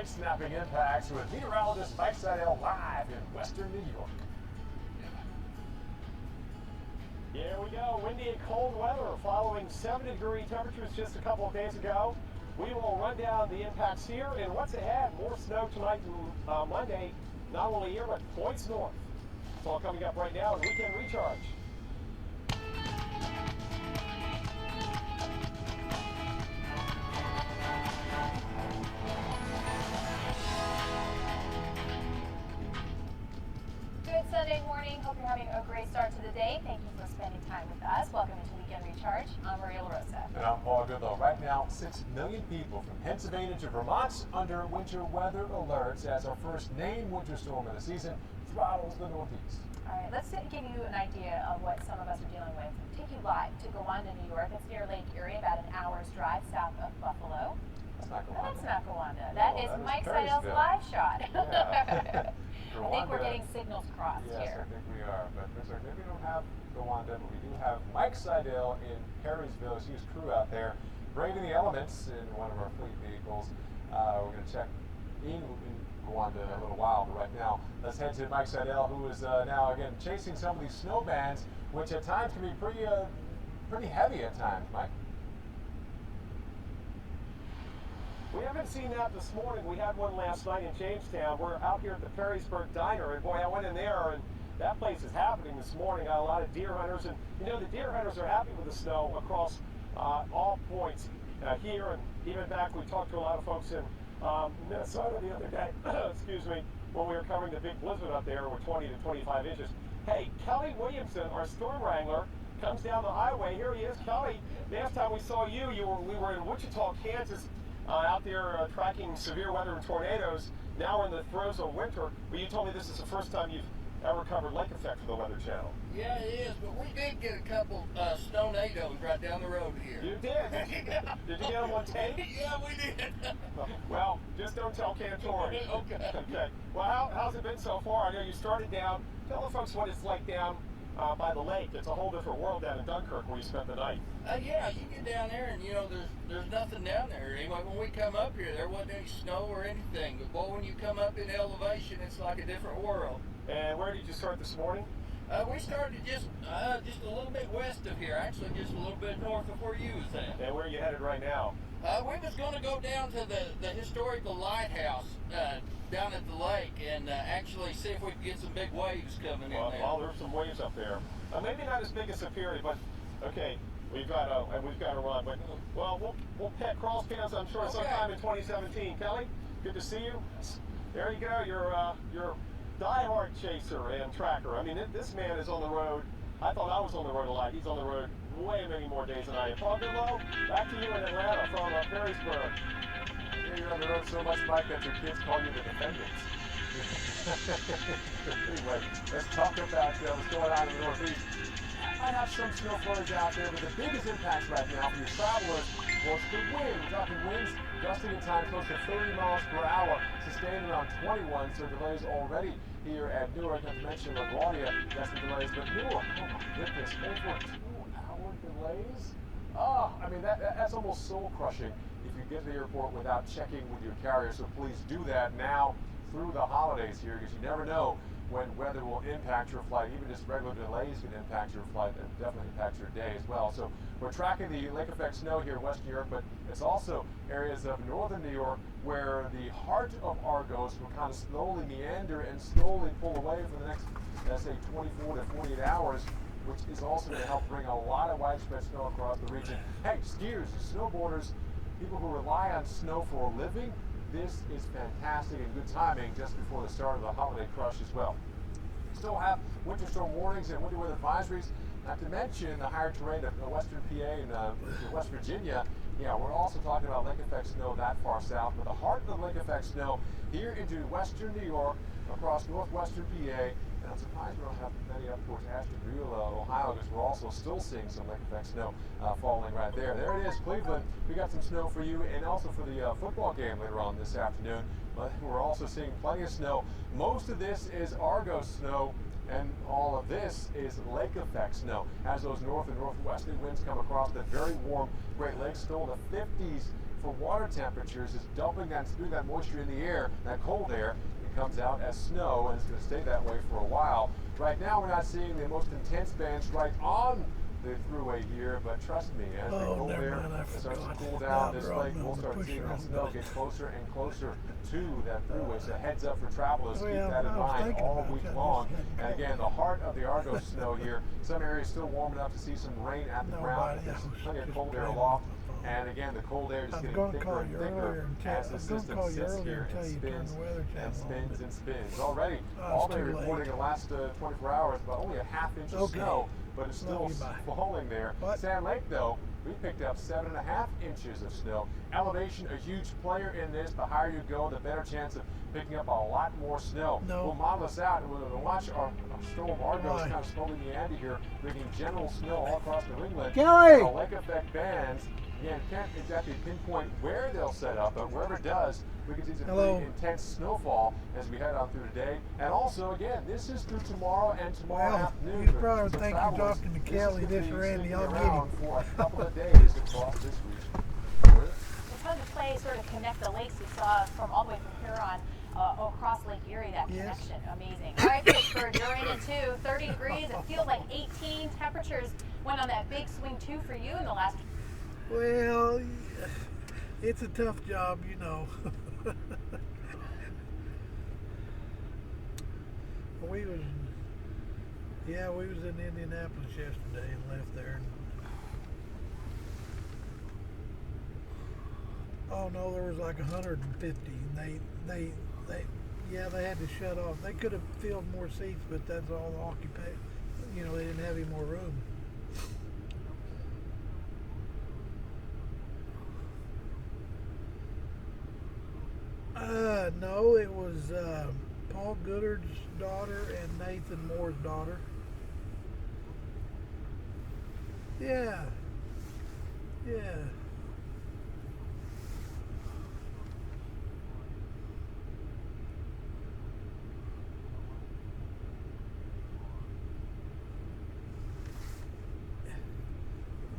Snapping impacts with meteorologist Mike Seidel live in Western New York. go. Windy and cold weather following 70-degree temperatures just a couple of days ago. We will run down the impacts here and what's ahead. More snow tonight and Monday, not only here, but points north. It's all coming up right now in Weekend Recharge. Good Sunday morning. Hope you're having a great start to the day. Thank you for spending time with us. Welcome into Weekend Recharge. I'm Maria LaRosa. And I'm Paul Goodlow. Right now, 6 million people from Pennsylvania to Vermont under winter weather alerts as our first named winter storm of the season throttles the Northeast. All right, let's give you an idea of what some of us are dealing with. Take you live to Gowanda, New York. It's near Lake Erie, about an hour's drive south of Buffalo. That's not Gowanda. That's not Gowanda. That is Mike Seidel's live shot. Yeah. I think we're getting signals crossed yes, here. I think we are. But maybe we don't have Gowanda, but we do have Mike Seidel in Perrysville. He's crew out there braving the elements in one of our fleet vehicles. We're going to check in Gowanda in a little while, but right now let's head to Mike Seidel, who is now again chasing some of these snow bands, which at times can be pretty heavy at times, Mike. We haven't seen that this morning. We had one last night in Jamestown. We're out here at the Perrysburg Diner, and boy, I went in there, and that place is happening this morning. Got a lot of deer hunters, and you know the deer hunters are happy with the snow across all points here, and even back. We talked to a lot of folks in Minnesota the other day. Excuse me, when we were covering the big blizzard up there with 20 to 25 inches. Hey, Kelley Williamson, our storm wrangler, comes down the highway. Here he is, Kelley. Last time we saw you, we were in Wichita, Kansas. Out there tracking severe weather and tornadoes. Now we're in the throes of winter, but you told me this is the first time you've ever covered lake effect for the Weather Channel. Yeah, it is, but we did get a couple snow-nados right down the road here. You did? Did you get them on tape? Yeah, we did. Well, just don't tell Cantori. Okay. Well, how's it been so far? I know you started down. Tell the folks what it's like down by the lake. It's a whole different world down in Dunkirk where you spent the night. Yeah, you get down there and, you know, there's nothing down there. Anyway, when we come up here, there wasn't any snow or anything. But, boy, when you come up in elevation, it's like a different world. And where did you start this morning? We started just a little bit west of here, actually just a little bit north of where you was at. And where are you headed right now? We was going to go down to the historical lighthouse down at the lake and actually see if we could get some big waves coming in there. Well, there's some waves up there. Maybe not as big as Superior, but okay. We've got to run. But, well, we'll cross paths, I'm sure, sometime in 2017. Kelley, good to see you. There you go. You're diehard chaser and tracker. I mean, this man is on the road. I thought I was on the road a lot. He's on the road way many more days than I am. Paul Goodlow, back to you in Atlanta from Perrysburg. You're on the road so much, Mike, that your kids call you the defendants. Anyway, let's talk about what's going on in the Northeast. I have some snow flurries out there, but the biggest impacts right now for your travelers was the wind. We're talking winds gusting at times close to 30 miles per hour, sustained around 21, so delays already here at Newark. Not to mention LaGuardia, that's the delays, but Newark, oh my goodness, over 2-hour delays? Oh, I mean, that's almost soul-crushing if you get to the airport without checking with your carrier, so please do that now through the holidays here, because you never know when weather will impact your flight. Even just regular delays can impact your flight and definitely impact your day as well. So we're tracking the lake effect snow here in West New York, but it's also areas of northern New York where the heart of Argos will kind of slowly meander and slowly pull away for the next, let's say, 24 to 48 hours, which is also going to help bring a lot of widespread snow across the region. Hey, skiers, snowboarders, people who rely on snow for a living, this is fantastic and good timing just before the start of the holiday crush as well. We still have winter storm warnings and winter weather advisories, not to mention the higher terrain of western PA and West Virginia. Yeah, we're also talking about lake effect snow that far south, but the heart of the lake effect snow here into western New York, across northwestern PA, and I'm surprised we don't have many up towards Ashtabula, Ohio, because we're also still seeing some lake effect snow falling right there. There it is, Cleveland. We got some snow for you, and also for the football game later on this afternoon. But we're also seeing plenty of snow. Most of this is Argos snow, and all of this is lake effect snow. As those north and northwesterly winds come across the very warm Great Lakes, still in the 50s for water temperatures, is dumping that moisture in the air, that cold air. Comes out as snow, and it's going to stay that way for a while. Right now, we're not seeing the most intense bands right on the thruway here, but trust me, as the cold air starts to cool down this lake, we'll start seeing that snow get closer and closer to that thruway. So heads up for travelers, keep that in mind all week long. And again, the heart of the Argos snow here, some areas still warm enough to see some rain at the ground, but there's plenty of cold air aloft. And again, the cold air is getting thicker and thicker as the system sits here and spins and spins and spins. Already, Albany reporting in the last 24 hours about only a half inch of snow, but it's still falling there. Sand Lake, though, we picked up 7.5 inches of snow. Elevation, a huge player in this. The higher you go, the better chance of picking up a lot more snow. We'll model this out, and we'll watch our storm Argos kind of slowly meander here, bringing general snow all across New England. Kelley! The lake effect bands. Again, can't exactly pinpoint where they'll set up, but wherever it does, we can see some pretty intense snowfall as we head on through today. And also, again, this is through tomorrow and tomorrow afternoon. You probably think you're talking to Kelley, this Randy, I'll get him. For a couple of days across this region. It's fun to play, sort of connect the lakes we saw from all the way from Huron across Lake Erie, that connection. Amazing. All right, Pittsburgh, you're in it too. 30 degrees, it feels like 18. Temperatures went on that big swing too for you in the last. Well, it's a tough job, you know. we was in Indianapolis yesterday and left there. Oh no, there was like 150, and they had to shut off. They could have filled more seats, but that's all the occupation. You know, they didn't have any more room. No, it was Paul Goodard's daughter and Nathan Moore's daughter. Yeah.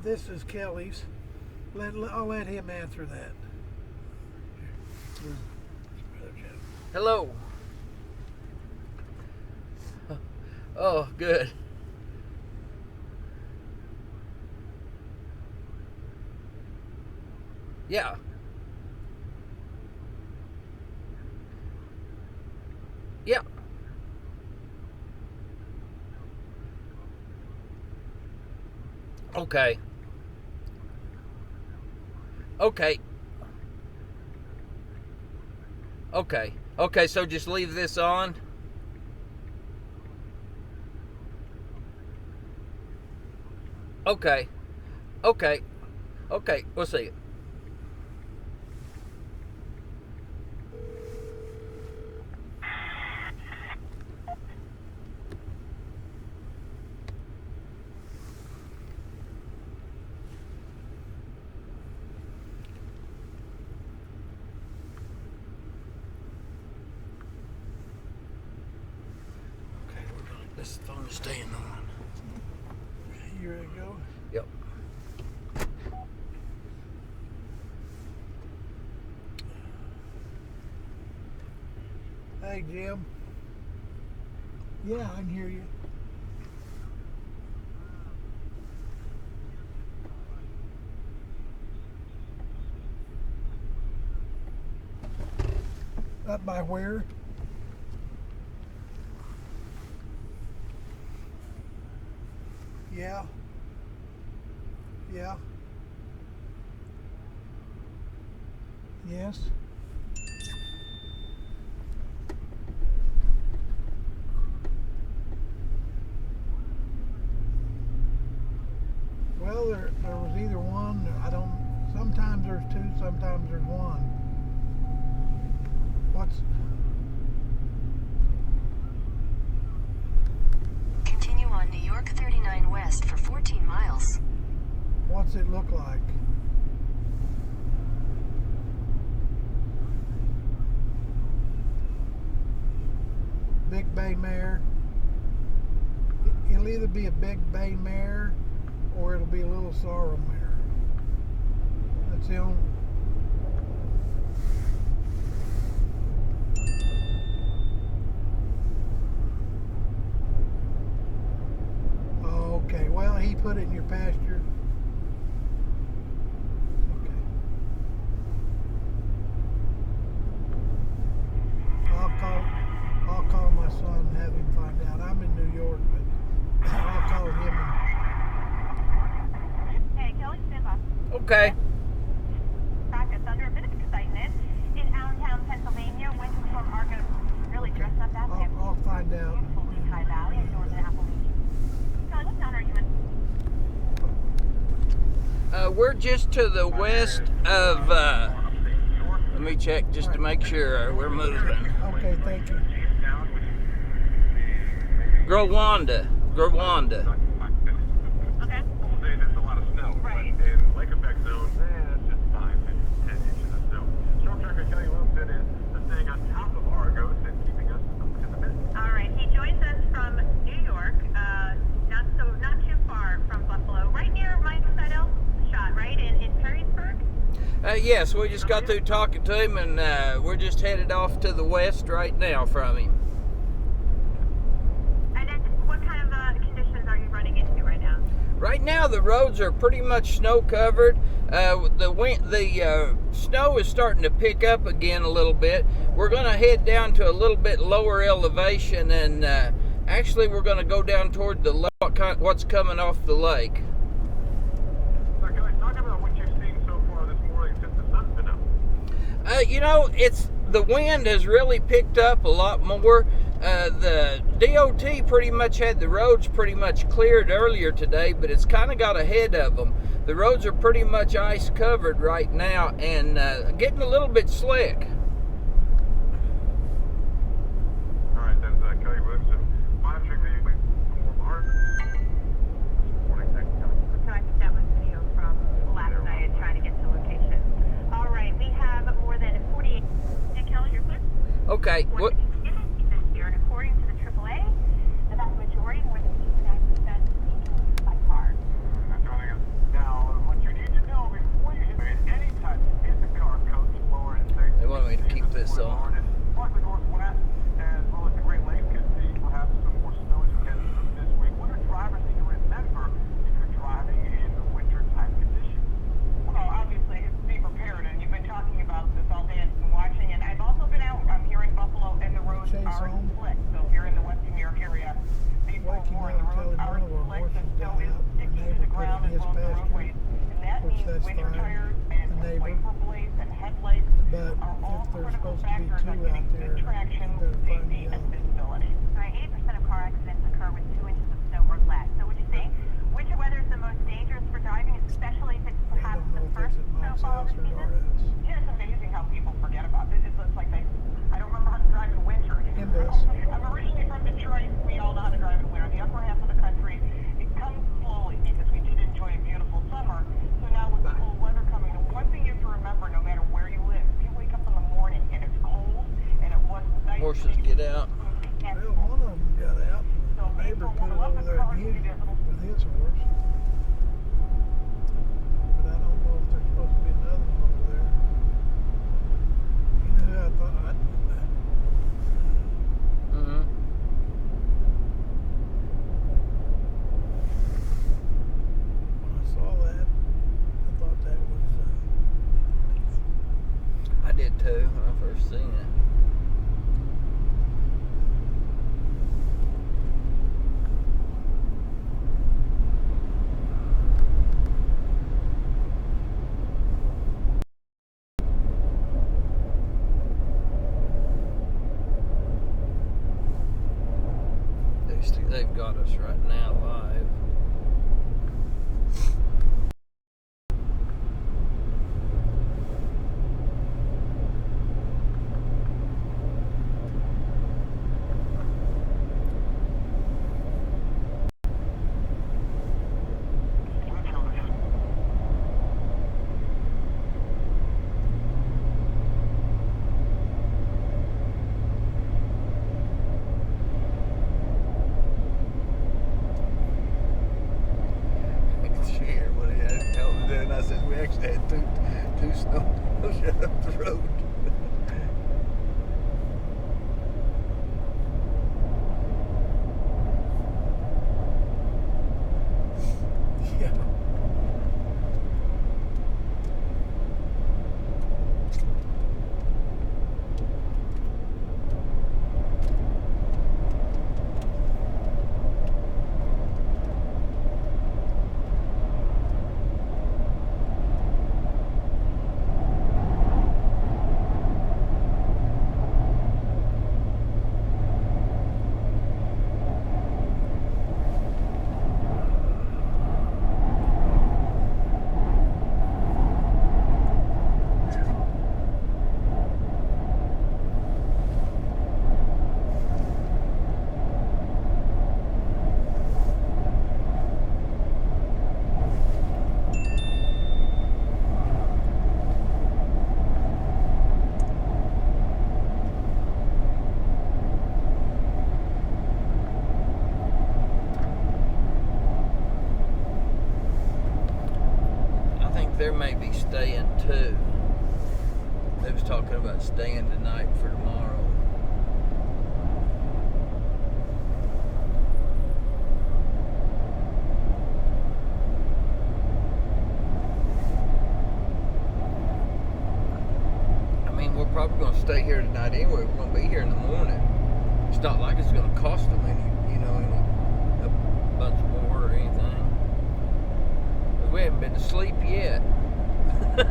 This is Kelley's. I'll let him answer that. Hello. Oh, good. Yeah. Yeah. Okay. Okay. Okay. Okay, so just leave this on. Okay. Okay. Okay, we'll see it. This phone's staying on. Okay, you ready to go? Yep. Hey, Jim. Yeah, I can hear you. Up by where? Yeah. Yeah. Yes. Well, there was either one. Sometimes there's two, sometimes there's one. Continue on New York 39 West for 14 miles. What's it look like? Big bay mare. It'll either be a big bay mare or it'll be a little sorrel mare. That's the only. Okay, well, he put it in your pasture? Okay. I'll call my son and have him find out. I'm in New York, but I'll call him. Hey, Kelley, stand by. Okay. Practice under a bit of excitement in Allentown, Pennsylvania. Winter storm Argo really dressed up that day. I'll find out. High Valley and northern Appalachia. Kelley, what town are you in? We're just to the west of, let me check just to make sure we're moving. Okay, thank you. Growanda. Okay. There's a lot of snow. Right. But in lake effect zone, it's just 5 to 10 inches of snow. Storm tracker Kelley Williamson is staying on top of Argos and keeping us in the midst. All right, he joins us from New York, not too far from Buffalo, right near Mike Seidel's shot, right in Perrysburg. Yes, we just got through talking to him, and we're just headed off to the west right now from him. And then what kind of conditions are you running into right now? Right now, the roads are pretty much snow covered. The snow is starting to pick up again a little bit. We're going to head down to a little bit lower elevation, and actually, we're going to go down toward the what's coming off the lake. So, Kelley, talk about what you've seen so far this morning since the sun's been up. The wind has really picked up a lot more. The DOT pretty much had the roads pretty much cleared earlier today, but it's kind of got ahead of them. The roads are pretty much ice covered right now and getting a little bit slick. All right, that's Kelley Williamson monitoring the warm heart. Morning, thank you, Kelley. So I think that was video from last night trying to get to location. All right, we have more than 48. And Kelley, you're clear? Okay. What? According to the AAA, the vast majority, more than 89%, by car. Now, what you need to know before you hit any type is the car coach, lower and safe. They want me to keep this on. Parts of the Northwest, as well as the Great Lakes, could see perhaps some more snow as we get through this week. What do drivers need to remember if you're driving in the winter type conditions? Well, obviously, be prepared, and you've been talking about this all day and watching, and I've also been out here in Buffalo, and the roads are slick. So if you're in the Western New York area, be forewarned, the roads are slick, the snow is sticking to the ground as well as the roadways, and that means winter tires and wiper blades and headlights are all critical factors on getting good traction, safety, and visibility. All right, 80% of car accidents occur with 2 inches of snow or less. So would you say winter weather is the most dangerous for driving, especially if it's perhaps the first snowfall of the season? Yeah, it's amazing how people forget about this. It's like I don't remember how to drive in winter. I'm originally from Detroit. We all know how to drive in winter. The upper half of the country, it comes slowly because we did enjoy a beautiful summer. So now with the cold weather coming, the one thing you have to remember, no matter where you live, if you wake up in the morning and it's cold and it was nice. Horses get out. Well, one of them got out. The neighbor put it over there with his horse. But I don't know if there's supposed to be another one over there. You know who I thought I'd do that? Mm-hmm. When I saw that, I thought that was. I did too when I first seen it. They've got us right now live. I said we actually had two snowballs shut up the road. think they may be staying too. They was talking about staying tonight for tomorrow. I mean, we're probably going to stay here tonight anyway. We're going to be here in the morning. It's not like it's going to cost them any a bunch more or anything. We haven't been to sleep yet. You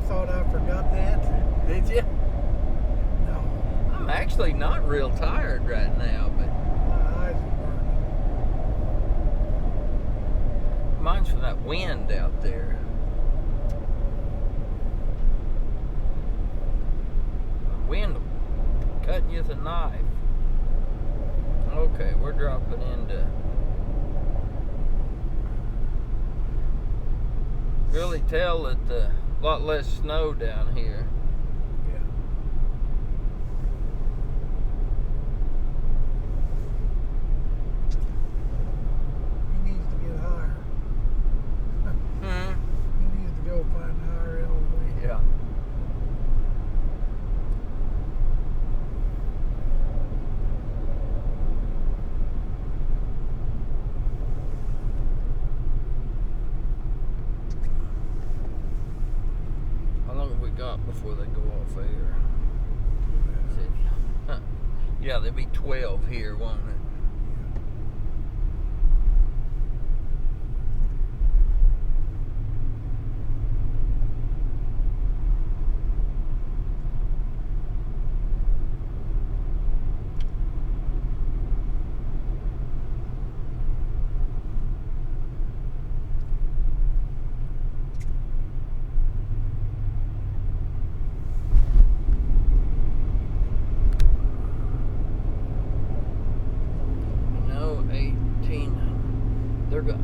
thought I forgot that? Did you? No. I'm actually not real tired right now, but My eyes are burning. mine's from that wind out there. The wind cutting you with a knife. Okay, we're dropping into really tell that a lot less snow down here. Yeah. He needs to get higher. He needs to go find higher elevation. Yeah. How long have we got before they go off air? Yeah, there'll be 12 here, won't it?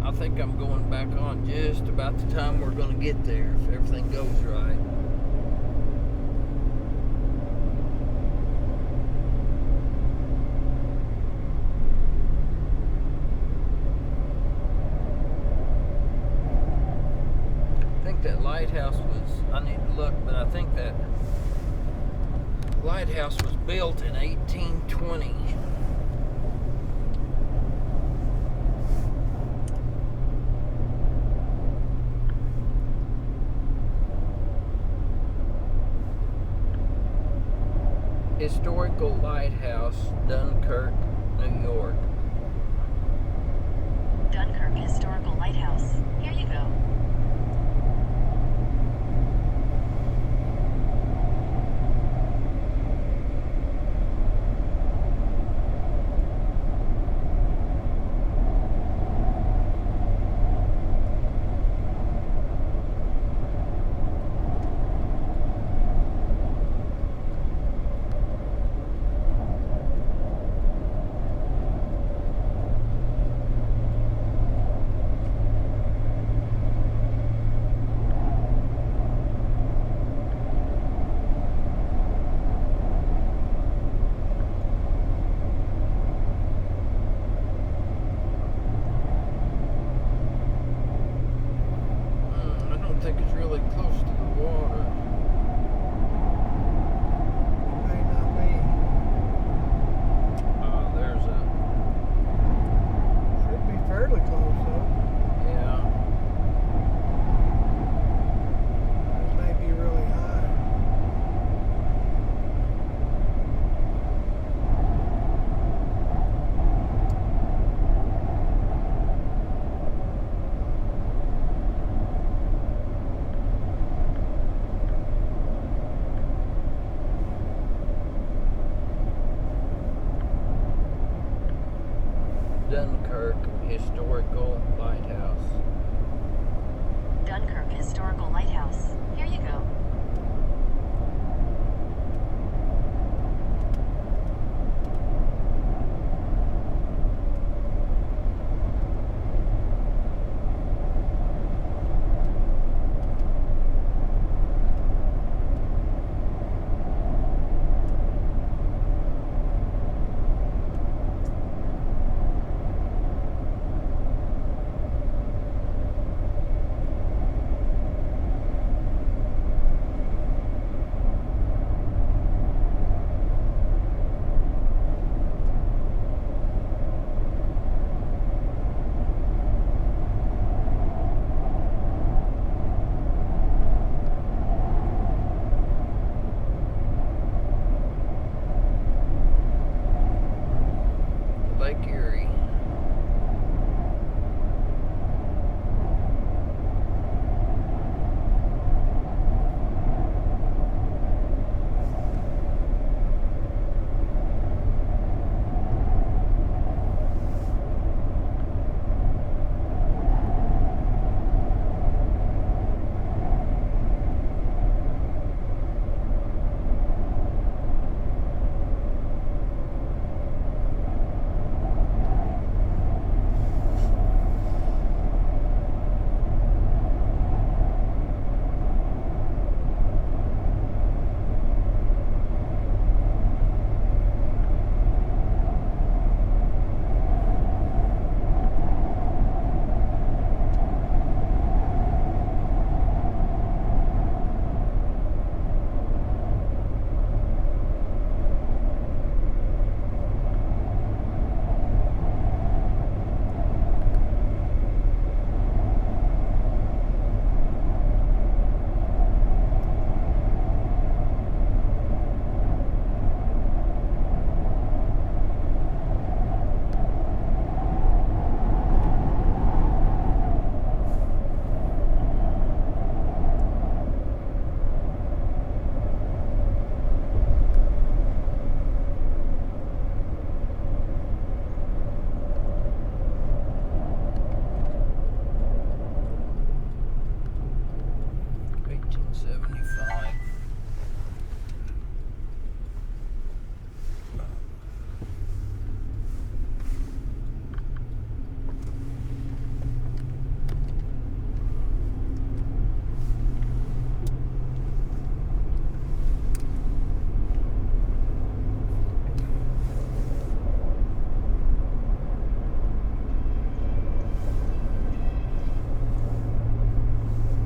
I think I'm going back on just about the time we're going to get there, if everything goes right. I think that lighthouse was, I need to look, but I think that lighthouse was built in 1820. Historical Lighthouse, Dunkirk, New York. Dunkirk Historical Lighthouse. Here you go.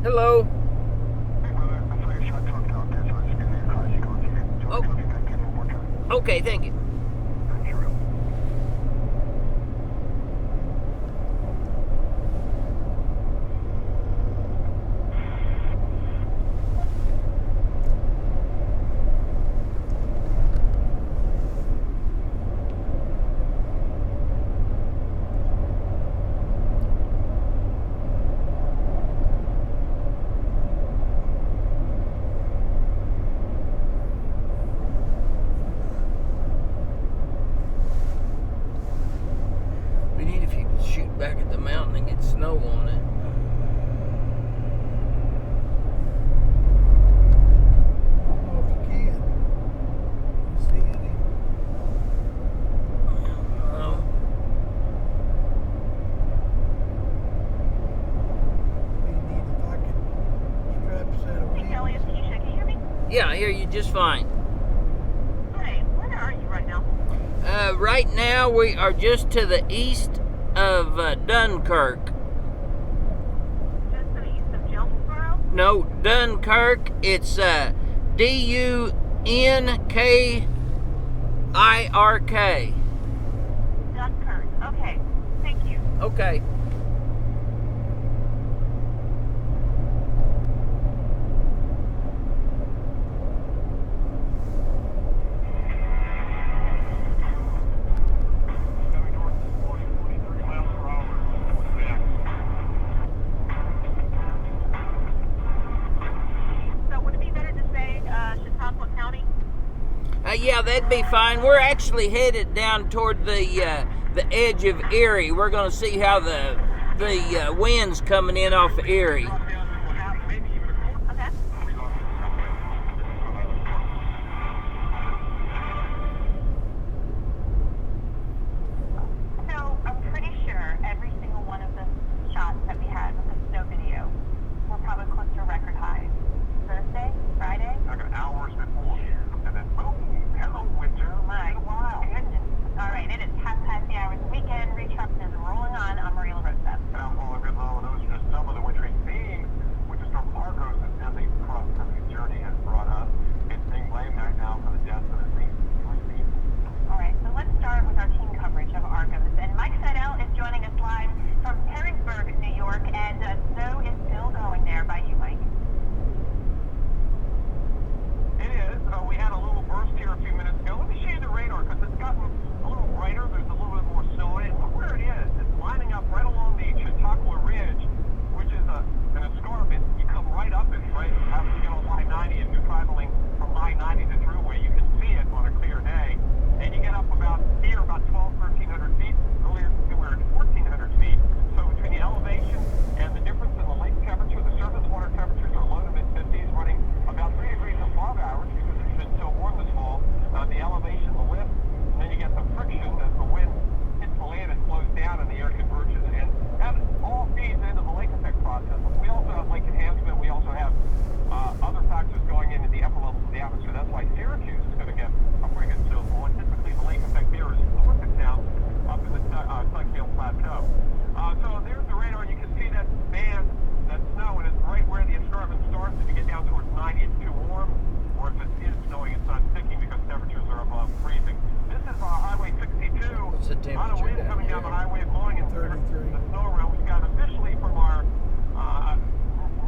Hello. Oh. Okay, thank you. We need if you could shoot back at the mountain and get snow on it. Yeah, I hear you just fine. Hey, where are you right now? Right now we are just to the east of Dunkirk. Just to the east of Jonesboro? No, Dunkirk. It's D-U-N-K-I-R-K. Dunkirk. Okay. Thank you. Okay. Yeah, that'd be fine. We're actually headed down toward the edge of Erie. We're going to see how the wind's coming in off of Erie. So I'm pretty sure every single one of the shots that we had with the snow video were probably close to record highs. Thursday, Friday. Like hours before, and then boom. Hello, winter. My goodness. All right, it is past the hours. Weekend retrust is rolling on Amarillo Roadstep. Downfall of good low, those are just some of the wintry themes. Winter storm Argos and as a cross-country journey has brought us. It's being blamed right now for the deaths of at least 3 people. All right, so let's start with our team coverage of Argos. And Mike Seidel is joining us live from Perrysburg, New York, and snow is still going there. By you, Mike. It is. We had a little burst here a few minutes ago. Let me show you the radar because it's gotten a little brighter. There's a little bit more snow in it. Look where it is. It's lining up right along the Chautauqua Ridge, which is an escarpment. You come right up it, right after you get on I-90 and you're traveling from I-90 to Thruway. You can see it on a clear day. And you get up about 1,200 feet. Earlier we were at 1,400 feet. So between the elevation and the difference in the lake temperature, the surface water temperatures are low to mid-50s, running about 3 degrees above average because it's been so warm this fall. The elevation, the lift, and then you get the friction as the wind hits the land and slows down and the air converges. And that all feeds into the lake effect process. We also have lake enhancement. We also have other factors going into the upper levels of the atmosphere. That's why Syracuse is going to get a pretty good snowfall. And typically the lake effect there is north of town up in the Tughill Plateau. So there's the radar. You can see that band, that snow, and it's right where the escarpment starts. If you get down towards 90, it's too warm. Or if it is snowing, it's not sticking because temperatures are above freezing. This is Highway 62. What's the temperature On a wind down coming here? down the highway, blowing in 33. The snow around. We've got officially from our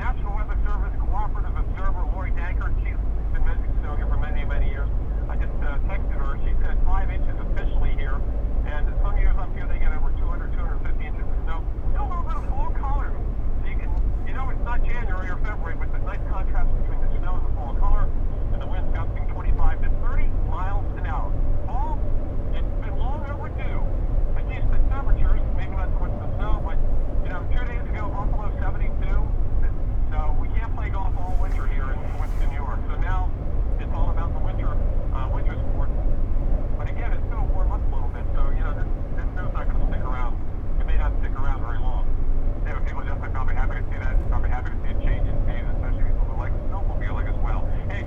National Weather Service Cooperative Observer, Lori Dankert. She's been measuring snow here for many, many years. I just texted her. She said 5 inches officially here. And some years up here, they get over 200, 250 inches of snow. Still a little bit of fall color. You know it's not January or February, but the nice contrast between the snow and the fall color, and the winds gusting 25 to 30 miles an hour. Fall, it's been long overdue. At least the temperatures, maybe not so much the snow, but 2 days ago, Buffalo 72. So we can't play golf all winter here in Western New York. So now it's all about the winter sport. But again, it's going to warm up a little bit. So this snow's not going to stick around. It may not stick around very long. Anyway, people are definitely probably happy to see that. Probably happy to see a change in pace, especially people who like the snowmobile as well. Hey,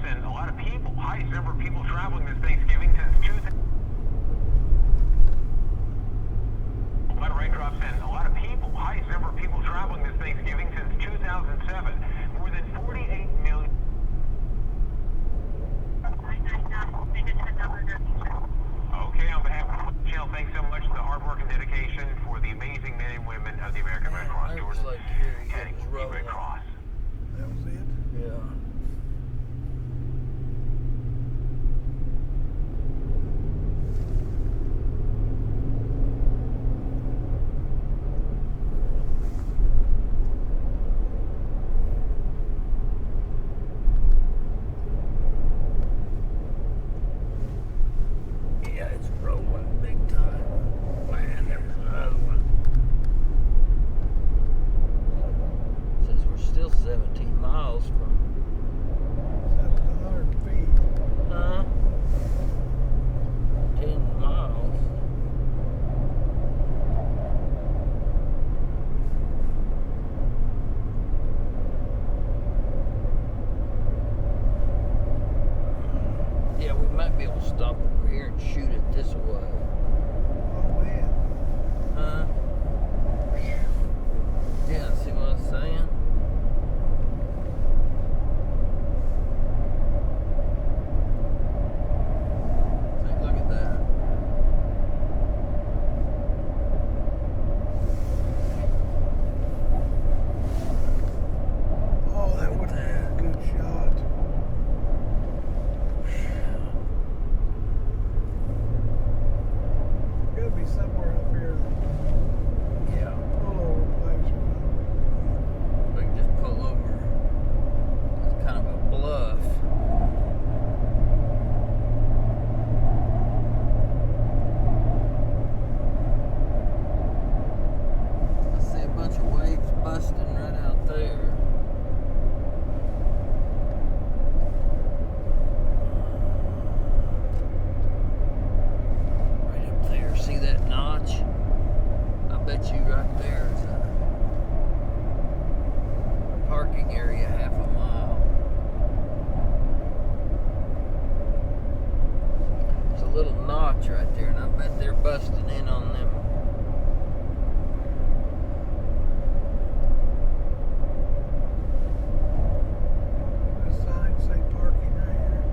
and a lot of people. Highest number of people traveling this Thanksgiving since 2000. A lot of raindrops and a lot of people. Highest number of people traveling this Thanksgiving since 2007. More than 48 million. Okay, on behalf of the channel, thanks so much for the hard work and dedication for the amazing men and women of the American Red Cross. Jordan. Like here, he got his roll Red Cross. That was it? Yeah. Yeah, it's rolling big time. Man, there was another one. Says we're still 17 miles from 700 feet. 10 miles. Yeah, we might be able to stop over here and shoot it this way. Oh, man. Yeah, see what I'm saying? See, look at that. Oh, that would have been a good shot. Gotta be somewhere up here. Yeah. Pull over place or something. We can just pull over. It's kind of a bluff. I see a bunch of waves busting right out there. Right up there. See that notch? I bet you right there is a parking area half a mile. There's a little notch right there, and I bet they're busting in on them. The signs say parking right here.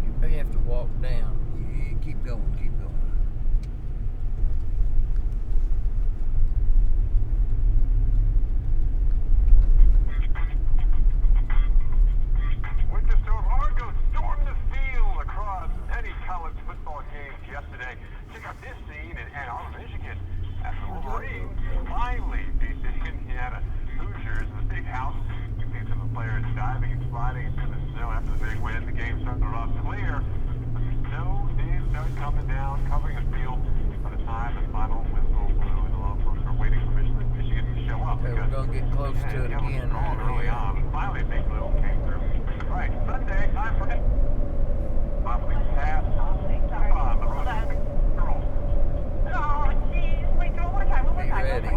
You may have to walk down. Yeah, keep going, keep going. Winter storm Argo stormed the field across many college football games yesterday. Check out this scene in Ann Arbor, Michigan. After Wolverines finally beat the Indiana Hoosiers in the big house. We've seen some of the players diving and sliding into the snow after the big win. The game started off clear. But the snow did start coming down, covering the field by the time the final whistle blew. And the local folks are waiting for Michigan to show up. Okay, we're going to get close to it again right Early here. on, but finally a big blue came through. Right, Sunday, time for it. Probably pass on the road. Girls. Oh, geez. Wait, do it one more time. One more Be time. ready.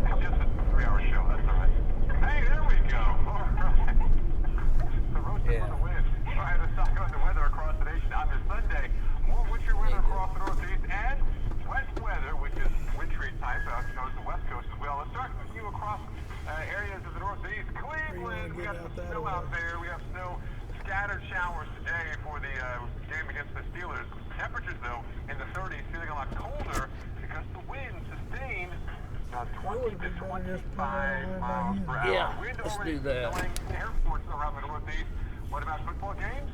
It's just a 3-hour show, that's all right. Hey, there we go. All right. The roast for the win. All right, let's talk about the weather across the nation on this Sunday. More wintry weather across the Northeast and wet weather, which is wintry type out the West Coast as well. Let's start with you across areas of the Northeast. Cleveland, we got some snow out there. We have snow, scattered showers today for the game against the Steelers. Temperatures, though, in the 30s, feeling a lot colder because the wind sustained 20 to 25 miles per hour. Yeah, Wind let's already do that. blowing airports around the Northeast. What about football games?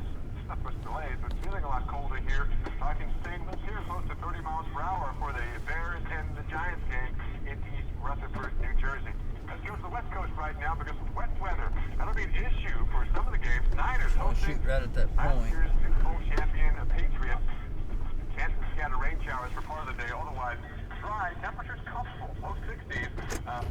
Not much delays, but feeling a lot colder here. Talking statements here, close to 30 miles per hour for the Bears and the Giants game in East Rutherford, New Jersey. Let's go to the West Coast right now because of wet weather. That'll be an issue for some of the games. Niners I'll hosting shoot right at that last point. year's Super Bowl champion Patriots. Chance of scattered rain showers for part of the day. Otherwise, dry. Temperatures comfortable, low 60s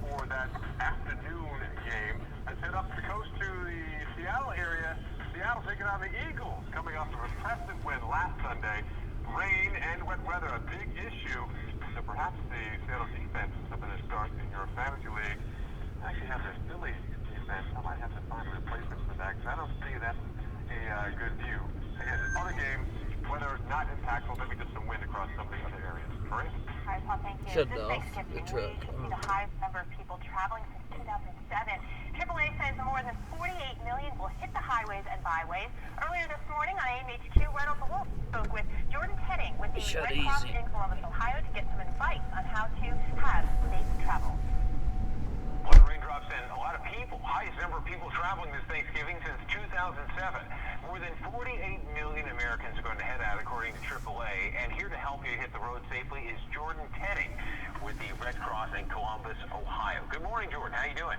for that afternoon game. Let's head up the coast to the Seattle area. Seattle taking on the Eagles, coming off an impressive win last Sunday. Rain and wet weather, a big issue. So perhaps the Seattle defense is something to start in your fantasy league. I actually have this Phillies defense. I might have to find a replacement for that because I don't see that's a good view. Again, other games, weather not impactful, maybe just some wind across some of the other areas. Correct? All right, Paul, thank you. Shut This off Thanksgiving the week, truck. we see the highest number of people traveling since 2007. AAA says more than 48 million will hit the highways and byways. Earlier this morning on AMHQ, Reynolds Wolf spoke with Jordan Teding with the Shut Red Cross easy. in Columbus, Ohio, to get some advice on how to have safe travel. A lot of raindrops and a lot of people. Highest number of people traveling this Thanksgiving since 2007. More than 48 million Americans are going to head out, according to AAA. And here to help you hit the road safely is Jordan Teding with the Red Cross in Columbus, Ohio. Good morning, Jordan. How you doing?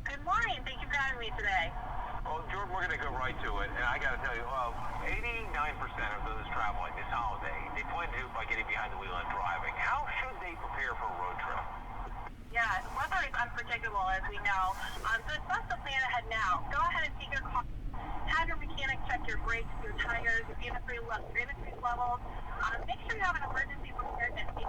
Good morning. Thank you for having me today. Well, Jordan, we're going to go right to it. And I got to tell you, 89% of those traveling this holiday, they plan to do it by getting behind the wheel and driving. How should they prepare for a road trip? Yeah, the weather is unpredictable, as we know. So it's best to plan ahead now. Go ahead and take your car. Have your mechanic check your brakes, your tires, your antifreeze levels. Make sure you have an emergency preparedness kit.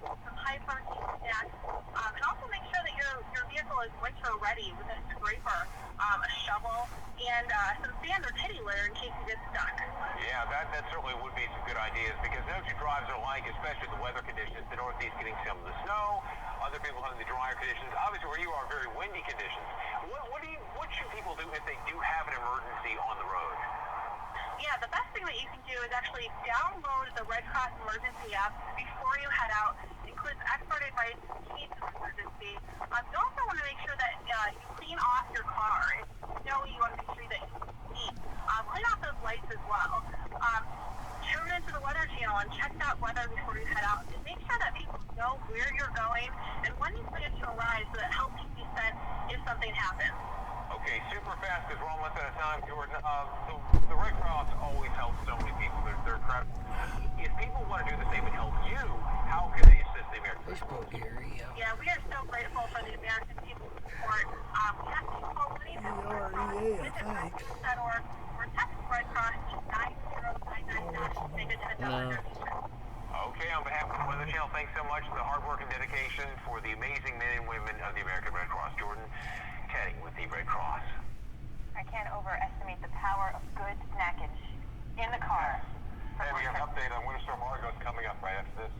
Some high protein snacks. And also make sure that your vehicle is winter ready with a scraper, a shovel, and some sand or kitty litter in case you get stuck. Yeah, that certainly would be some good ideas because no two drives are alike, especially the weather conditions. The Northeast getting some of the snow, other people having the drier conditions. Obviously, where you are, very windy conditions. What should people do if they do have an emergency on the road? Yeah, the best thing that you can do is actually download the Red Cross emergency app before you head out. It includes expert advice in case of emergency. You also want to make sure that you clean off your car. If you know, you want to make sure that you clean. Clean off those lights as well. Tune into the Weather Channel and check that weather before you head out. And make sure that people know where you're going and when you plan to arrive so that helps you be sent if something happens. Okay, super fast because we're almost out of time, Jordan. The Red Cross always helps so many people. They're incredible. If people want to do the same and help you, how can they assist the American people? Yeah, we are so grateful for the American people's support. We have people listening to Red Cross. Visit redcross.org or text Red Cross to 90999 to make a $10 donation. Okay, on behalf of the Weather Channel, thanks so much for the hard work and dedication for the amazing men and women of the American Red Cross. Jordan Teding with the Red Cross. I can't overestimate the power of good snackage in the car. Hey, we have an update on Winter Storm Argos coming up right after this.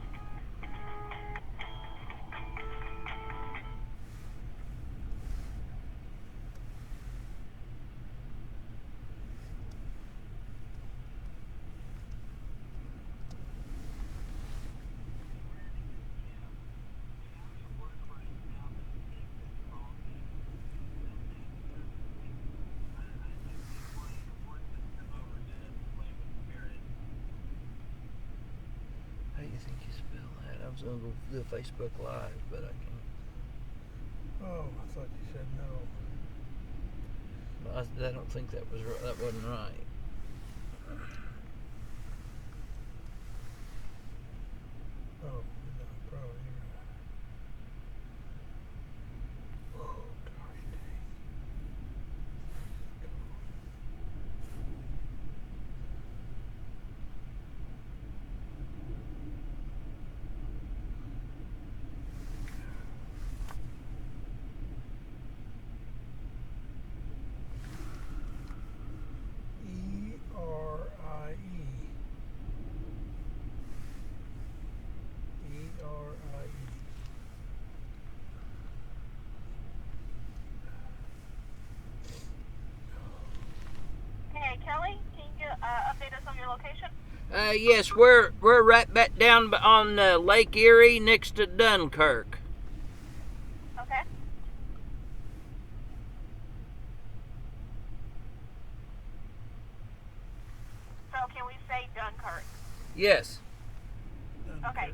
How do you think you spell that? I was going to go do a Facebook Live, but I can't. Oh, I thought you said no. I don't think that wasn't right. Oh, no, probably not. Oh, gosh dang. Hey, Kelly, can you update us on your location? Yes, we're right back down on Lake Erie next to Dunkirk. Okay. So can we say Dunkirk? Yes. Okay.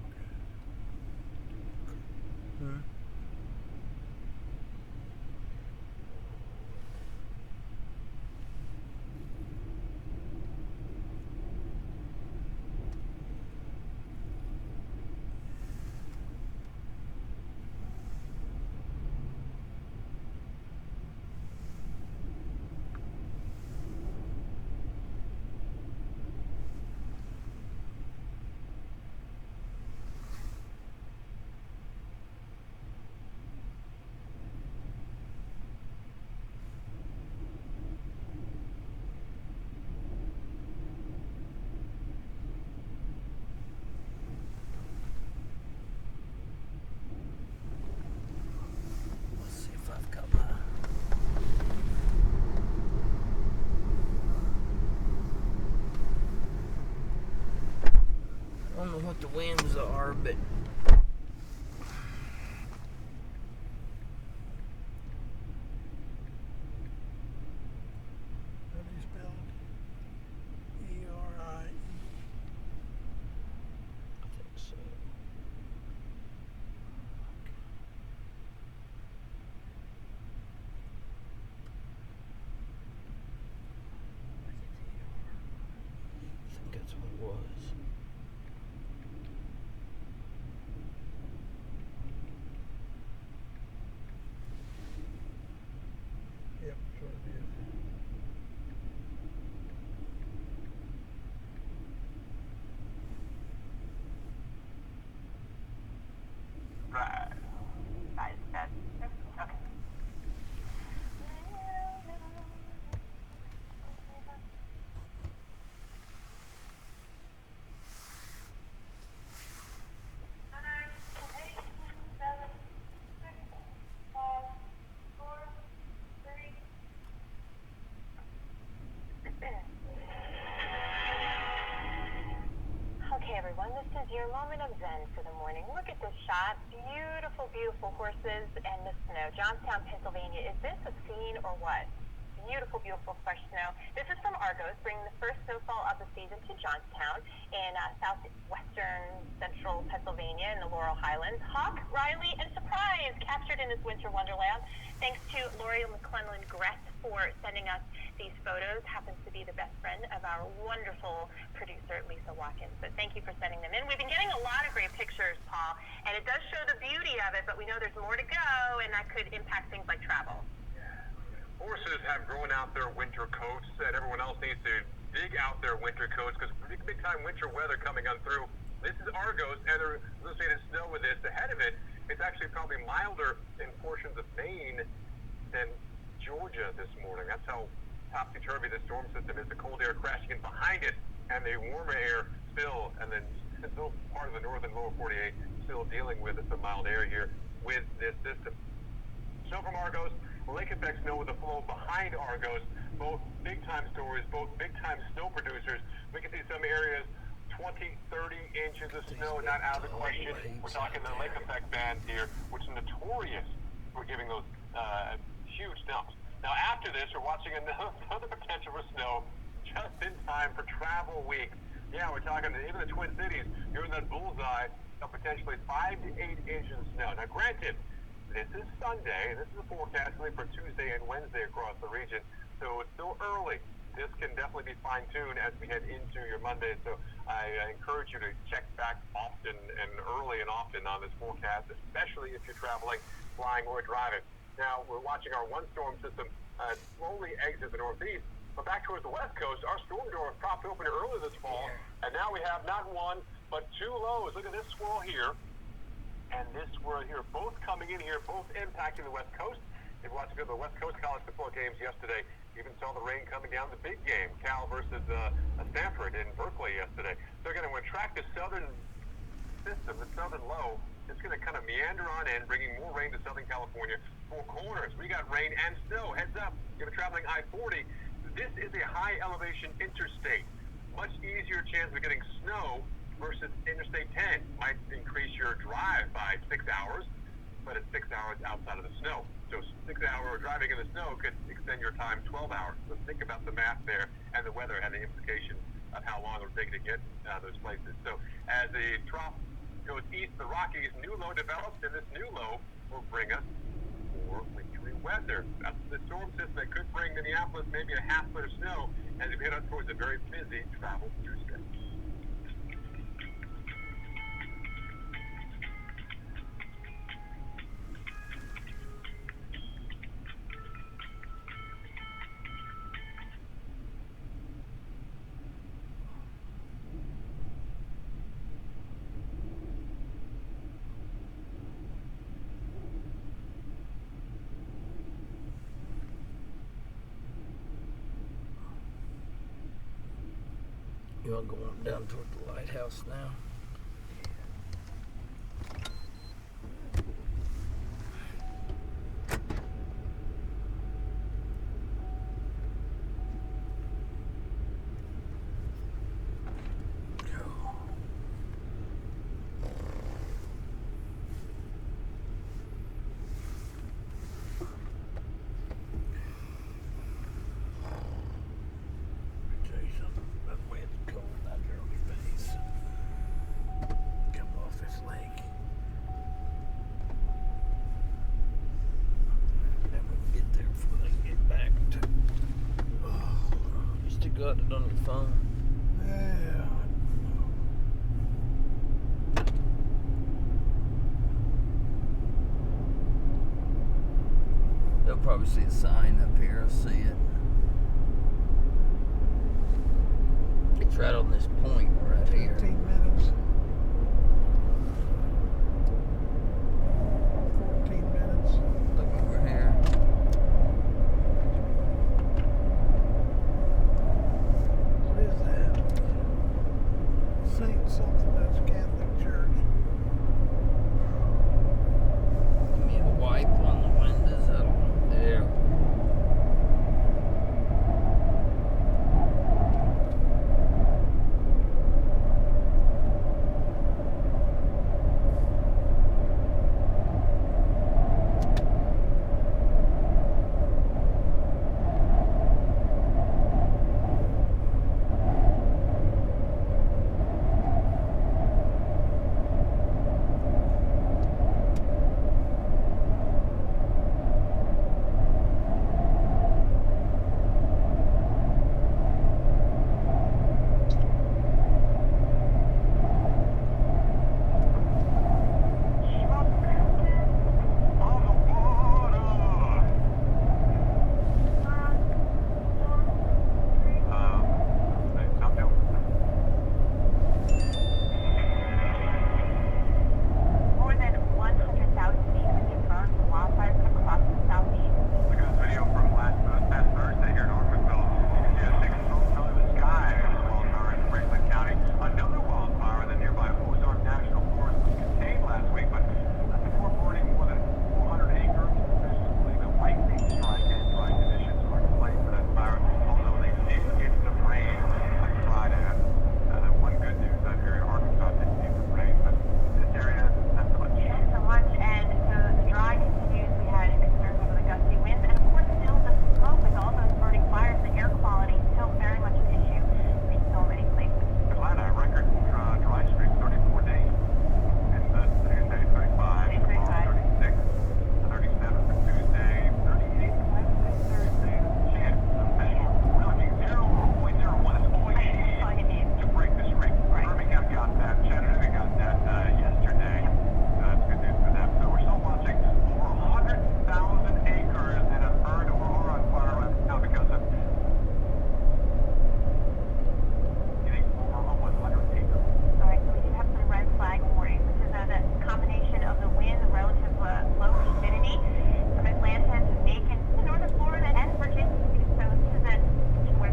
the winds are, but how do you spell it? E-R-I-E. I think so. I think that's what it was. Yep, that's what it is. Right. Nice. That's okay. Okay, everyone, this is your moment of zen for the morning. Look at this shot. Beautiful, beautiful horses and the snow. Johnstown, Pennsylvania. Is this a scene or what? Beautiful, beautiful fresh snow. This is from Argos, bringing the first snowfall of the season to Johnstown in southwestern central Pennsylvania in the Laurel Highlands. Hawk, Riley, and Surprise captured in this winter wonderland. Thanks to Lori McClellan Gress for sending us these photos. Happens to be the best friend of our wonderful producer, Lisa Watkins. But thank you for sending them in. We've been getting a lot of great pictures, Paul, and it does show the beauty of it, but we know there's more to go, and that could impact things like travel. Horses have grown out their winter coats, and everyone else needs to dig out their winter coats because big time winter weather coming on through. This is Argos, and they're associated snow with this. Ahead of it, it's actually probably milder in portions of Maine than Georgia this morning. That's how topsy-turvy the storm system is. The cold air crashing in behind it, and the warmer air still, and then still part of the northern lower 48 still dealing with some mild air here with this system. Snow from Argos. Lake effect snow with the flow behind Argos, both big-time stories, both big-time snow producers. We can see some areas 20, 30 inches of snow, not out of the question. We're talking the lake effect band here, which is notorious for giving those huge dumps. Now, after this, we're watching another potential for snow just in time for travel week. Yeah, we're talking even the Twin Cities, you're in that bullseye of potentially 5 to 8 inches of snow. Now, granted, this is Sunday, and this is a forecast only for Tuesday and Wednesday across the region, so it's still early. This can definitely be fine-tuned as we head into your Monday, so I encourage you to check back often and early and often on this forecast, especially if you're traveling, flying, or driving. Now, we're watching our one storm system slowly exit the northeast, but back towards the west coast, our storm door propped open early this fall, and now we have not one, but two lows. Look at this swirl here. And this swirl here, both coming in here, both impacting the West Coast. If you watched the West Coast college football games yesterday, you even saw the rain coming down the big game, Cal versus Stanford in Berkeley yesterday. So again, when we track the southern system, the southern low, it's going to kind of meander on in, bringing more rain to Southern California. Four Corners, we got rain and snow. Heads up, if you're traveling I-40, this is a high elevation interstate. Much easier chance of getting snow versus Interstate 10. Might increase your drive by 6 hours, but it's 6 hours outside of the snow. So 6 hour driving in the snow could extend your time 12 hours. So think about the math there and the weather and the implications of how long it'll take to get those places. So as the trough goes east of the Rockies, new low develops, and this new low will bring us more wintry weather. That's the storm system that could bring Minneapolis maybe a half foot of snow as we head up towards a very busy travel through stretch. You want to go on down toward the lighthouse now? got it on the phone. Yeah. They'll probably see a sign up here. I'll see it. It's right on this point right here. 15 minutes. 14 minutes. Look over here. What is that? Saint something, that's Catholic Church. Give me a wipe on the windows. There. More than 100,000 acres have burned from wildfires across the southeast. Look at this video from past Thursday here in Norfolkville. You can see a 6-foot pillar in the sky. There's a wildfire in Franklin County. Another wildfire in the nearby Ozark National Forest was contained last week, but before burning more than 400 acres, officials believe it likely strike and dry conditions are in place for that fire, although they did get some rain on Friday. One good news out here in Arkansas didn't get some rain, but this area, not so much. Not so much, and so the dry continues. We had concerns over the gusty winds, and of course still the smoke with all those burning fires. The air quality still very much an issue in so many places. Atlanta, record dry streak, 34 days. And Tuesday, 35. Tomorrow, 36. 37 for Tuesday. 38 Wednesday, Thursday. Chance of special. We're looking 0.01. That's all you need to break the streak. Birmingham got that. Chattanooga got that yesterday. That's good news for them. So we're still watching over 100,000 acres that have burned or are on fire right now because of getting over 100 acres. All right, so we do have some red flag warnings. This is the combination of the wind, the relative low humidity from Atlanta to Macon to northern Florida and Virginia. So this is a where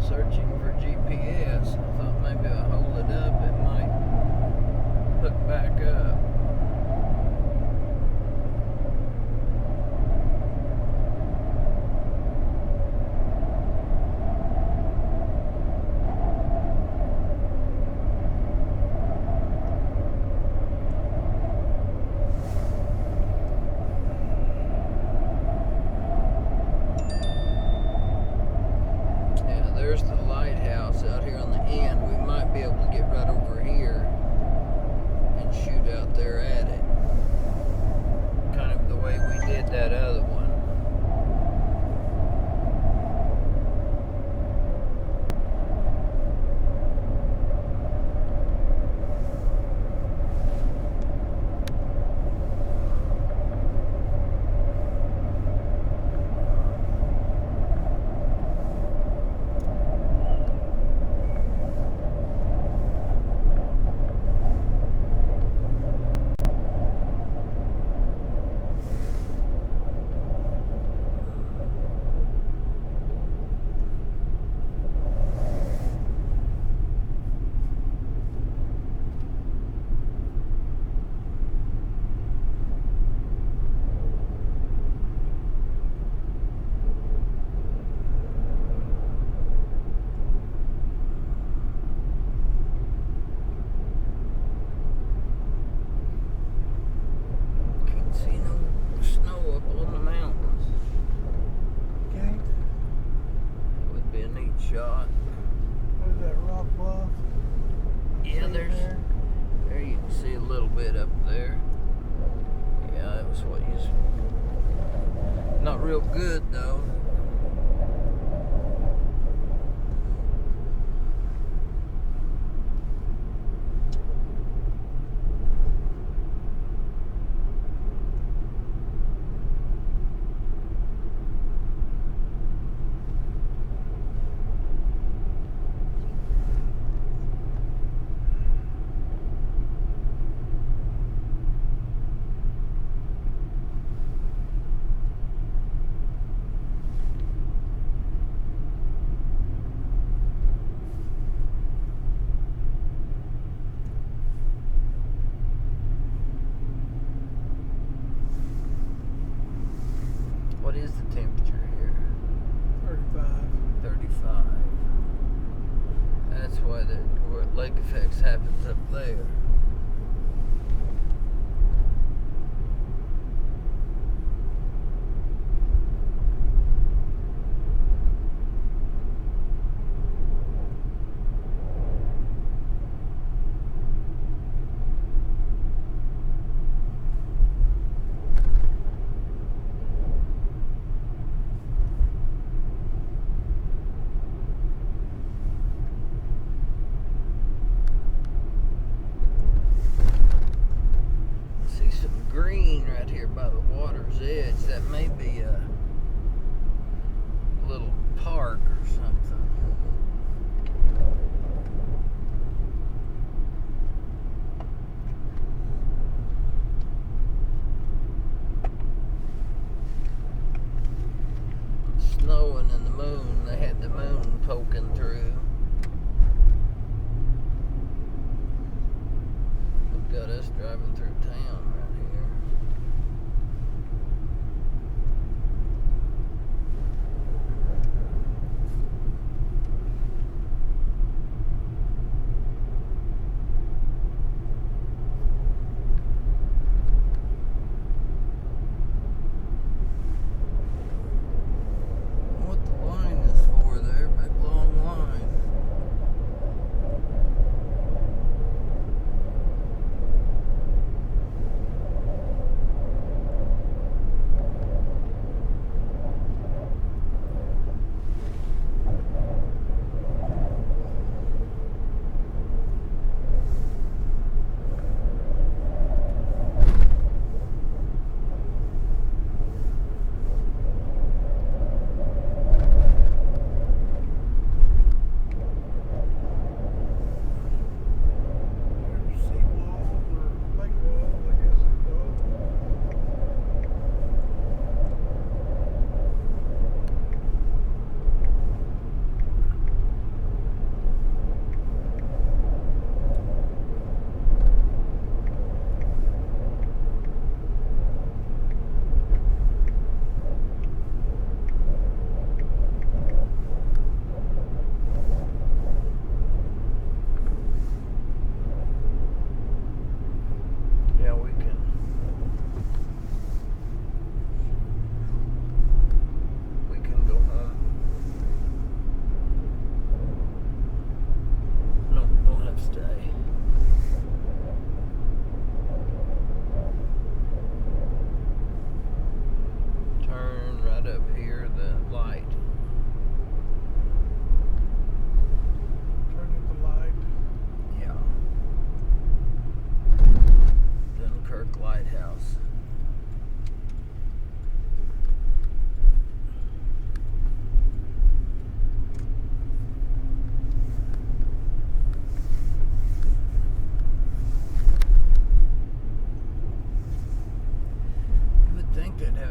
Searching for GPS. I thought maybe I'll hold it up. It might hook back up. Yeah, there's the lighthouse out here on the end. We might be able to get right over here and shoot out there at it. Kind of the way we did that other one. good though. What is the temperature here? 35. 35. That's why the lake effects happens up there. Green right here by the water's edge. That may be a little park or something. Snowing in the moon. They had the moon poking through. We've got us driving through town.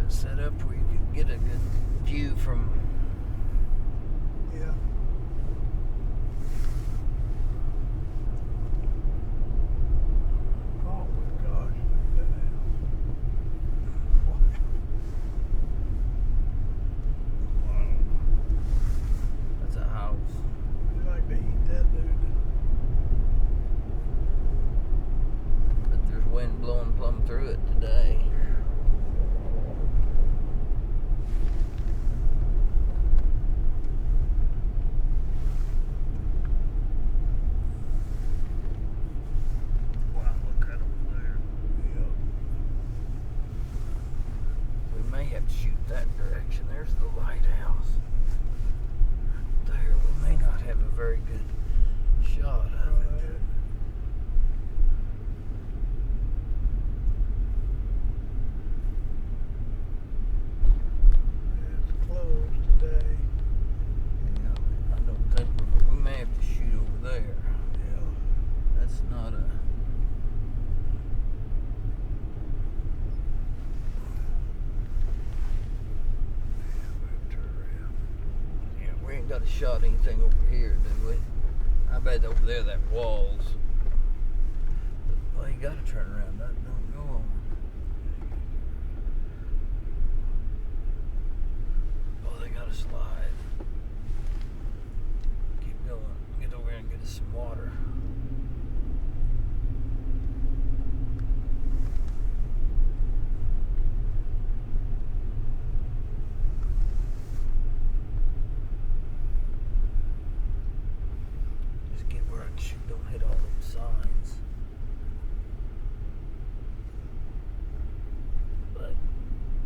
Set up where you can get a good view from. Yeah. Oh my gosh, look at that Wow. That's a house. You like to eat that, dude. But there's wind blowing plumb through it today. shoot that direction. There's the lighthouse. There, we may not have a very good shot of it. It's closed today. Yeah, I don't think we may have to shoot over there. Yeah. That's not a... Yeah, we ain't got a shot anything over here, do we? I bet over there that wall's... Well, you gotta turn around. That don't go on. Oh, they got a slide. Keep going. Get over here and get us some water. Just get where I can shoot. Don't hit all those signs. But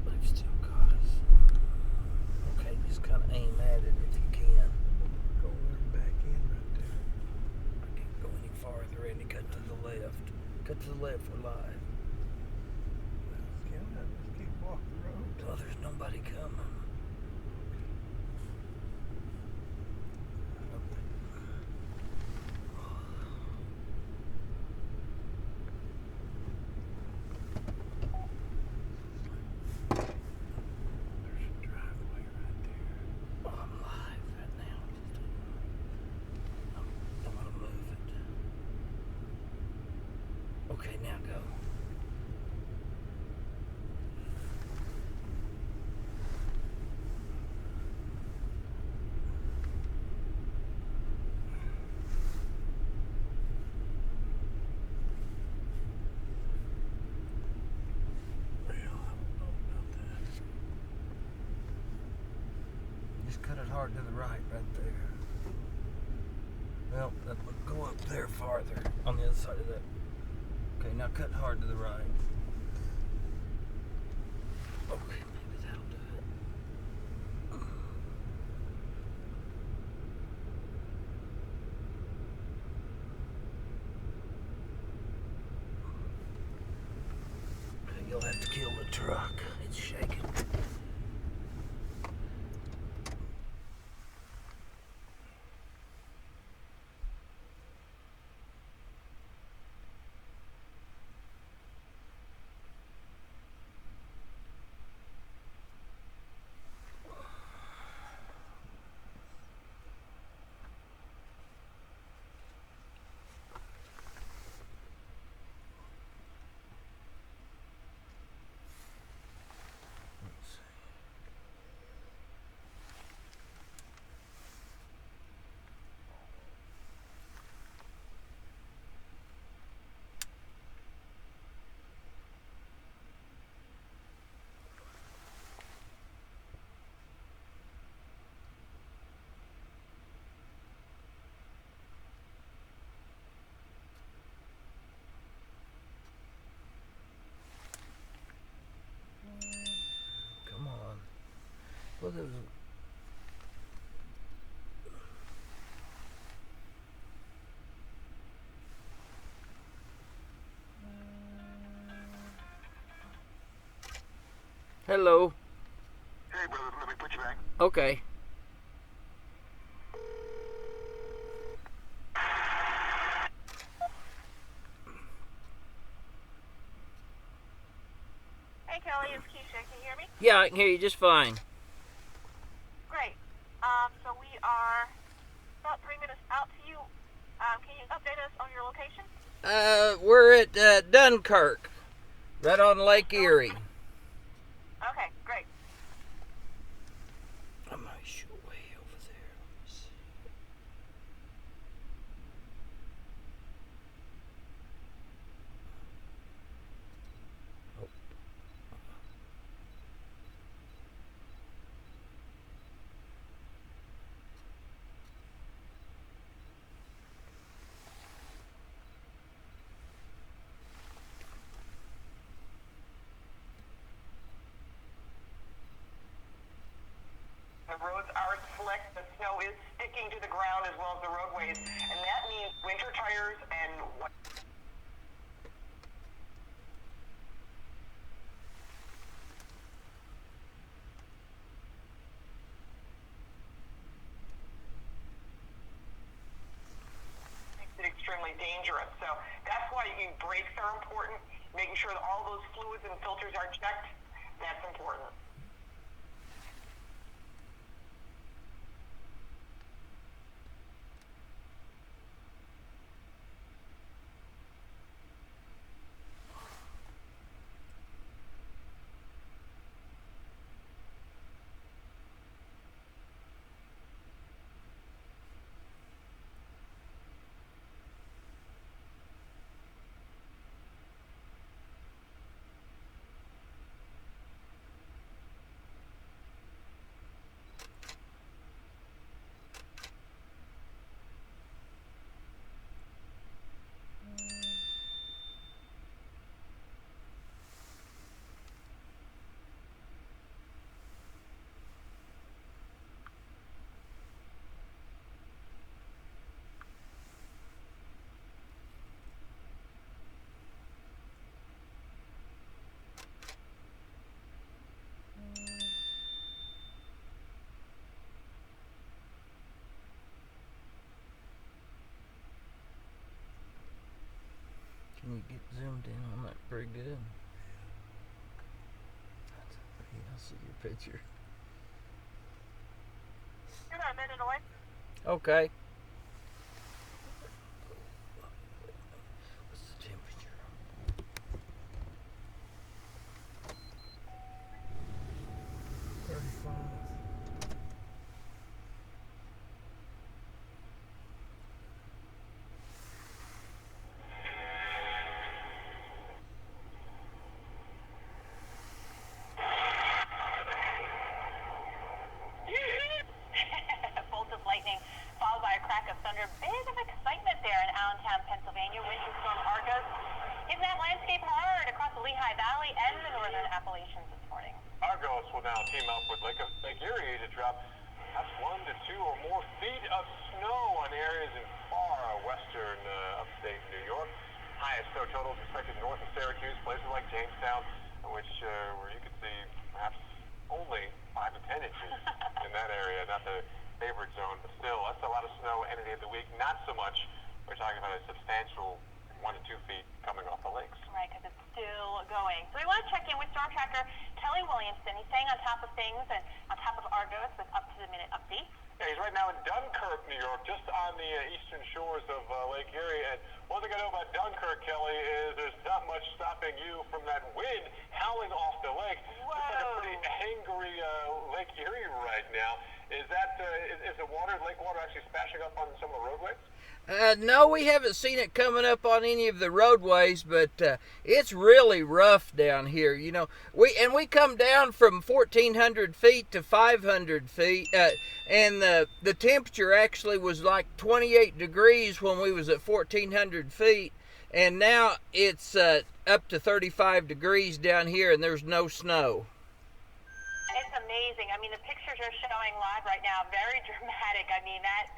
they've still got us. Okay, just kind of aim at it if you can. Go back in right there. I can't go any farther in. Cut to the left. Cut to the left. We're live. Let's keep walking the road. Oh, there's nobody coming. There's a driveway right there. Oh, I'm live right now. I'm gonna move it. Okay, now go. Just cut it hard to the right there. Well, go up there farther on the other side of that. Okay, now cut hard to the right. Okay, maybe that'll do it. Okay, you'll have to kill the truck. It's shaking. Come on. Well, there's Hello. Hey, brother, let me put you back. Okay. Hey, Kelley, it's Keisha. Can you hear me? Yeah, I can hear you just fine. Great. So we are about 3 minutes out to you. Can you update us on your location? We're at Dunkirk, right on Lake Erie. Okay, great. I might shoot way over there. Let me see. Oh. roads are slick. The snow is sticking to the ground as well as the roadways, and that means winter tires and extremely dangerous. So that's why brakes are important. Making sure that all those fluids and filters are checked, that's important. Can you get zoomed in on that pretty good? I see your picture. You're not a minute away. Okay. What's the temperature? 35. Bolts of lightning followed by a crack of thunder. Bit of excitement there in Allentown, Pennsylvania. Winter storm Argos hitting that landscape hard across the Lehigh Valley and the northern Appalachians this morning. Argos will now team up with Lake Erie to drop perhaps 1 to 2 or more feet of snow on areas in far western upstate New York. Highest snow totals expected north of Syracuse, places like Jamestown, where you could see perhaps only 5 to 10 inches in that area. Not the favorite zone, but still, that's a lot of snow any day of the week. Not so much. We're talking about a substantial 1 to 2 feet coming off the lakes. Right, because it's still going. So we want to check in with Storm Tracker Kelley Williamson. He's staying on top of things and on top of Argos with up-to-the-minute updates. Yeah, he's right now in Dunkirk, New York, just on the eastern shores of Lake Erie. And one thing I know about Dunkirk, Kelley, is there's not much stopping you from that wind howling off the lake. Whoa. It's like a pretty angry Lake Erie right now. Is that is the lake water actually splashing up on some of the roadways? No, we haven't seen it coming up on any of the roadways, but it's really rough down here. You know, we come down from 1,400 feet to 500 feet, and the temperature actually was like 28 degrees when we was at 1,400 feet, and now it's up to 35 degrees down here, and there's no snow. It's amazing. I mean, the pictures are showing live right now. Very dramatic. I mean, that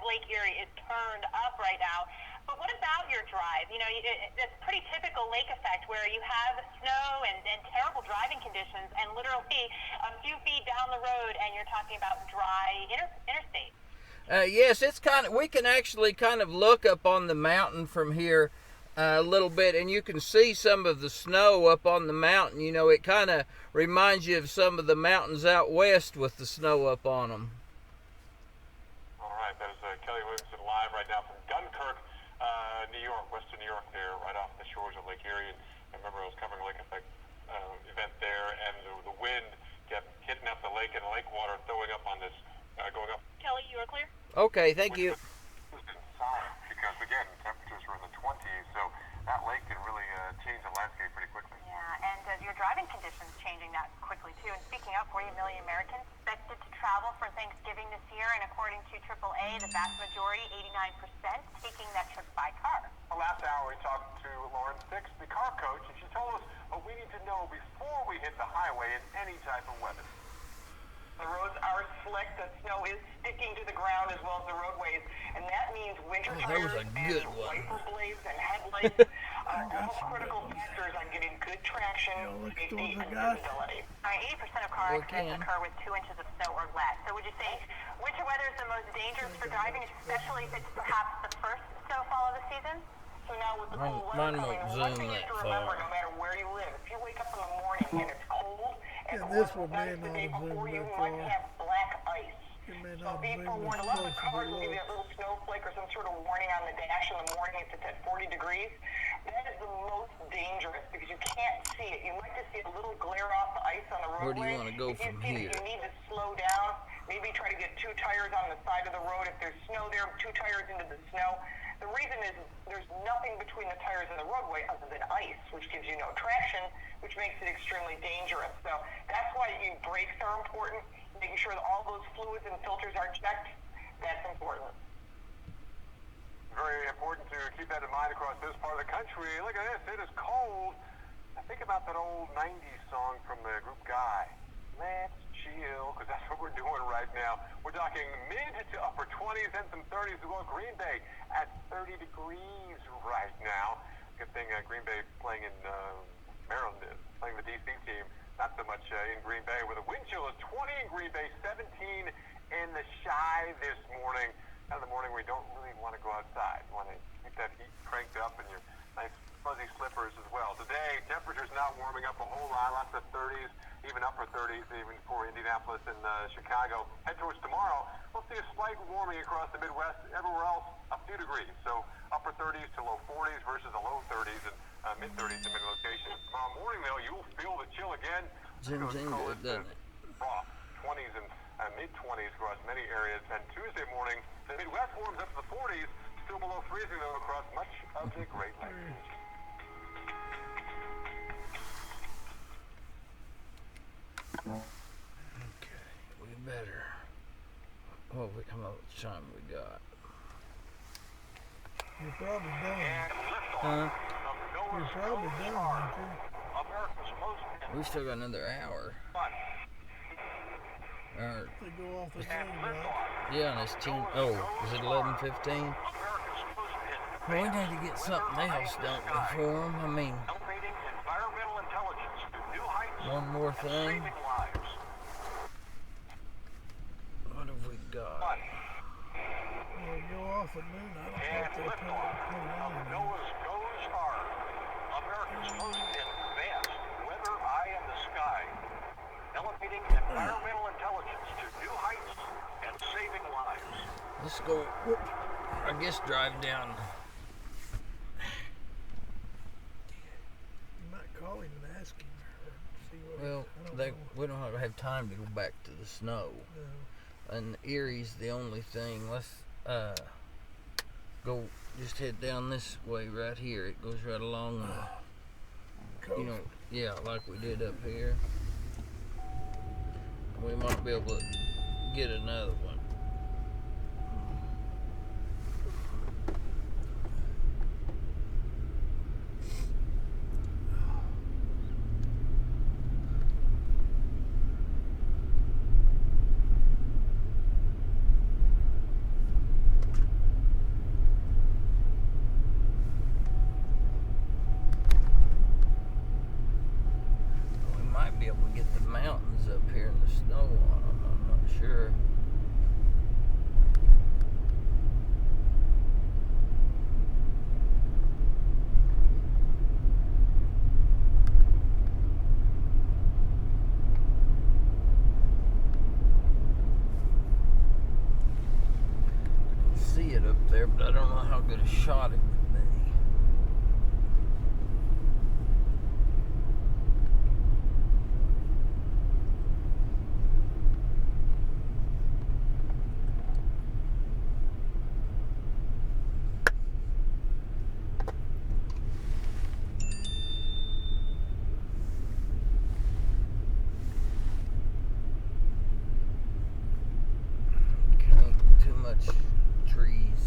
Lake Erie is turned up right now. But what about your drive? You know, it's pretty typical lake effect where you have snow and terrible driving conditions and literally a few feet down the road and you're talking about dry interstate. Yes, it's we can actually kind of look up on the mountain from here a little bit, and you can see some of the snow up on the mountain. You know, it kind of reminds you of some of the mountains out west with the snow up on them. All right, that is Kelley Williamson live right now from Dunkirk, New York, western New York there, right off the shores of Lake Erie. And I remember I was covering a lake effect event there, and the wind kept hitting up the lake and lake water throwing up on this, going up. Kelley, you are clear? Okay, thank you. Because again, temperatures were in the 20s, so that lake can really change the landscape pretty quickly. Yeah, and your driving conditions changing that quickly too. And speaking of, 40 million Americans expected to travel for Thanksgiving this year, and according to AAA, the vast majority, 89%, taking that trip by car. Well, last hour we talked to Lauren Six, the car coach, and she told us what we need to know before we hit the highway in any type of weather. The roads are slick. The snow is sticking to the ground as well as the roadways, and that means winter tires and wiper blades and headlights are all critical factors on getting good traction, safety, and visibility. 80% of car accidents occur with 2 inches of snow or less. So would you say winter weather is the most dangerous for driving, especially if it's perhaps the first snowfall of the season? So now with the cold weather coming, one thing you have to remember, no matter where you live, if you wake up in the morning and it's cold, and this one may the not day have before, zoomed you that might far. have black ice. It may So not be have forewarned. A zoomed lot of as the close cars as will it give you was. that little snowflake or some sort of warning on the dash in the morning if it's at 40 degrees. That is the most dangerous because you can't see it. You might just see a little glare off the ice on the roadway. Where do you want to go from here? You need to slow down. Maybe try to get 2 tires on the side of the road. If there's snow there, 2 tires into the snow. The reason is there's nothing between the tires and the roadway other than ice, which gives you no traction, which makes it extremely dangerous. So that's why brakes are important. Making sure that all those fluids and filters are checked, that's important. Very important to keep that in mind across this part of the country. Look at this, it is cold. I think about that old 90s song from the group Guy. Let's chill, because that's what we're doing right now. We're talking mid to upper 20s and some 30s as well. Green Bay at 30 degrees right now. Good thing Green Bay playing in Maryland, playing the DC team. Not so much in Green Bay, where the wind chill is 20 in Green Bay, 17 in the Chi this morning. Kind of the morning where you don't really want to go outside. You want to keep that heat cranked up and your nice fuzzy slippers as well. Today, temperatures not warming up a whole lot, lots of 30s, even upper 30s, even for Indianapolis and Chicago. Head towards tomorrow, we'll see a slight warming across the Midwest. Everywhere else, a few degrees. So upper 30s to low 40s versus the low 30s and mid-30s in many locations. Tomorrow morning, though, you'll feel the chill again. Zooms in good, doesn't it? Frost, 20s and mid-20s across many areas. And Tuesday morning, the Midwest warms up to the 40s, still below freezing, though, across much of the Great Lakes. Okay, we better. Oh, how much time we got? You're probably done. Huh? You're probably done, aren't you? We still got another hour. They go off the thing, right? Yeah, and it's 10. Oh, is it 11:15? Well, we need to get something else, don't we, for them? I mean, one more thing. What have we got? Well, go off at noon. I don't know if they put it on. Noah's goes hard. America's most advanced weather eye in the sky, elevating environmental intelligence to new heights and saving lives. Let's go, I guess, drive down. You might call him and ask him. See what Well, we don't have time to go back to the snow. No. And Erie's the only thing. Let's go, just head down this way right here. It goes right along the, you know, yeah, like we did up here. We might be able to get another one. Be able to get the mountains up here and the snow on them. I'm not sure. I can see it up there, but I don't know how good a shot it would be. Too much trees.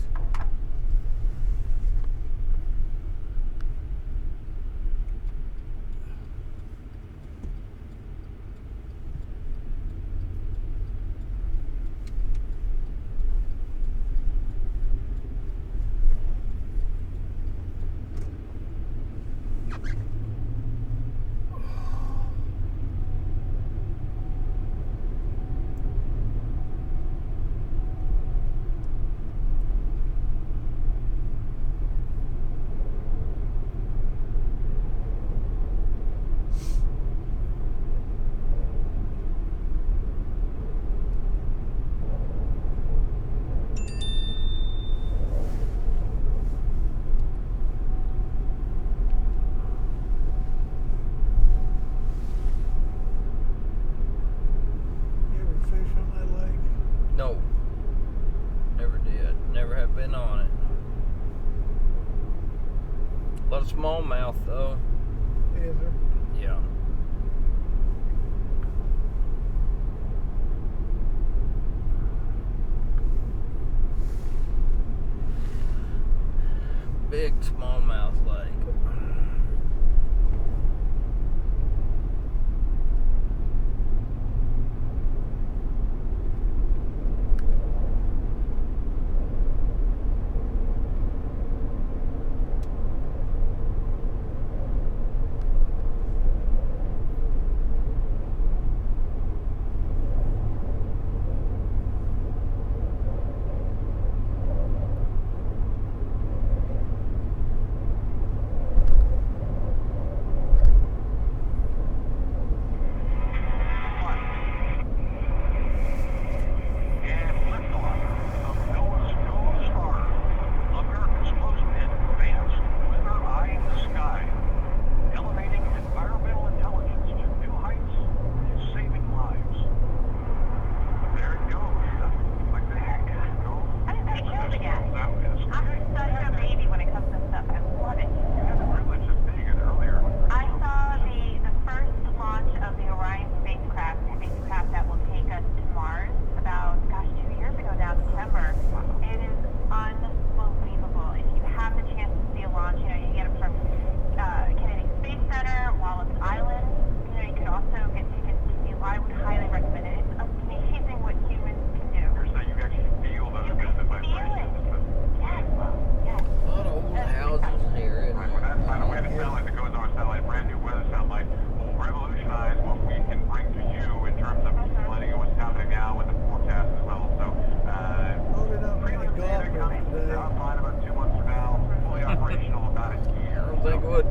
smallmouth though. Is there? Yeah. Big smallmouth lake.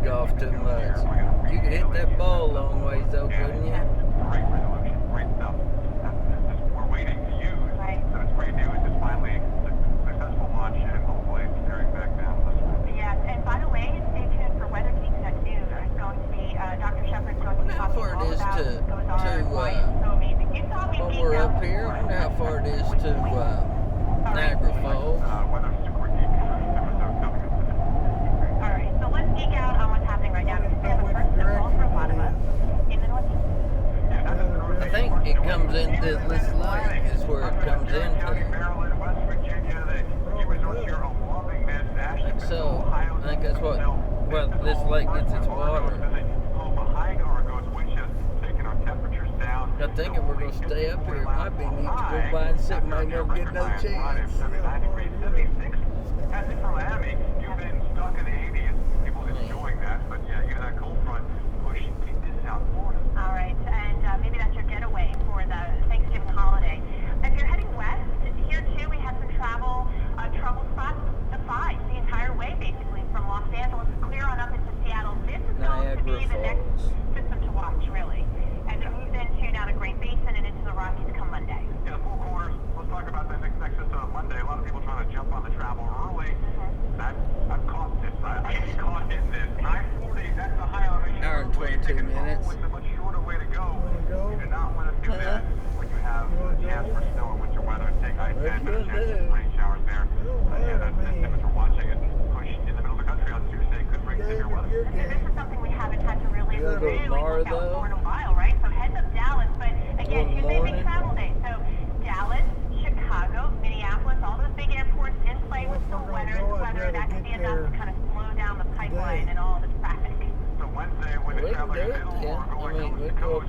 Golf too much. You could hit that ball a long ways though, couldn't you? Great resolution, great stuff. We're waiting to use, so it's great news. It's finally a successful launch and hopefully tearing back down this week. Yes, and by the way, stay tuned for Weather Geeks at noon. There's going to be Dr. Shepard's going to be talking all about so amazing. You saw me while we're up here, I wonder how far it is to Niagara Falls. Alright, so let's geek out on what's happening right now. Because we have a first snowfall for a lot of us in the Northeast. I think it comes into this lake is where it comes into. I think so. I think that's what this lake gets its water. I'm thinking we're going to stay up here. It might be neat to go by and sit. Might never get no chance. Heading from Miami, you've been stuck in the 80s. People enjoying that, but yeah, even that cold front pushing this out Florida. All right, and maybe that's your getaway for the Thanksgiving holiday. If you're heading west, here too we had some trouble spots defied the entire way, basically from Los Angeles clear on up into Seattle. This is going to be the next system to watch, really, as it moves into now the Great Basin and into the Rockies come Monday. Yeah, the four corners. Let's talk about that next system on Monday. A lot of people trying to jump on the travel early. I've caught this. I get caught in this. 940, that's the high elevation. Hour and 22 minutes. It's a much shorter way to go. You do not want to do that when you have a chance for snow and winter weather. Take I-10, there's a chance of rain showers there. Yeah, that's the difference we're watching it push in the middle of the country on Tuesday. Could bring severe weather. And this is something we haven't had to really look out for in a while, right? So heads up Dallas, but again, Tuesday big travel day. So Dallas, Chicago, Minneapolis, all those big airports in play with some weather. That could be enough to kind of slow down the pipeline and all the traffic. So Wednesday, when the traveling is in, we're going coast to coast.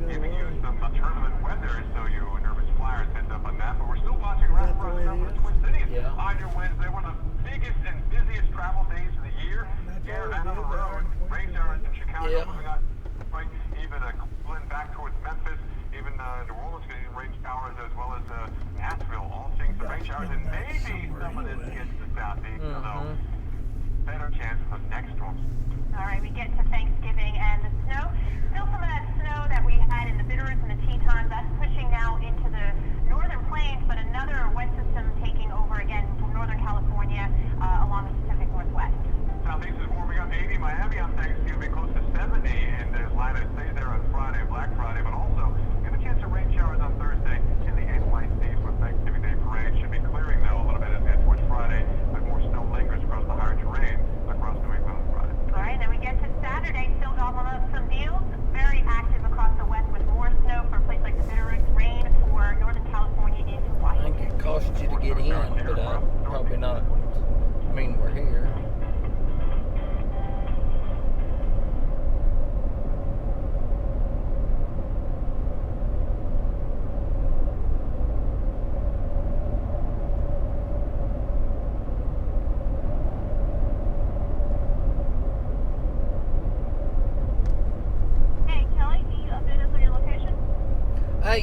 Giving you some turbulent weather, so you nervous flyers heads up on that. But we're still watching right across the Twin Cities on your Wednesday, one of the biggest and busiest travel days of the year. Get out on the road, rain showers in Chicago, moving on, right, even Cleveland back towards Memphis. Even New Orleans getting rain showers, as well as Nashville, all seeing some rain showers, and maybe some of this gets to the southeast, although better chance for next storms. All right, we get to Thanksgiving and the snow. Still some of that snow that we had in the Bitterroots and the Tetons, that's pushing now into the northern plains, but another wet system taking over again from northern California along the Pacific Northwest. Southeast is warming up 80, Miami on Thanksgiving close to 70, and there's line of stays there on Friday, Black Friday, but also a chance of rain showers on Thursday in the NYC for Thanksgiving Day parade. Should be clearing though a little bit as we head towards Friday, but more snow lingers across the higher terrain across New gobbled up some deals. Very active across the west with more snow for a place like the Bitterroots, rain for Northern California into I Washington. think it costs you to get in, but probably not. I mean, we're here. Hey, Kelley, can you update us on your location?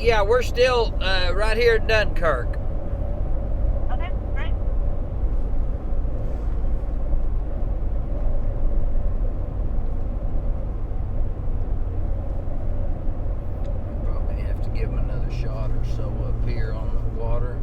Yeah, we're still right here at Dunkirk. Okay, great. Probably have to give them another shot or so up here on the water.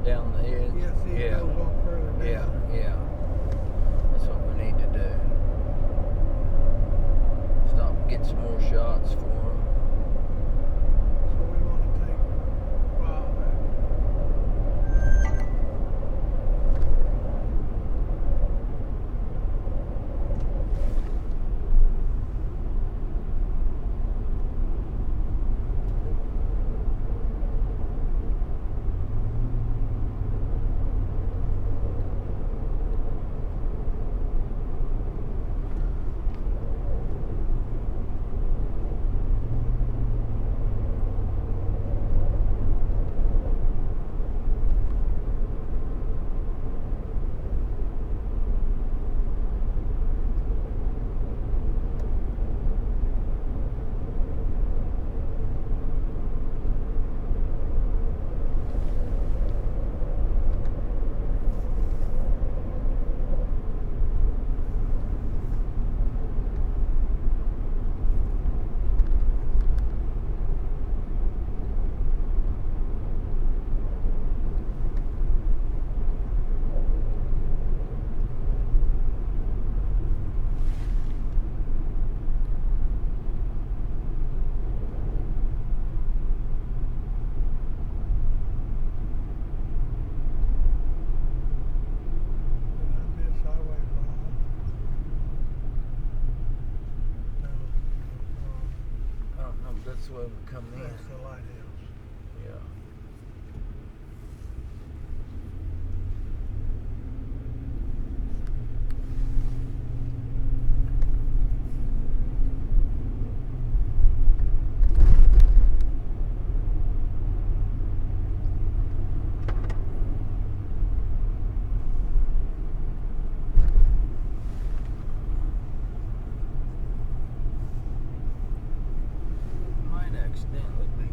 Down the edge. Yes, it goes on further down. Yeah. That's what we need to do. Stop and get some more shots for them. So we want to take 5. That's the way we come in. That's the lighthouse. Yeah. Accidentally be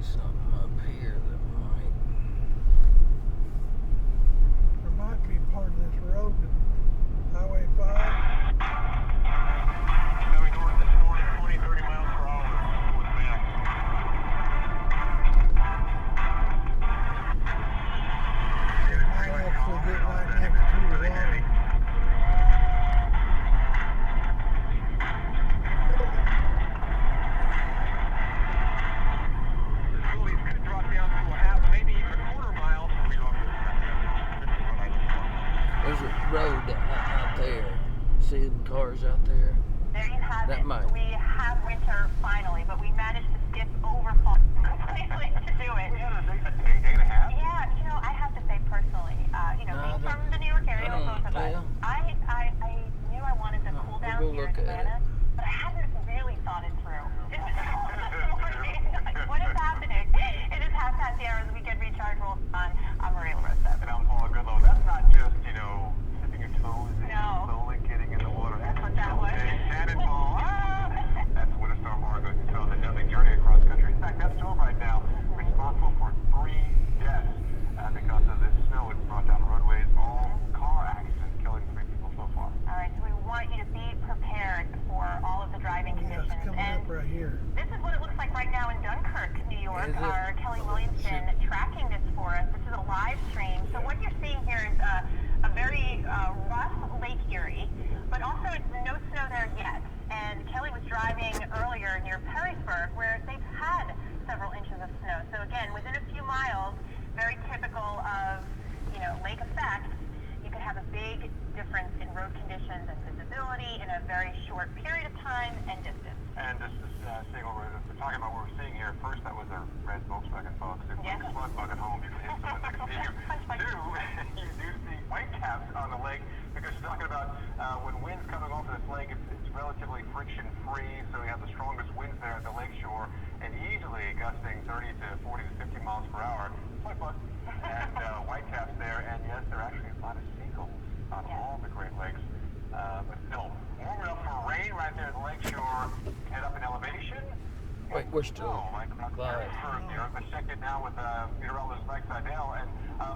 We're still live. Let's check it now with meteorologist Mike Seidel. And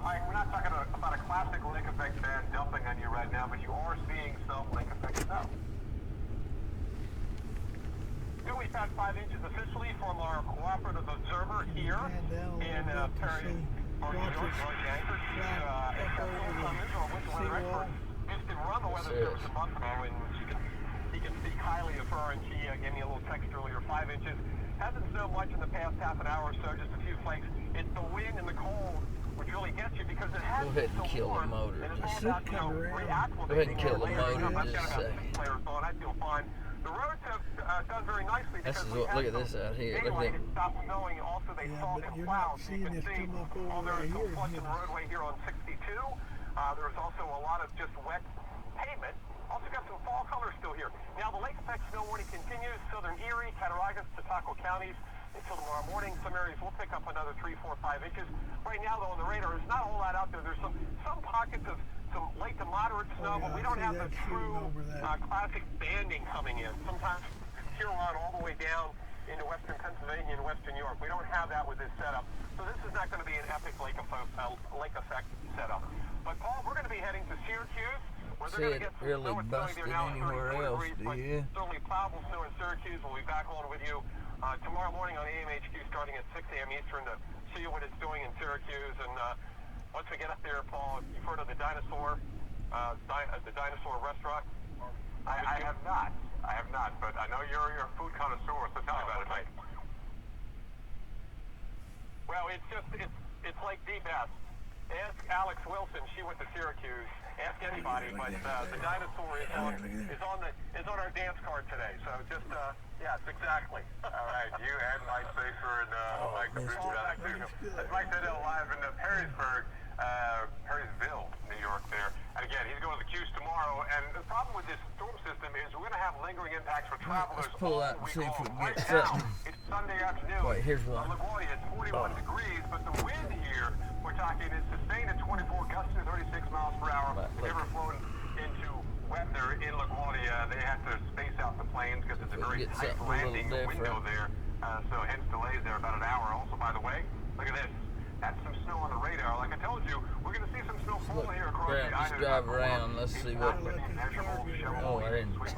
Mike, we're not talking about a classic lake effect band dumping on you right now, but you are seeing some lake effect snow. Here we've had 5 inches officially from our cooperative observer here in Perry. We're on the weather service a month ago, and he can speak highly of her, and she gave me a little text earlier. 5 inches. Hasn't snowed much in the past half an hour or so, just a few flakes. It's the wind and the cold which really gets you because it has been so warm. Go ahead and kill the motor. Go ahead and kill the motor just a second. I feel fine. The roads have done very nicely because look at this out here. Look at it stopped snowing. Also, they saw the clouds. You can see there's some flush in the roadway here on 62. There's also a lot of just wet pavement. Also got some fall colors still here. Now the lake effect snow warning continues. Southern Erie, Cattaraugus, Chautauqua counties until tomorrow morning. Some areas will pick up another 3, 4, 5 inches. Right now though on the radar, there's not a whole lot out there. There's some pockets of some late to moderate snow, but we don't have the true classic banding coming in. Sometimes Huron all the way down into western Pennsylvania and western New York. We don't have that with this setup. So this is not going to be an epic lake effect setup. But Paul, we're going to be heading to Syracuse. See it really busted anywhere else, do you? Certainly plowable snow in Syracuse. We'll be back on with you tomorrow morning on AMHQ starting at 6 a.m. Eastern to see what it's doing in Syracuse. And once we get up there, Paul, you've heard of the dinosaur restaurant? I have not. I have not, but I know you're a food connoisseur, so tell me about it, Mike. Well, it's like the best. Ask Alex Wilson. She went to Syracuse. Ask anybody, but the dinosaur is on our dance card today. So just yes, exactly. All right, you and Mike Safer and Mike that's Mike Seidel live in Perrysville, New York. There, and again, he's going to the Q's tomorrow. And the problem with this storm system is we're going to have lingering impacts for travelers. Let's pull out and see if we can get something. It's Sunday afternoon. Wait, here's one. LaGuardia, it's 41 degrees, but the wind here, we're talking, is sustained at 24, gusts to 36 miles per hour. If ever flown into weather in LaGuardia, they have to space out the planes because it's a very tight landing window there. So hence delays there about an hour. Also, by the way, look at this. That's some snow on the radar. Like I told you, we're going to see some snow fall here across the island. Just drive around. Let's see what. Oh, I didn't. It's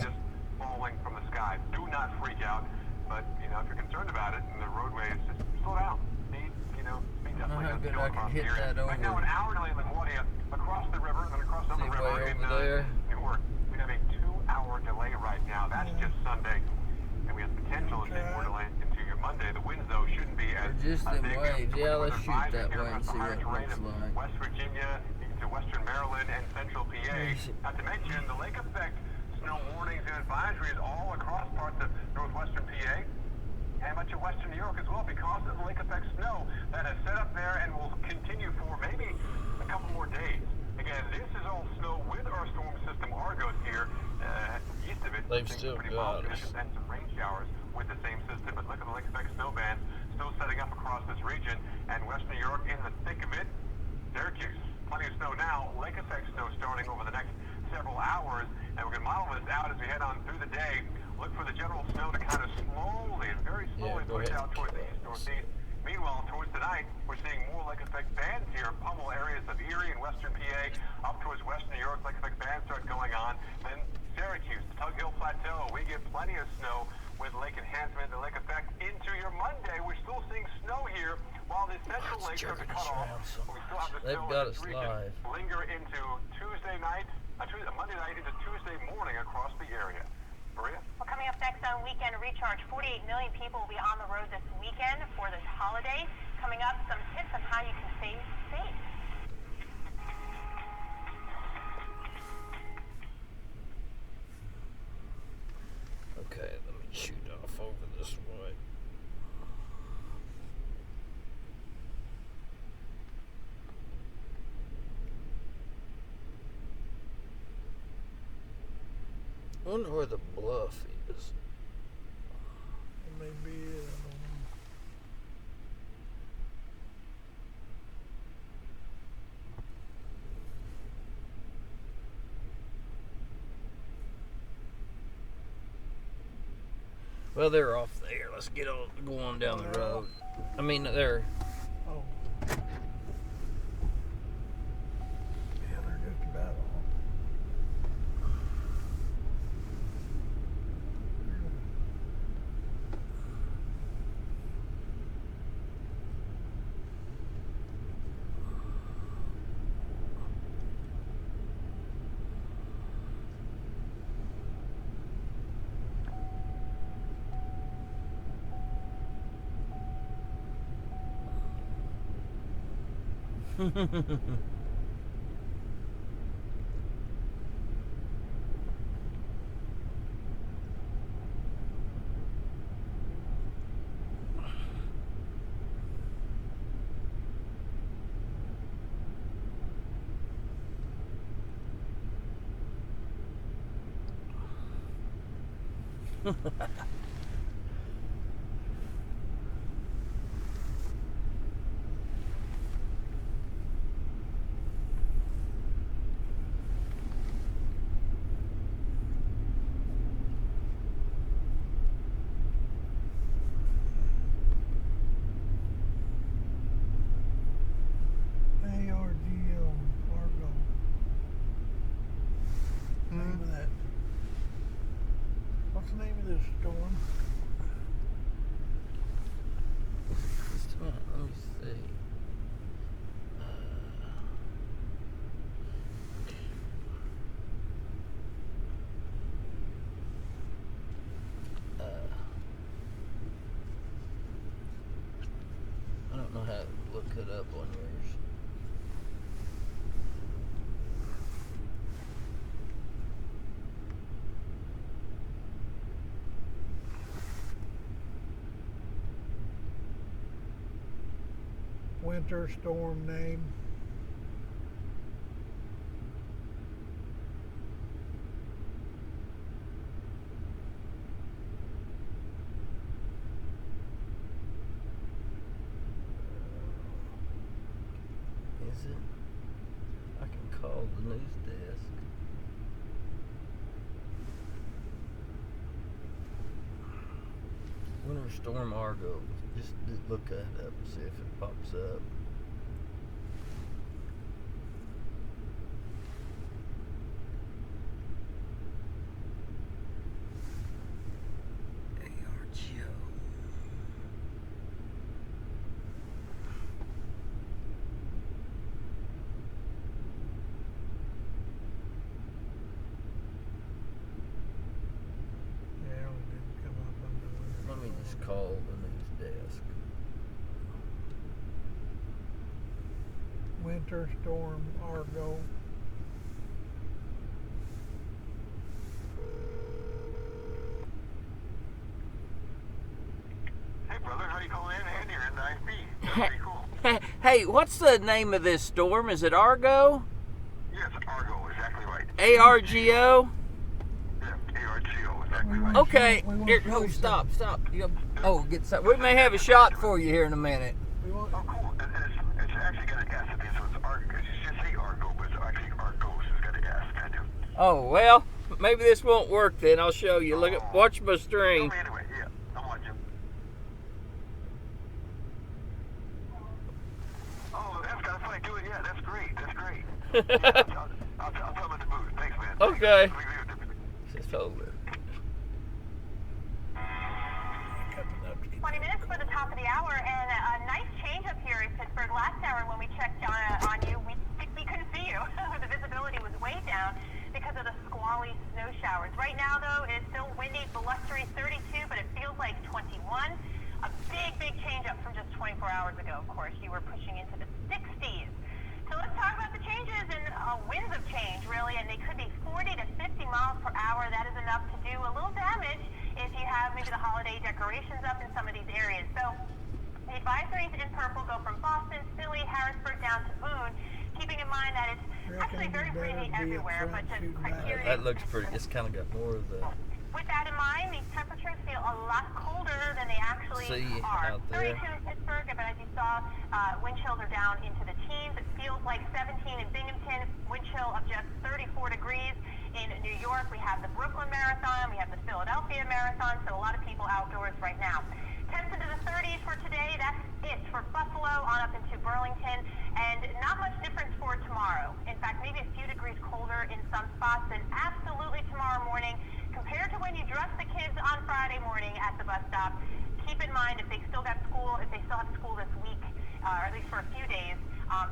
just falling from the sky. Do not freak out. But if you're concerned about it, and the roadway is just slow down. Speed definitely doesn't go across the area. Right now, an hour delay in LaGuardia across the river, then across the river in Newark. We have a 2-hour delay right now. That's just Sunday. And we have potential to see more delay into your Monday. The winds, though, shouldn't be as just in big. waves. Yeah, let's shoot that way and see what it looks like. West Virginia into western Maryland and central PA. Not to mention the lake effect snow warnings and advisories all across parts of northwestern PA and much of western New York as well because of the lake effect snow that is set up there and will continue for maybe a couple more days. Again, this is all snow with our storm system Argos here. East of it, they've still got and some rain showers with the same system. But look at the lake effect snow bands still setting up across this region. And western New York in the thick of it. Syracuse, plenty of snow now. Lake effect snow starting over the next several hours. And we're going to model this out as we head on through the day. Look for the general snow to kind of slowly and very slowly push out towards the east, northeast. Meanwhile, towards tonight, we're seeing more lake effect bands here, pummel areas of Erie and western PA, up towards western New York. Lake effect bands start going on. Then Syracuse, the Tug Hill Plateau, we get plenty of snow with lake enhancement, the lake effect into your Monday. We're still seeing snow here while the central lakes are to cut off. We still have the snow in this region linger into Tuesday night, Monday night into Tuesday morning across the area. Maria? Well, coming up next on Weekend Recharge, 48 million people will be on the road this weekend for this holiday. Coming up, some tips on how you can stay safe. Okay, let me shoot off over this way. I wonder where the bluff is. It may be it, I don't know. Well, they're off there let's go on down the road. I mean, there. Oh. Yeah, they're just about all. What's the name of this storm? Let me see. I don't know how to look it up on yours. Winter storm name. Is it? I can call the news desk. Winter Storm Argo. Just look that up and see if it pops up. Let me just call the news desk. Winter storm Argo. Hey brother, how you calling in? Andy, you're in 9B. That's pretty cool. Hey, what's the name of this storm? Is it Argo? Yes, Argo, exactly right. ARGO? Yeah, ARGO, exactly right. Okay, here, oh, stop. Get some. We may have a shot for you here in a minute. Oh, cool. And it's actually got an S at the end, so it's Argo. Because you just say Argo, but it's actually Argos. It's got an S, kind of. Oh, well, maybe this won't work then. I'll show you. Look at, watch my stream. Tell me anyway, yeah. I'm watching. Oh, that's kind of funny. Do it, yeah. That's great. That's great. Yeah, I'll tell them at the booth. Thanks, man. Okay. Just hold it. 20 minutes for the top of the hour, and a nice change up here in Pittsburgh. Last hour when we checked on you, we couldn't see you. The visibility was way down because of the squally snow showers. Right now, though, it's still windy, blustery 32, but it feels like 21. A big change up from just 24 hours ago, of course. You were pushing into the 60s. So let's talk about the changes and winds of change, really, and they could be 40 to 50 miles per hour. That is enough to do a little damage if you have maybe the holiday decorations up in some of these areas. So the advisories in purple go from Boston, Philly, Harrisburg down to Boone, keeping in mind that it's actually very breezy everywhere, but the criteria... That looks pretty, it's kind of got more of the... With that in mind, these temperatures feel a lot colder than they actually are. Out there. 32 in Pittsburgh, but as you saw, wind chills are down into the teens. It feels like 17 in Binghamton, wind chill of just 34 degrees. In New York, we have the Brooklyn Marathon, we have the Philadelphia Marathon, so a lot of people outdoors right now. Temps into the 30s for today. That's it for Buffalo on up into Burlington, and not much difference for tomorrow. In fact, maybe a few degrees colder in some spots, and absolutely tomorrow morning compared to when you dress the kids on Friday morning at the bus stop. Keep in mind, if they still have school this week, or at least for a few days,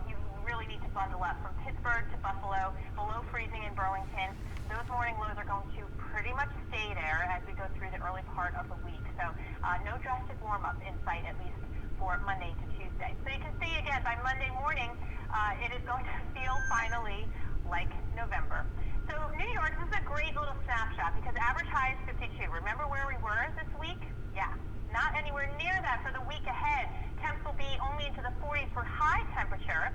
you really need to bundle up. From Pittsburgh to Buffalo, below freezing in Burlington. Those morning lows are going to pretty much stay there as we go through the early part of the week. So no drastic warm-up in sight, at least for Monday to Tuesday. So you can see again, by Monday morning, it is going to feel finally like November. So New York, this is a great little snapshot because average high is 52. Remember where we were this week? Yeah, not anywhere near that for the week ahead. Temps will be only into the 40s for high temperature.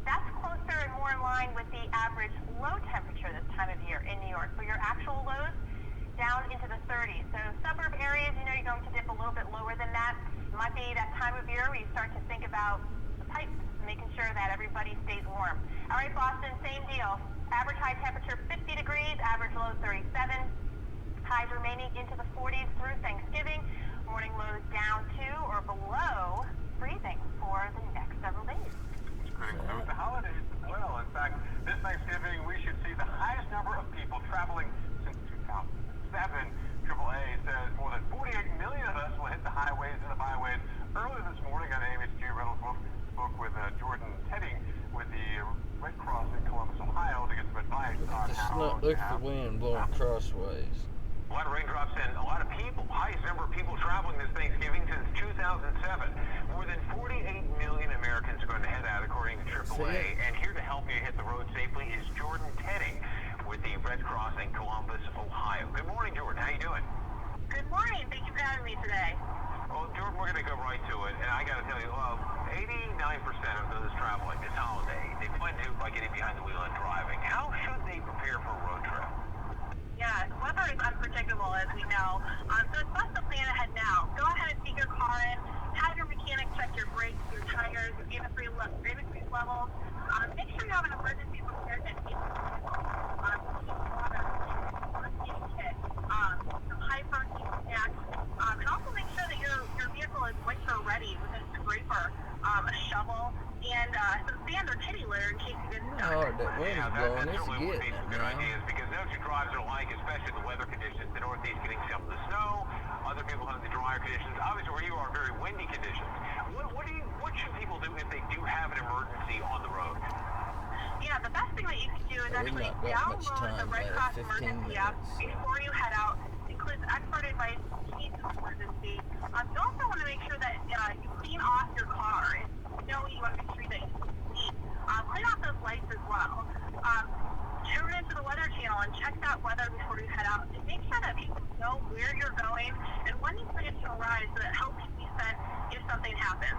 That's closer and more in line with the average low temperature this time of year in New York. For your actual lows, down into the 30s. So suburb areas, you know, you're going to dip a little bit lower than that. It might be that time of year where you start to think about the pipes, making sure that everybody stays warm. All right, Boston, same deal. Average high temperature 50 degrees, average low 37. Highs remaining into the 40s through Thanksgiving. Morning lows down to or below freezing for the next several days. Could include the holidays as well. In fact, this Thanksgiving, we should see the highest number of people traveling since 2007. AAA says more than 48 million of us will hit the highways and the byways. Earlier this morning on AMHG, Reynolds spoke with Jordan Tedding with the Red Cross in Columbus, Ohio, to get some advice on how Look at the wind blowing crossways. A lot of raindrops and a lot of people. Highest number of people traveling this Thanksgiving since 2007. More than 48 million Americans are going to head out, according to AAA. And here to help you hit the road safely is Jordan Tedding with the Red Cross in Columbus, Ohio. Good morning, Jordan. How you doing? Good morning. Thank you for having me today. Well, Jordan, we're going to go right to it. And I got to tell you, 89% of those traveling this holiday, they plan to do by getting behind the wheel and driving. How should they prepare for a road trip? Yeah, weather is unpredictable, as we know. So it's best to plan ahead now. Go ahead and take your car in, have your mechanic check your brakes, your tires, your antifreeze levels. Make sure you have an emergency preparedness kit. Some high protein snacks, and also make sure that your vehicle is winter ready with a scraper, a shovel, and some sand or kitty litter in case you get stuck. Oh, that wind is blowing. It's Would be getting some good ideas because those who drives are like, especially the weather conditions. The Northeast getting some of the snow. Other people have the drier conditions. Obviously, where you are, very windy conditions. What should people do if they do have an emergency on the road? Yeah, the best thing that you can do is actually download the Red Cross emergency app before you head out. It includes expert advice in case of emergency. You also want to make sure that you clean off your car. If you know you want to make sure that you clean. Clean off those lights as well. Tune into the Weather Channel and check that weather before you head out. And make sure that people know where you're going and when you plan to arrive so that help can be sent if something happens.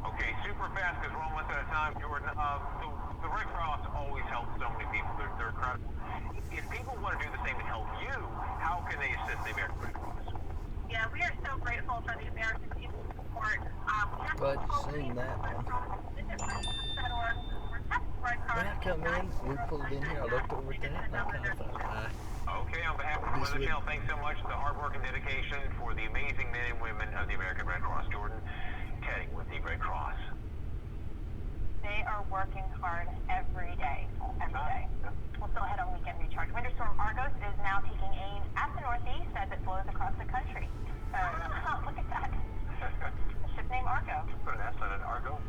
Okay, super fast because we're almost out of time, Jordan. The Red Cross always helps so many people. They're incredible. If people want to do the same and help you, how can they assist the American Red Cross? Yeah, we are so grateful for the American people's support. Glad you seen that one. When I come in, we pulled in here, I looked over at that, and I kind of thought, Okay, on behalf of the Weather Channel, thanks so much for the hard work and dedication for the amazing men and women of the American Red Cross. Jordan Tedding with the Red Cross. They are working hard every day. We'll still head on weekend recharge. Winter storm Argos is now taking aim at the Northeast as it blows across the country. Look at that. A ship named Argo. Put an S on it, Argo.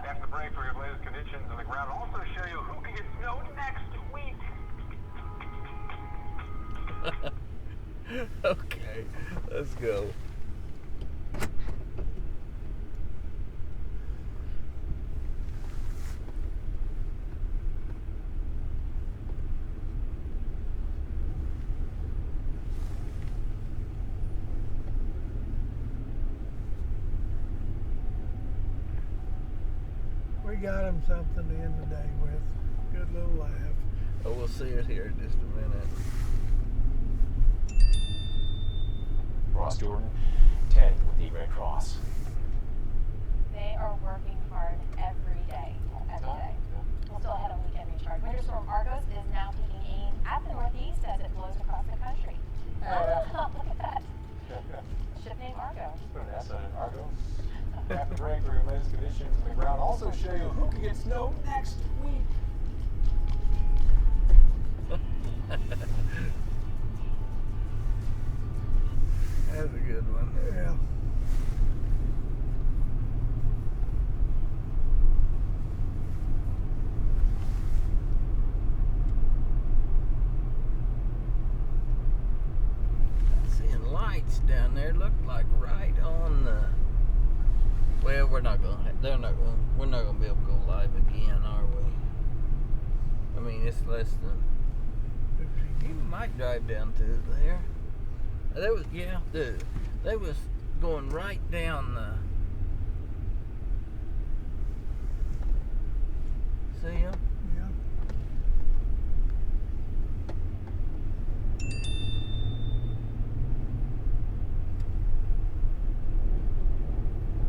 After the break, for your latest conditions on the ground. Also show you who can get snowed next week. Okay, let's go. We got him something to end the day with. Good little laugh. Oh, we'll see it here in just a minute. Ross Jordan, Ted with the Red Cross. They are working hard every day. We'll still head on weekend recharge. Winter storm Argos is now taking aim at the Northeast also show you who can get snow next week. That's a good one. Yeah. Seeing lights down there looked like right on the. Well, we're not gonna be able to go live again, are we? I mean, it's less than. You might drive down to there. That was they was going right down the. See ya? Yeah.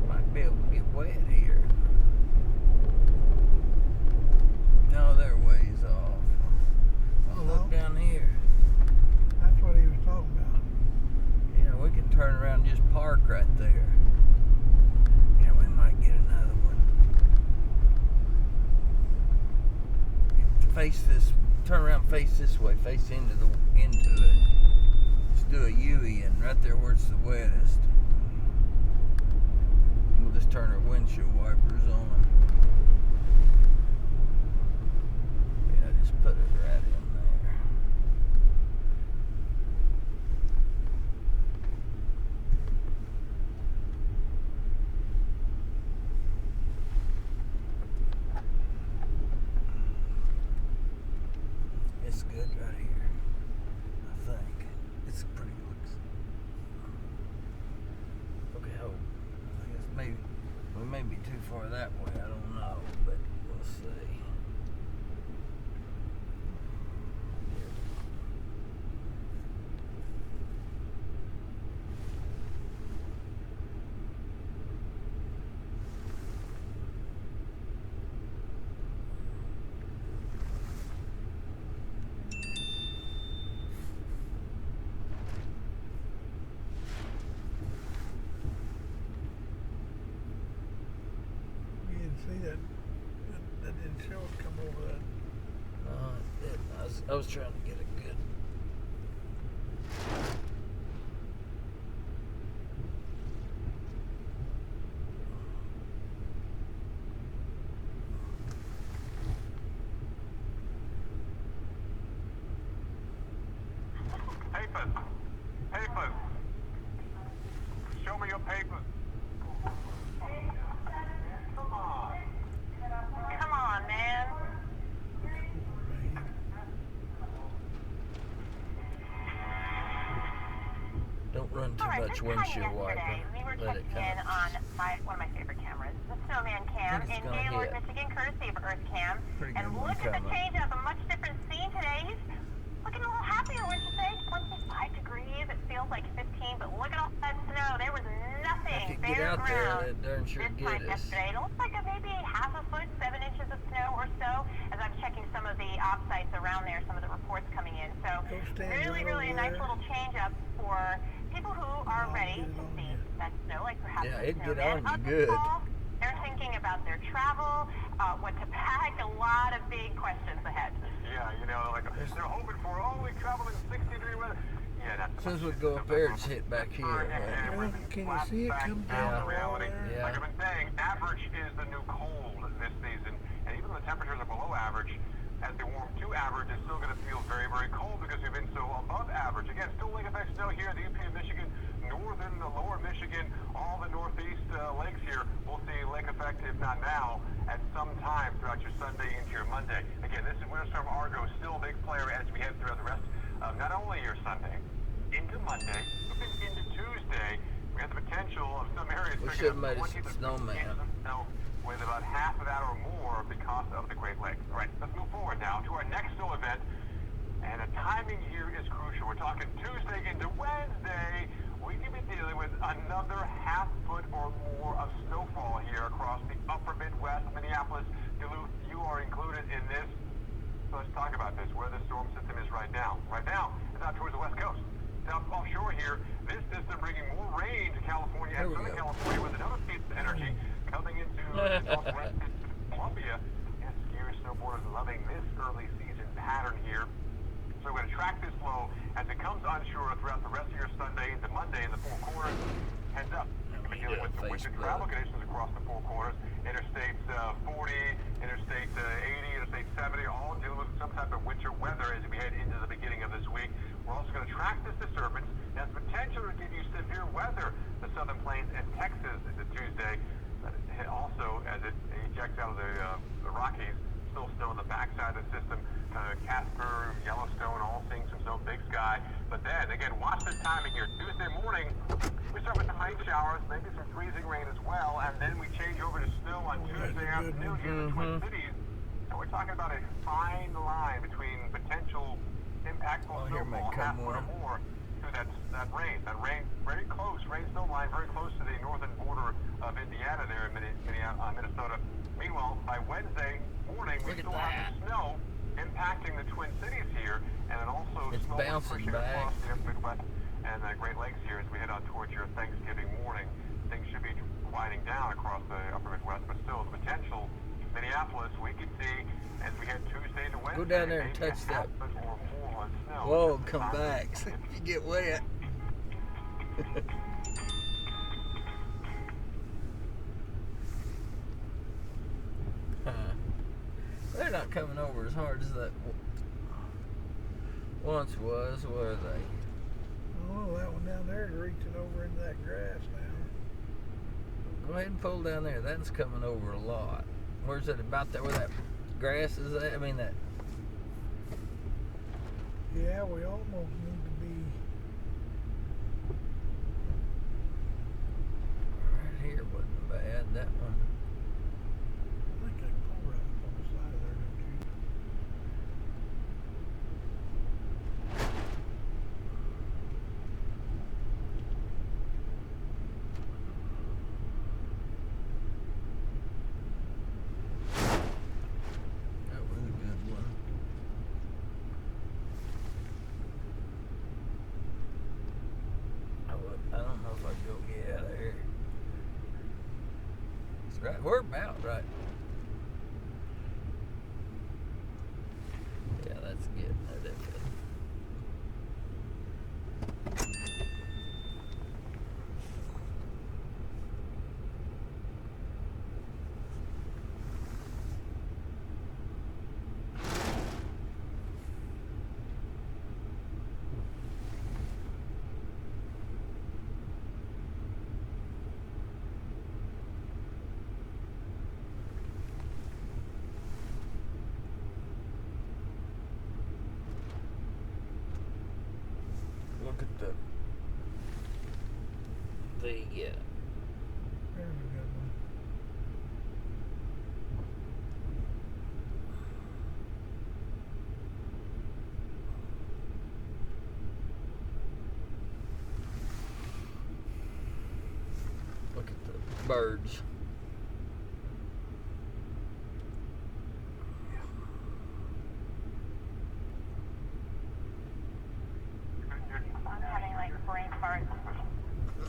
Might be able to get wet here. No, they're ways off. Oh, look down here. That's what he was talking about. Yeah, we can turn around and just park right there. Yeah, we might get another one. Face this, turn around, face this way, face into it. Let's do a U-in right there where it's the wettest. We'll just turn our windshield wipers on. Yeah, just put it right in there. It's good right here, I think. It's pretty looks. Okay, hold. I guess maybe we may be too far that way. I don't know, but we'll see. See that didn't show it come over that. I was trying to get a good. Papers. Papers. Show me your papers. Come on, man. Don't run too All right, much this time windshield wiper. yesterday, we were Let it checking in kind on one of my favorite cameras, the Snowman Cam think it's in gonna Gaylord, hit. Michigan, courtesy of Earth Cam. Pretty And good one look at the coming. change up, a much different scene today. He's looking a little happier, wouldn't you say? 25 degrees, it feels like 15, but look at all that snow. There was nothing, If you get bare out there, ground that darn sure this get time us. yesterday. It looks like maybe half a foot, 7 inches of snow or so, as I'm checking some of the off sites around there, some of the reports coming in. So really a nice little change up for people who are ready to see that snow, like perhaps Yeah, the it'd get snowman on up you this good. fall. They're thinking about their travel, what to pack, a lot of big questions ahead. Yeah, you know, like they're hoping for, we travel in 60-degree weather. Yeah, that's As soon as we go up there, it's hit back here. Right? Can you see it come down the wall reality. there? Yeah. Like I've been saying, average is the new cold this season, and even though the temperatures are below average, as they warm to average, it's still going to feel very, very cold because we've been so above average. Again, still lake effect snow here in the UP of Michigan, northern, the lower Michigan, all the northeast lakes here. We'll see lake effect, if not now, at some time throughout your Sunday into your Monday. Again, this is Winter Storm Argo, still a big player as we head throughout the rest of not only your Sunday, into Monday, moving into Tuesday. We have the potential of some areas We picking should have up made it 20 snowman. inches of snow, with about half of that or more because of the Great Lakes. All right, let's move forward now to our next snow event. And the timing here is crucial. We're talking Tuesday into Wednesday. We could be dealing with another half foot or more of snowfall here across the upper Midwest, Minneapolis, Duluth. You are included in this. So let's talk about this, where the storm system is right now. Right now, it's out towards the west coast. South offshore here, this system bringing more rain to California and Southern California with another piece of energy coming into northwest Rockies, still snow on the backside of the system. Casper, Yellowstone, all seeing some snow, big sky. But then, again, watch this timing here. Tuesday morning, we start with some rain showers, maybe some freezing rain as well, and then we change over to snow on Tuesday afternoon here in the Twin Cities. And we're talking about a fine line between potential impactful snowfall, half foot or more, to that rain. That rain very close, rain snow line very close to the northern border of Indiana there in Minnesota. Meanwhile, by Wednesday morning, we still have the snow impacting the Twin Cities here, and then also snow pushing across the upper Midwest and the Great Lakes here as we head on towards your Thanksgiving morning. Things should be quieting down across the upper Midwest, but still the potential. Minneapolis, we could see as we head Tuesday to Wednesday. Go down there and touch that. Whoa, come back. You get wet. They're not coming over as hard as that once was, were they? Oh, that one down there is reaching over into that grass now. Go ahead and pull down there. That's coming over a lot. Where's it about there where that grass is at? I mean that. Yeah, we almost need to be right here. Wasn't bad. That one. I think I can pull right up on the side of there, don't you? That was a good one. I don't know if I can go get out of here. It's right. We're about right. Yeah, that's good. That's good. Look at the There's a good one. look at the birds. I'm having like brain farts.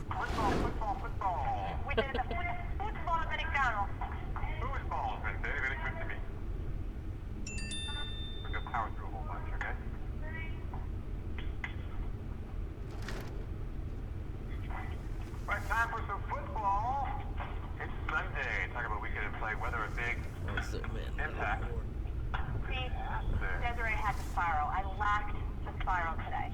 Football. We did the football americano. Football, very good to me. We're going to power through a whole bunch, okay? Right, time for some football. It's Sunday. Talk about weekend and play. Weather a big impact. See, Desiree had the spiral. I lacked the spiral today.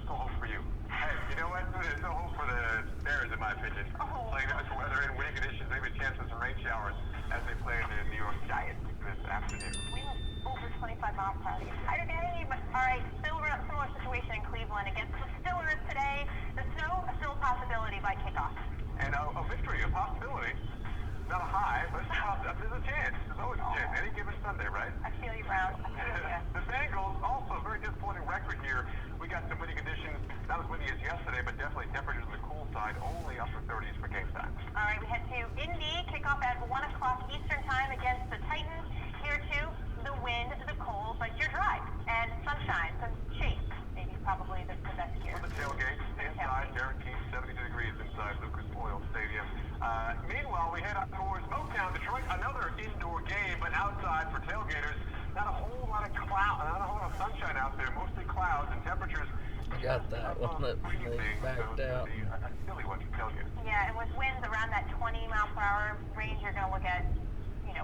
Still hope for you. Hey, you know what? There's no hope for the Bears, in my opinion. Playing this weather and wind conditions, maybe a chance for some rain showers as they play the New York Giants this afternoon. We went over 25 miles per hour the entire game. All right, similar situation in Cleveland against the Steelers today. The snow, still a possibility by kickoff. And a victory, a possibility. Not a high, but there's a chance. There's always a chance. Any given Sunday, right? I feel you, Brown. I feel you. The Bengals, also a very disappointing record here. We got some windy conditions, not as windy as yesterday, but definitely temperatures on the cool side, only upper 30s for game time. All right, we head to Indy, kickoff at 1 o'clock Eastern time against the Titans. Here too, the wind, the cold, but you're dry. And sunshine, some shade. Maybe probably the best here. For the tailgate, inside, guaranteed 72 degrees inside Lucas Oil Stadium. Meanwhile, we head up towards Oaktown, Detroit, another indoor game, but outside for tailgaters. Not a whole lot of sunshine out there, mostly clouds and temperatures. I got that one that they backed out. A silly one to tell you. Yeah, and with winds around that 20 mile per hour range, you're going to look at,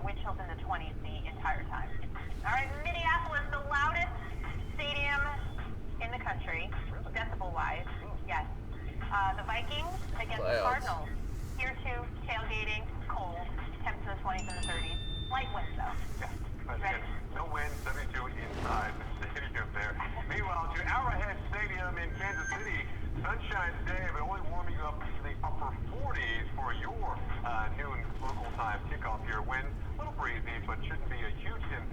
wind chills in the 20s the entire time. All right, Minneapolis, the loudest stadium in the country, decibel-wise. Yes. The Vikings against the Cardinals. Here too, tailgating, cold, temps in the 20s and the 30s. Light winds though. Yeah.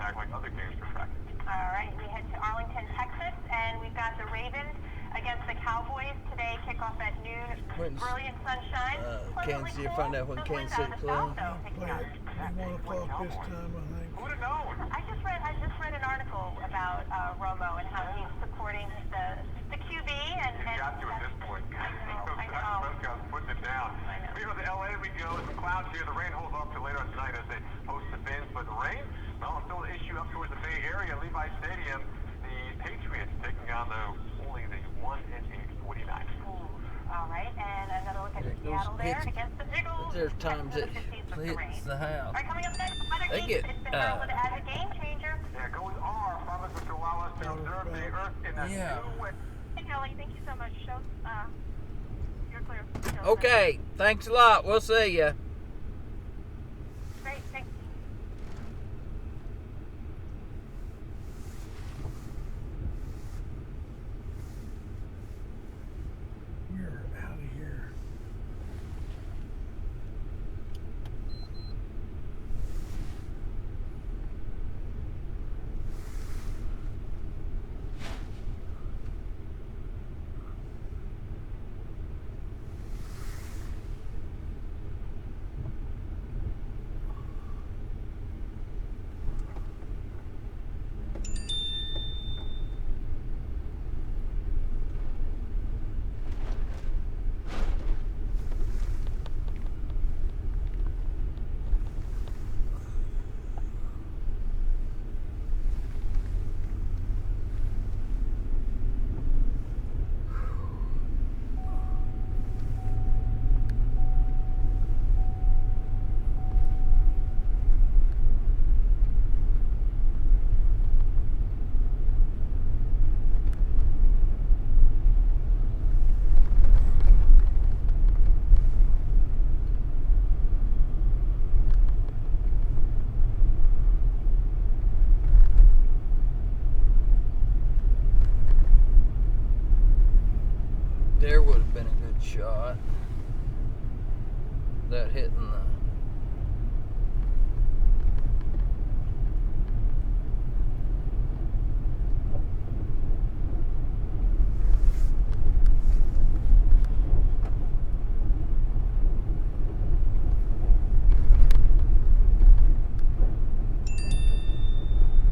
act like other games are practiced. All right, we head to Arlington, Texas, and we've got the Ravens against the Cowboys today. Kickoff at noon. Brilliant sunshine. Kansas City, find out when Kansas City plays. Play at 1 o'clock this time, I think. Who'd have known? I just read an article about Romo and how he's supporting the QB and. You got to at this point. I know. Prescott's putting it down. Here to LA we go. Some clouds here. The rain holds off till later on tonight as they host the Fins, but the rain, well, it's still an issue up towards the Bay Area, Levi Stadium. The Patriots taking on only the 1-8 49ers. All right, and another look at Seattle there against the Eagles. There's times it hits the house. All right, coming up next, They get it's been heralded as a game changer. Yeah, goes R, promise which will allow us to observe the Earth in a new way. Hey, Kelley, thank you so much. You're clear. Okay, thanks a lot. We'll see ya. Great, thanks. We're out of here. There would have been a good shot. That hitting the.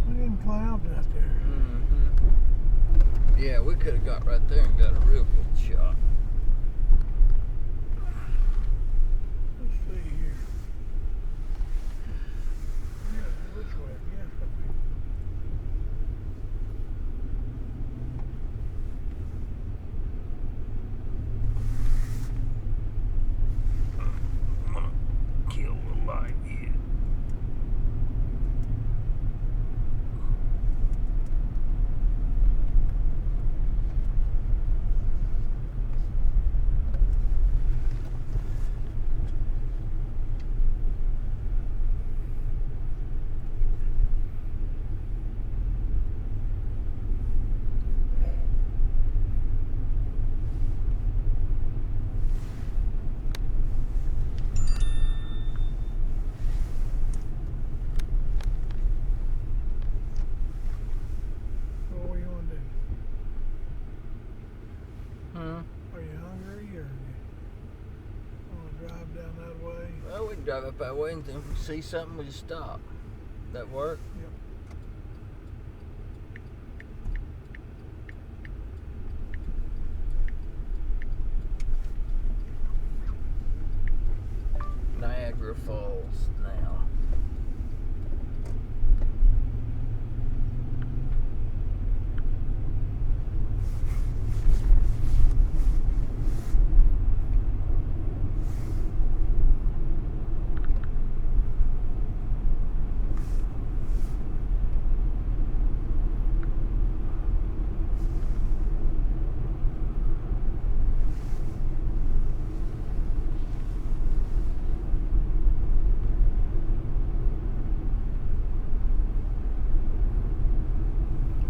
Look at them clouds out there. Yeah, we could have got right there and got a real good shot. Let's see here. Yeah, which way? Yes, I'm gonna kill the light here. what do you want to do? Hmm? Are you hungry or want to drive down that way? Well, we can drive up that way and then if we see something, we just stop. That work? Yep. Niagara Falls now.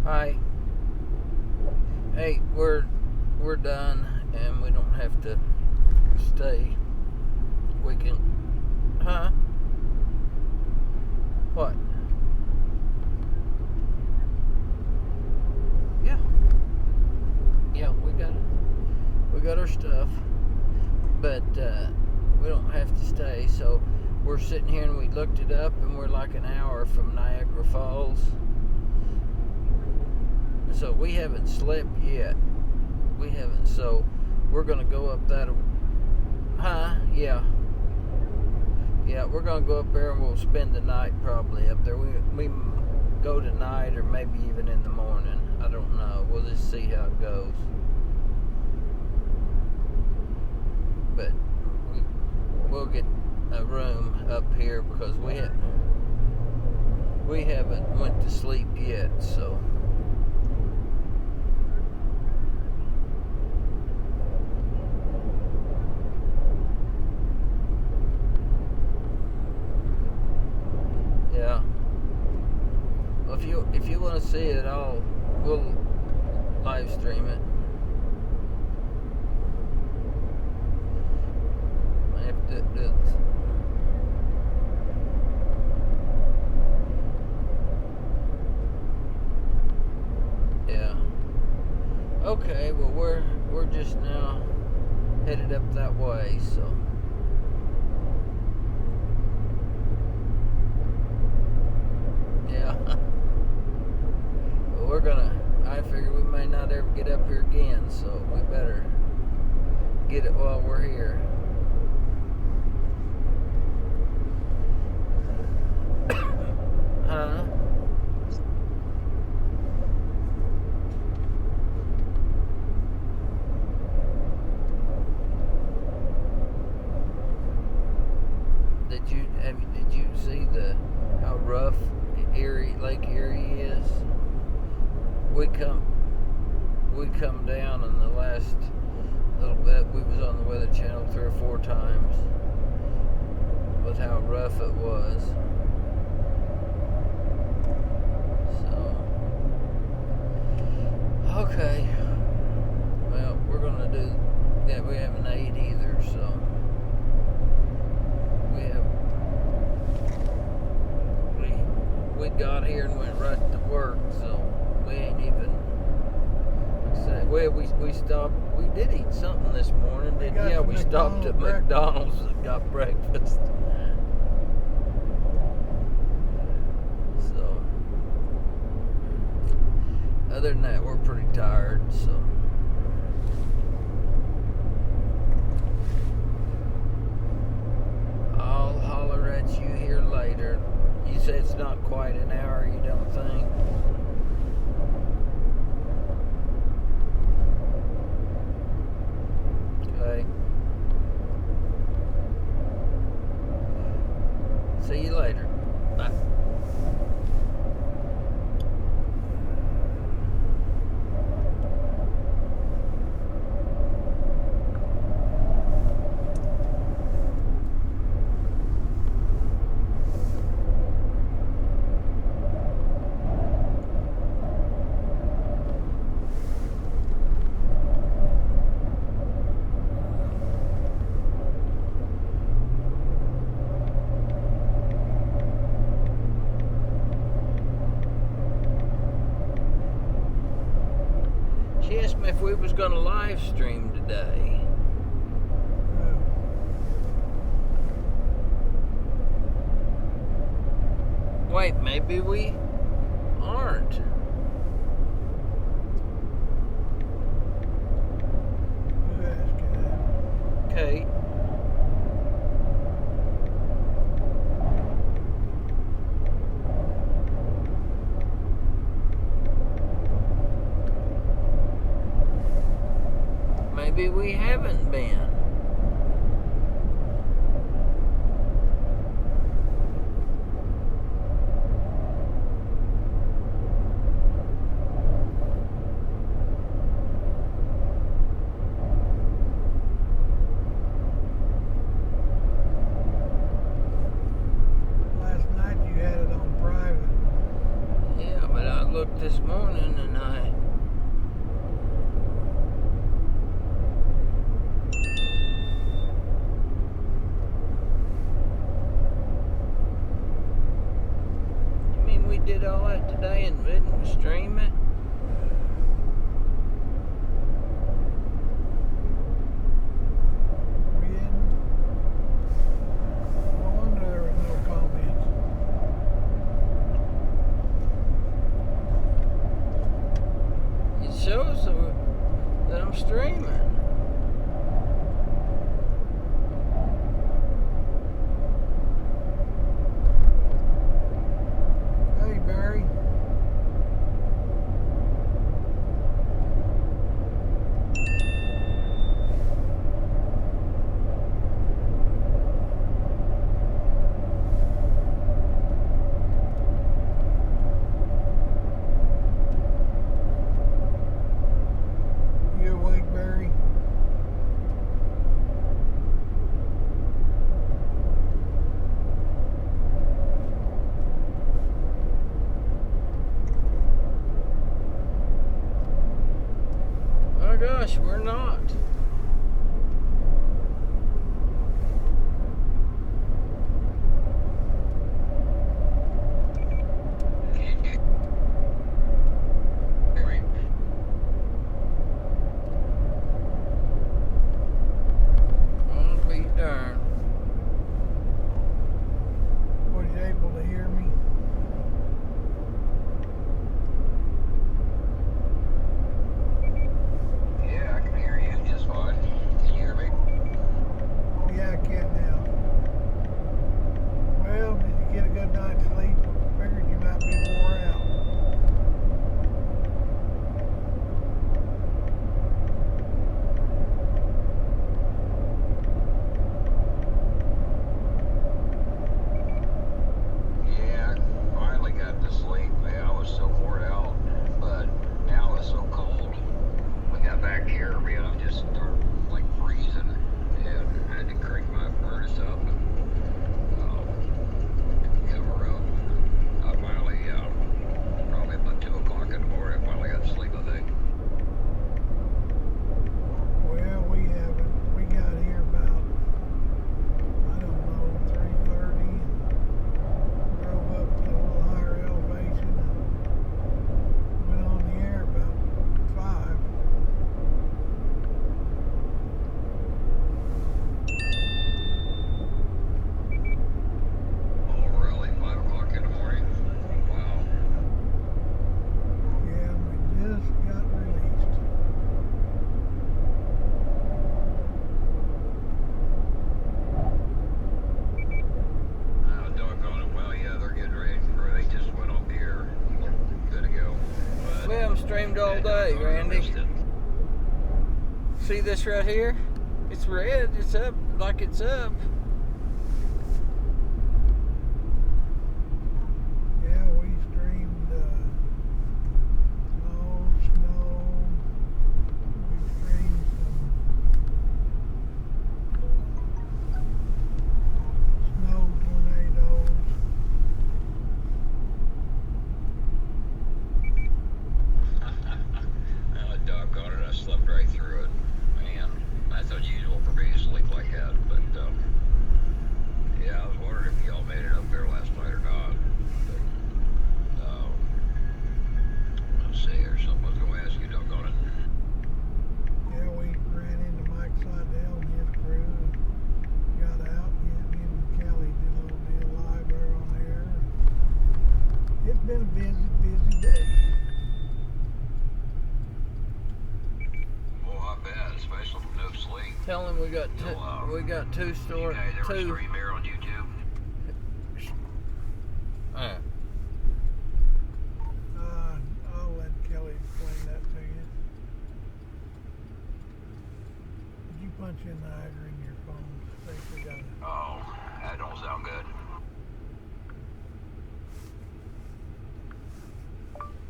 Hi. Hey, we're done and we don't have to stay. We can, huh? What? we're sitting here and we looked it up, and we're like an hour from Niagara Falls. So we haven't slept yet. We haven't. So we're gonna go up that. Yeah. Yeah, we're gonna go up there and we'll spend the night probably up there. We go tonight or maybe even in the morning. I don't know. We'll just see how it goes. But we'll get a room up here because we haven't went to sleep yet. So. Yeah. Well, if you want to see it all, we'll live stream it. Yeah. Okay. Well, we're just now headed up that way, so. Yeah. Well, I figure we may not ever get up here again, so we better get it while we're here. Huh? Did you see how rough Lake Erie is? We come down in the last little bit. We was on the Weather Channel 3 or 4 times with how rough it was. So, okay. Well, we're gonna do that. We haven't ate either, so we got here and went right to work, so we ain't even. We stopped. We did eat something this morning. We stopped at McDonald's and got breakfast. So, other than that, we're pretty tired. So, I'll holler at you here later. You say it's not quite an hour, you don't think? Okay. See you later. Bye. She asked me if we was going to live stream today. Wait, maybe we aren't. Kate. Maybe we haven't been. Last night you had it on private. Yeah, but I looked this morning and we did all that today and didn't stream it? We didn't. No wonder there was so that I'm streaming. Hey, Barry. You awake, Barry? Oh gosh, we're not. I'll be darned. Was you able to hear me? Yeah, I can hear you just fine. Can you hear me? Yeah, I can now. Well, did you get a good night's sleep? Figured you might be wore out. Yeah, I finally got to sleep. Man, I was so worn out, but now it's so cold. We got back here, man, I'm just like freezing, and I had to crank my furnace up and cover up. I finally, probably about 2 o'clock in the morning, I finally got to sleep, I think. Well, we haven't. We got here about, I don't know, 3:30 and drove up to a little higher elevation and went on the air about 5. Oh, really? 5 o'clock in the morning? Wow. Yeah, we just got released. Oh, doggone it. Well, yeah, they're getting ready for, they just went up here. Good to go. But We haven't streamed all day, Randy. See this right here? It's red. It's up like it's up. Yeah, we streamed snow. We streamed some snow tornadoes. Oh, doggone it, I slept right through it. Man, that's unusual for me to sleep like that. But, yeah, I was wondering if y'all made it up there last night or not. But, let's see here, something I was going to ask you, doggone it. Yeah, we ran into Mike Slidell and his crew and got out. Me and Kelley did a little deal live there on air. It's been a busy, busy day. Well, I bet, especially with no sleep. Tell him we got two You stores. guys ever Two. stream here on YouTube? I'll let Kelley explain that to you. Did you punch in Niagara in your phone? I think we got it. Oh, that don't sound good.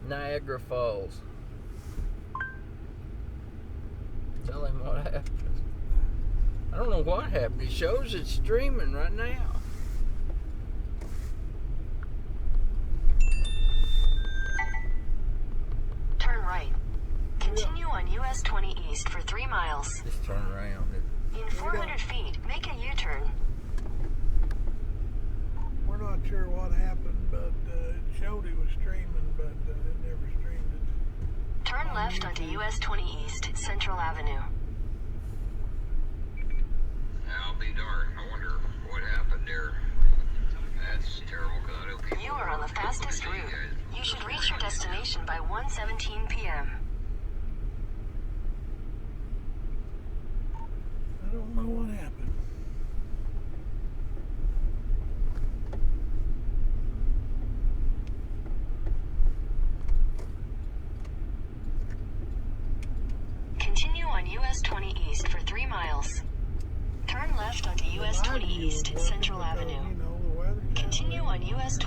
Niagara Falls. Tell him what happened. I don't know what happened. It shows it's streaming right now. Turn right. Continue on US 20 East for 3 miles. Just turn around. In 400 feet, make a U-turn. We're not sure what happened, but it showed it was streaming, but it never streamed it. Turn left onto US 20 East, Central Avenue. I'll be darned. I wonder what happened there. That's terrible because I know people. You are on the fastest route. You should reach your destination by 1:17 p.m. US 20 East for 3 miles. Turn left onto US 20 East, Central Avenue. Continue on US 20.